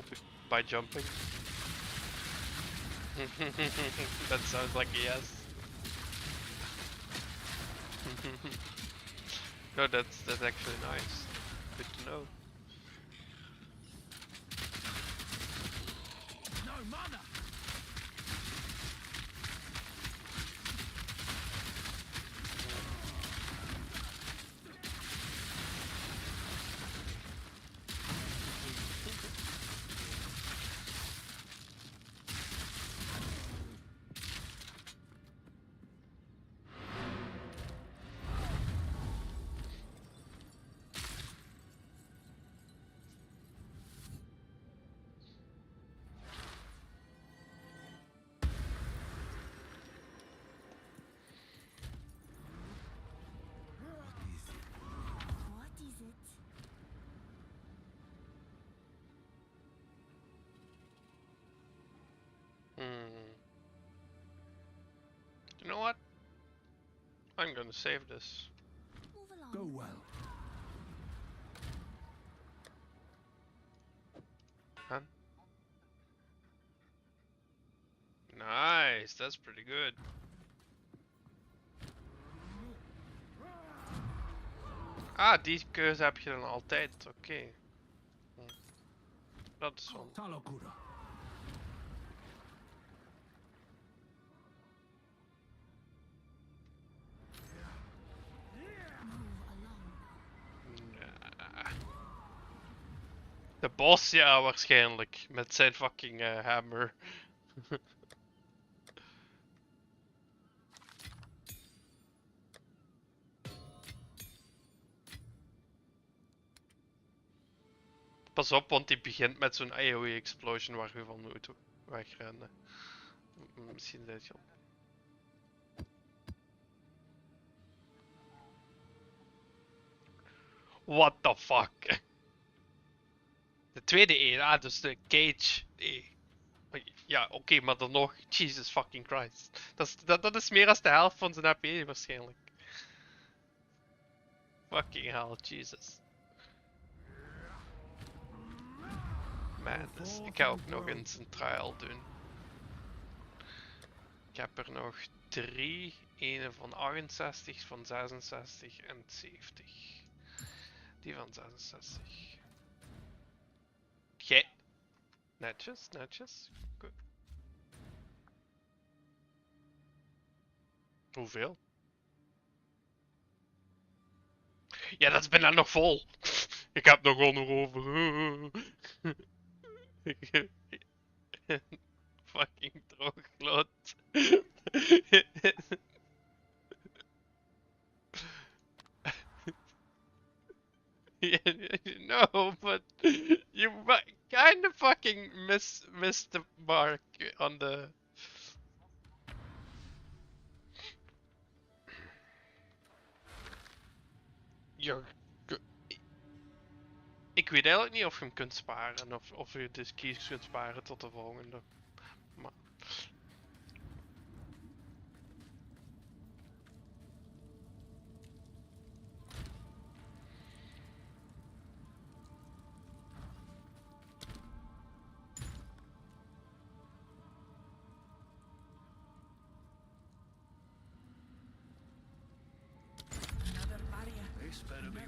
S2: by jumping? That sounds like a yes. No, that's actually nice. Good to know.
S6: No, mother!
S2: You know what? I'm gonna save this.
S6: Go well.
S2: Huh? Nice, that's pretty good. Ah, die keuze heb je dan altijd, oké. Dat is wel...
S6: Talokura.
S2: De boss, ja, waarschijnlijk. Met zijn fucking hammer. Pas op, want die begint met zo'n AoE explosion waar je van moet wegrennen. Misschien weet je al. What the fuck? De tweede E, dus de Cage E. Ja, oké, maar dan nog, Jesus fucking Christ. Dat is meer dan de helft van zijn AP waarschijnlijk. Fucking hell, Jesus. Man, dus ik ga ook nog eens een trial doen. Ik heb er nog 3. Ene van 68, van 66 en 70. Die van 66. Gij. Netjes, netjes. Goed. Hoeveel? Ja, dat is bijna nog vol. Ik heb nog wel nog over. Fucking drooglood. No, but you kind of fucking missed the mark on the. Ik weet eigenlijk niet of je hem kunt sparen of je dus keys kunt sparen tot de volgende. Maar...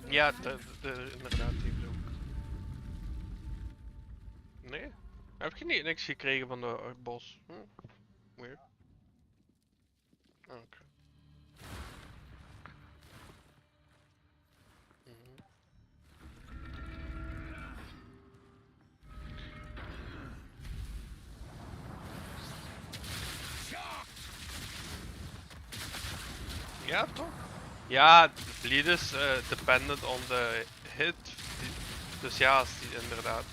S2: Ja, inderdaad, die ook. Nee? Heb je niet niks gekregen van de bos? Weird. Oké. Ja, toch? Ja, de bleed is dependent on the hit. Dus ja, inderdaad.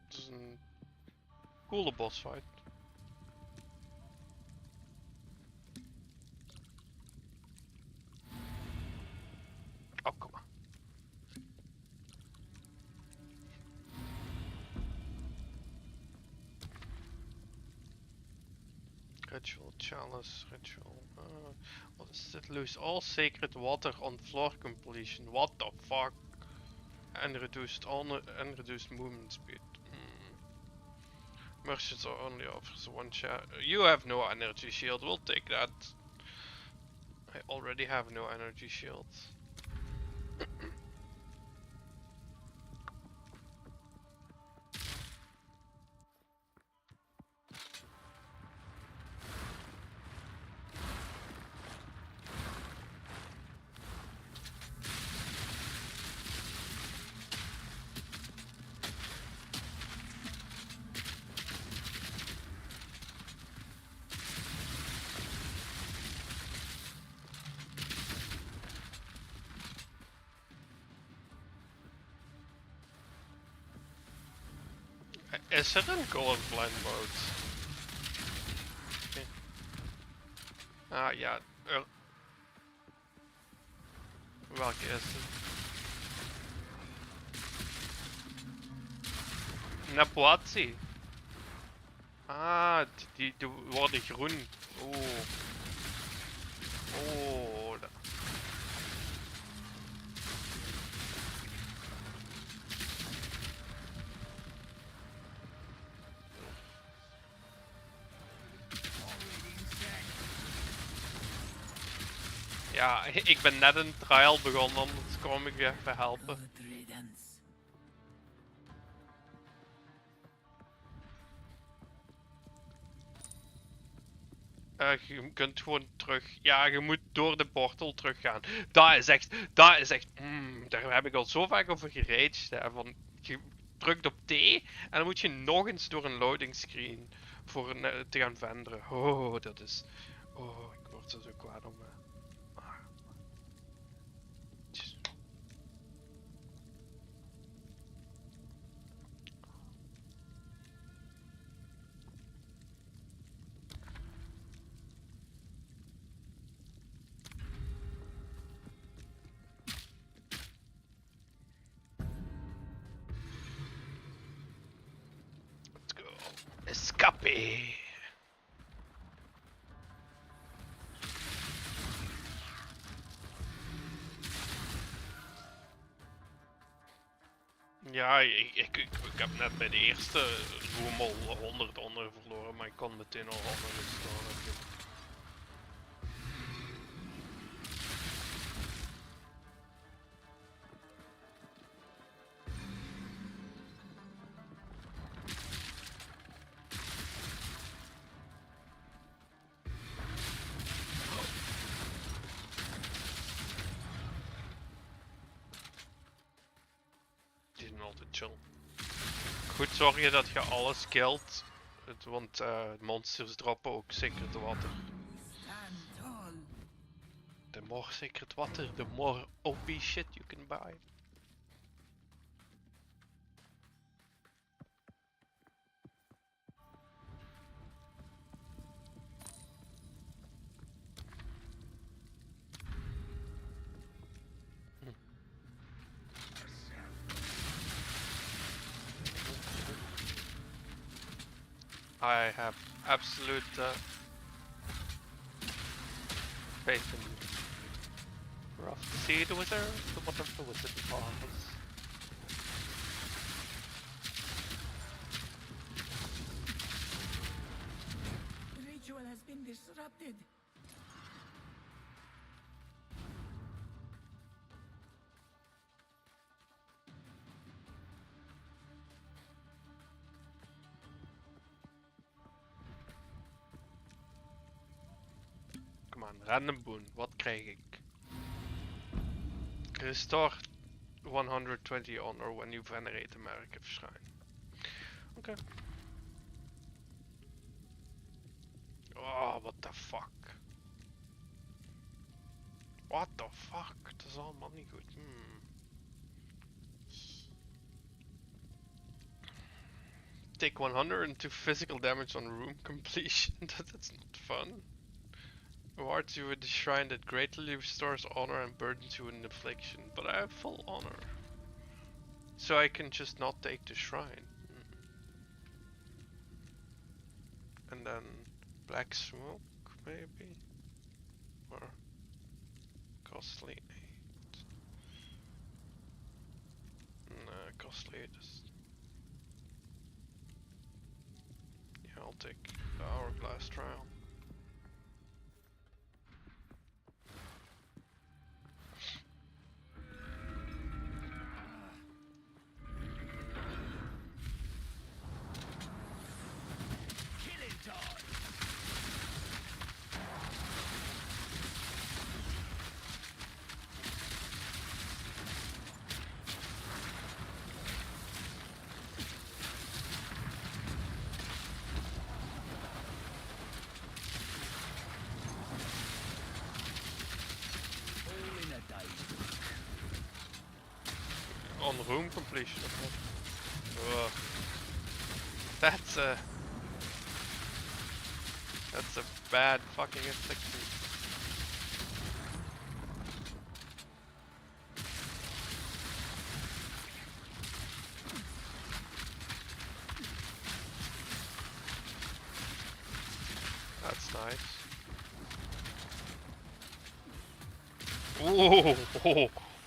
S2: Het is een coole boss fight. Oh, kom maar. Ritual chalice, ritual. What is it? Lose all sacred water on floor completion. What the fuck? And reduced movement speed. Merchants are only offers one shot. You have no energy shield. We'll take that. I already have no energy shield. Is er een colorblind mode? Okay. Ah ja, welke is het? Napuazzi. Ah, die worden groen. Oh. Oh. Ja, ik ben net een trial begonnen, anders kom ik je even helpen. Je kunt gewoon terug. Ja, je moet door de portal teruggaan. Dat is echt. Daar heb ik al zo vaak over geraged. Hè, van, je drukt op T en dan moet je nog eens door een loading screen voor te gaan venderen. Oh, dat is. Oh, ik word er zo kwaad om. Escape! Ja, ik heb net bij de eerste room al 100 honor verloren, maar ik kon meteen al honor restoren. Chill. Goed zorgen dat je alles killt, want monsters droppen ook secret water. The more secret water, the more OP shit you can buy. I have absolute faith in Rough Sea the Wizard, whatever the wizard was.
S15: The ritual has been disrupted.
S2: Come on, random boon, wat krijg ik? Restore 120 honor when you venerate a Merkif shrine. Okay. Oh, what the fuck? What the fuck? Dat is allemaal niet goed. Take 102 physical damage on room completion. That's not fun. Rewards you with the shrine that greatly restores honor and burdens you in affliction. But I have full honor. So I can just not take the shrine. And then black smoke, maybe? Or costly 8. Nah, costly 8 is... Yeah, I'll take the hourglass trial. On room completion. Ugh. That's a bad fucking affliction. That's nice.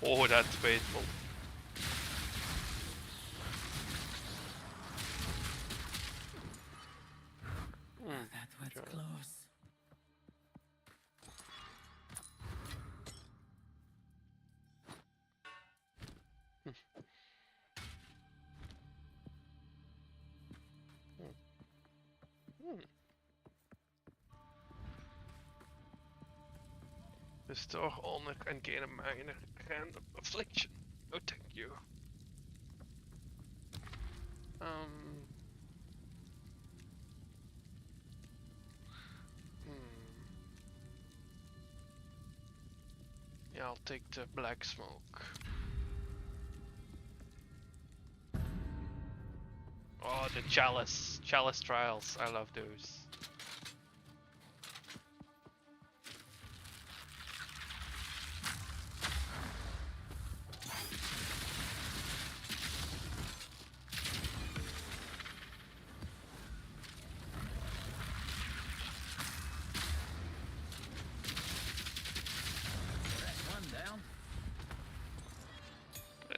S2: Oh, that's painful.
S15: That was close.
S2: Restore honor and gain a minor random affliction. Oh, thank you. Yeah, I'll take the black smoke. Oh, the chalice trials. I love those.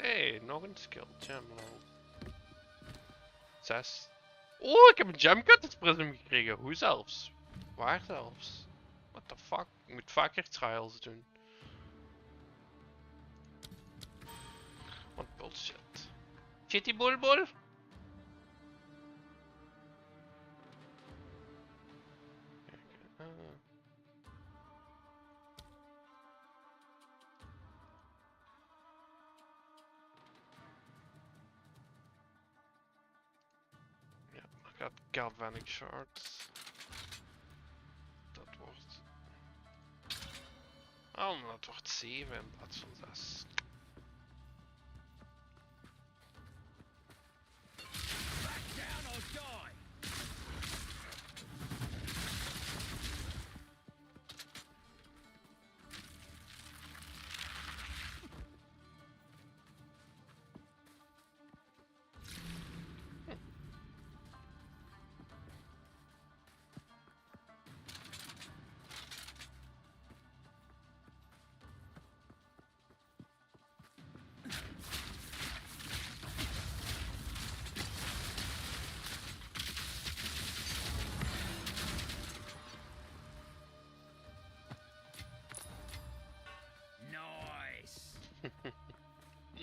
S2: Hey, nog een skill gem. 6. Oh, ik heb een gem cut prism gekregen. Hoe zelfs? Waar zelfs? What the fuck? Ik moet vaker trials doen. Wat bullshit. Shitty bullbull? Got galvanic shards. Dat wordt... Oh, maar dat wordt 7 in plaats van 6.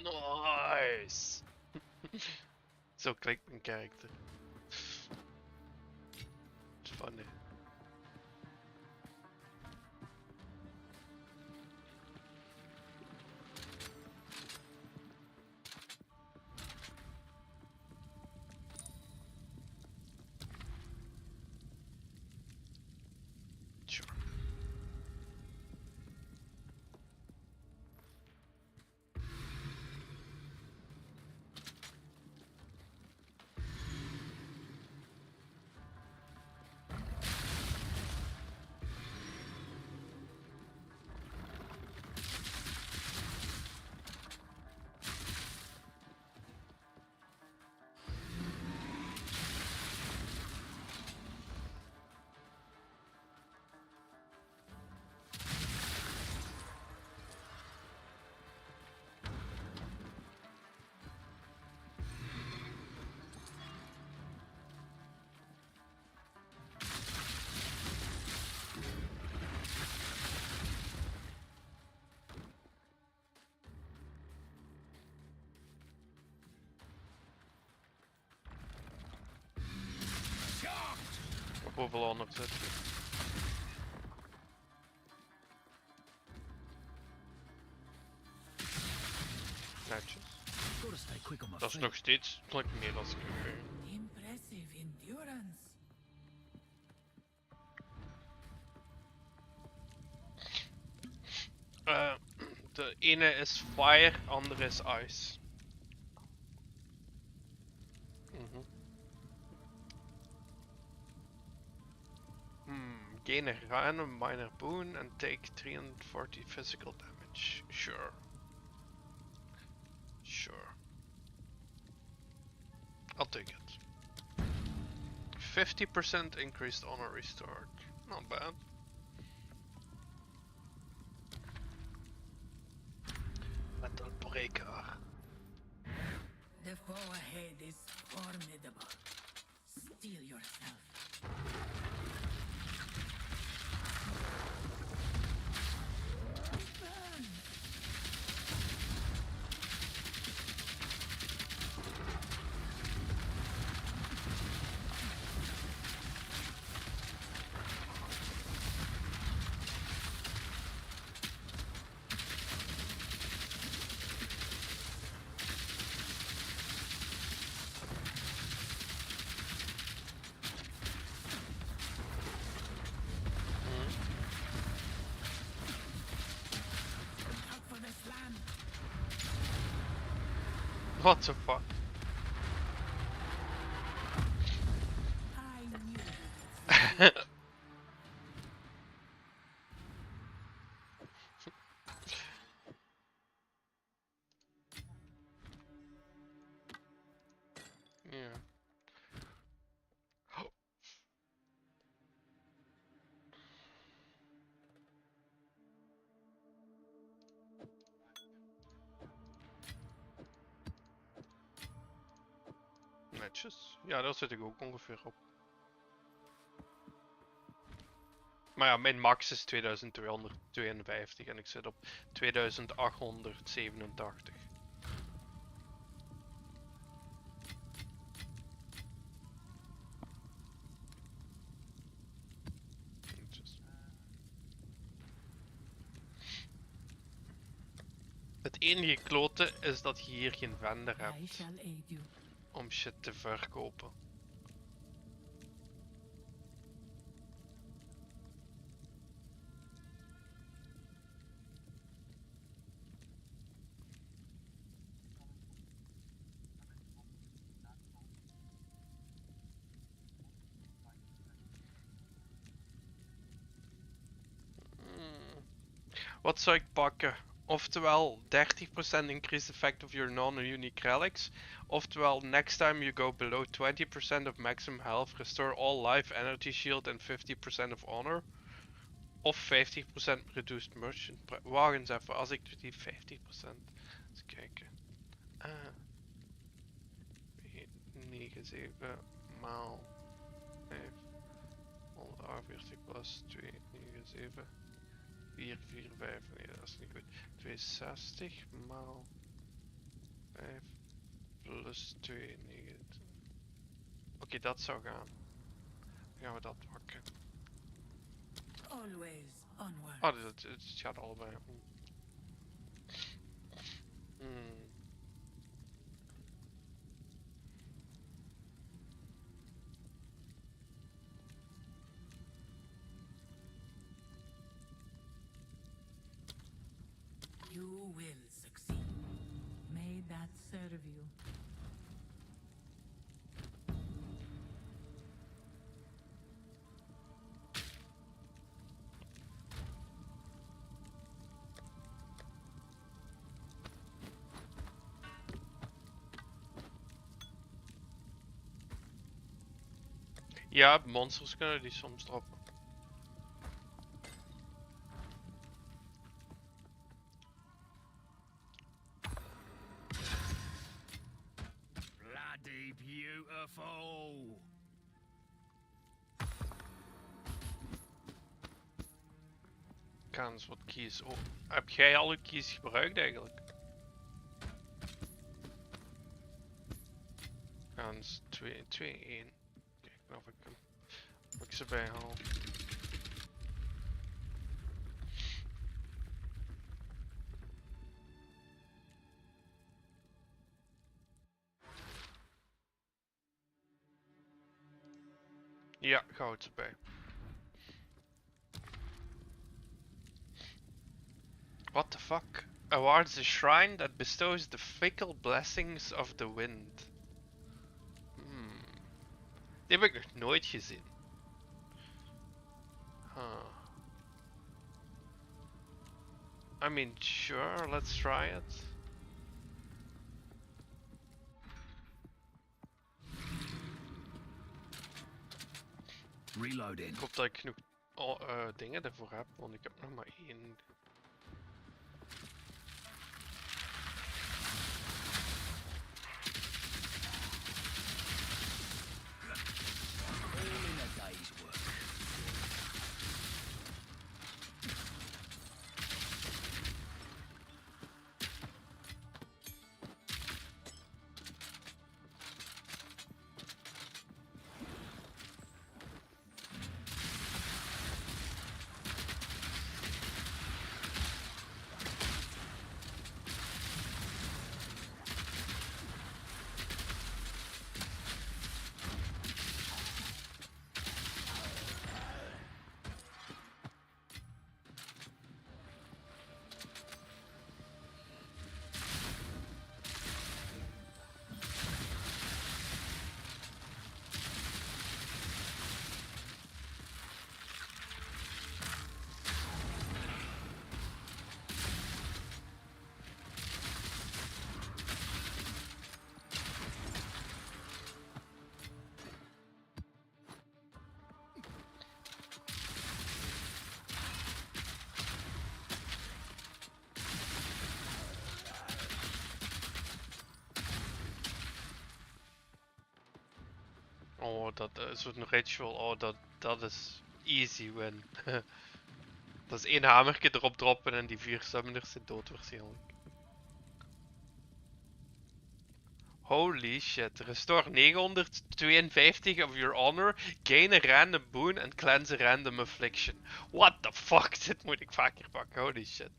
S2: Nice! Zo klinkt mijn karakter. It's funny. Sure. Op hoeveel 100 zit je? Netjes. Dat is nog steeds gelijk meer als ik nu.
S15: Impressive endurance.
S2: De ene is fire, andere is ice. Gain a random minor boon and take 340 physical damage. Sure. Sure. I'll take it. 50% increased honor restored. Not bad. Metal breaker.
S15: The foe ahead is formidable. Steel yourself.
S2: What the fuck?
S15: I knew it.
S2: Yeah. Netjes. Ja, daar zit ik ook ongeveer op. Maar ja, mijn max is 2252 en ik zit op 2887. Netjes. Het enige klote is dat je hier geen vendor
S15: I
S2: hebt
S15: shall aid you.
S2: om shit te verkopen. Wat zou ik pakken? Oftewel 30% increased effect of your non-unique relics. Oftewel next time you go below 20% of maximum health, restore all life, energy shield and 50% of honor. Of 50% reduced merchant. Wacht eens even, als ik die 50%. Eens kijken. 97 maal 5. 148 plus 297. 4, 4, 5, nee dat is niet goed. 260 maal 5 plus 2, 9. Oké, dat zou gaan. Dan gaan we dat pakken.
S15: Always onward.
S2: Oh, het gaat allebei.
S15: You will succeed. May that serve you.
S2: Ja, monsters kunnen die soms droppen.
S14: Bloody beautiful.
S2: Ik ga eens wat keys. Oh, heb jij alle keys gebruikt eigenlijk? Ga eens 2, 2, 1. Kijken of ik ze bijhaal. Ja, goud erbij. What the fuck? Awards the shrine that bestows the fickle blessings of the wind. Die heb ik nog nooit gezien. Huh. I mean, sure, let's try it.
S14: Reloading.
S2: Ik hoop dat ik genoeg dingen ervoor heb, want ik heb nog maar 1.
S14: All in a day's work.
S2: Oh, zo'n ritual, oh, dat is easy win. Dat is één hamertje erop droppen en die 4 summoners zijn dood waarschijnlijk. Holy shit, restore 952 of your honor, gain a random boon and cleanse a random affliction. What the fuck, dit moet ik vaker pakken, holy shit.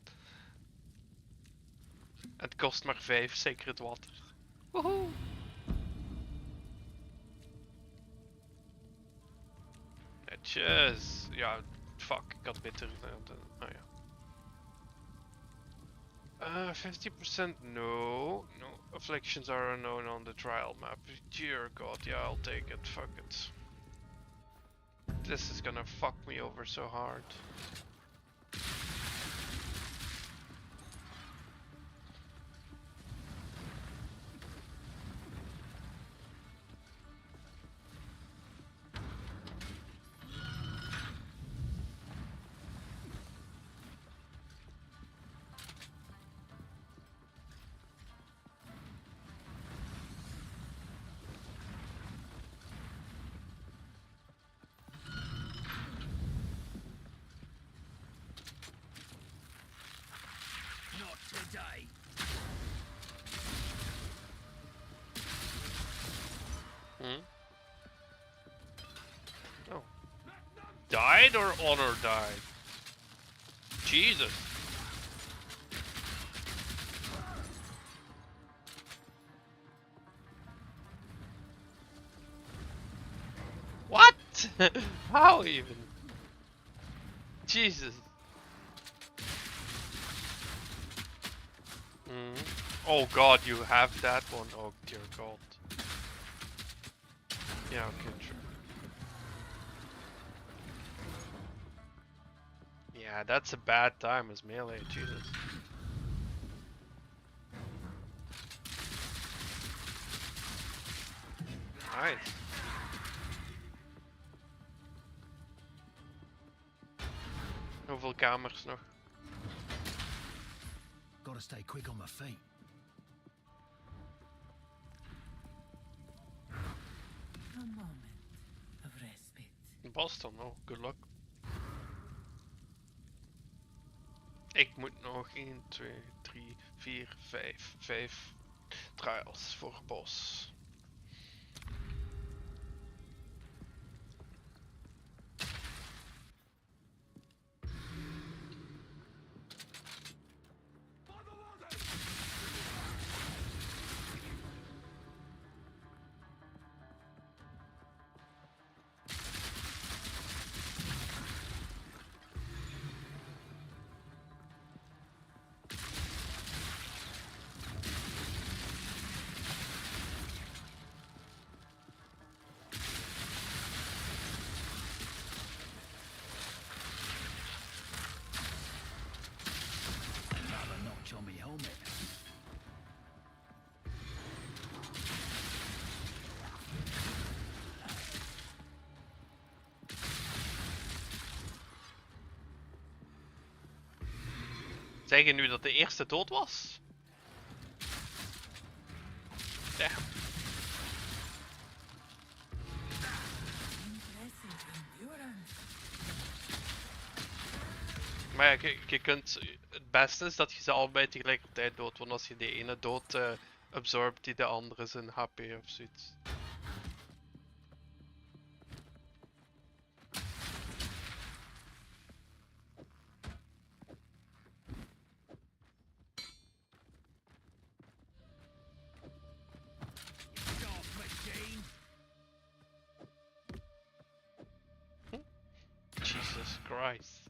S2: Het kost maar 5 sacred water. Woehoe! Netjes. Ja, fuck, ik had beter... oh ja. 50% no. No afflictions are unknown on the trial map. Dear god, yeah, I'll take it. Fuck it. This is gonna fuck me over so hard.
S14: Not today.
S2: Oh. Died or honor died? Jesus. What? How even? Jesus. Oh god, you have that one. Oh dear god. Yeah, okay, true. Yeah, that's a bad time as melee, Jesus. Nice. Hoeveel kamers nog?
S14: Gotta stay quick on my feet.
S15: A moment of respite.
S2: Boston, oh, good luck. Ik moet nog 1, 2, 3, 4, 5 trials voor bos.
S14: Another notch on me helmet.
S2: Zeg je nu dat de eerste dood was? Ja.
S15: Impressive endurance.
S2: Maar ja, je kunt... Het beste is dat je ze allebei tegelijkertijd doodt. Want als je de ene dood absorbt die de andere zijn HP of zoiets.
S14: Dark machine.
S2: Jesus Christ.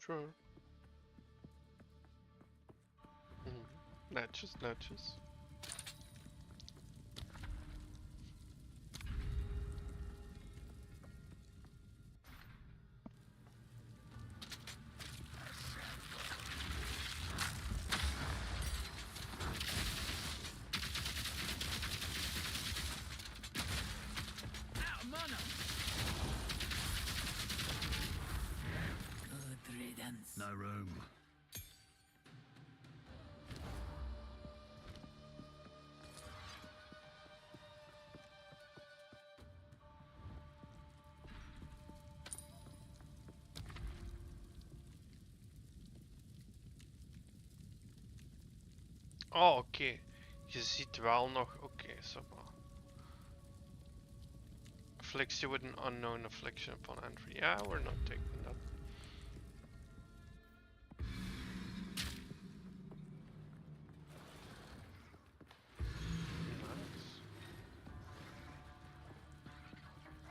S2: Sure. Netjes, netjes.
S14: Out of mana.
S15: Good riddance.
S14: No room.
S2: Oh, oké. Je ziet wel nog. Oké, zo. Afflicts you with an unknown affliction upon entry. Yeah, we're not taking that.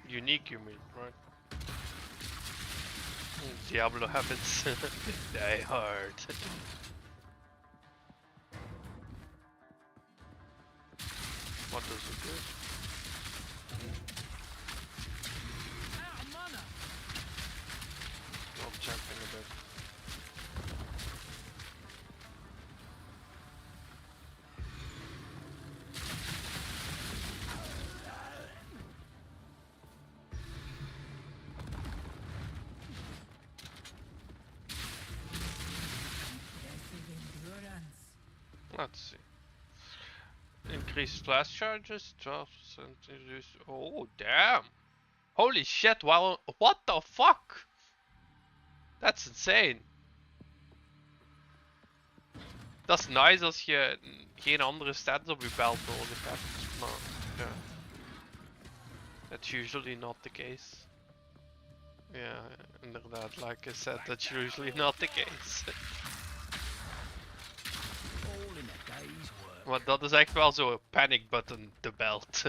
S2: Unique, you mean, right? Diablo habits die hard. What does it do? Not jumping a bit. Let's see. Increased splash charges, 12% reduce. Oh, damn! Holy shit, wow, what the fuck? That's insane. Dat is nice als je geen andere stats op je belt nodig hebt. Maar, ja. That's usually not the case. Ja, inderdaad, like I said, that's usually not the case. Want dat is echt wel zo'n panic button, de belt.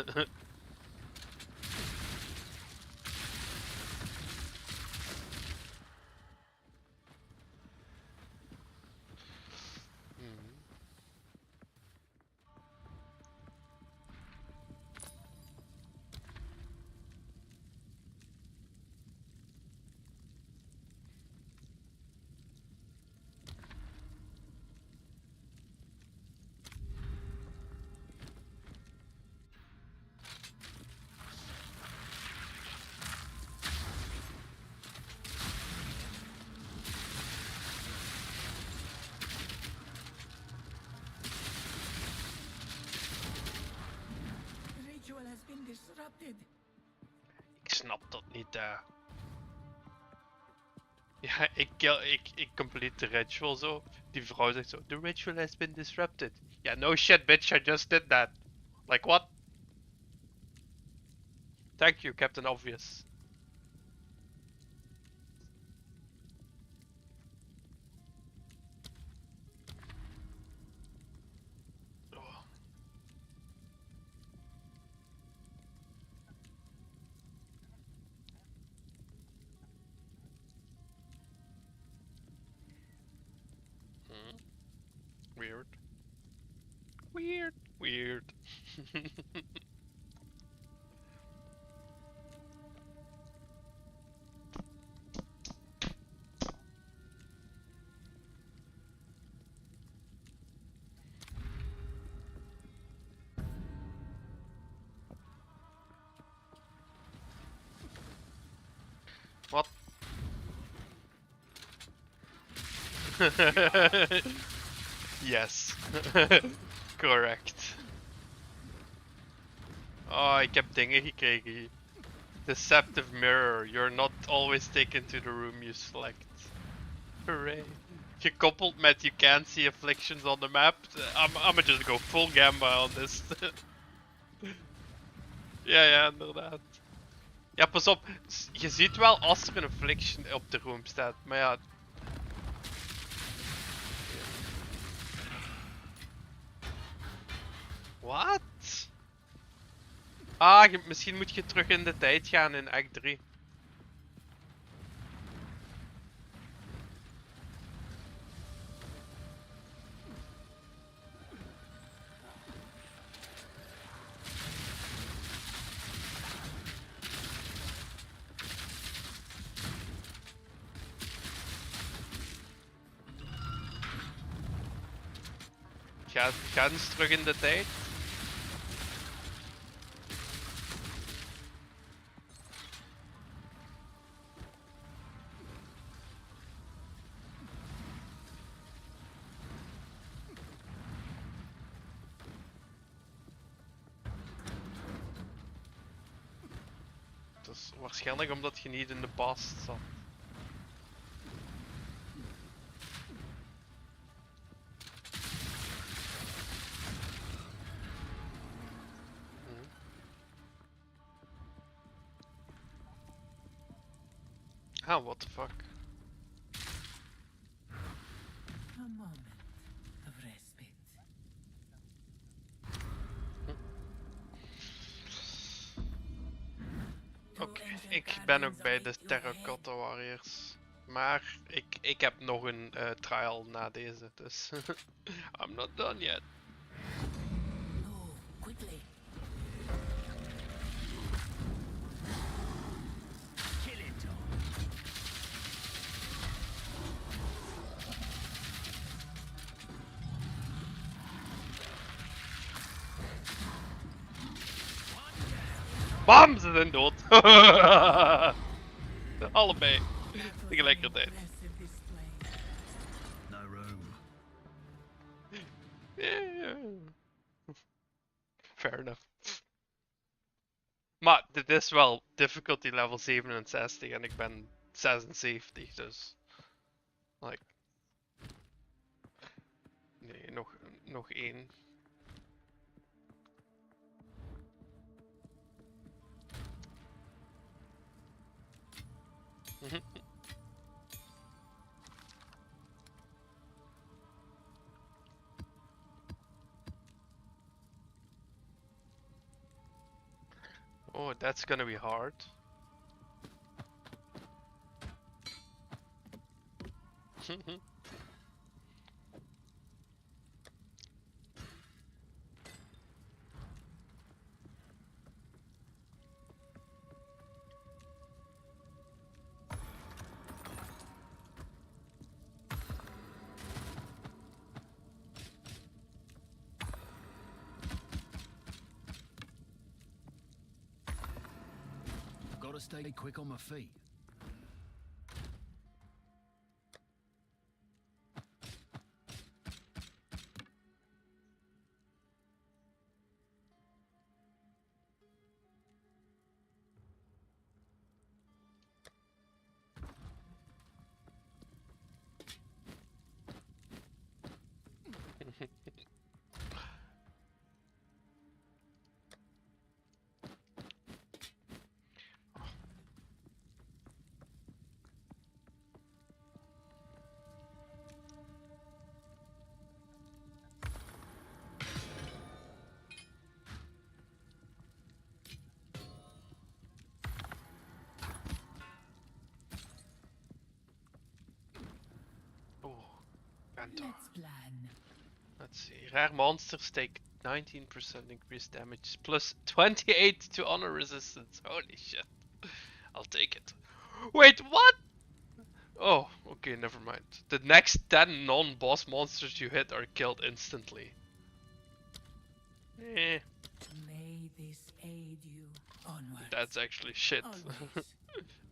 S2: Ik snap dat niet, Ja, ik complete the ritual zo. Die vrouw zegt zo, the ritual has been disrupted. Yeah, no shit bitch, I just did that. Like what? Thank you, Captain Obvious. Weird. Weird. Weird. What? Yes. Correct. Oh, ik heb dingen gekregen hier. Deceptive mirror. You're not always taken to the room you select. Hooray. Gekoppeld met you can't see afflictions on the map. I'ma just go full Gamba on this. Ja, inderdaad. Ja, pas op. Je ziet wel als er een affliction op de room staat. Maar ja... Wat? Ah, misschien moet je terug in de tijd gaan in act 3. Ga eens terug in de tijd. Dat is waarschijnlijk omdat je niet in de past zat. Ah, what the fuck?
S15: A moment of respite.
S2: Oké, ik ben ook bij de Terracotta Warriors. Maar ik heb nog een trial na deze, dus I'm not done yet.
S15: Move quickly.
S14: Kill it.
S2: Bam, ze zijn dood. Allebei. Tegelijkertijd.
S15: Impressive display.
S14: No room.
S2: Yeah. Fair enough. Maar dit is wel difficulty level 67 en ik ben 76, dus... Like... Nee, nog één. Oh, that's gonna be hard.
S14: Gotta stay quick on my feet.
S15: Let's plan.
S2: Let's see. Rare monsters take 19% increased damage plus 28 to honor resistance. Holy shit. I'll take it. Wait, what? Oh, okay, never mind. The next 10 non-boss monsters you hit are killed instantly. Eh,
S15: May this aid you onward.
S2: that's actually shit.
S15: Always.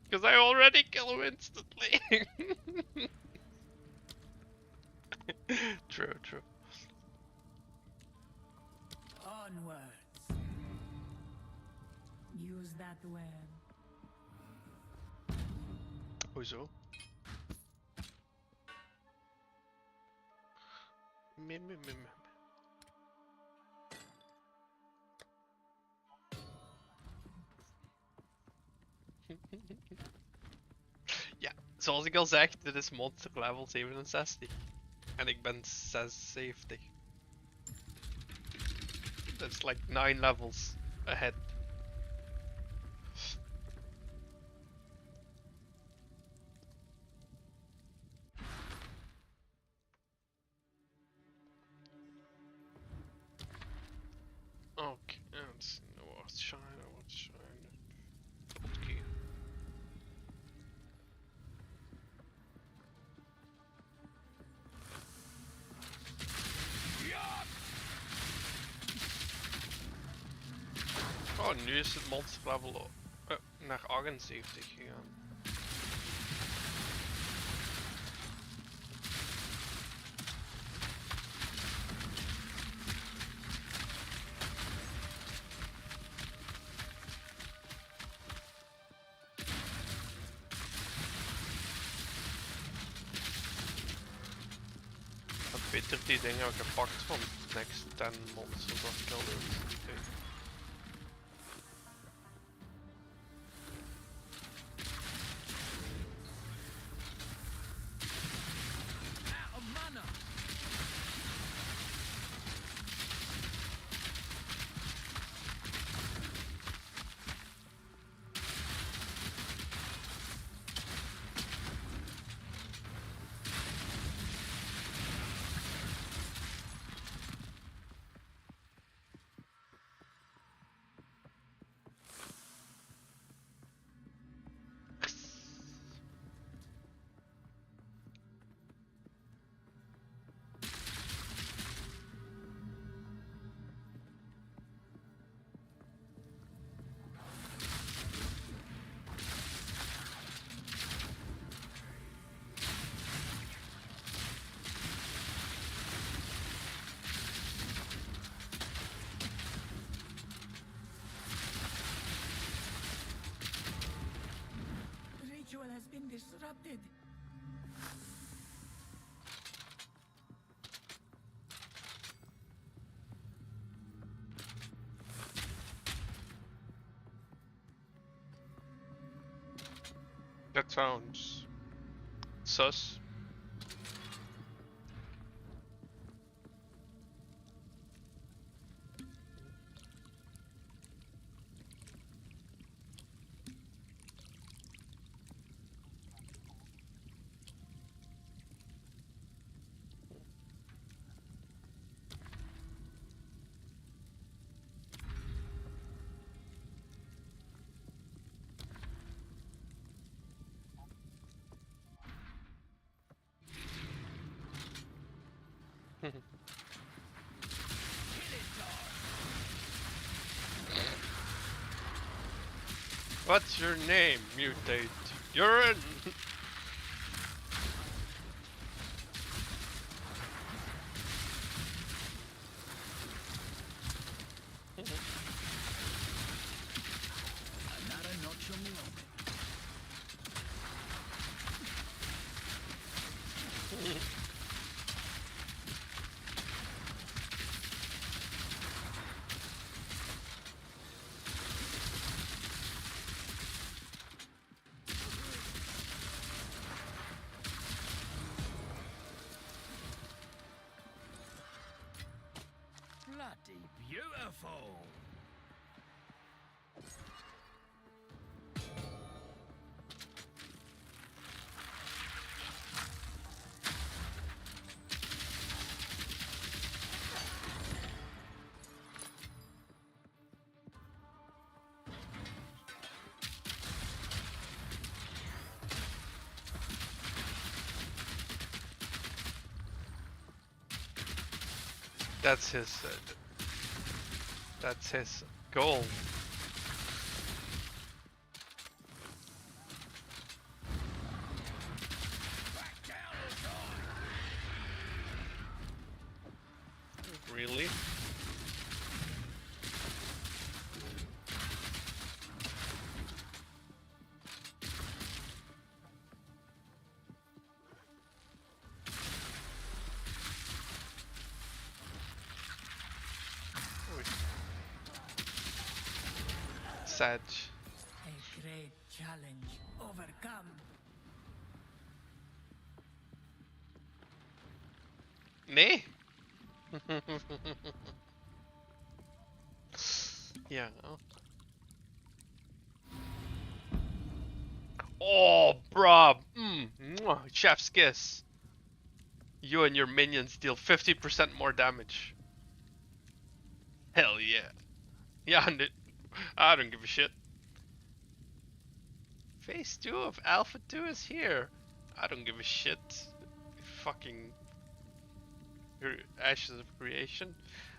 S2: Because I already kill him instantly. True, true.
S15: Onwards. Use that web.
S2: Hoezo? Mim, mim, mim. Ja, zoals ik al zeg, dit is monster level 67. En ik ben 76. That's like 9 levels ahead. Okay, let's see what's shine, what's shine. Okay. Oh, nu is het monster level naar 78 gegaan. Beter die dingen heb ik gepakt van de next 10 monsters dat ik al doe. That sounds sus. What's your name, mutate? You're in.
S14: Another notch on the oven. Bloody beautiful.
S2: That's his goal. Really? Sad.
S15: A great challenge overcome.
S2: Nee? Ja. Oh, bruh. Mwah. Chef's kiss. You and your minions deal 50% more damage. Hell yeah. Yeah, I don't give a shit. Phase 2 of Alpha 2 is here. I don't give a shit. Fucking Ashes of Creation.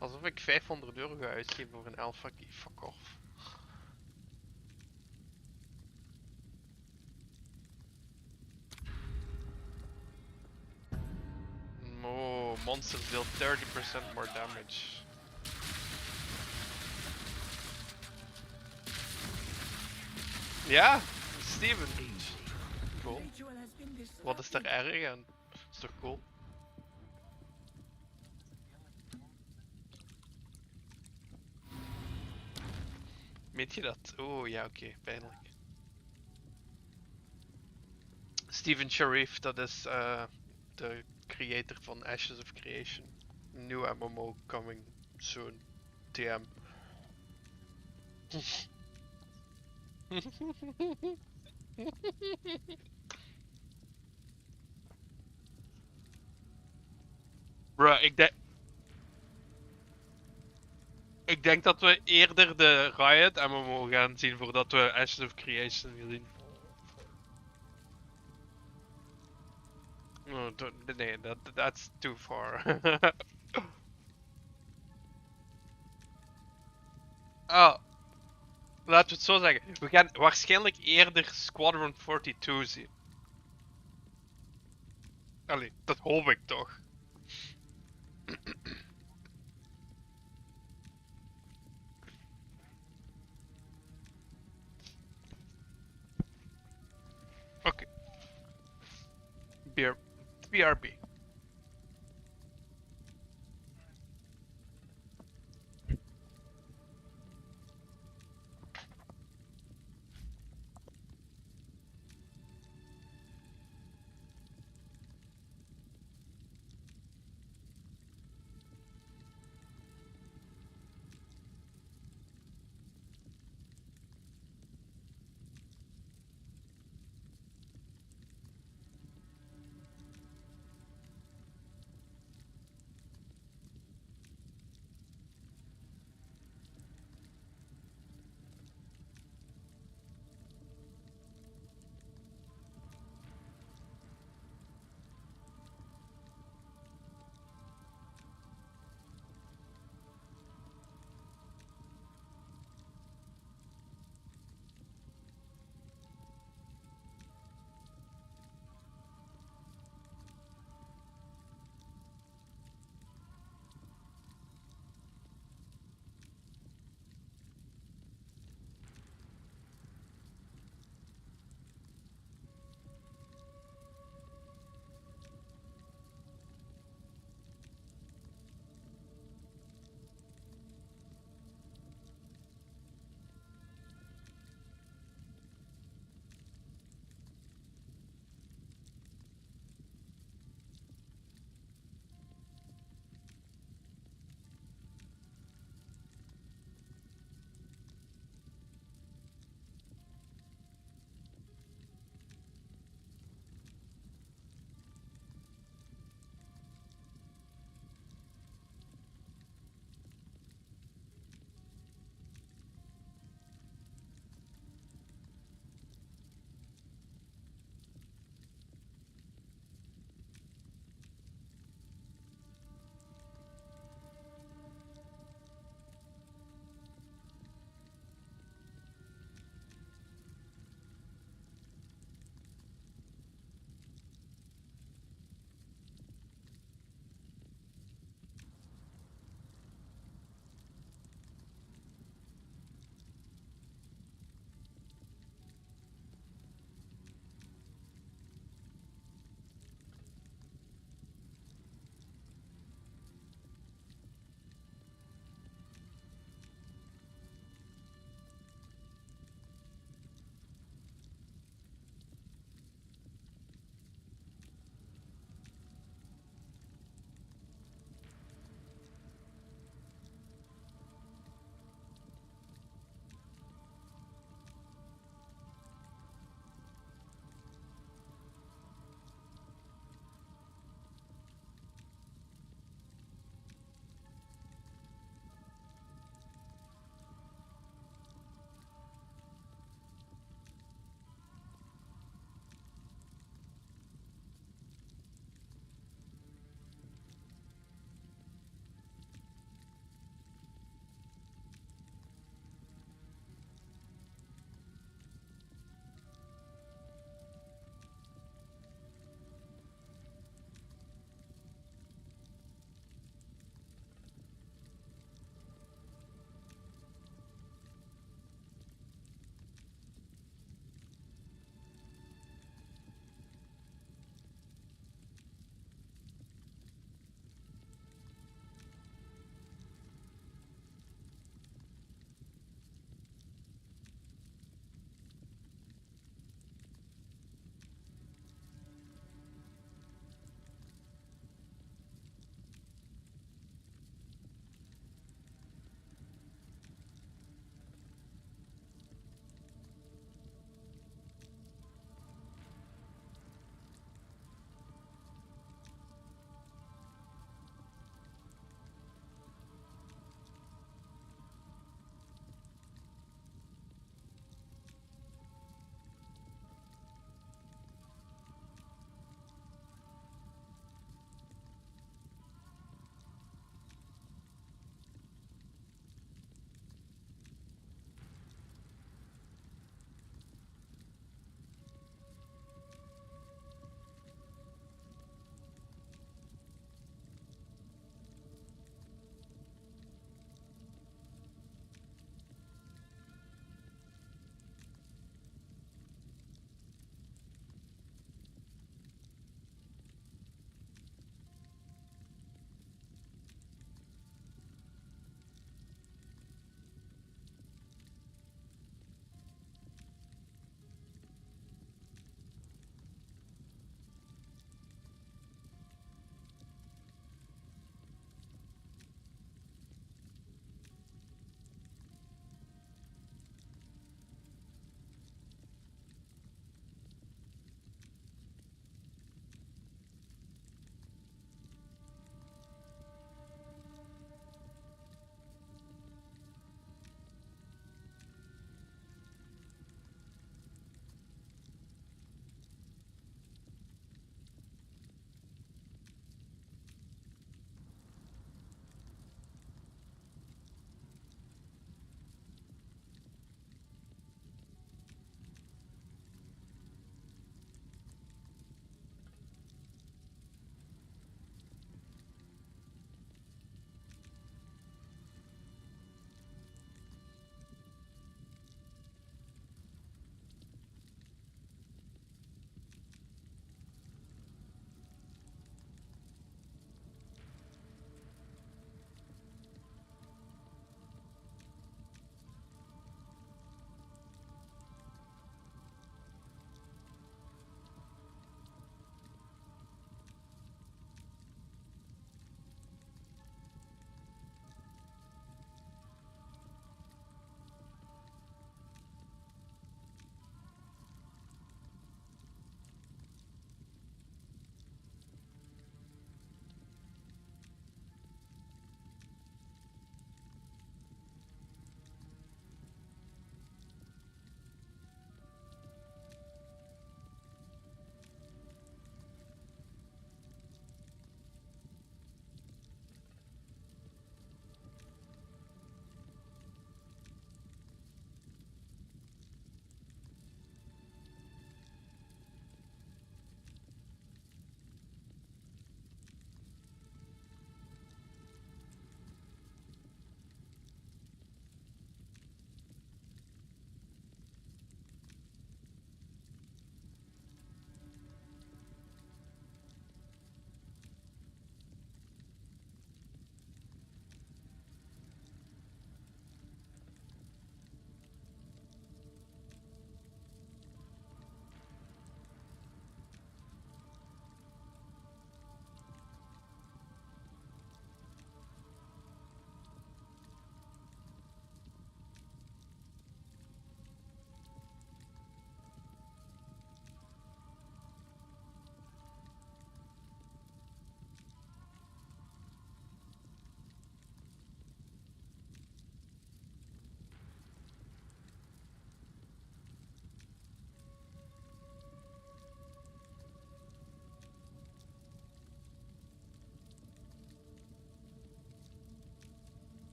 S2: Alsof ik €500 ga uitgeven voor een alpha key. Fuck off. Oh, monsters deal 30% more damage. Ja, Steven. Cool. Wat is daar erg aan? Is toch cool? Meet je dat? Oh ja, oké, pijnlijk. Steven Sharif, dat is de creator van Ashes of Creation. New MMO coming soon. TM. Bruh, ik denk dat we eerder de Riot MMO gaan zien voordat we Ashes of Creation gaan zien. Oh, nee, that's too far. Oh, laten we het zo zeggen. We gaan waarschijnlijk eerder Squadron 42 zien. Allee, dat hoop ik toch. Oké. BRB.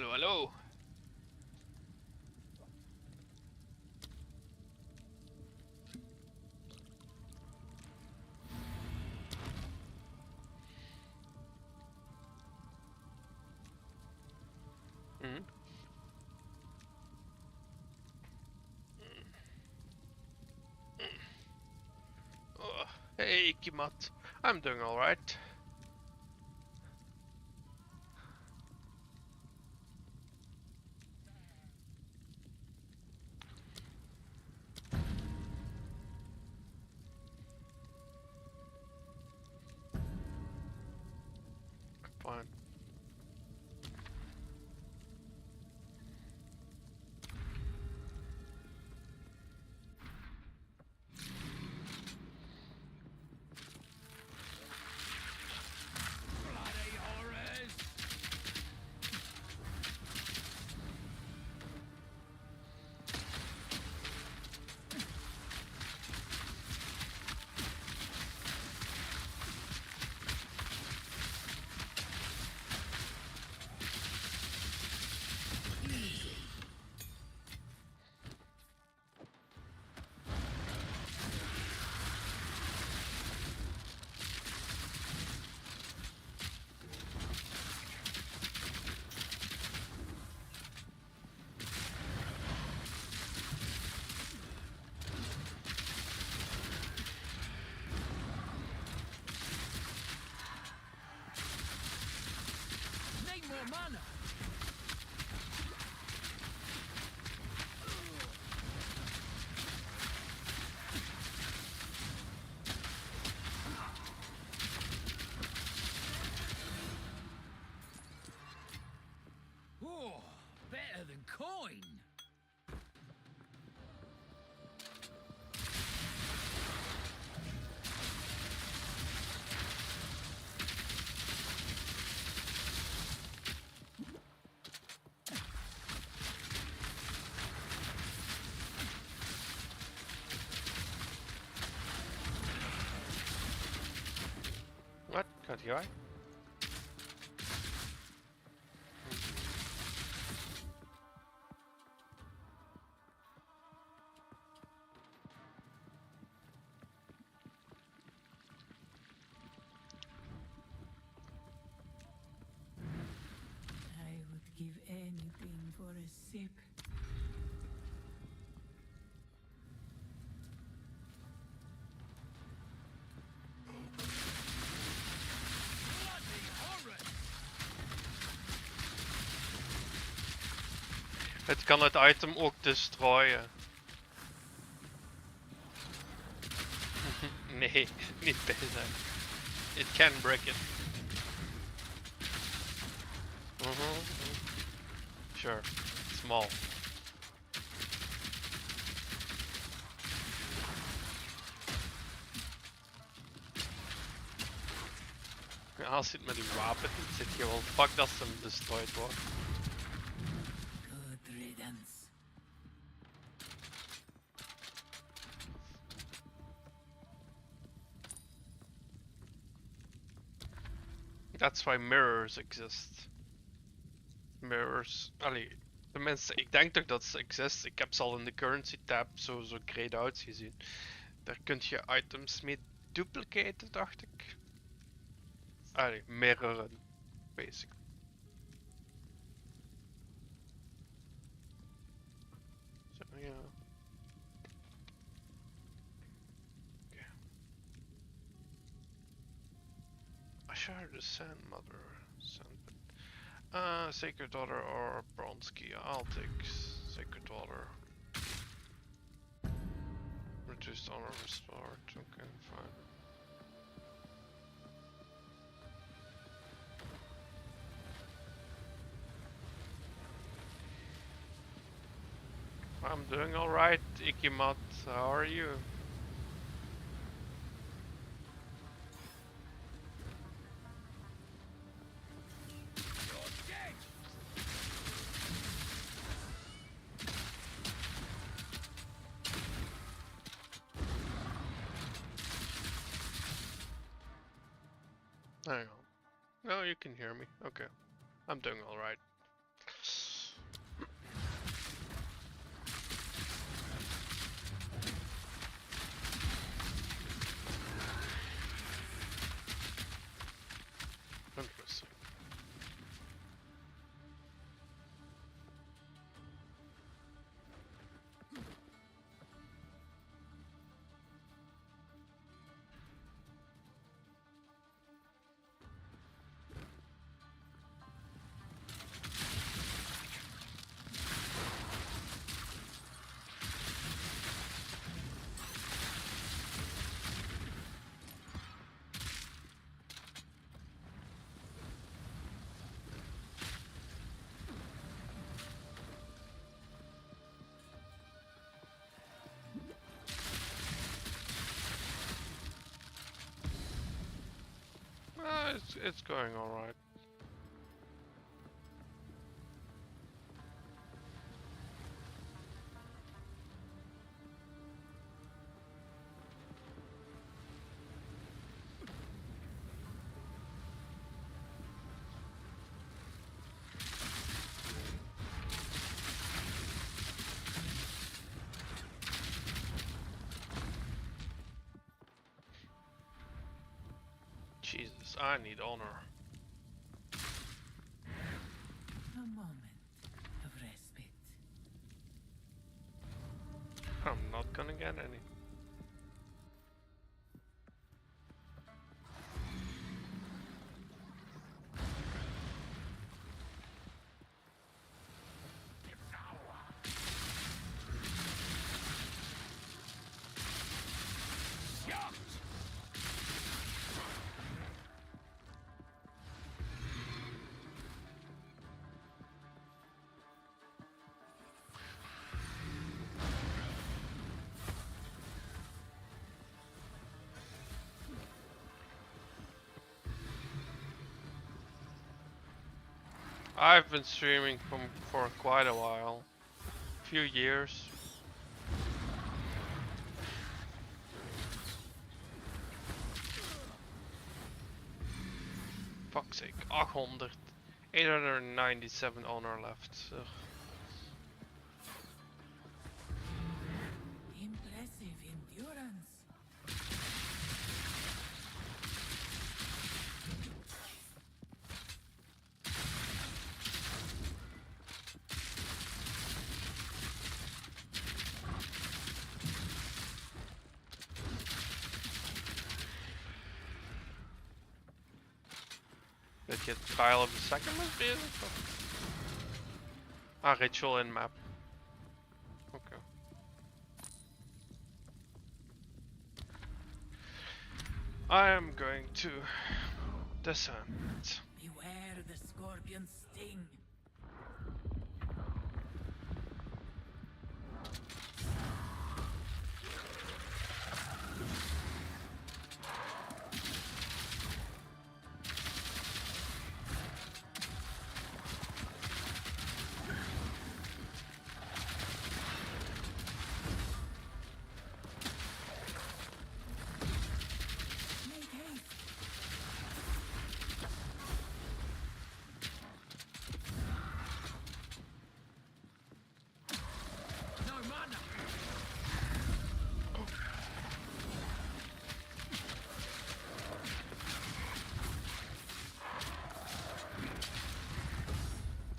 S2: Hello, hello. Hmm. Oh, hey, Kimat. I'm doing alright. Fine.
S14: Bloody horrors! Need more mana! Oh, better than coin!
S2: What? Got the eye?
S15: I would give anything for a sip.
S14: Bloody horrors!
S2: Het kan het item ook destroyen. Nee, niet bijna. It can break it. Sure, small. Als je het met die wapen doet, zit je wel fucked als hem destroyed wordt.
S15: Good riddance.
S2: That's why mirrors exist. Mirrors. Allee, tenminste, ik denk toch dat ze exist. Ik heb ze al in de currency tab zo grayed outs gezien. Daar kun je items mee duplicaten, dacht ik. Allee, mirroren. Basically. Zo, ja. Okay. Ashar the Sand Mother. Sacred Daughter or Bronski. I'll take Sacred Daughter. Reduced honor restored. Okay, fine. I'm doing alright, Ikimat. How are you? Hang on. No, you can hear me. Okay. I'm doing alright. It's going alright. Jesus, I need honor.
S15: A moment of respite.
S2: I'm not gonna get any. I've been streaming for quite a while. Few years. Fuck's sake, 800. 897 honor left. Ugh.
S15: Impressive endurance.
S2: Did you get trial of the second one, is it? Ah, ritual in map. Okay. I am going to descend.
S15: Beware the scorpion sting.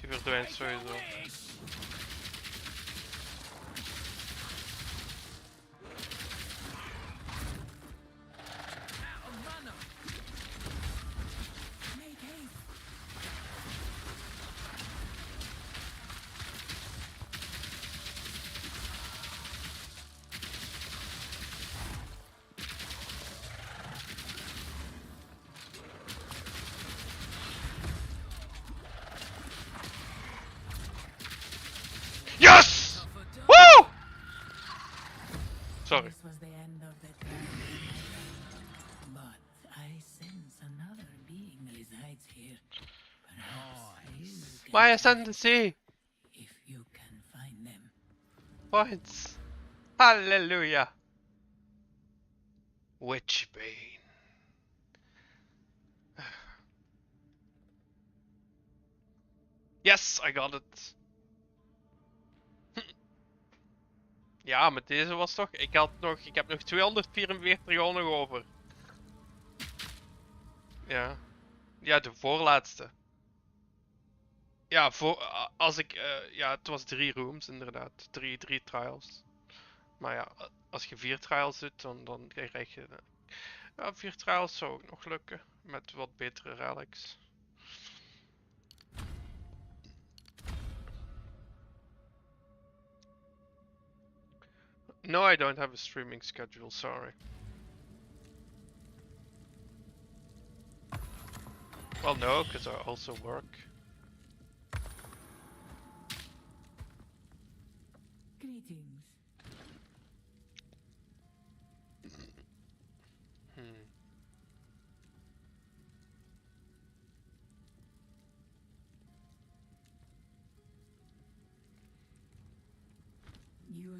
S2: Die verdwijnt sowieso. Yes! Woo! Sorry.
S15: This was the end of the journey. But I sense another being resides here. Perhaps you can
S2: My ascendancy!
S15: if you can find them.
S2: Points. Hallelujah. Witchbane. Yes, I got it. Ja, met deze was toch... Ik heb nog 244 honor over. Ja. Ja, de voorlaatste. Ja, als ik... ja, het was 3 rooms inderdaad. 3 trials. Maar ja, als je 4 trials doet, dan krijg je... ja, 4 trials zou ook nog lukken. Met wat betere relics. No, I don't have a streaming schedule, sorry. Well, no, because I also work.
S15: Greetings.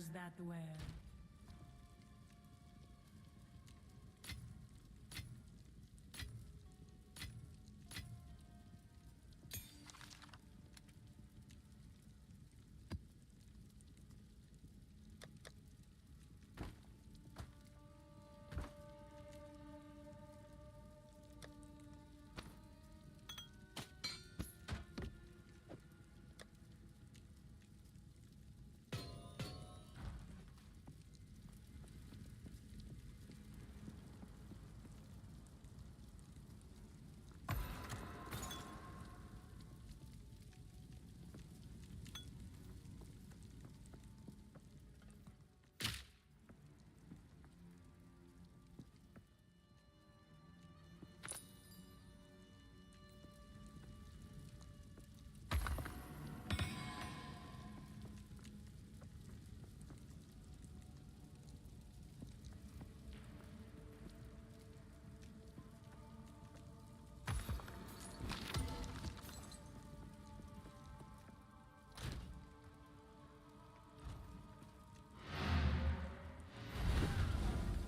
S15: knows that well.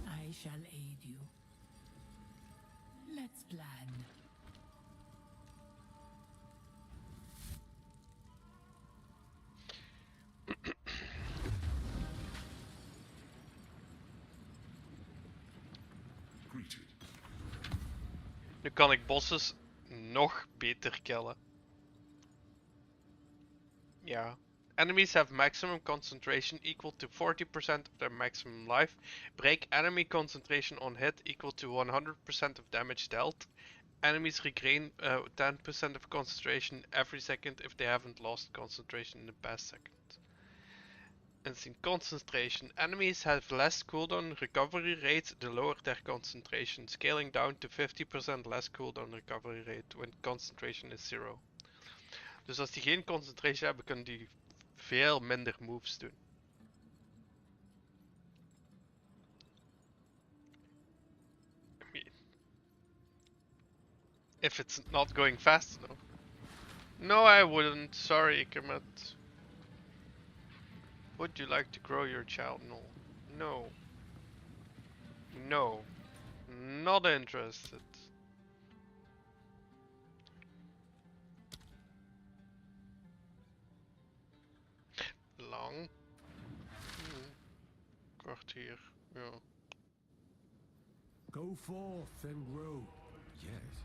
S15: I shall aid you. Let's plan.
S2: Nu kan ik bosses nog beter killen. Ja. Enemies have maximum concentration equal to 40% of their maximum life. Break enemy concentration on hit equal to 100% of damage dealt. Enemies regain 10% of concentration every second if they haven't lost concentration in the past second. Instant concentration. Enemies have less cooldown recovery rate the lower their concentration, scaling down to 50% less cooldown recovery rate when concentration is 0. Dus als die geen concentration hebben, kunnen die veel minder moves doen. I mean, if it's not going fast enough. No, I wouldn't. Sorry, Kermit. Would you like to grow your child? No. No. No. Not interested. Lang. Kwartier. Ja.
S6: Go forth and grow.
S16: Yes.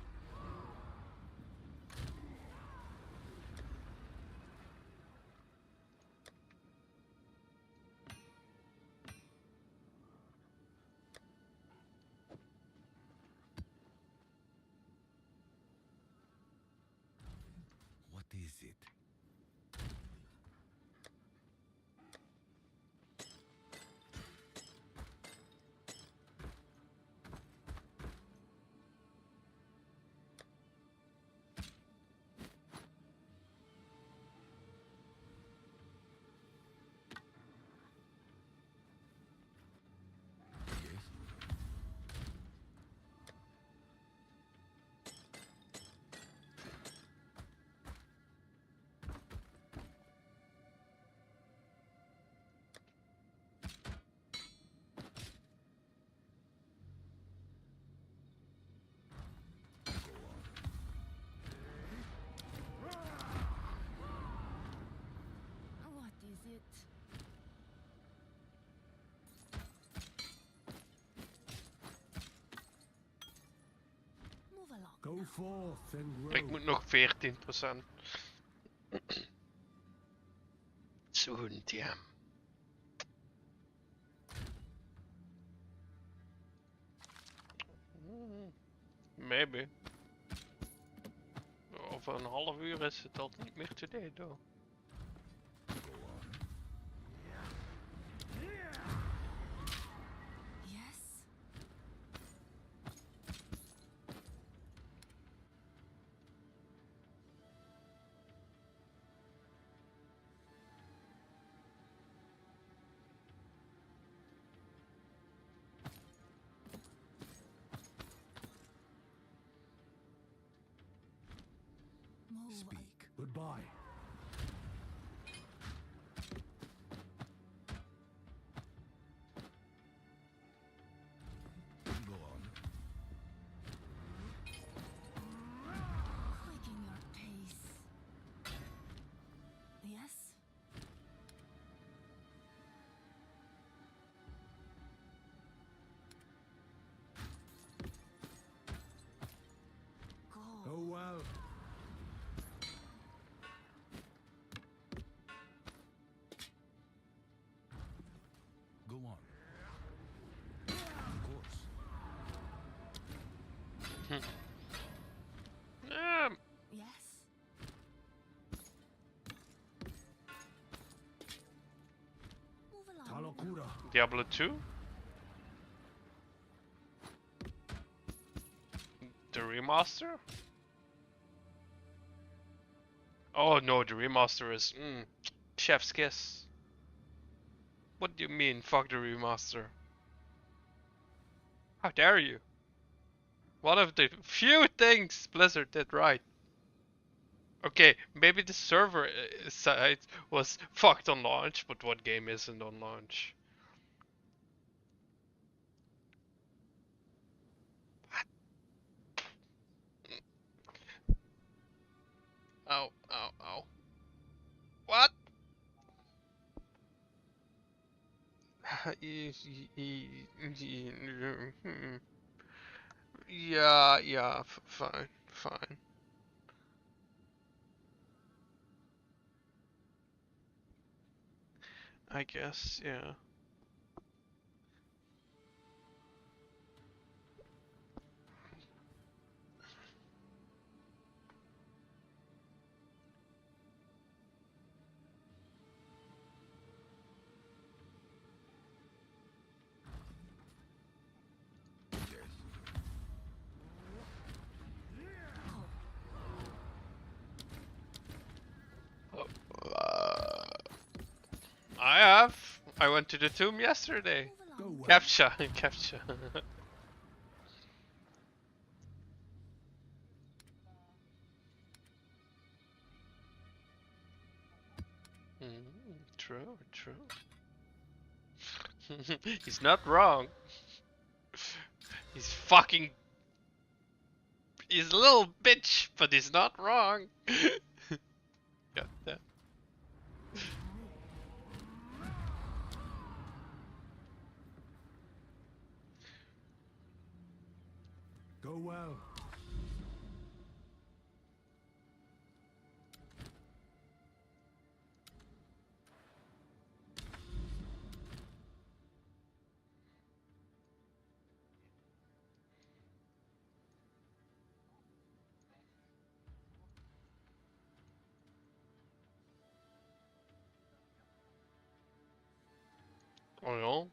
S16: What is it?
S5: What is it? Move along.
S6: Go forth and grow.
S2: Ik moet nog 14%. Soon, ja. Maybe. Over een half uur is het al niet meer today, though.
S5: Yes.
S16: Speak.
S6: Goodbye.
S5: Yes. Move along.
S6: Talokura.
S2: Diablo 2? The remaster? Oh no, the remaster is chef's kiss. What do you mean, fuck the remaster? How dare you? One of the few things Blizzard did right. Okay, maybe the server side was fucked on launch, but what game isn't on launch? Ow, ow, ow. What? Yeah, fine, fine. I guess, yeah. I have. I went to the tomb yesterday. Captcha, captcha. True, true. He's not wrong. He's fucking. He's a little bitch, but he's not wrong. Got that.
S6: Go well.
S2: Oh no.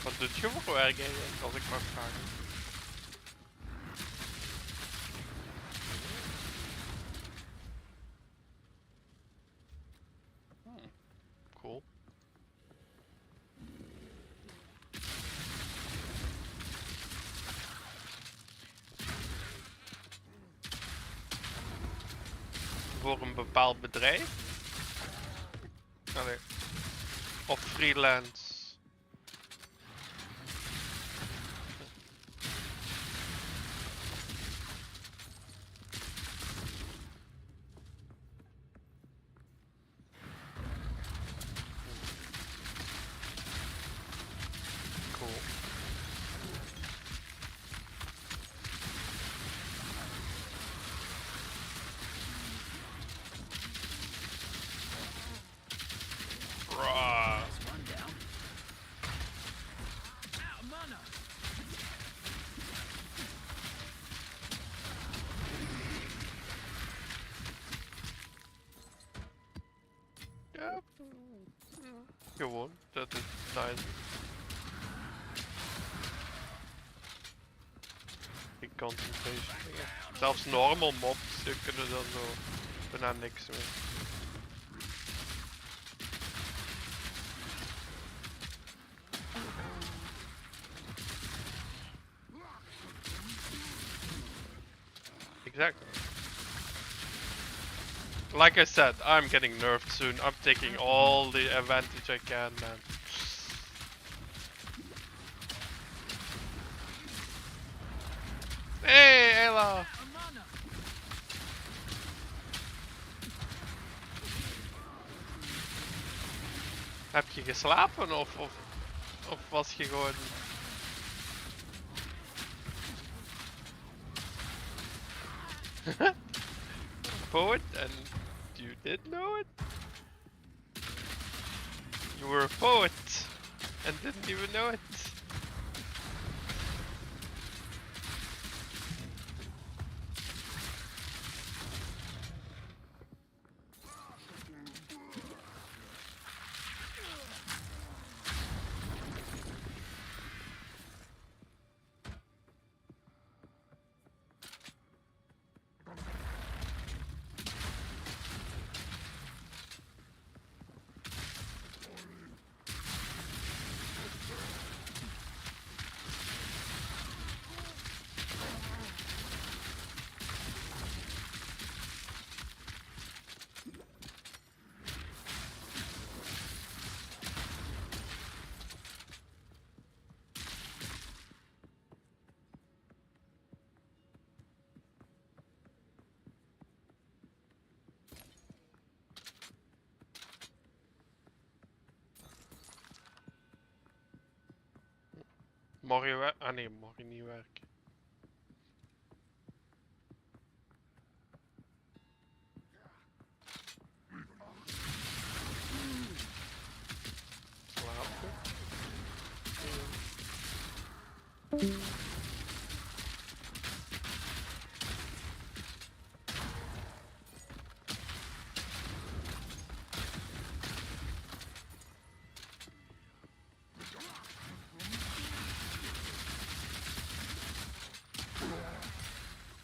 S2: Wat doet je voor werk eigenlijk, als ik mag vragen? Cool. Voor een bepaald bedrijf? Allee. Of freelance? met de tile. Geen concentration dingen. Zelfs normal mobs kunnen dan zo bijna niks meer. Exactly. Like I said, I'm getting nerfed soon. I'm taking all the advantage I can, man. Hey, Ayla! Heb je geslapen of was je gewoon... poet and you did know it? You were a poet and didn't even know it. Morgen werken? Ah nee, morgen niet werken. Slapen.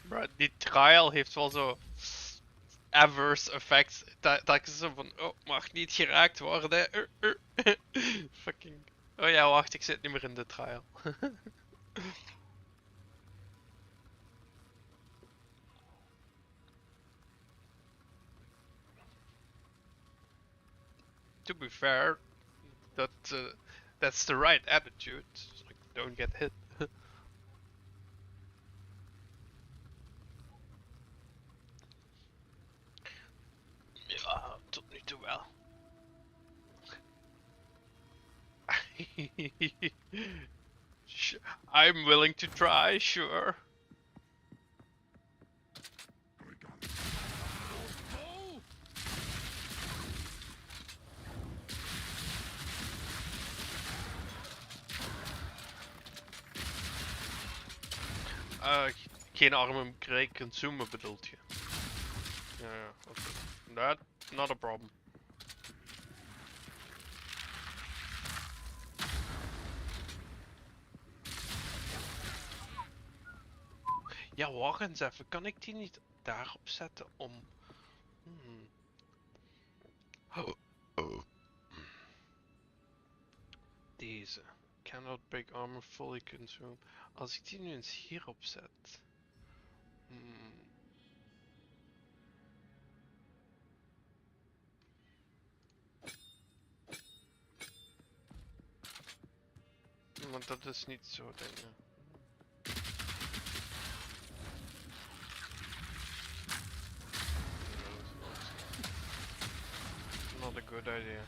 S2: Bro, die trial heeft wel zo adverse effects. Dat ik zo van, oh, mag niet geraakt worden. Fucking. Oh ja, wacht, ik zit niet meer in de trial. To be fair, that's the right attitude. Like, don't get hit. Ja, tot nu toe wel. I'm willing to try, sure. Geen armen consumen bedoelt je? Ja, okay. That, not a problem. Ja, wacht eens even. Kan ik die niet daarop zetten om... Deze. Cannot break armor fully consumed. Als ik die nu eens hierop zet... Want dat is niet zo, denk ik. Not a good idea.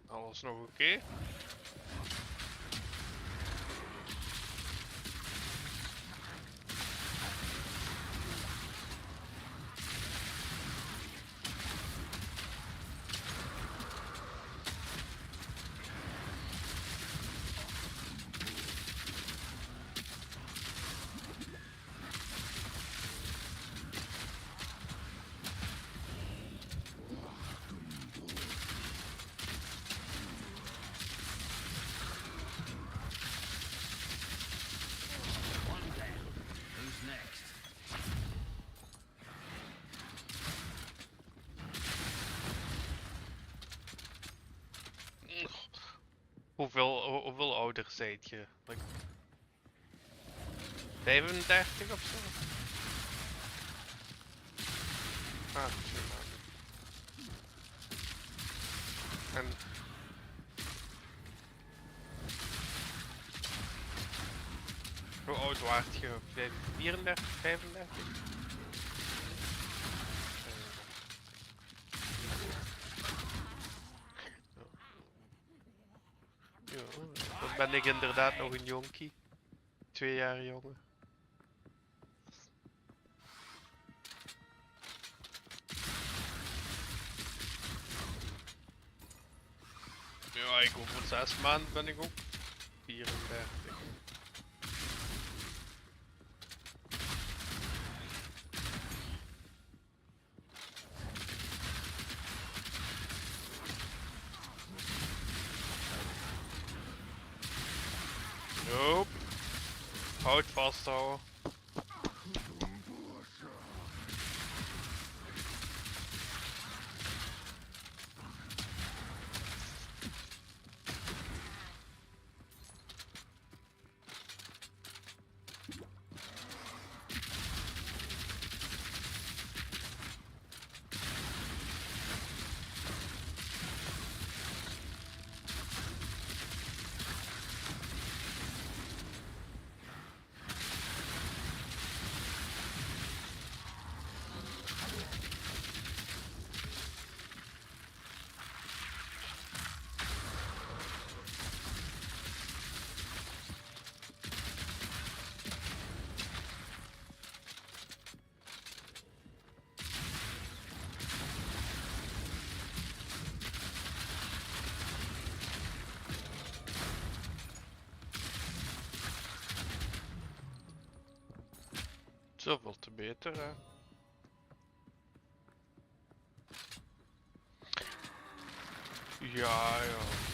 S2: Alles nog oké? hoeveel ouder zijt je? Like 35 of zo? Ah, 2 maanden. En... Hoe oud waart je? 34, 35? Ja, dan ben ik inderdaad nog een jonkie. 2 jaar jonger. Ja, ik over 6 maanden ben ik ook 34. Nope. Houd vasthouden. Zoveel te beter, hè. Ja, ja.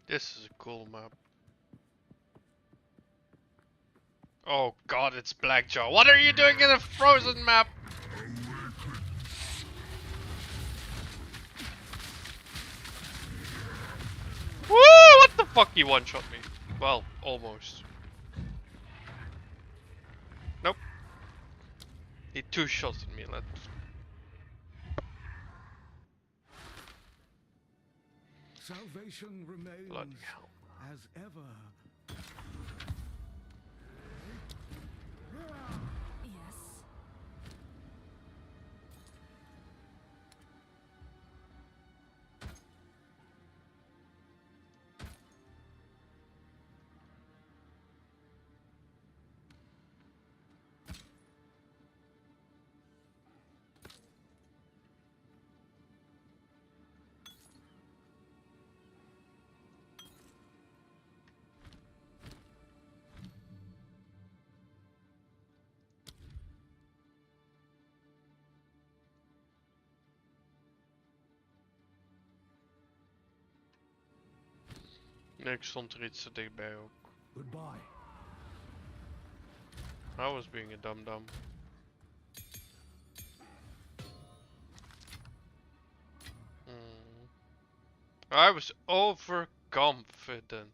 S2: This is a cool map. Oh god, it's Blackjaw. What are you doing in a frozen map? Woo! What the fuck? He one-shot me. Well, almost. Nope. He two-shot me. Let's.
S6: Salvation remains
S2: Bloody hell.
S6: as ever.
S5: Yes.
S2: Nee, ik stond er iets te dichtbij ook.
S6: Goodbye.
S2: I was being a dum-dum. I was overconfident.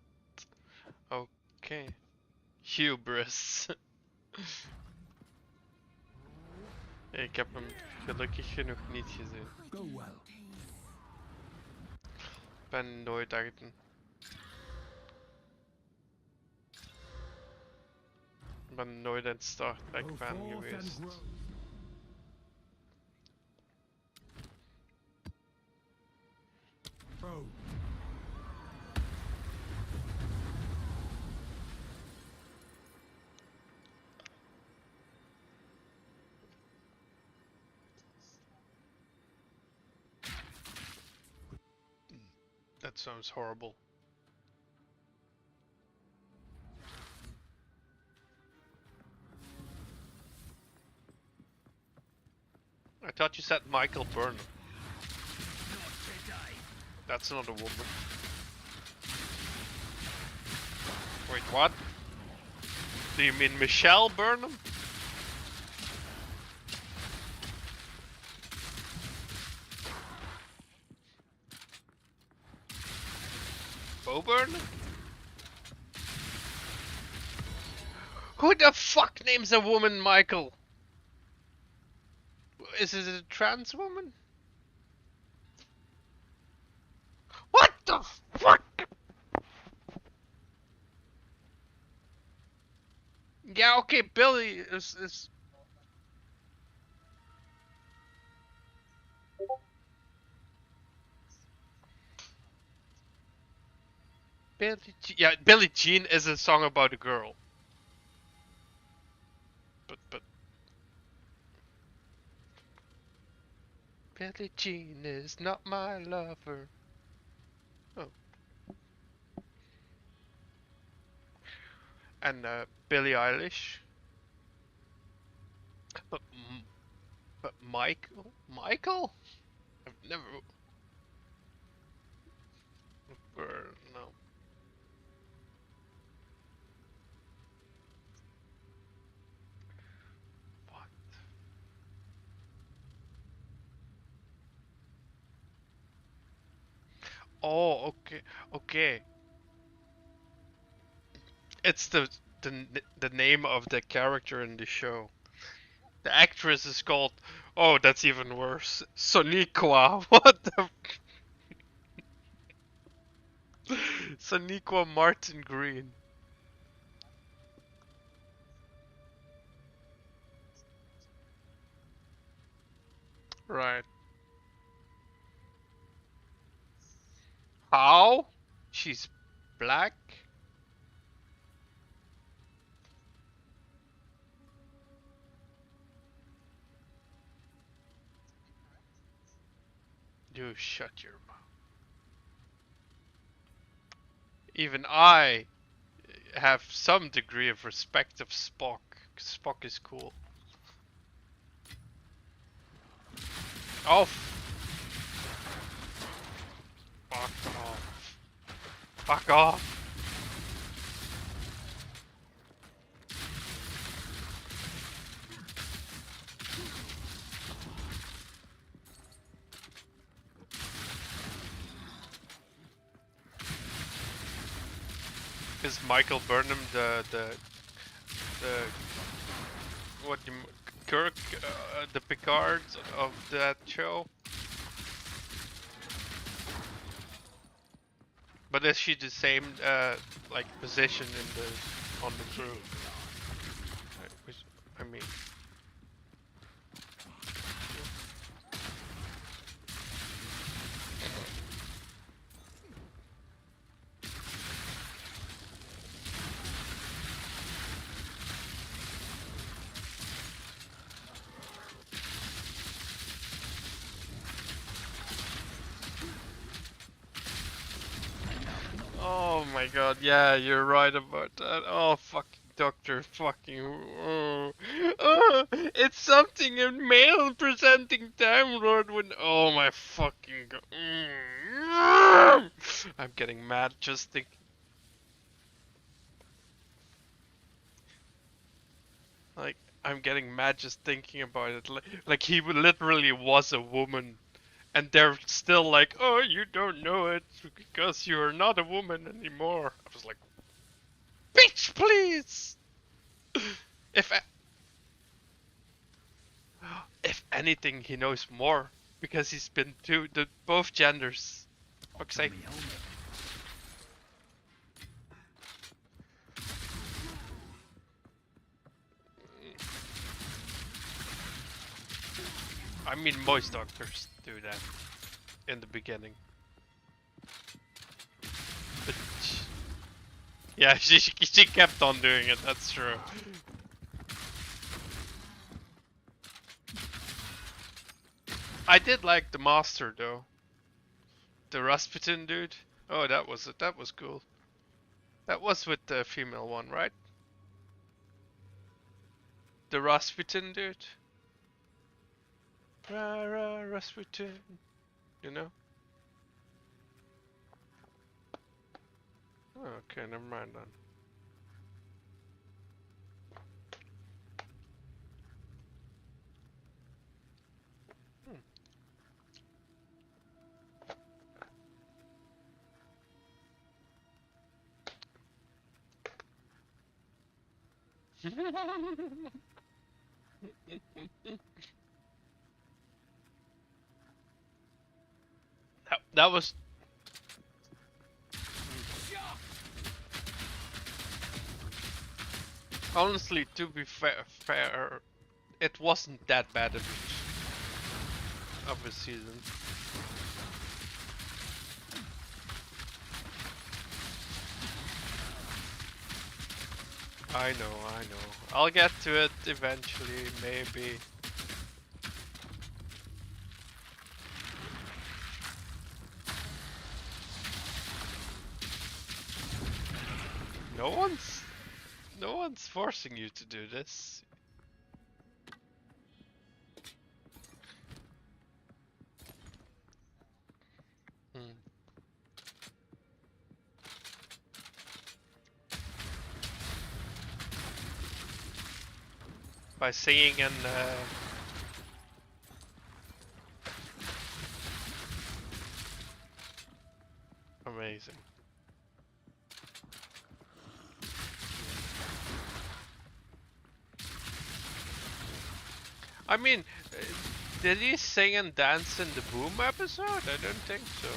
S2: Okay. Hubris. Ik heb hem gelukkig genoeg niet gezien.
S6: Go well.
S2: Ik ben nooit echt een... Ik ben nooit een Star Trek fan geweest.
S6: Oh.
S2: That sounds horrible. I thought you said Michael Burnham. That's not a woman. Wait, what? Do you mean Michelle Burnham? Bo Burnham? Who the fuck names a woman Michael? Is it a trans woman? What the fuck? Yeah, okay, Billy is... Billie Jean is a song about a girl. But Billie Jean is not my lover. Oh. And Billie Eilish. But Michael? I've never. No. What? Oh, okay. It's the name of the character in the show. The actress is called. Oh, that's even worse. Soniqua. What the? Soniqua Martin Green. Right. How? She's black? You shut your mouth. Even I have some degree of respect of Spock. Spock is cool. Oh, fuck off. Fuck off. Is Michael Burnham the what you Kirk the Picard of that show? But is she the same like position in the on the crew? I mean. Oh my god, yeah, you're right about that. Oh, fucking Doctor fucking... it's something a male presenting Time Lord when... Oh my fucking god. I'm getting mad just thinking. Like, I'm getting mad just thinking about it. Like he literally was a woman. And they're still like, oh, you don't know it because you're not a woman anymore. I was like, bitch, please! If anything, he knows more because he's been to both genders. Fuck's sake. I mean, most doctors do that in the beginning. But yeah, she kept on doing it, that's true. I did like the master though. The Rasputin dude. Oh, that was cool. That was with the female one, right? The Rasputin dude. Rasputin, you know? Oh, okay, never mind then. That was. Honestly, to be fair, it wasn't that bad of a season. I know. I'll get to it eventually, maybe. No one's forcing you to do this. By singing and amazing. I mean, did he sing and dance in the Boom episode? I don't think so.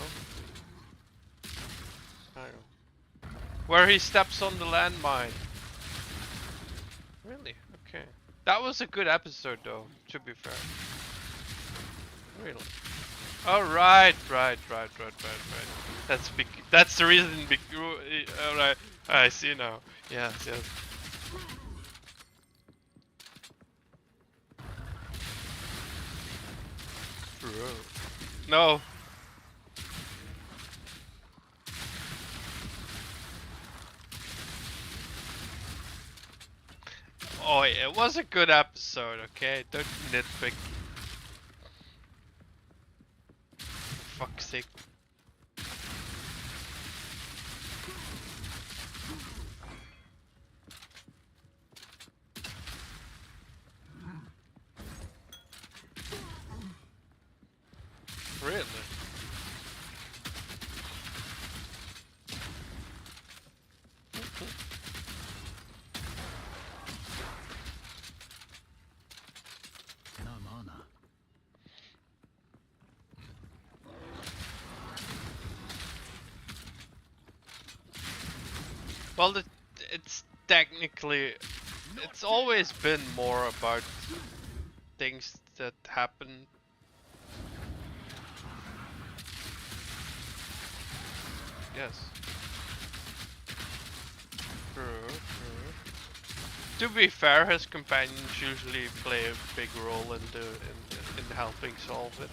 S2: I don't know. Where he steps on the landmine. Really? Okay. That was a good episode though, to be fair. Really. Oh, right. That's the reason. Alright, I see now. Yes. Bro. No. Oh, it was a good episode, okay? Don't nitpick. For fuck's sake. Really?
S6: No mana.
S2: Well, it's technically, it's always been more about things that happen. Yes. True. To be fair, his companions usually play a big role in helping solve it.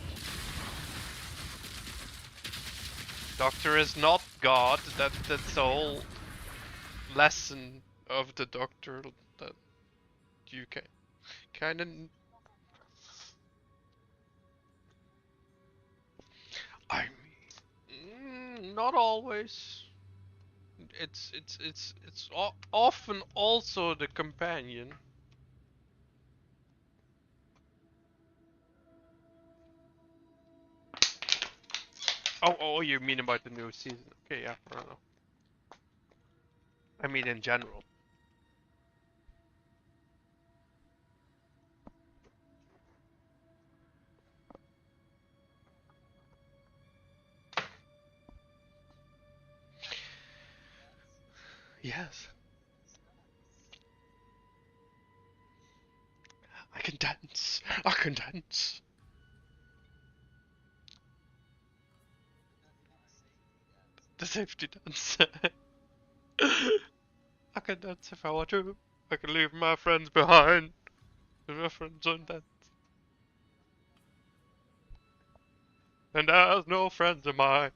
S2: Doctor is not God. That's the whole lesson of the Doctor, that you can kind of. I mean, not always. It's often also the companion. Oh, you mean about the new season? Okay, yeah, I don't know. I mean in general. Yes. I can dance. I can dance. The safety dance. I can dance if I want to. I can leave my friends behind. If my friends don't dance. And there's no friends of mine.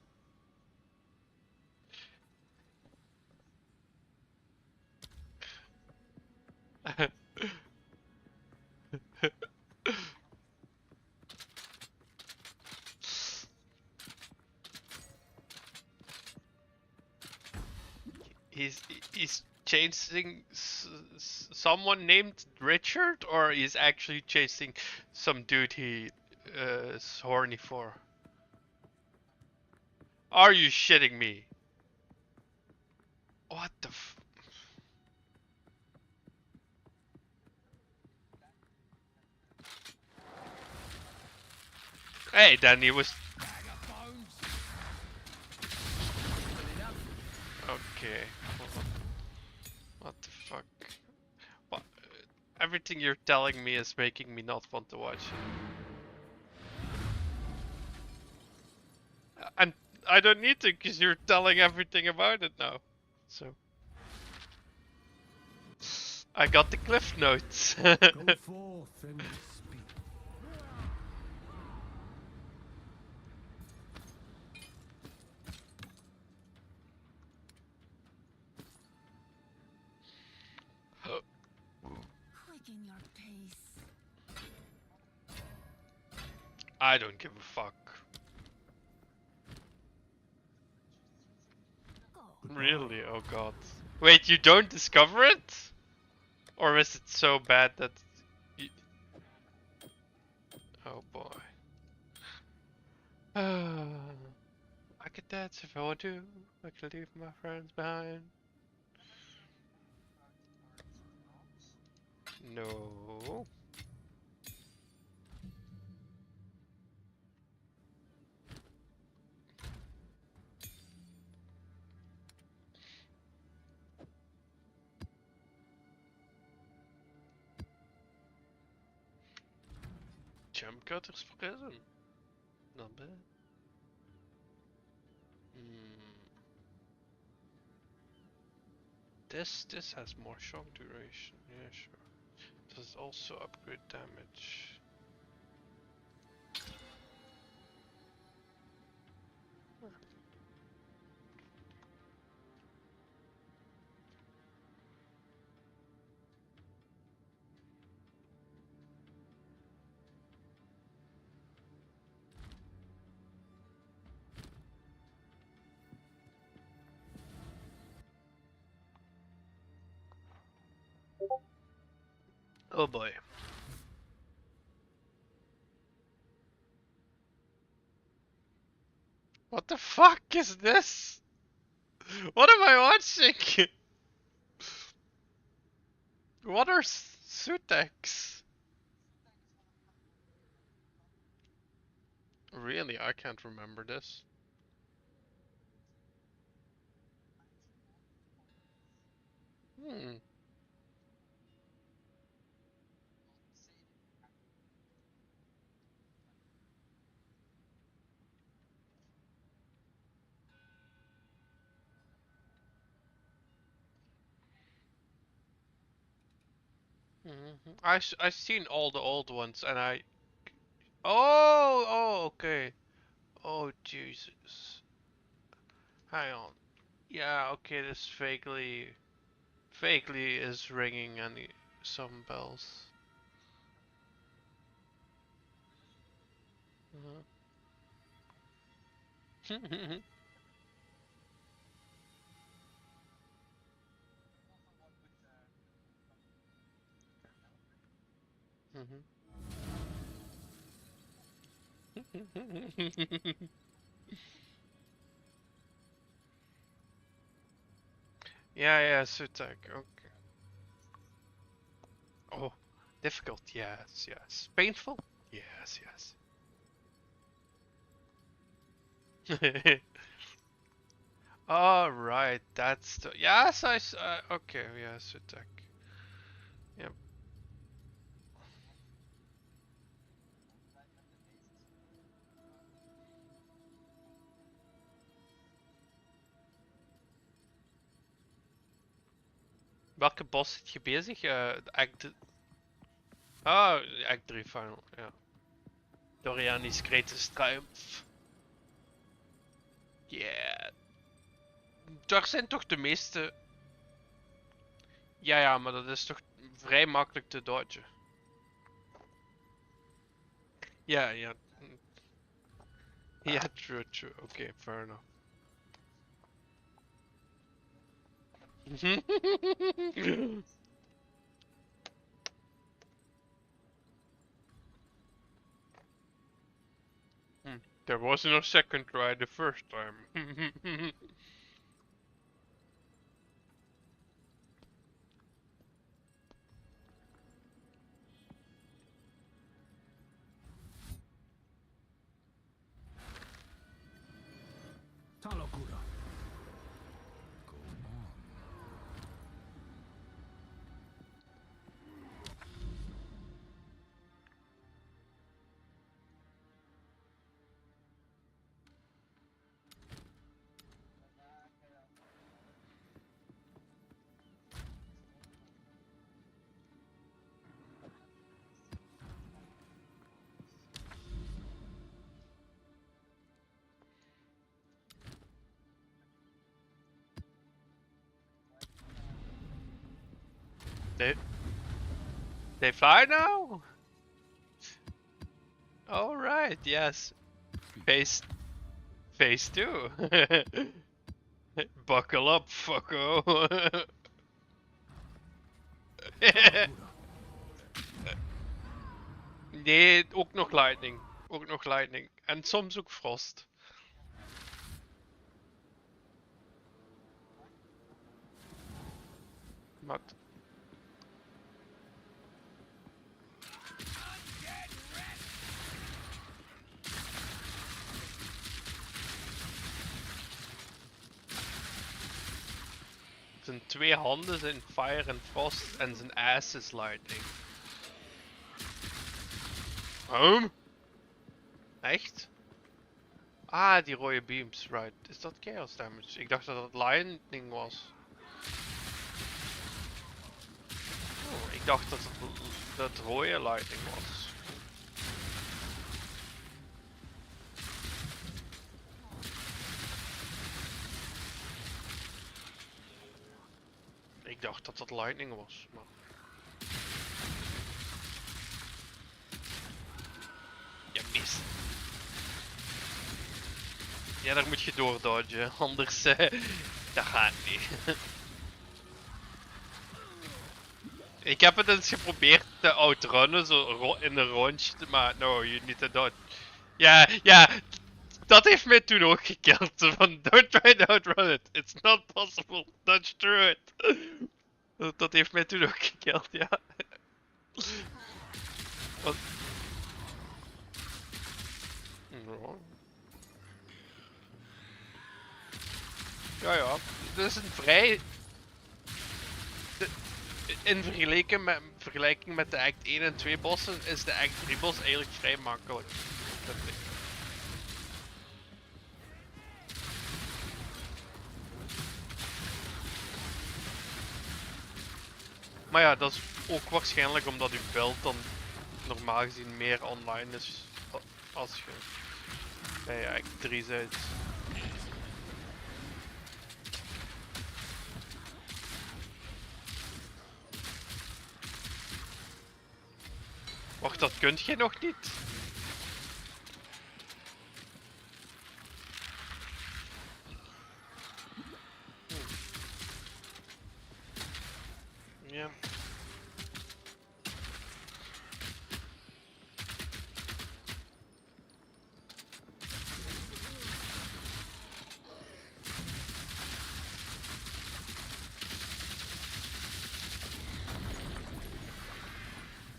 S2: chasing someone named Richard, or he's actually chasing some dude he is horny for? Are you shitting me? What the f- Hey, Danny was... Okay. What the fuck? What? Everything you're telling me is making me not want to watch it. And I don't need to, because you're telling everything about it now. So... I got the cliff notes.
S6: Go forth and speak.
S5: Quicken your pace.
S2: I don't give a fuck. Really? Oh god. Wait, you don't discover it? Or is it so bad that... Oh boy. I could dance if I want to. I could leave my friends behind. No. Jump cutters prison. Not bad. This has more shock duration. Yeah, sure. Does also upgrade damage. Oh boy. What the fuck is this? What am I watching? What are Sutex? Really, I can't remember this. Hmm. I've seen all the old ones, and I... Oh, okay. Oh, Jesus. Hang on. Yeah, okay, this vaguely is ringing some bells. Yeah, Sutek, okay. Oh, difficult, yes. Painful? Yes. All right, that's the... Yes, okay, yeah, Sutek. Yep. Welke bos zit je bezig? Act... Oh, Act 3 final, ja. Doriani's Greatest Triumph. Yeah. Daar zijn toch de meeste... Ja, maar dat is toch vrij makkelijk te dodgen. Ja. Ja, true. Okay, fair enough. There was no second try the first time.
S6: Talokura.
S2: They fly now? Alright, yes. Phase 2. Buckle up, fucko. Nee, ook nog lightning. Ook nog lightning. En soms ook frost. Wat? Zijn 2 handen zijn fire en frost en zijn ass is lightning. Echt? Ah, die rode beams, right. Is dat chaos damage? Ik dacht dat het lightning was. Oh, ik dacht dat het rode lightning was. Ik dacht dat het lightning was, maar... Je mist. Ja, daar moet je door dodgen, anders dat gaat niet. Ik heb het eens geprobeerd te outrunnen, zo in een rondje, maar no, you need to dodge. Ja, dat heeft mij toen ook gekild. Van don't try to outrun it, it's not possible, dodge through it. Dat heeft mij toen ook gekild, ja. Wat? Ja, dit is een vrij... In vergelijking met de Act 1 en 2 bossen is de Act 3 boss eigenlijk vrij makkelijk. Maar ja, dat is ook waarschijnlijk omdat uw build dan normaal gezien meer online is als je bij Act 3 bent. Wacht, dat kunt je nog niet? Ja.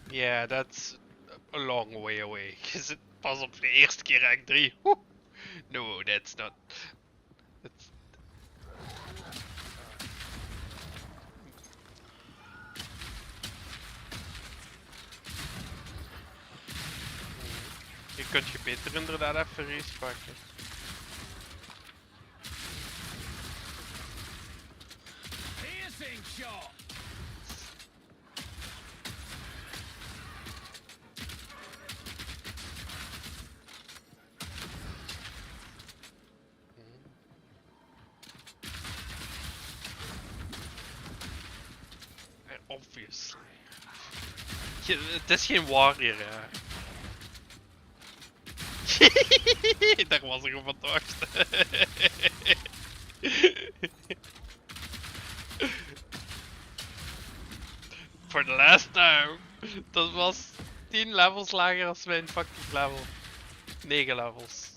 S2: Yeah, that's a long way away. Is het pas op de eerste keer Act 3? No, that's not. That's... Je kunt je beter inderdaad even respacken.
S14: Piercing shot.
S2: Obviously. Het is geen warrior, hè. Daar was ik op het wachten. For the last time. Dat was 10 levels lager als mijn fucking level. 9 levels.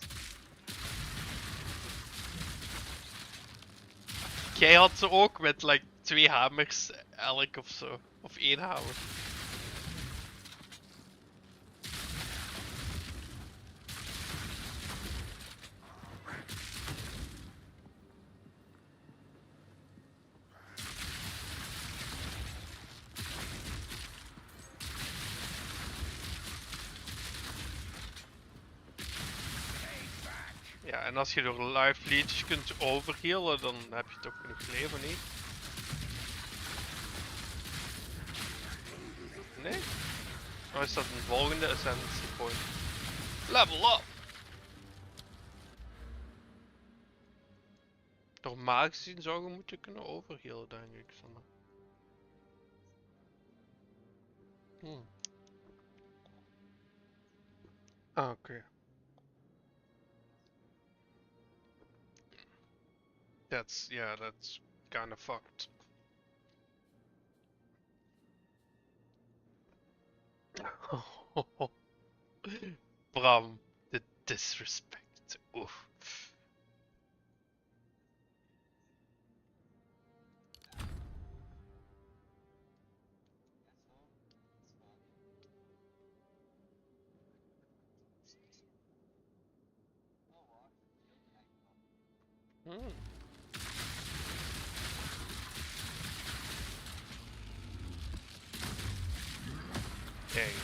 S2: Jij had ze ook met like 2 hamers elk of zo. Of 1 hamer. Ja, en als je door live leech kunt overhealen, dan heb je toch genoeg leven, niet? Nee? Of is dat een volgende ascendancy point? Level up! Normaal gezien zou je moeten kunnen overhealen, denk ik. Sander. Ah, oké. That's kind of fucked. Bram, the disrespect. Oof. Kijk.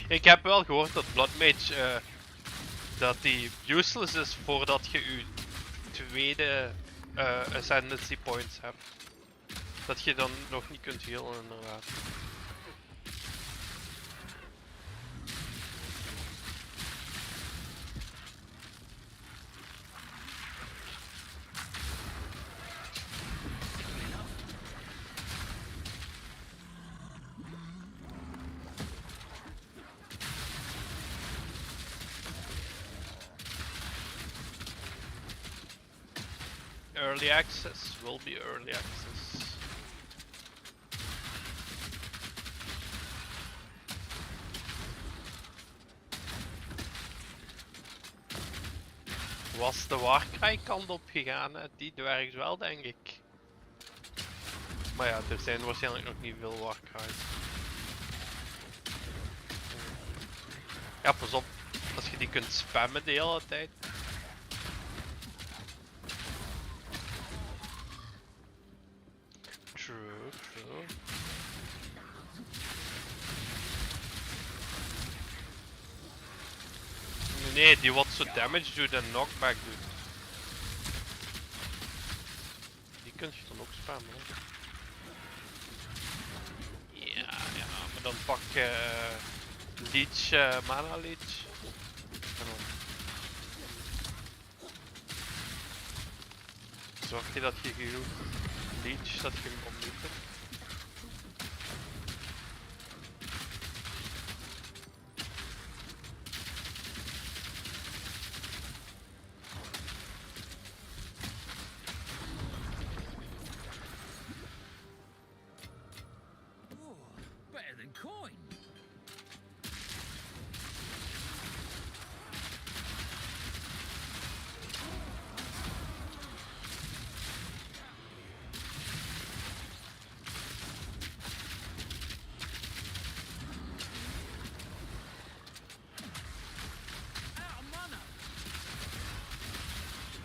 S2: Ik heb wel gehoord dat Bloodmage dat die useless is voordat je je tweede ascendancy points hebt. Dat je dan nog niet kunt healen inderdaad. Early access will be early access. Was de Warcry kant op gegaan, hè? Die dwergt wel, denk ik. Maar ja, er zijn waarschijnlijk nog niet veel Warcry's. Ja, pas op, als je die kunt spammen de hele tijd. True, true. Nee, die wat zo damage doet en knockback doet. Die kun je dan ook spammen, hè? Ja, ja, maar dan pak leech, mana leech. En dan zorg je dat je genoeg leech, dat je hem opnieuw hebt.
S15: Better than coin.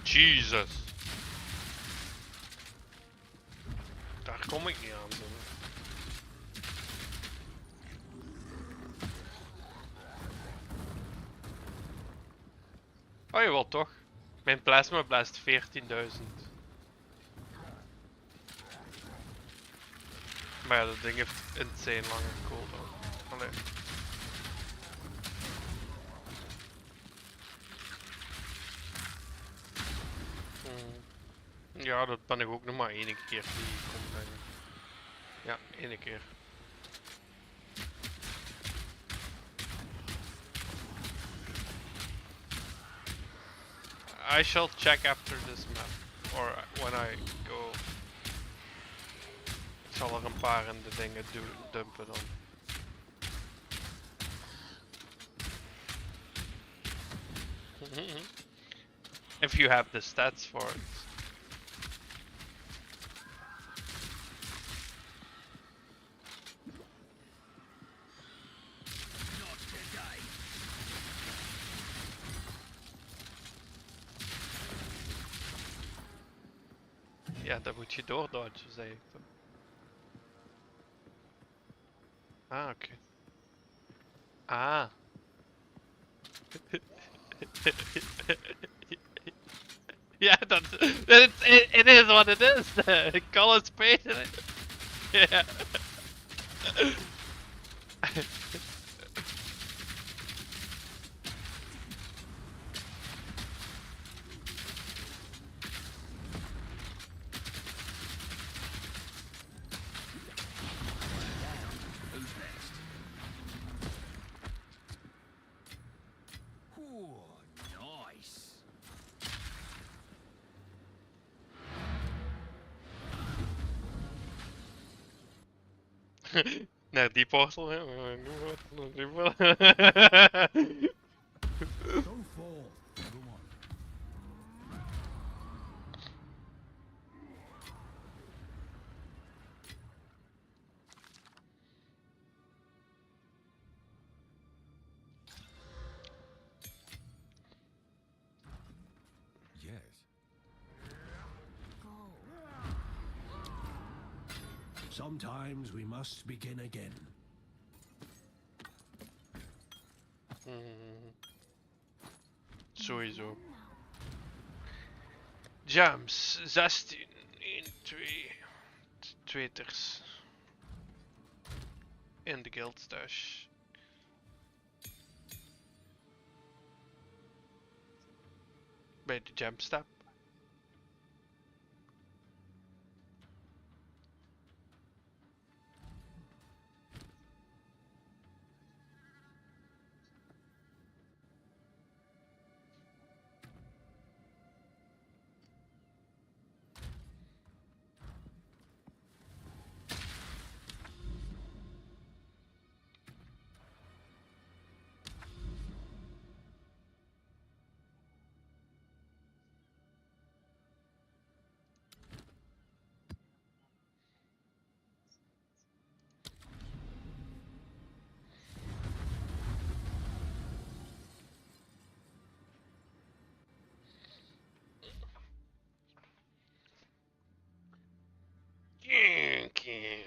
S2: Jesus. Daar kom ik niet aan, zo. Oh jawel, toch? Mijn plasma blaast 14.000. Maar ja, dat ding heeft insane lange cooldown. Allee. Ja, dat ben ik ook nog maar 1 keer tegengekomen, denk ik. Ja, 1 keer. I shall check after this map, or when I go. zal er een paar in de dingen dumpen dan. If you have the stats for it. Ja, dan moet je doordodgen, zei ik toch. Ah, oké. Ah. Yeah, it is what it is. Call it spade. Yeah. Naar die portal, hè?
S6: Don't fall, everyone.
S16: Yes.
S6: Sometimes we must begin again.
S2: Sowieso. Jams, 16, 1, 2, tweeters. In de guild stash. Bij de jam stap. Okay.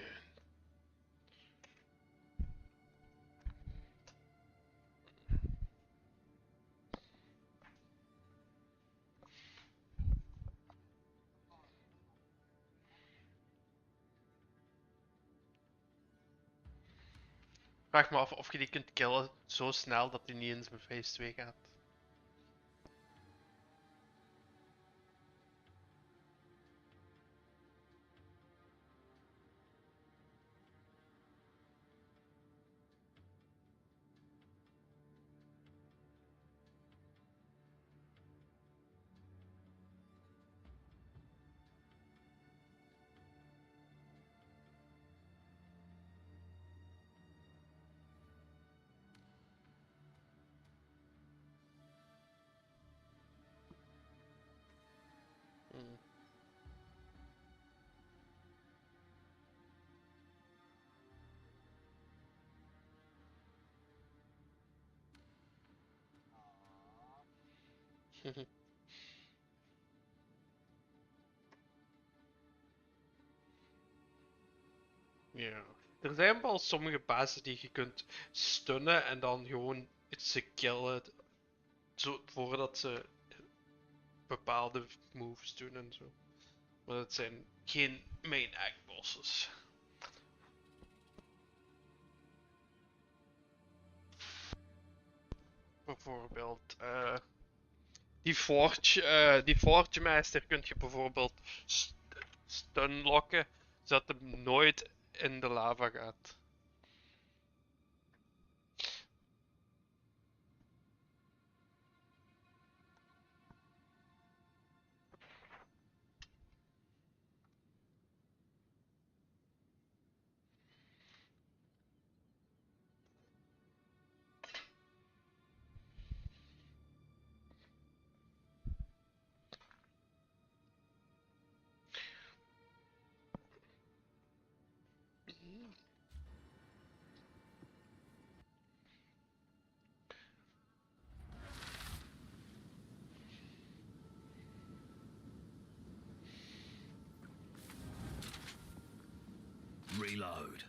S2: Vraag me af of je die kunt killen zo snel dat hij niet eens bij phase 2 gaat. Ja. Er zijn wel sommige bazen die je kunt stunnen en dan gewoon ze killen zo, voordat ze bepaalde moves doen en zo. Maar dat zijn geen main act bosses. Bijvoorbeeld die Forge Master kun je bijvoorbeeld stunlocken zodat hem nooit in de lava gaat.
S14: Reload.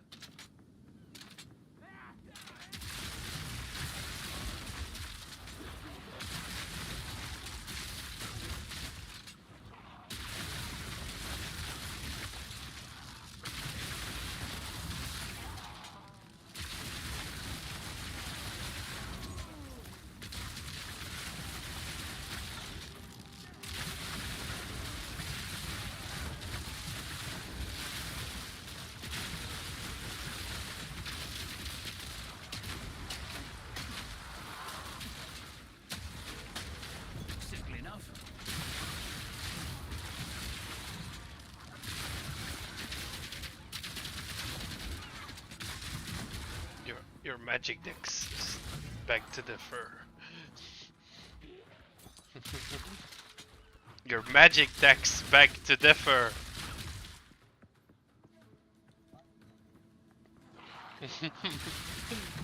S14: Simple enough.
S2: Your magic dicks beg to differ. Your magic decks beg to differ.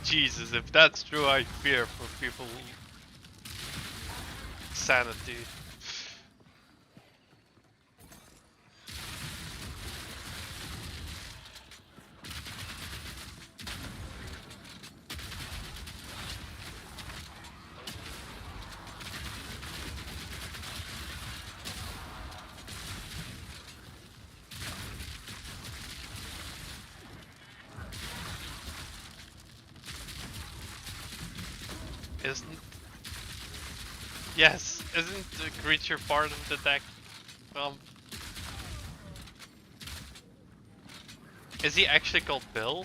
S2: Jesus, if that's true, I fear for people's sanity. Isn't the creature part of the deck? Is he actually called Bill?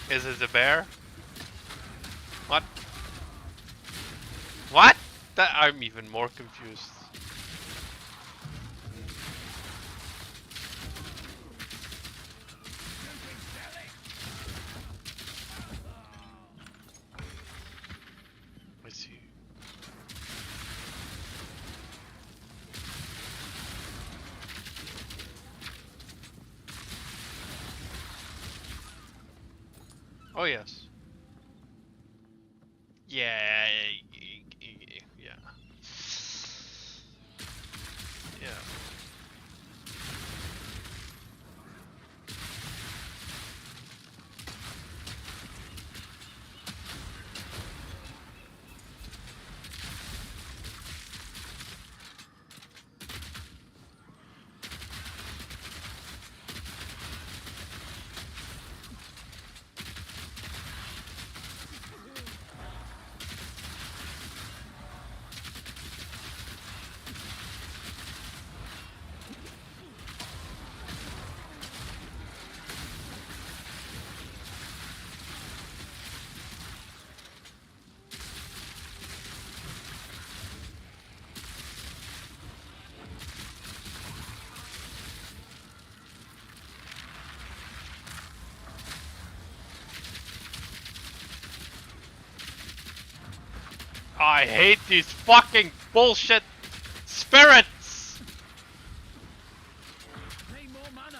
S2: Is it a bear? What? What? That I'm even more confused. Oh yes. Yeah. Yeah. Yeah. I hate these fucking bullshit spirits!
S14: Need more mana.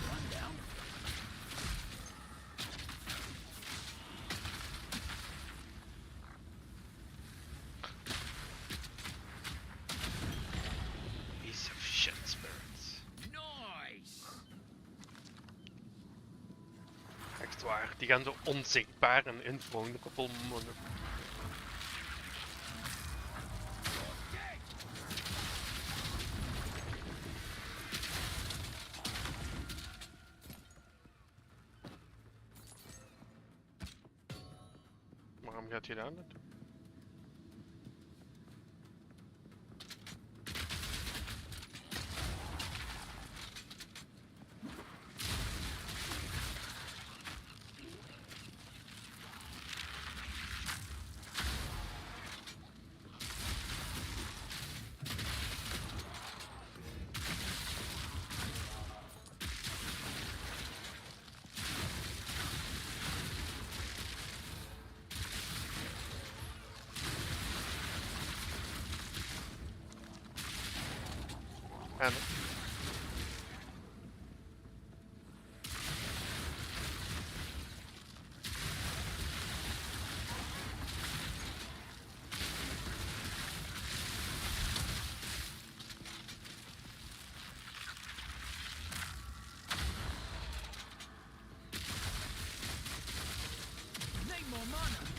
S14: One down.
S2: Piece of shit spirits.
S14: Nice.
S2: Echt waar, die gaan zo onzichtbaar en invulnerable monnen. Waarom gaat hij daar naartoe? And
S14: Need more mana.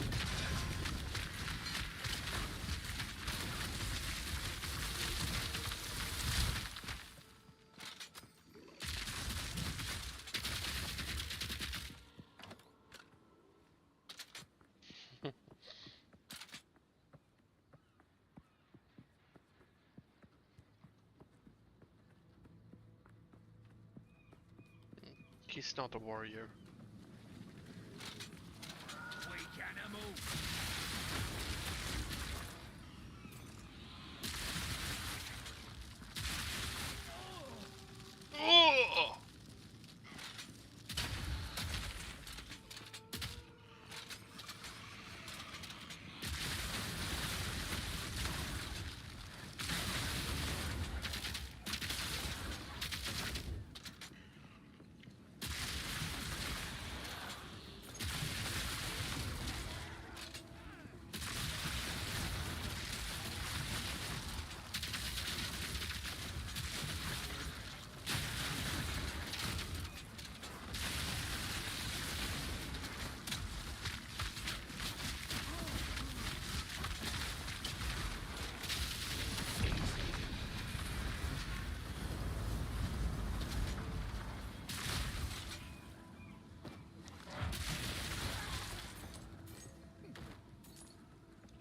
S2: he's not a warrior.
S14: Weak animal.
S2: Oh!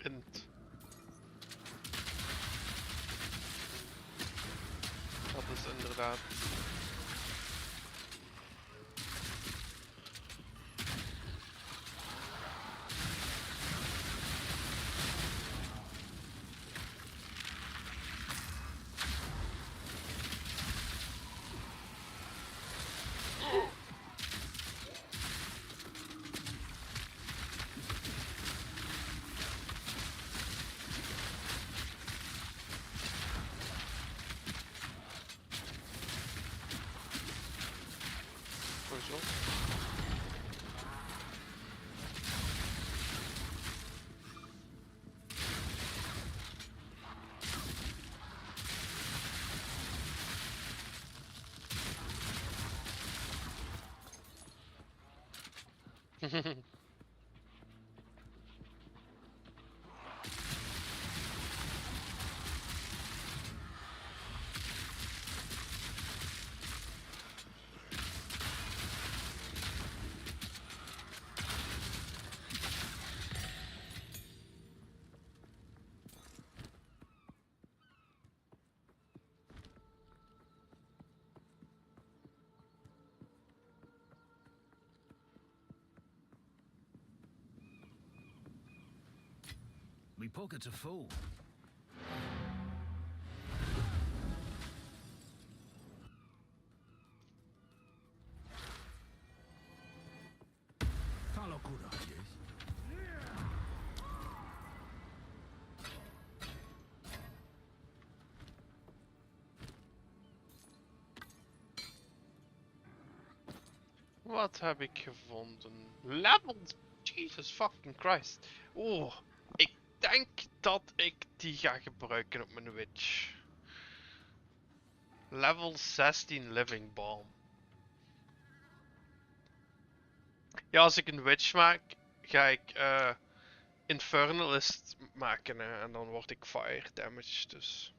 S2: Int. Dat is inderdaad. Sowieso.
S14: Me pockets are full. Kalokura.
S2: Wat heb ik gevonden? Levels! Jesus fucking Christ. Oh, ik denk dat ik die ga gebruiken op mijn witch. Level 16 Living Balm. Ja, als ik een witch maak, ga ik Infernalist maken hè, en dan word ik fire damage dus.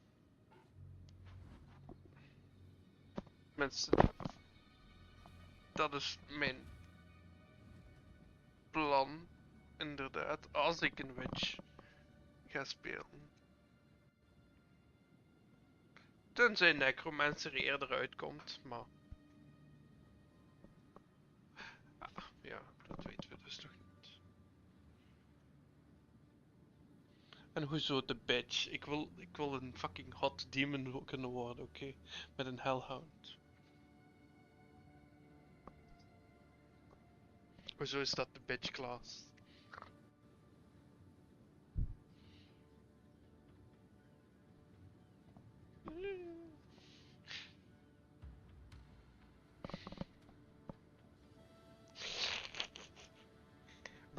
S2: Mensen, dat is mijn plan, inderdaad, als ik een witch ga spelen. Tenzij Necromancer eerder uitkomt, maar... Ah, ja, dat weten we dus nog niet. En hoezo de bitch? Ik wil een fucking hot demon kunnen worden, oké? Met een hellhound. Hoezo is dat de bitch class?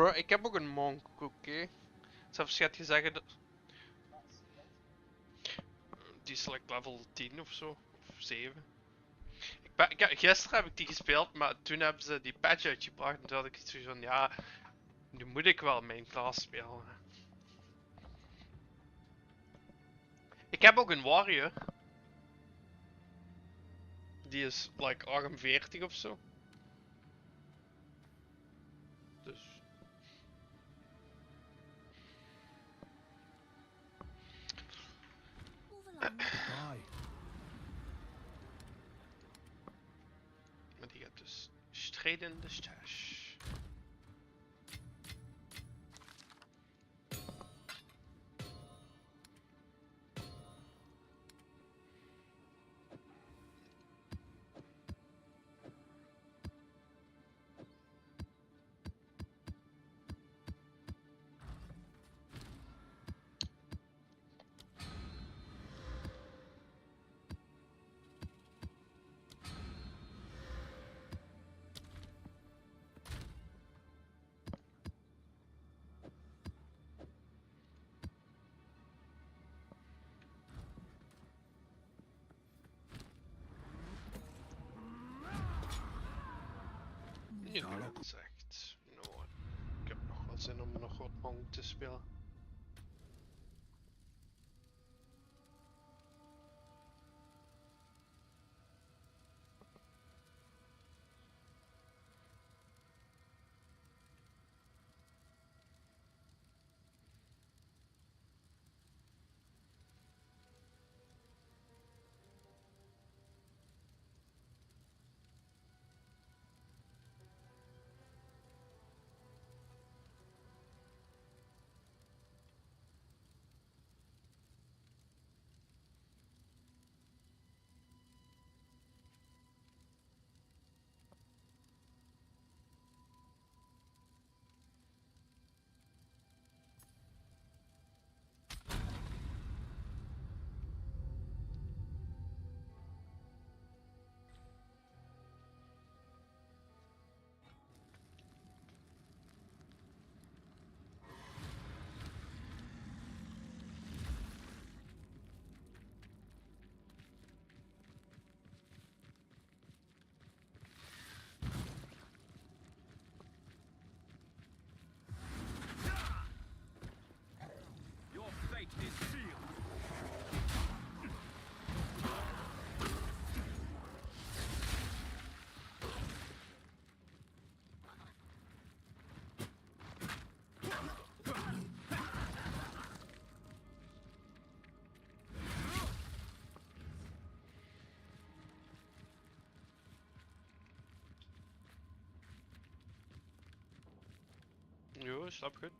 S2: Bro, ik heb ook een monk, oké? Zelfs gaat je zeggen dat... Die is like level 10 of zo, of 7. Gisteren heb ik die gespeeld, maar toen hebben ze die patch uitgebracht en toen had ik zoiets van, ja, nu moet ik wel mijn klas spelen. Ik heb ook een warrior. Die is like 48 of zo. Dus. Maar die gaat dus straight in de stash. Nu het zegt, no, ik heb nog wel zin om nog wat monk te spelen.
S14: Your fate is sealed.
S2: Jo, snap goed.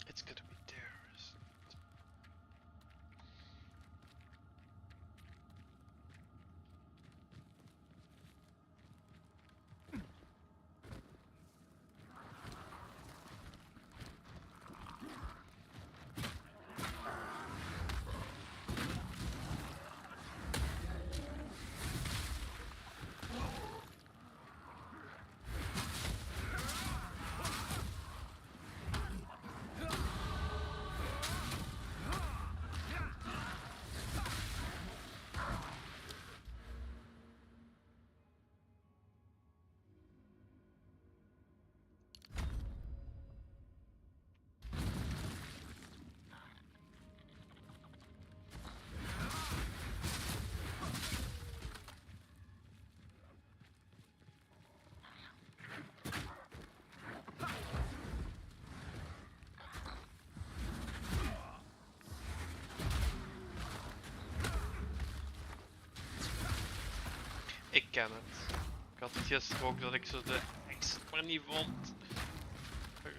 S2: It's gonna be terrorist. ken het. Ik had het gisteren ook dat ik zo de X maar niet vond. Zo,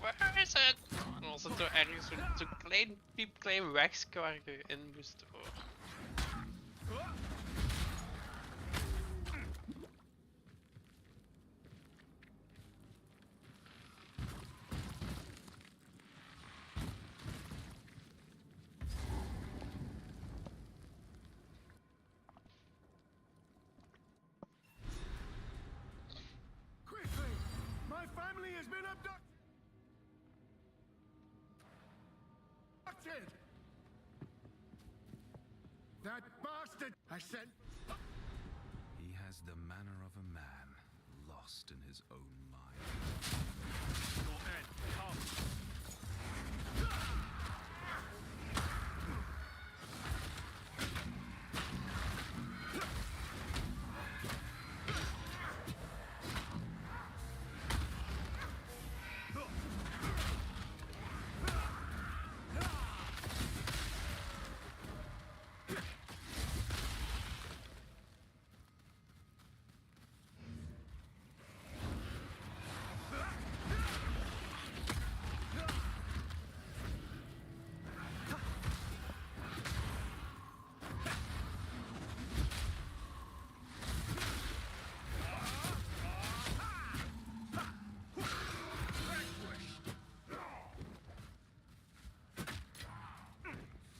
S2: waar is het? En dan was het er ergens zo'n klein piepklein wegje waar je in moest. Oh.
S14: Quickly! My family has been abducted! That bastard! I sent...
S16: He has the manner of a man lost in his own mind.
S14: Your end, come!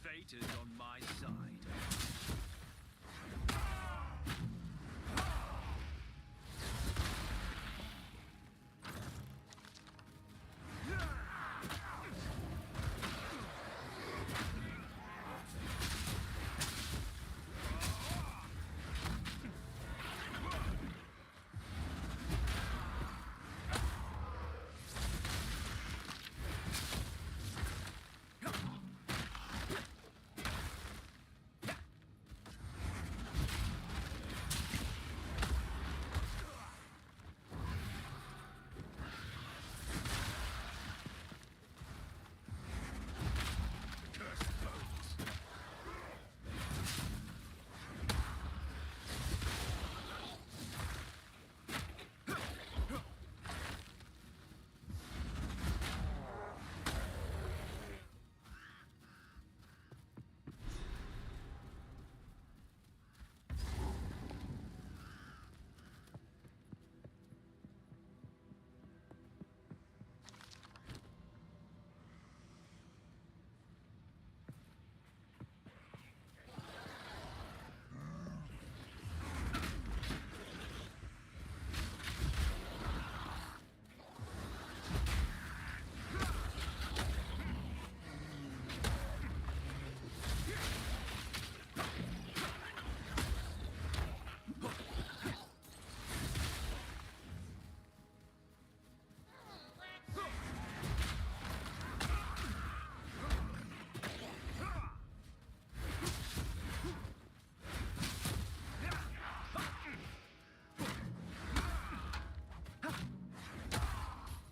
S14: Fate is on my side.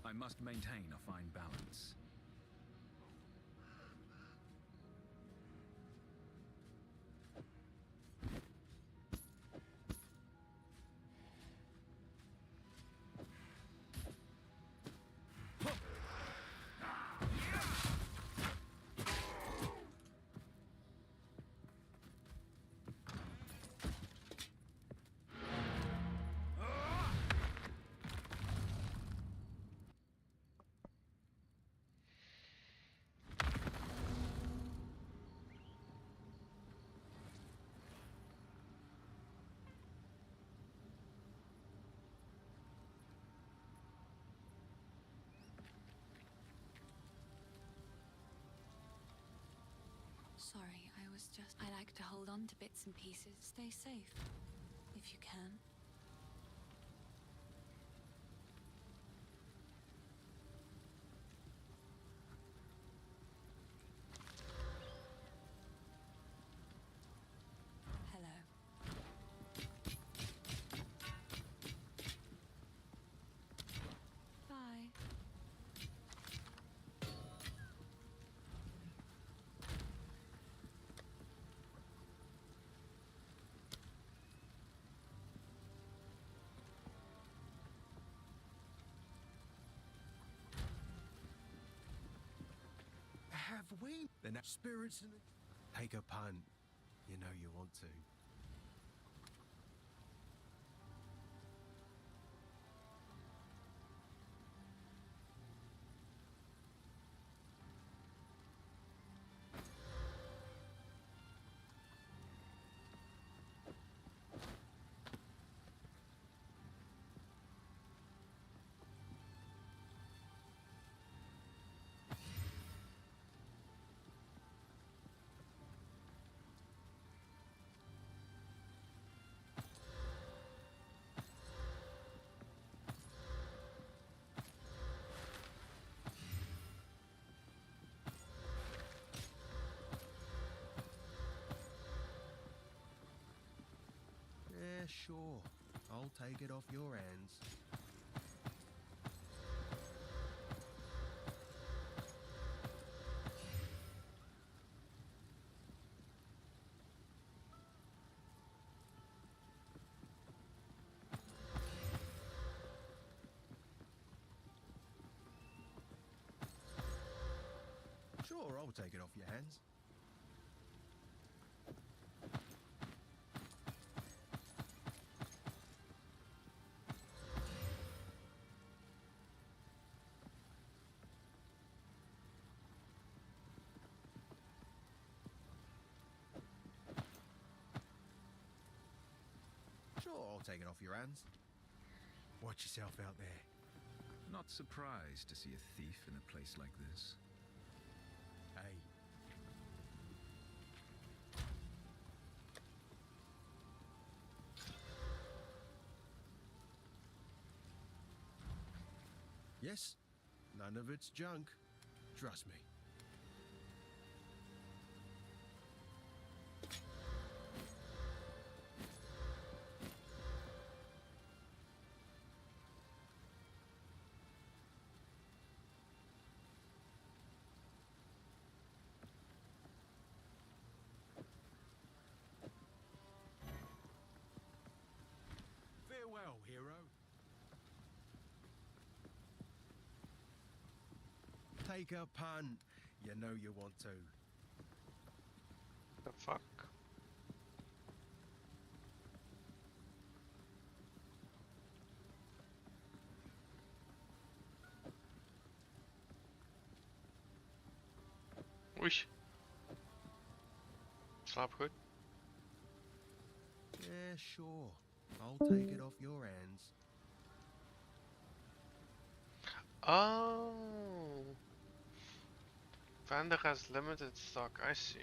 S14: I must maintain a fine balance.
S5: Sorry, I was just... I like to hold on to bits and pieces. Stay safe, if you can. Hello. Bye.
S17: have we? Then that spirits in it. Take a punt. You know you want to. Yeah, sure. I'll take it off your hands. Sure, I'll take it off your hands. Sure, I'll take it off your hands. Watch yourself out there.
S16: Not surprised to see a thief in a place like this.
S17: Hey. Yes, none of it's junk. Trust me. Farewell, hero. Take a punt. You know you want to.
S2: The fuck? Oei. Slaap goed.
S17: Yeah, sure. I'll take it off your hands.
S2: Oh. Vendor has limited stock, I see.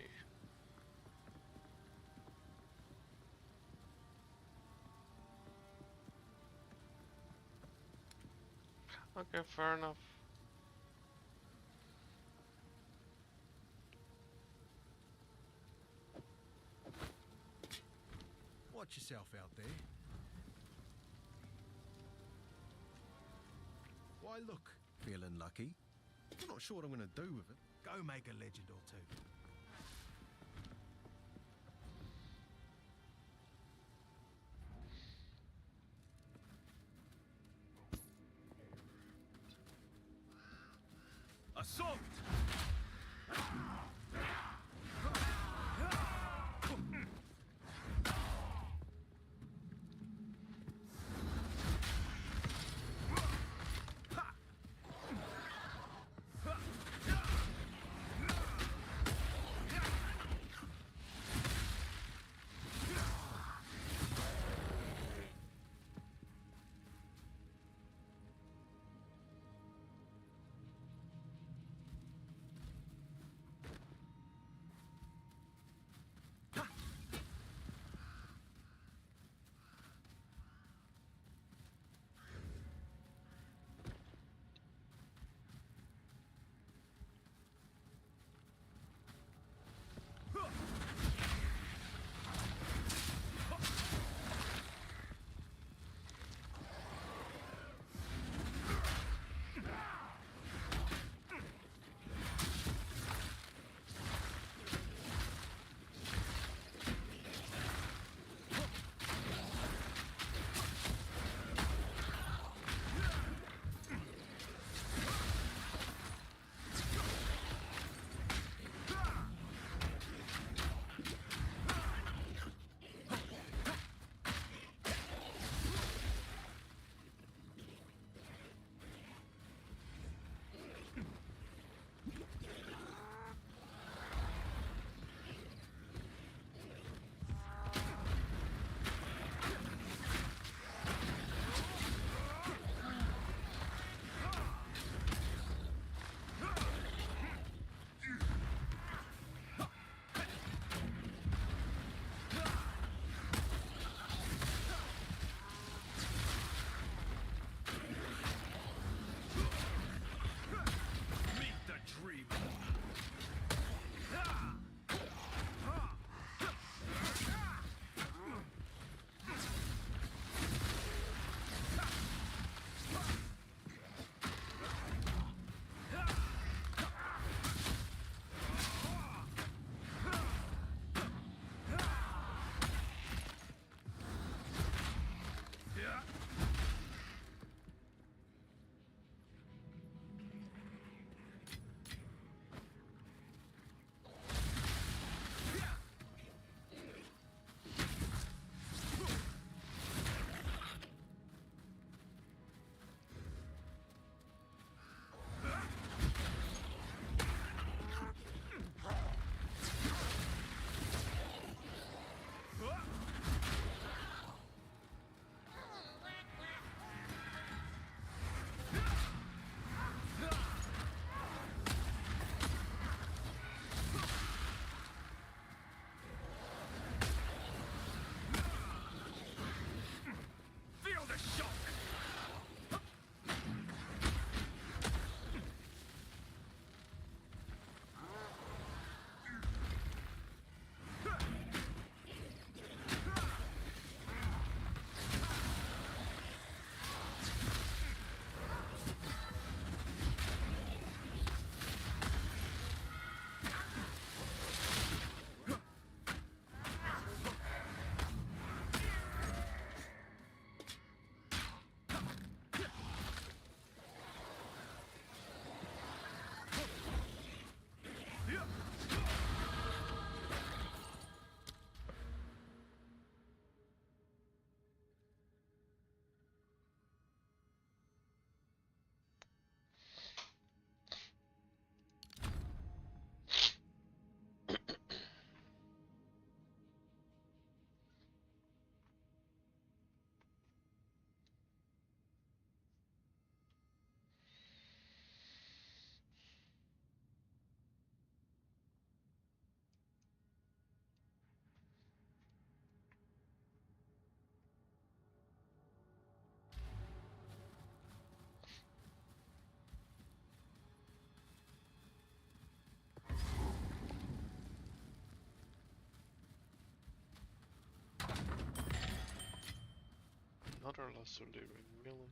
S2: Okay, fair enough.
S17: Watch yourself out there. Why, look. Feeling lucky? I'm not sure what I'm going to do with it. Go make a legend or two.
S14: Assault!
S2: Another lasso leaving, really?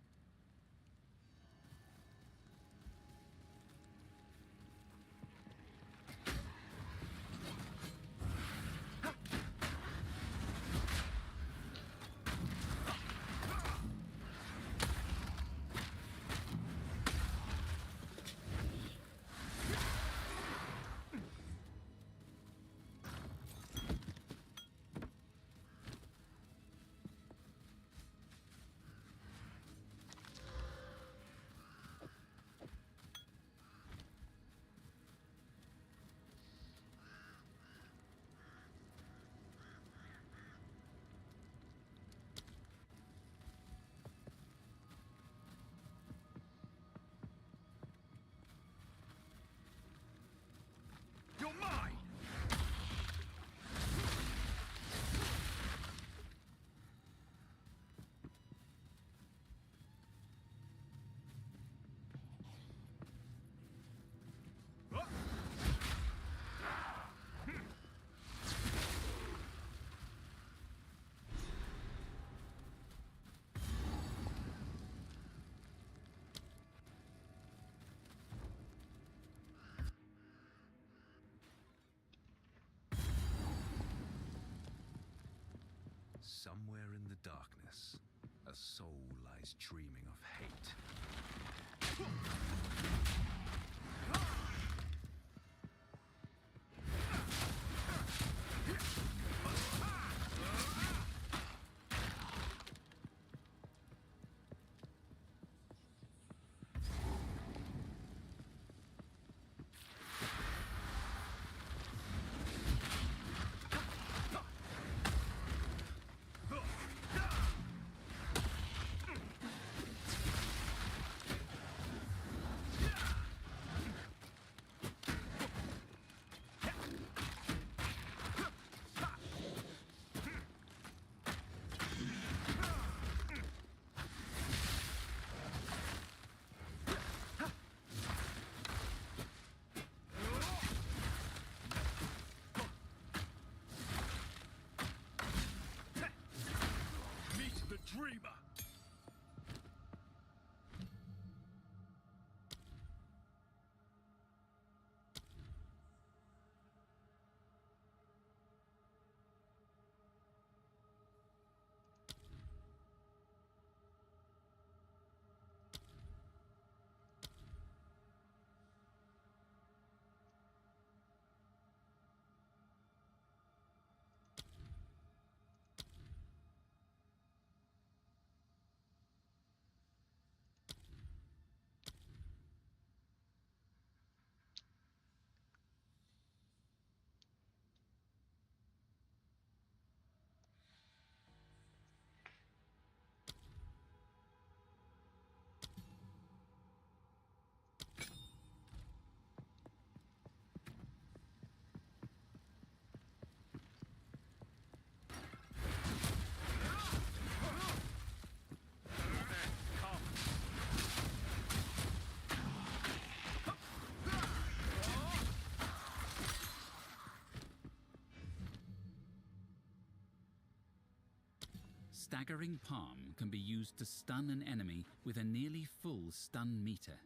S14: You're mine!
S16: Somewhere in the darkness, a soul lies dreaming of hate.
S14: Dreamer!
S18: Staggering Palm can be used to stun an enemy with a nearly full stun meter.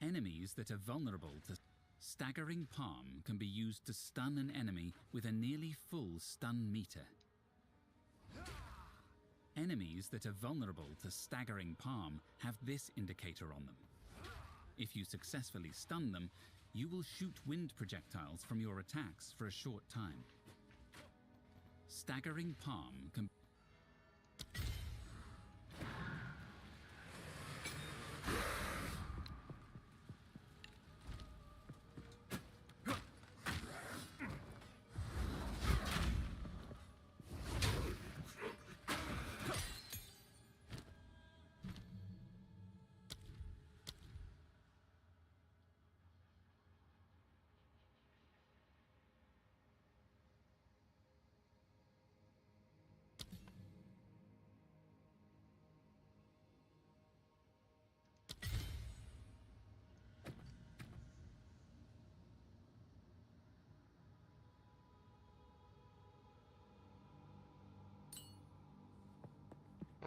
S18: Enemies that are vulnerable to Staggering Palm can be used to stun an enemy with a nearly full stun meter. Enemies that are vulnerable to Staggering Palm have this indicator on them. If you successfully stun them, you will shoot wind projectiles from your attacks for a short time. Staggering Palm can...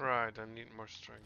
S2: Right, I need more strength.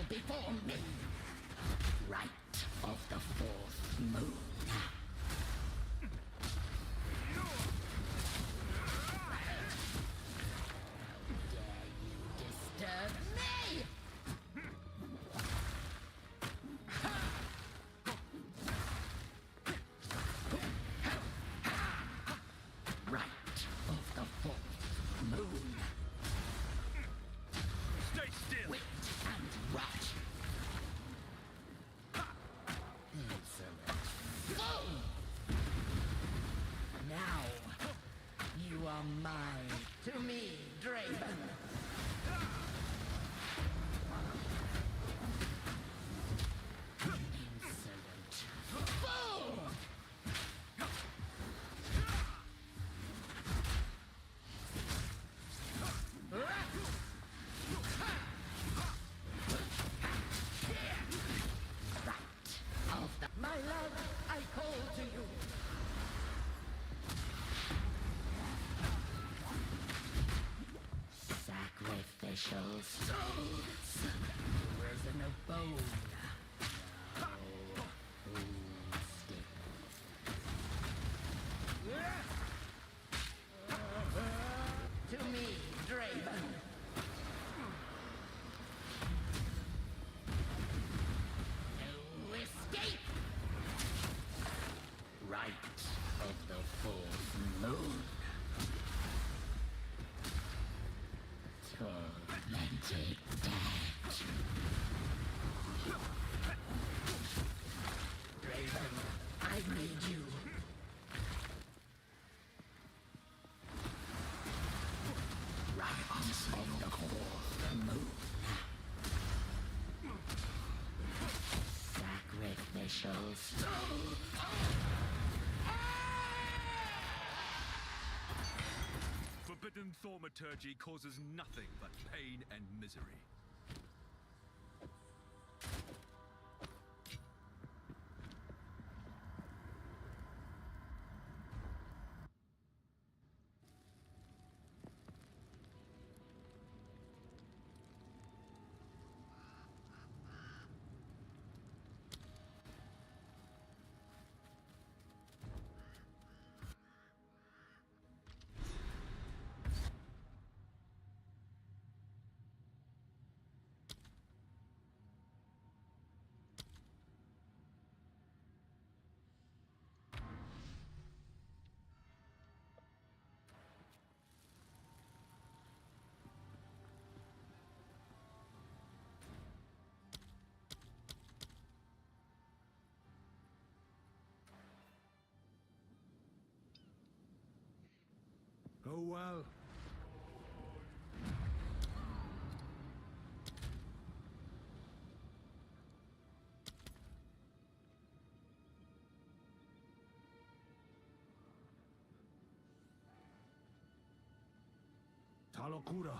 S15: Before me, right of the fourth moon. Disturb me! Right of the fourth moon.
S14: Stay still!
S15: Wit and rot. Now, you are mine. To me, Draven. Insolent fool! Right of the... My love, I call to you. Sacrificial souls. Risen of bone. Now, stick. To me, Draven. No escape. Right of the fourth moon. Tormented dead. Draven, I need you. Right of the fourth moon. Sacrificial soul.
S16: Forbidden thaumaturgy causes nothing but pain and misery.
S6: Oh well. Talokura.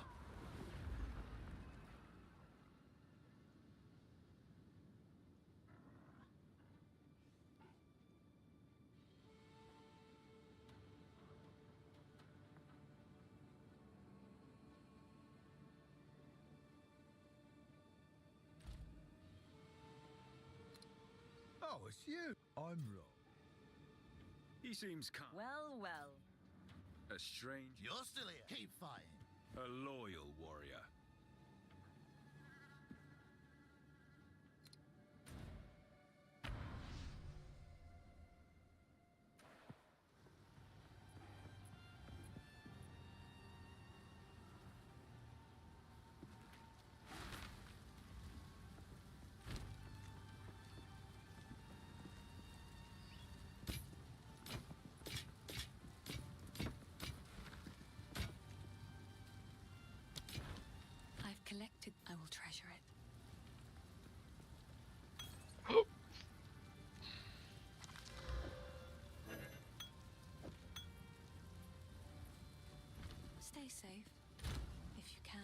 S17: Oh, it's you. I'm wrong. He seems calm.
S15: Well, well.
S16: A strange,
S17: You're still here. Keep fighting.
S16: a loyal warrior.
S5: I've collected. I will treasure it. Stay safe, if you can.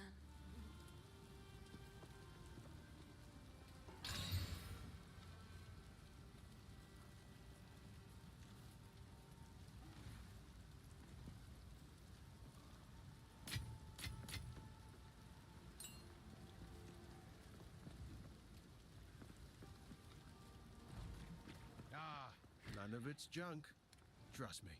S17: Ah, none of it's junk. Trust me.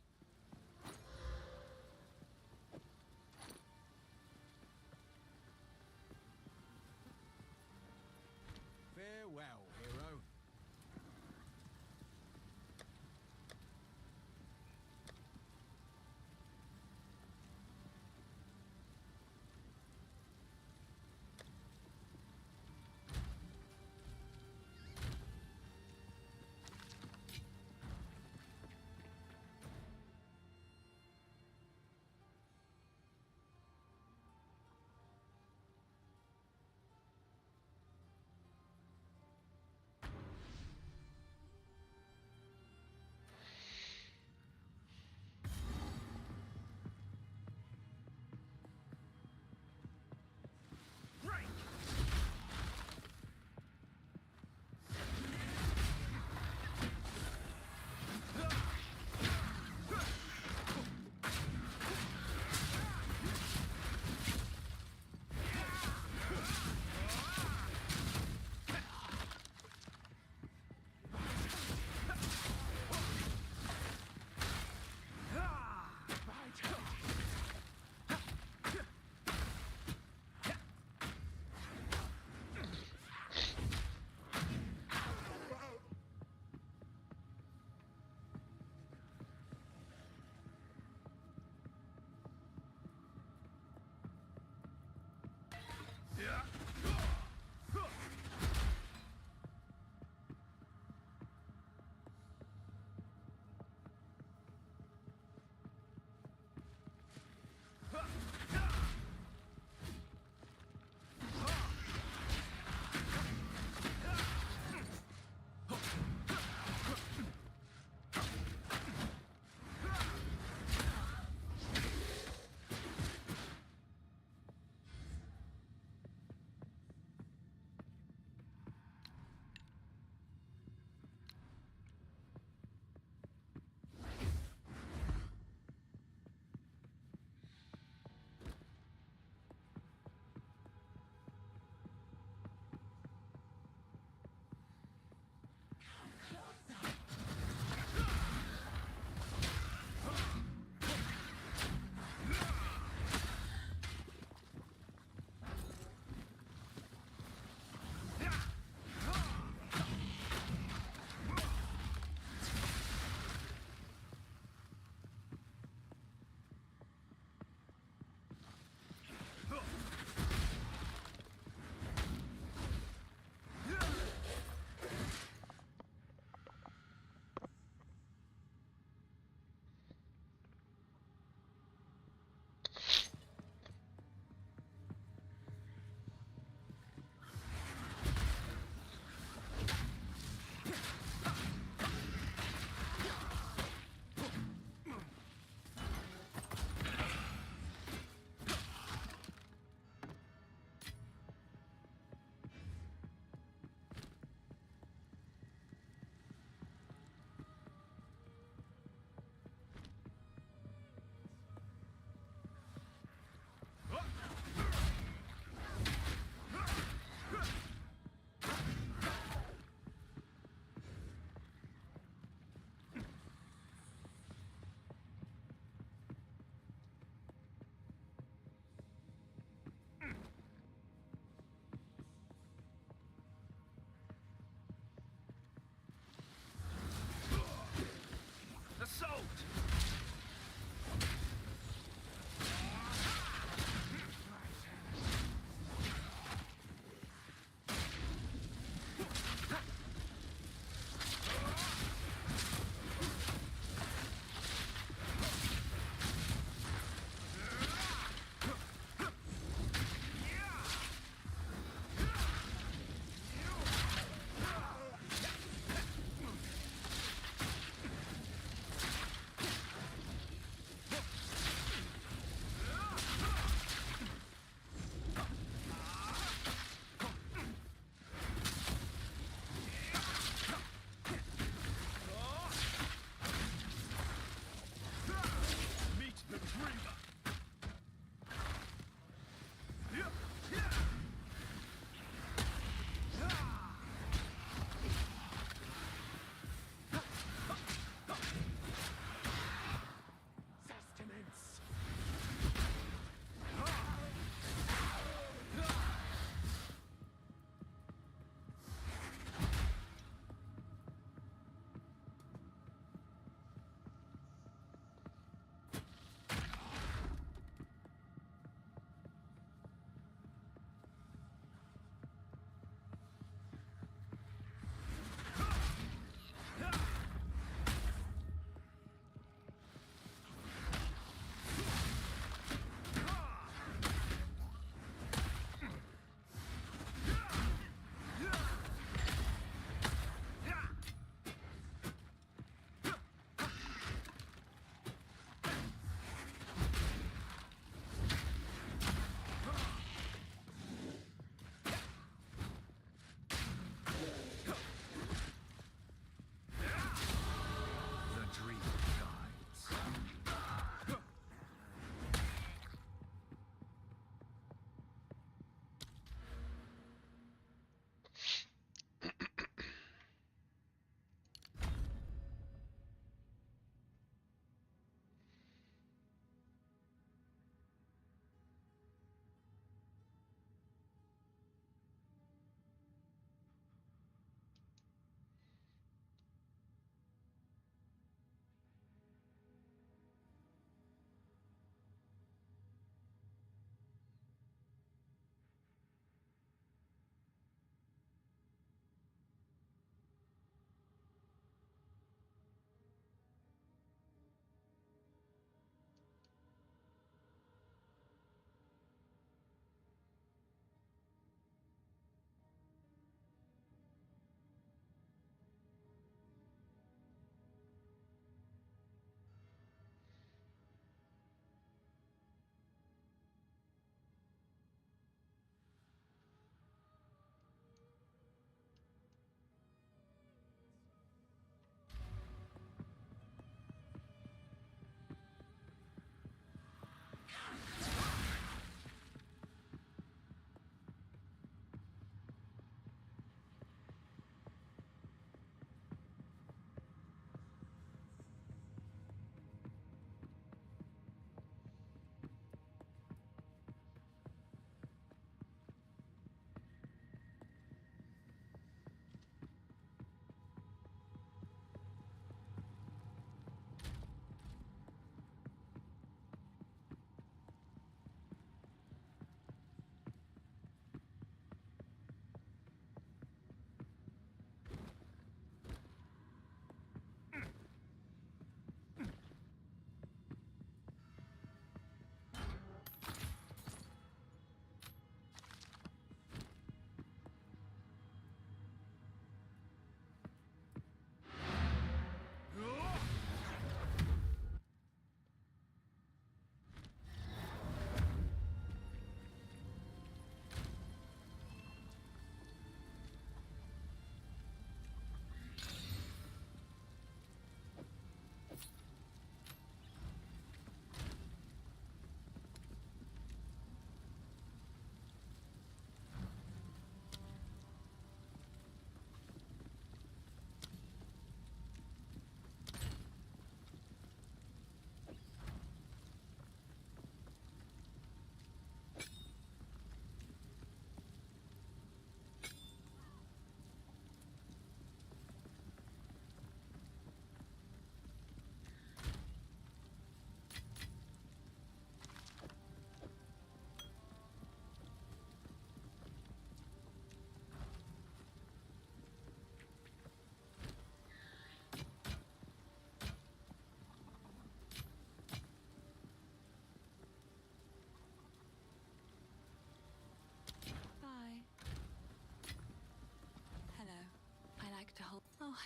S17: Farewell, hero.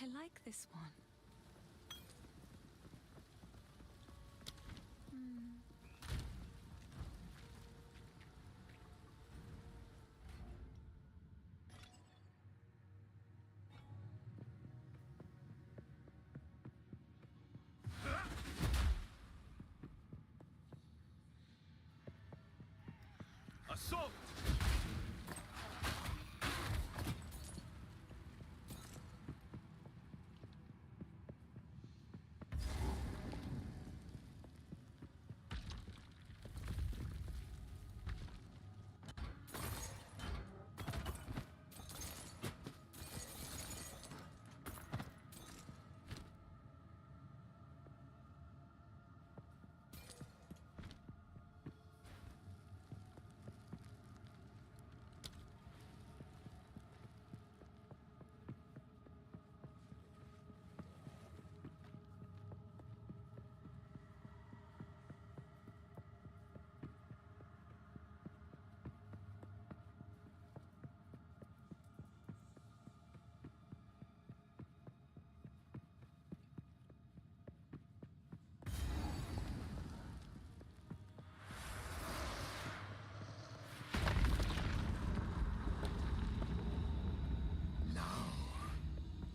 S5: I like this one.
S14: Assault!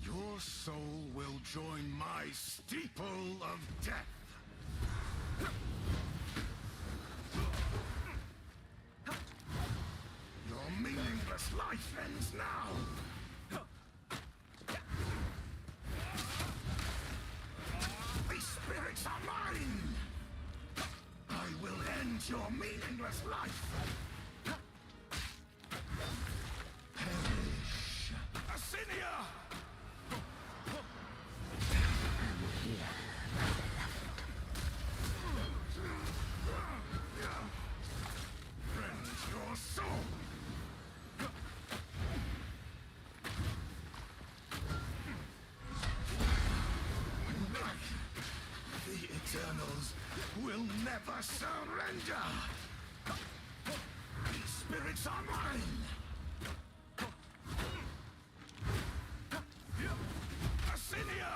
S17: Your soul will join my steeple of death. Your meaningless life ends now. These spirits are mine. I will end your meaningless life. Perish. Asinia! Your soul! The Eternals will never surrender! These spirits are mine! Asinia!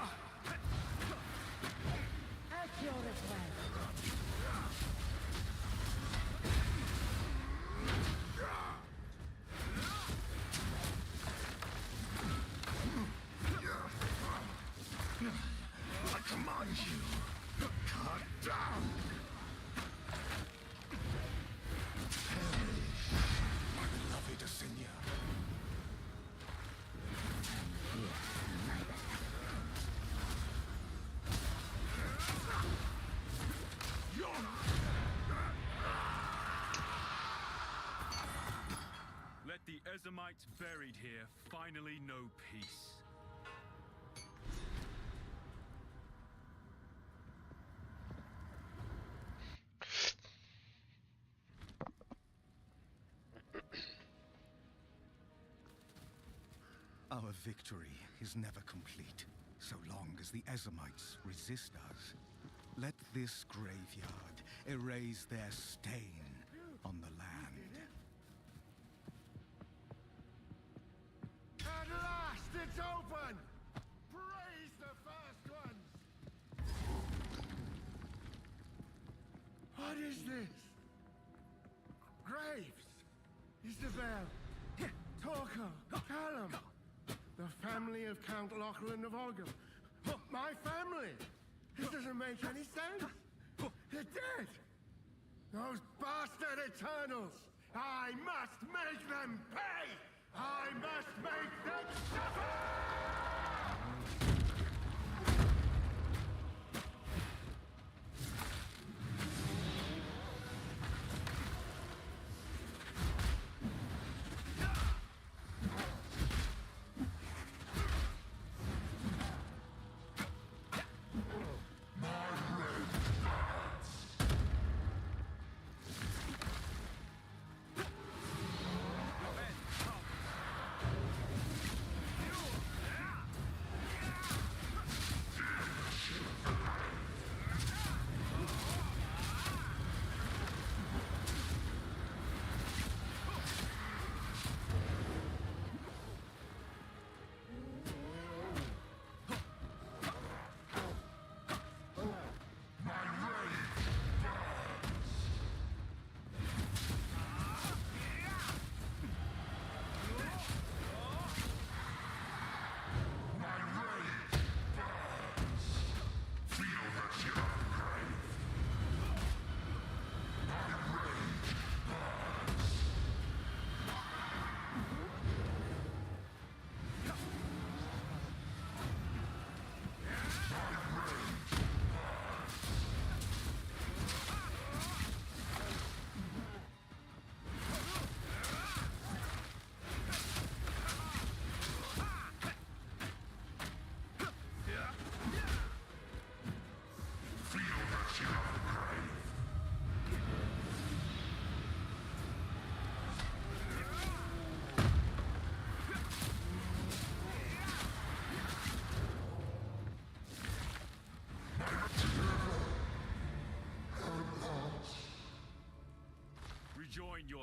S15: At your request.
S17: I command you, cut down! Perish, my beloved Asinia.
S14: Let the Ezamites buried here finally know peace.
S17: Our victory is never complete, so long as the Ezamites resist us. Let this graveyard erase their stain on the land.
S14: At last, it's open! Praise the first ones! What is this? Graves! Isabel! Torquil! Callum! The family of Count Lachlan of Ogham. My family! This doesn't make any sense! They're dead! Those bastard Eternals! I must make them pay! I must make them suffer!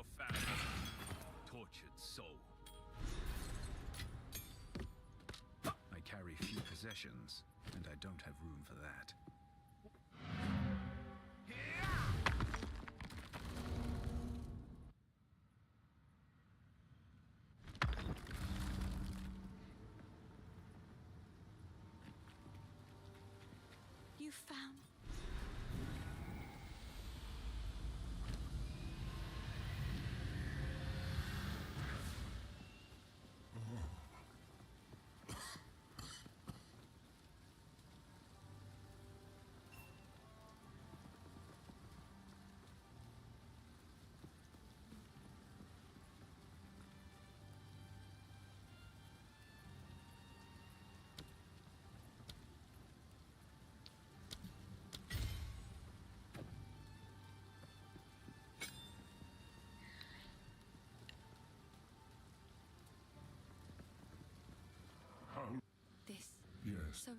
S16: your family. Tortured soul. I carry few possessions, and I don't have room for that.
S5: You found. This.
S17: Yes.
S5: So.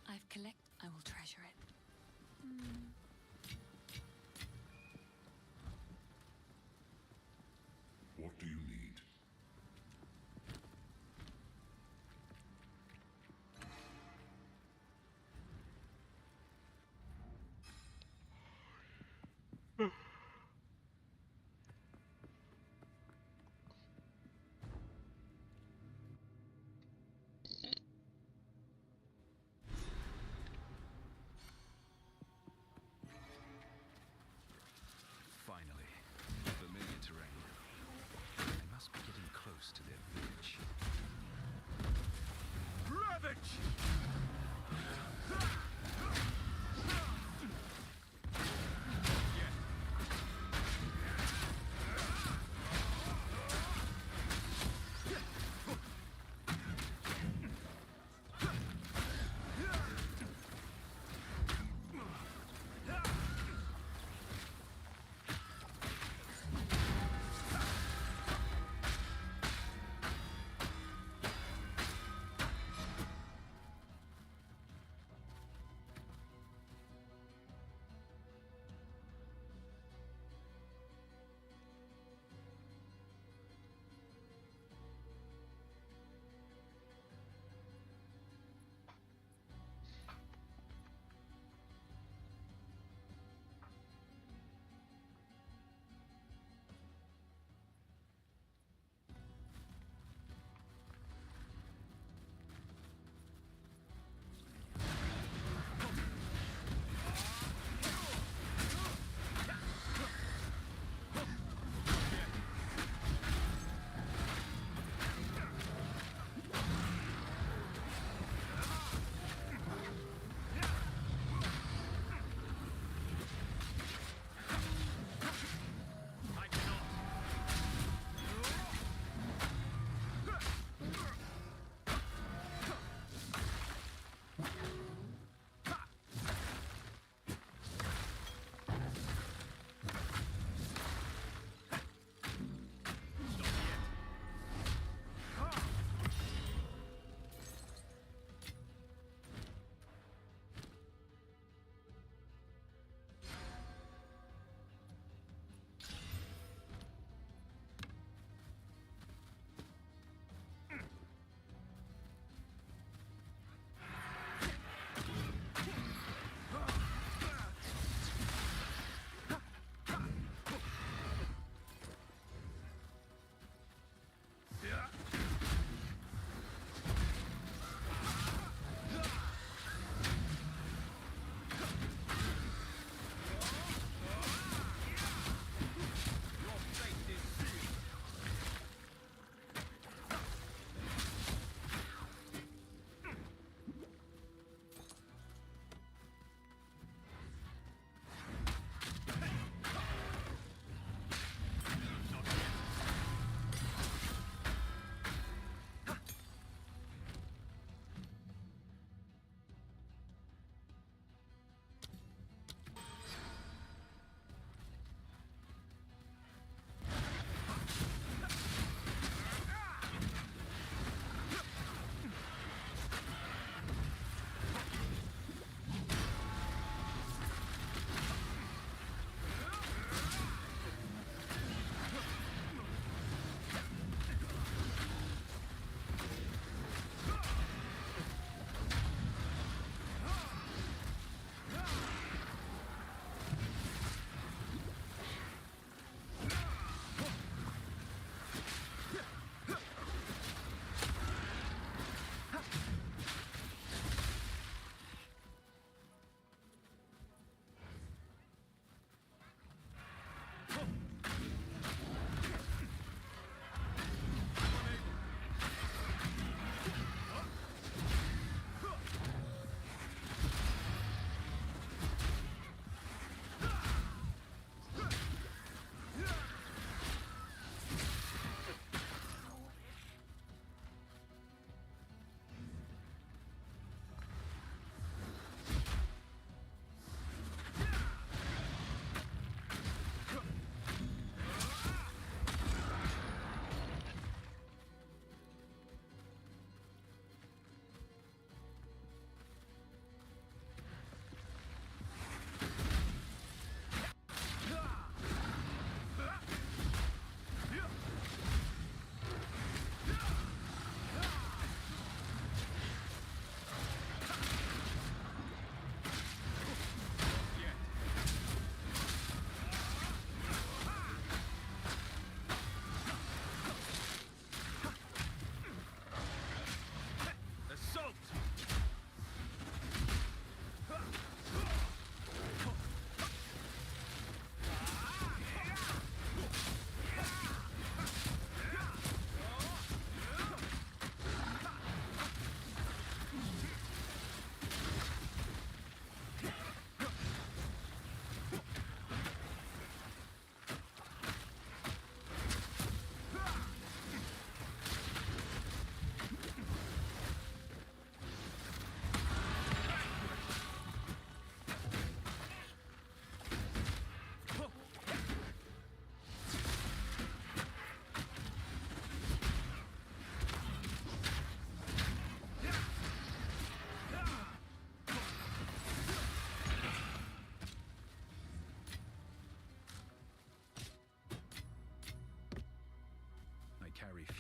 S5: I've collect. I will treasure it.
S17: What do you need?
S16: Finally, familiar terrain. They must be getting close to their village.
S17: Ravage!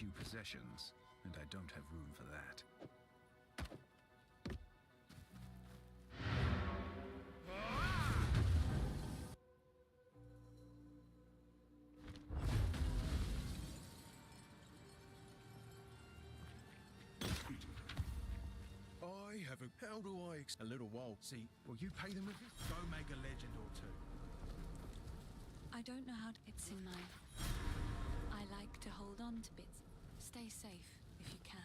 S16: few possessions, and I don't have room for that.
S17: I haven't. How do I? A little while. See, will you pay them with it? Go make a legend or two.
S5: I don't know how to. It's in my. I like to hold on to bits. Stay safe if you can.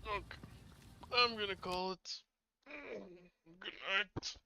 S2: Okay, I'm gonna call it. Good night.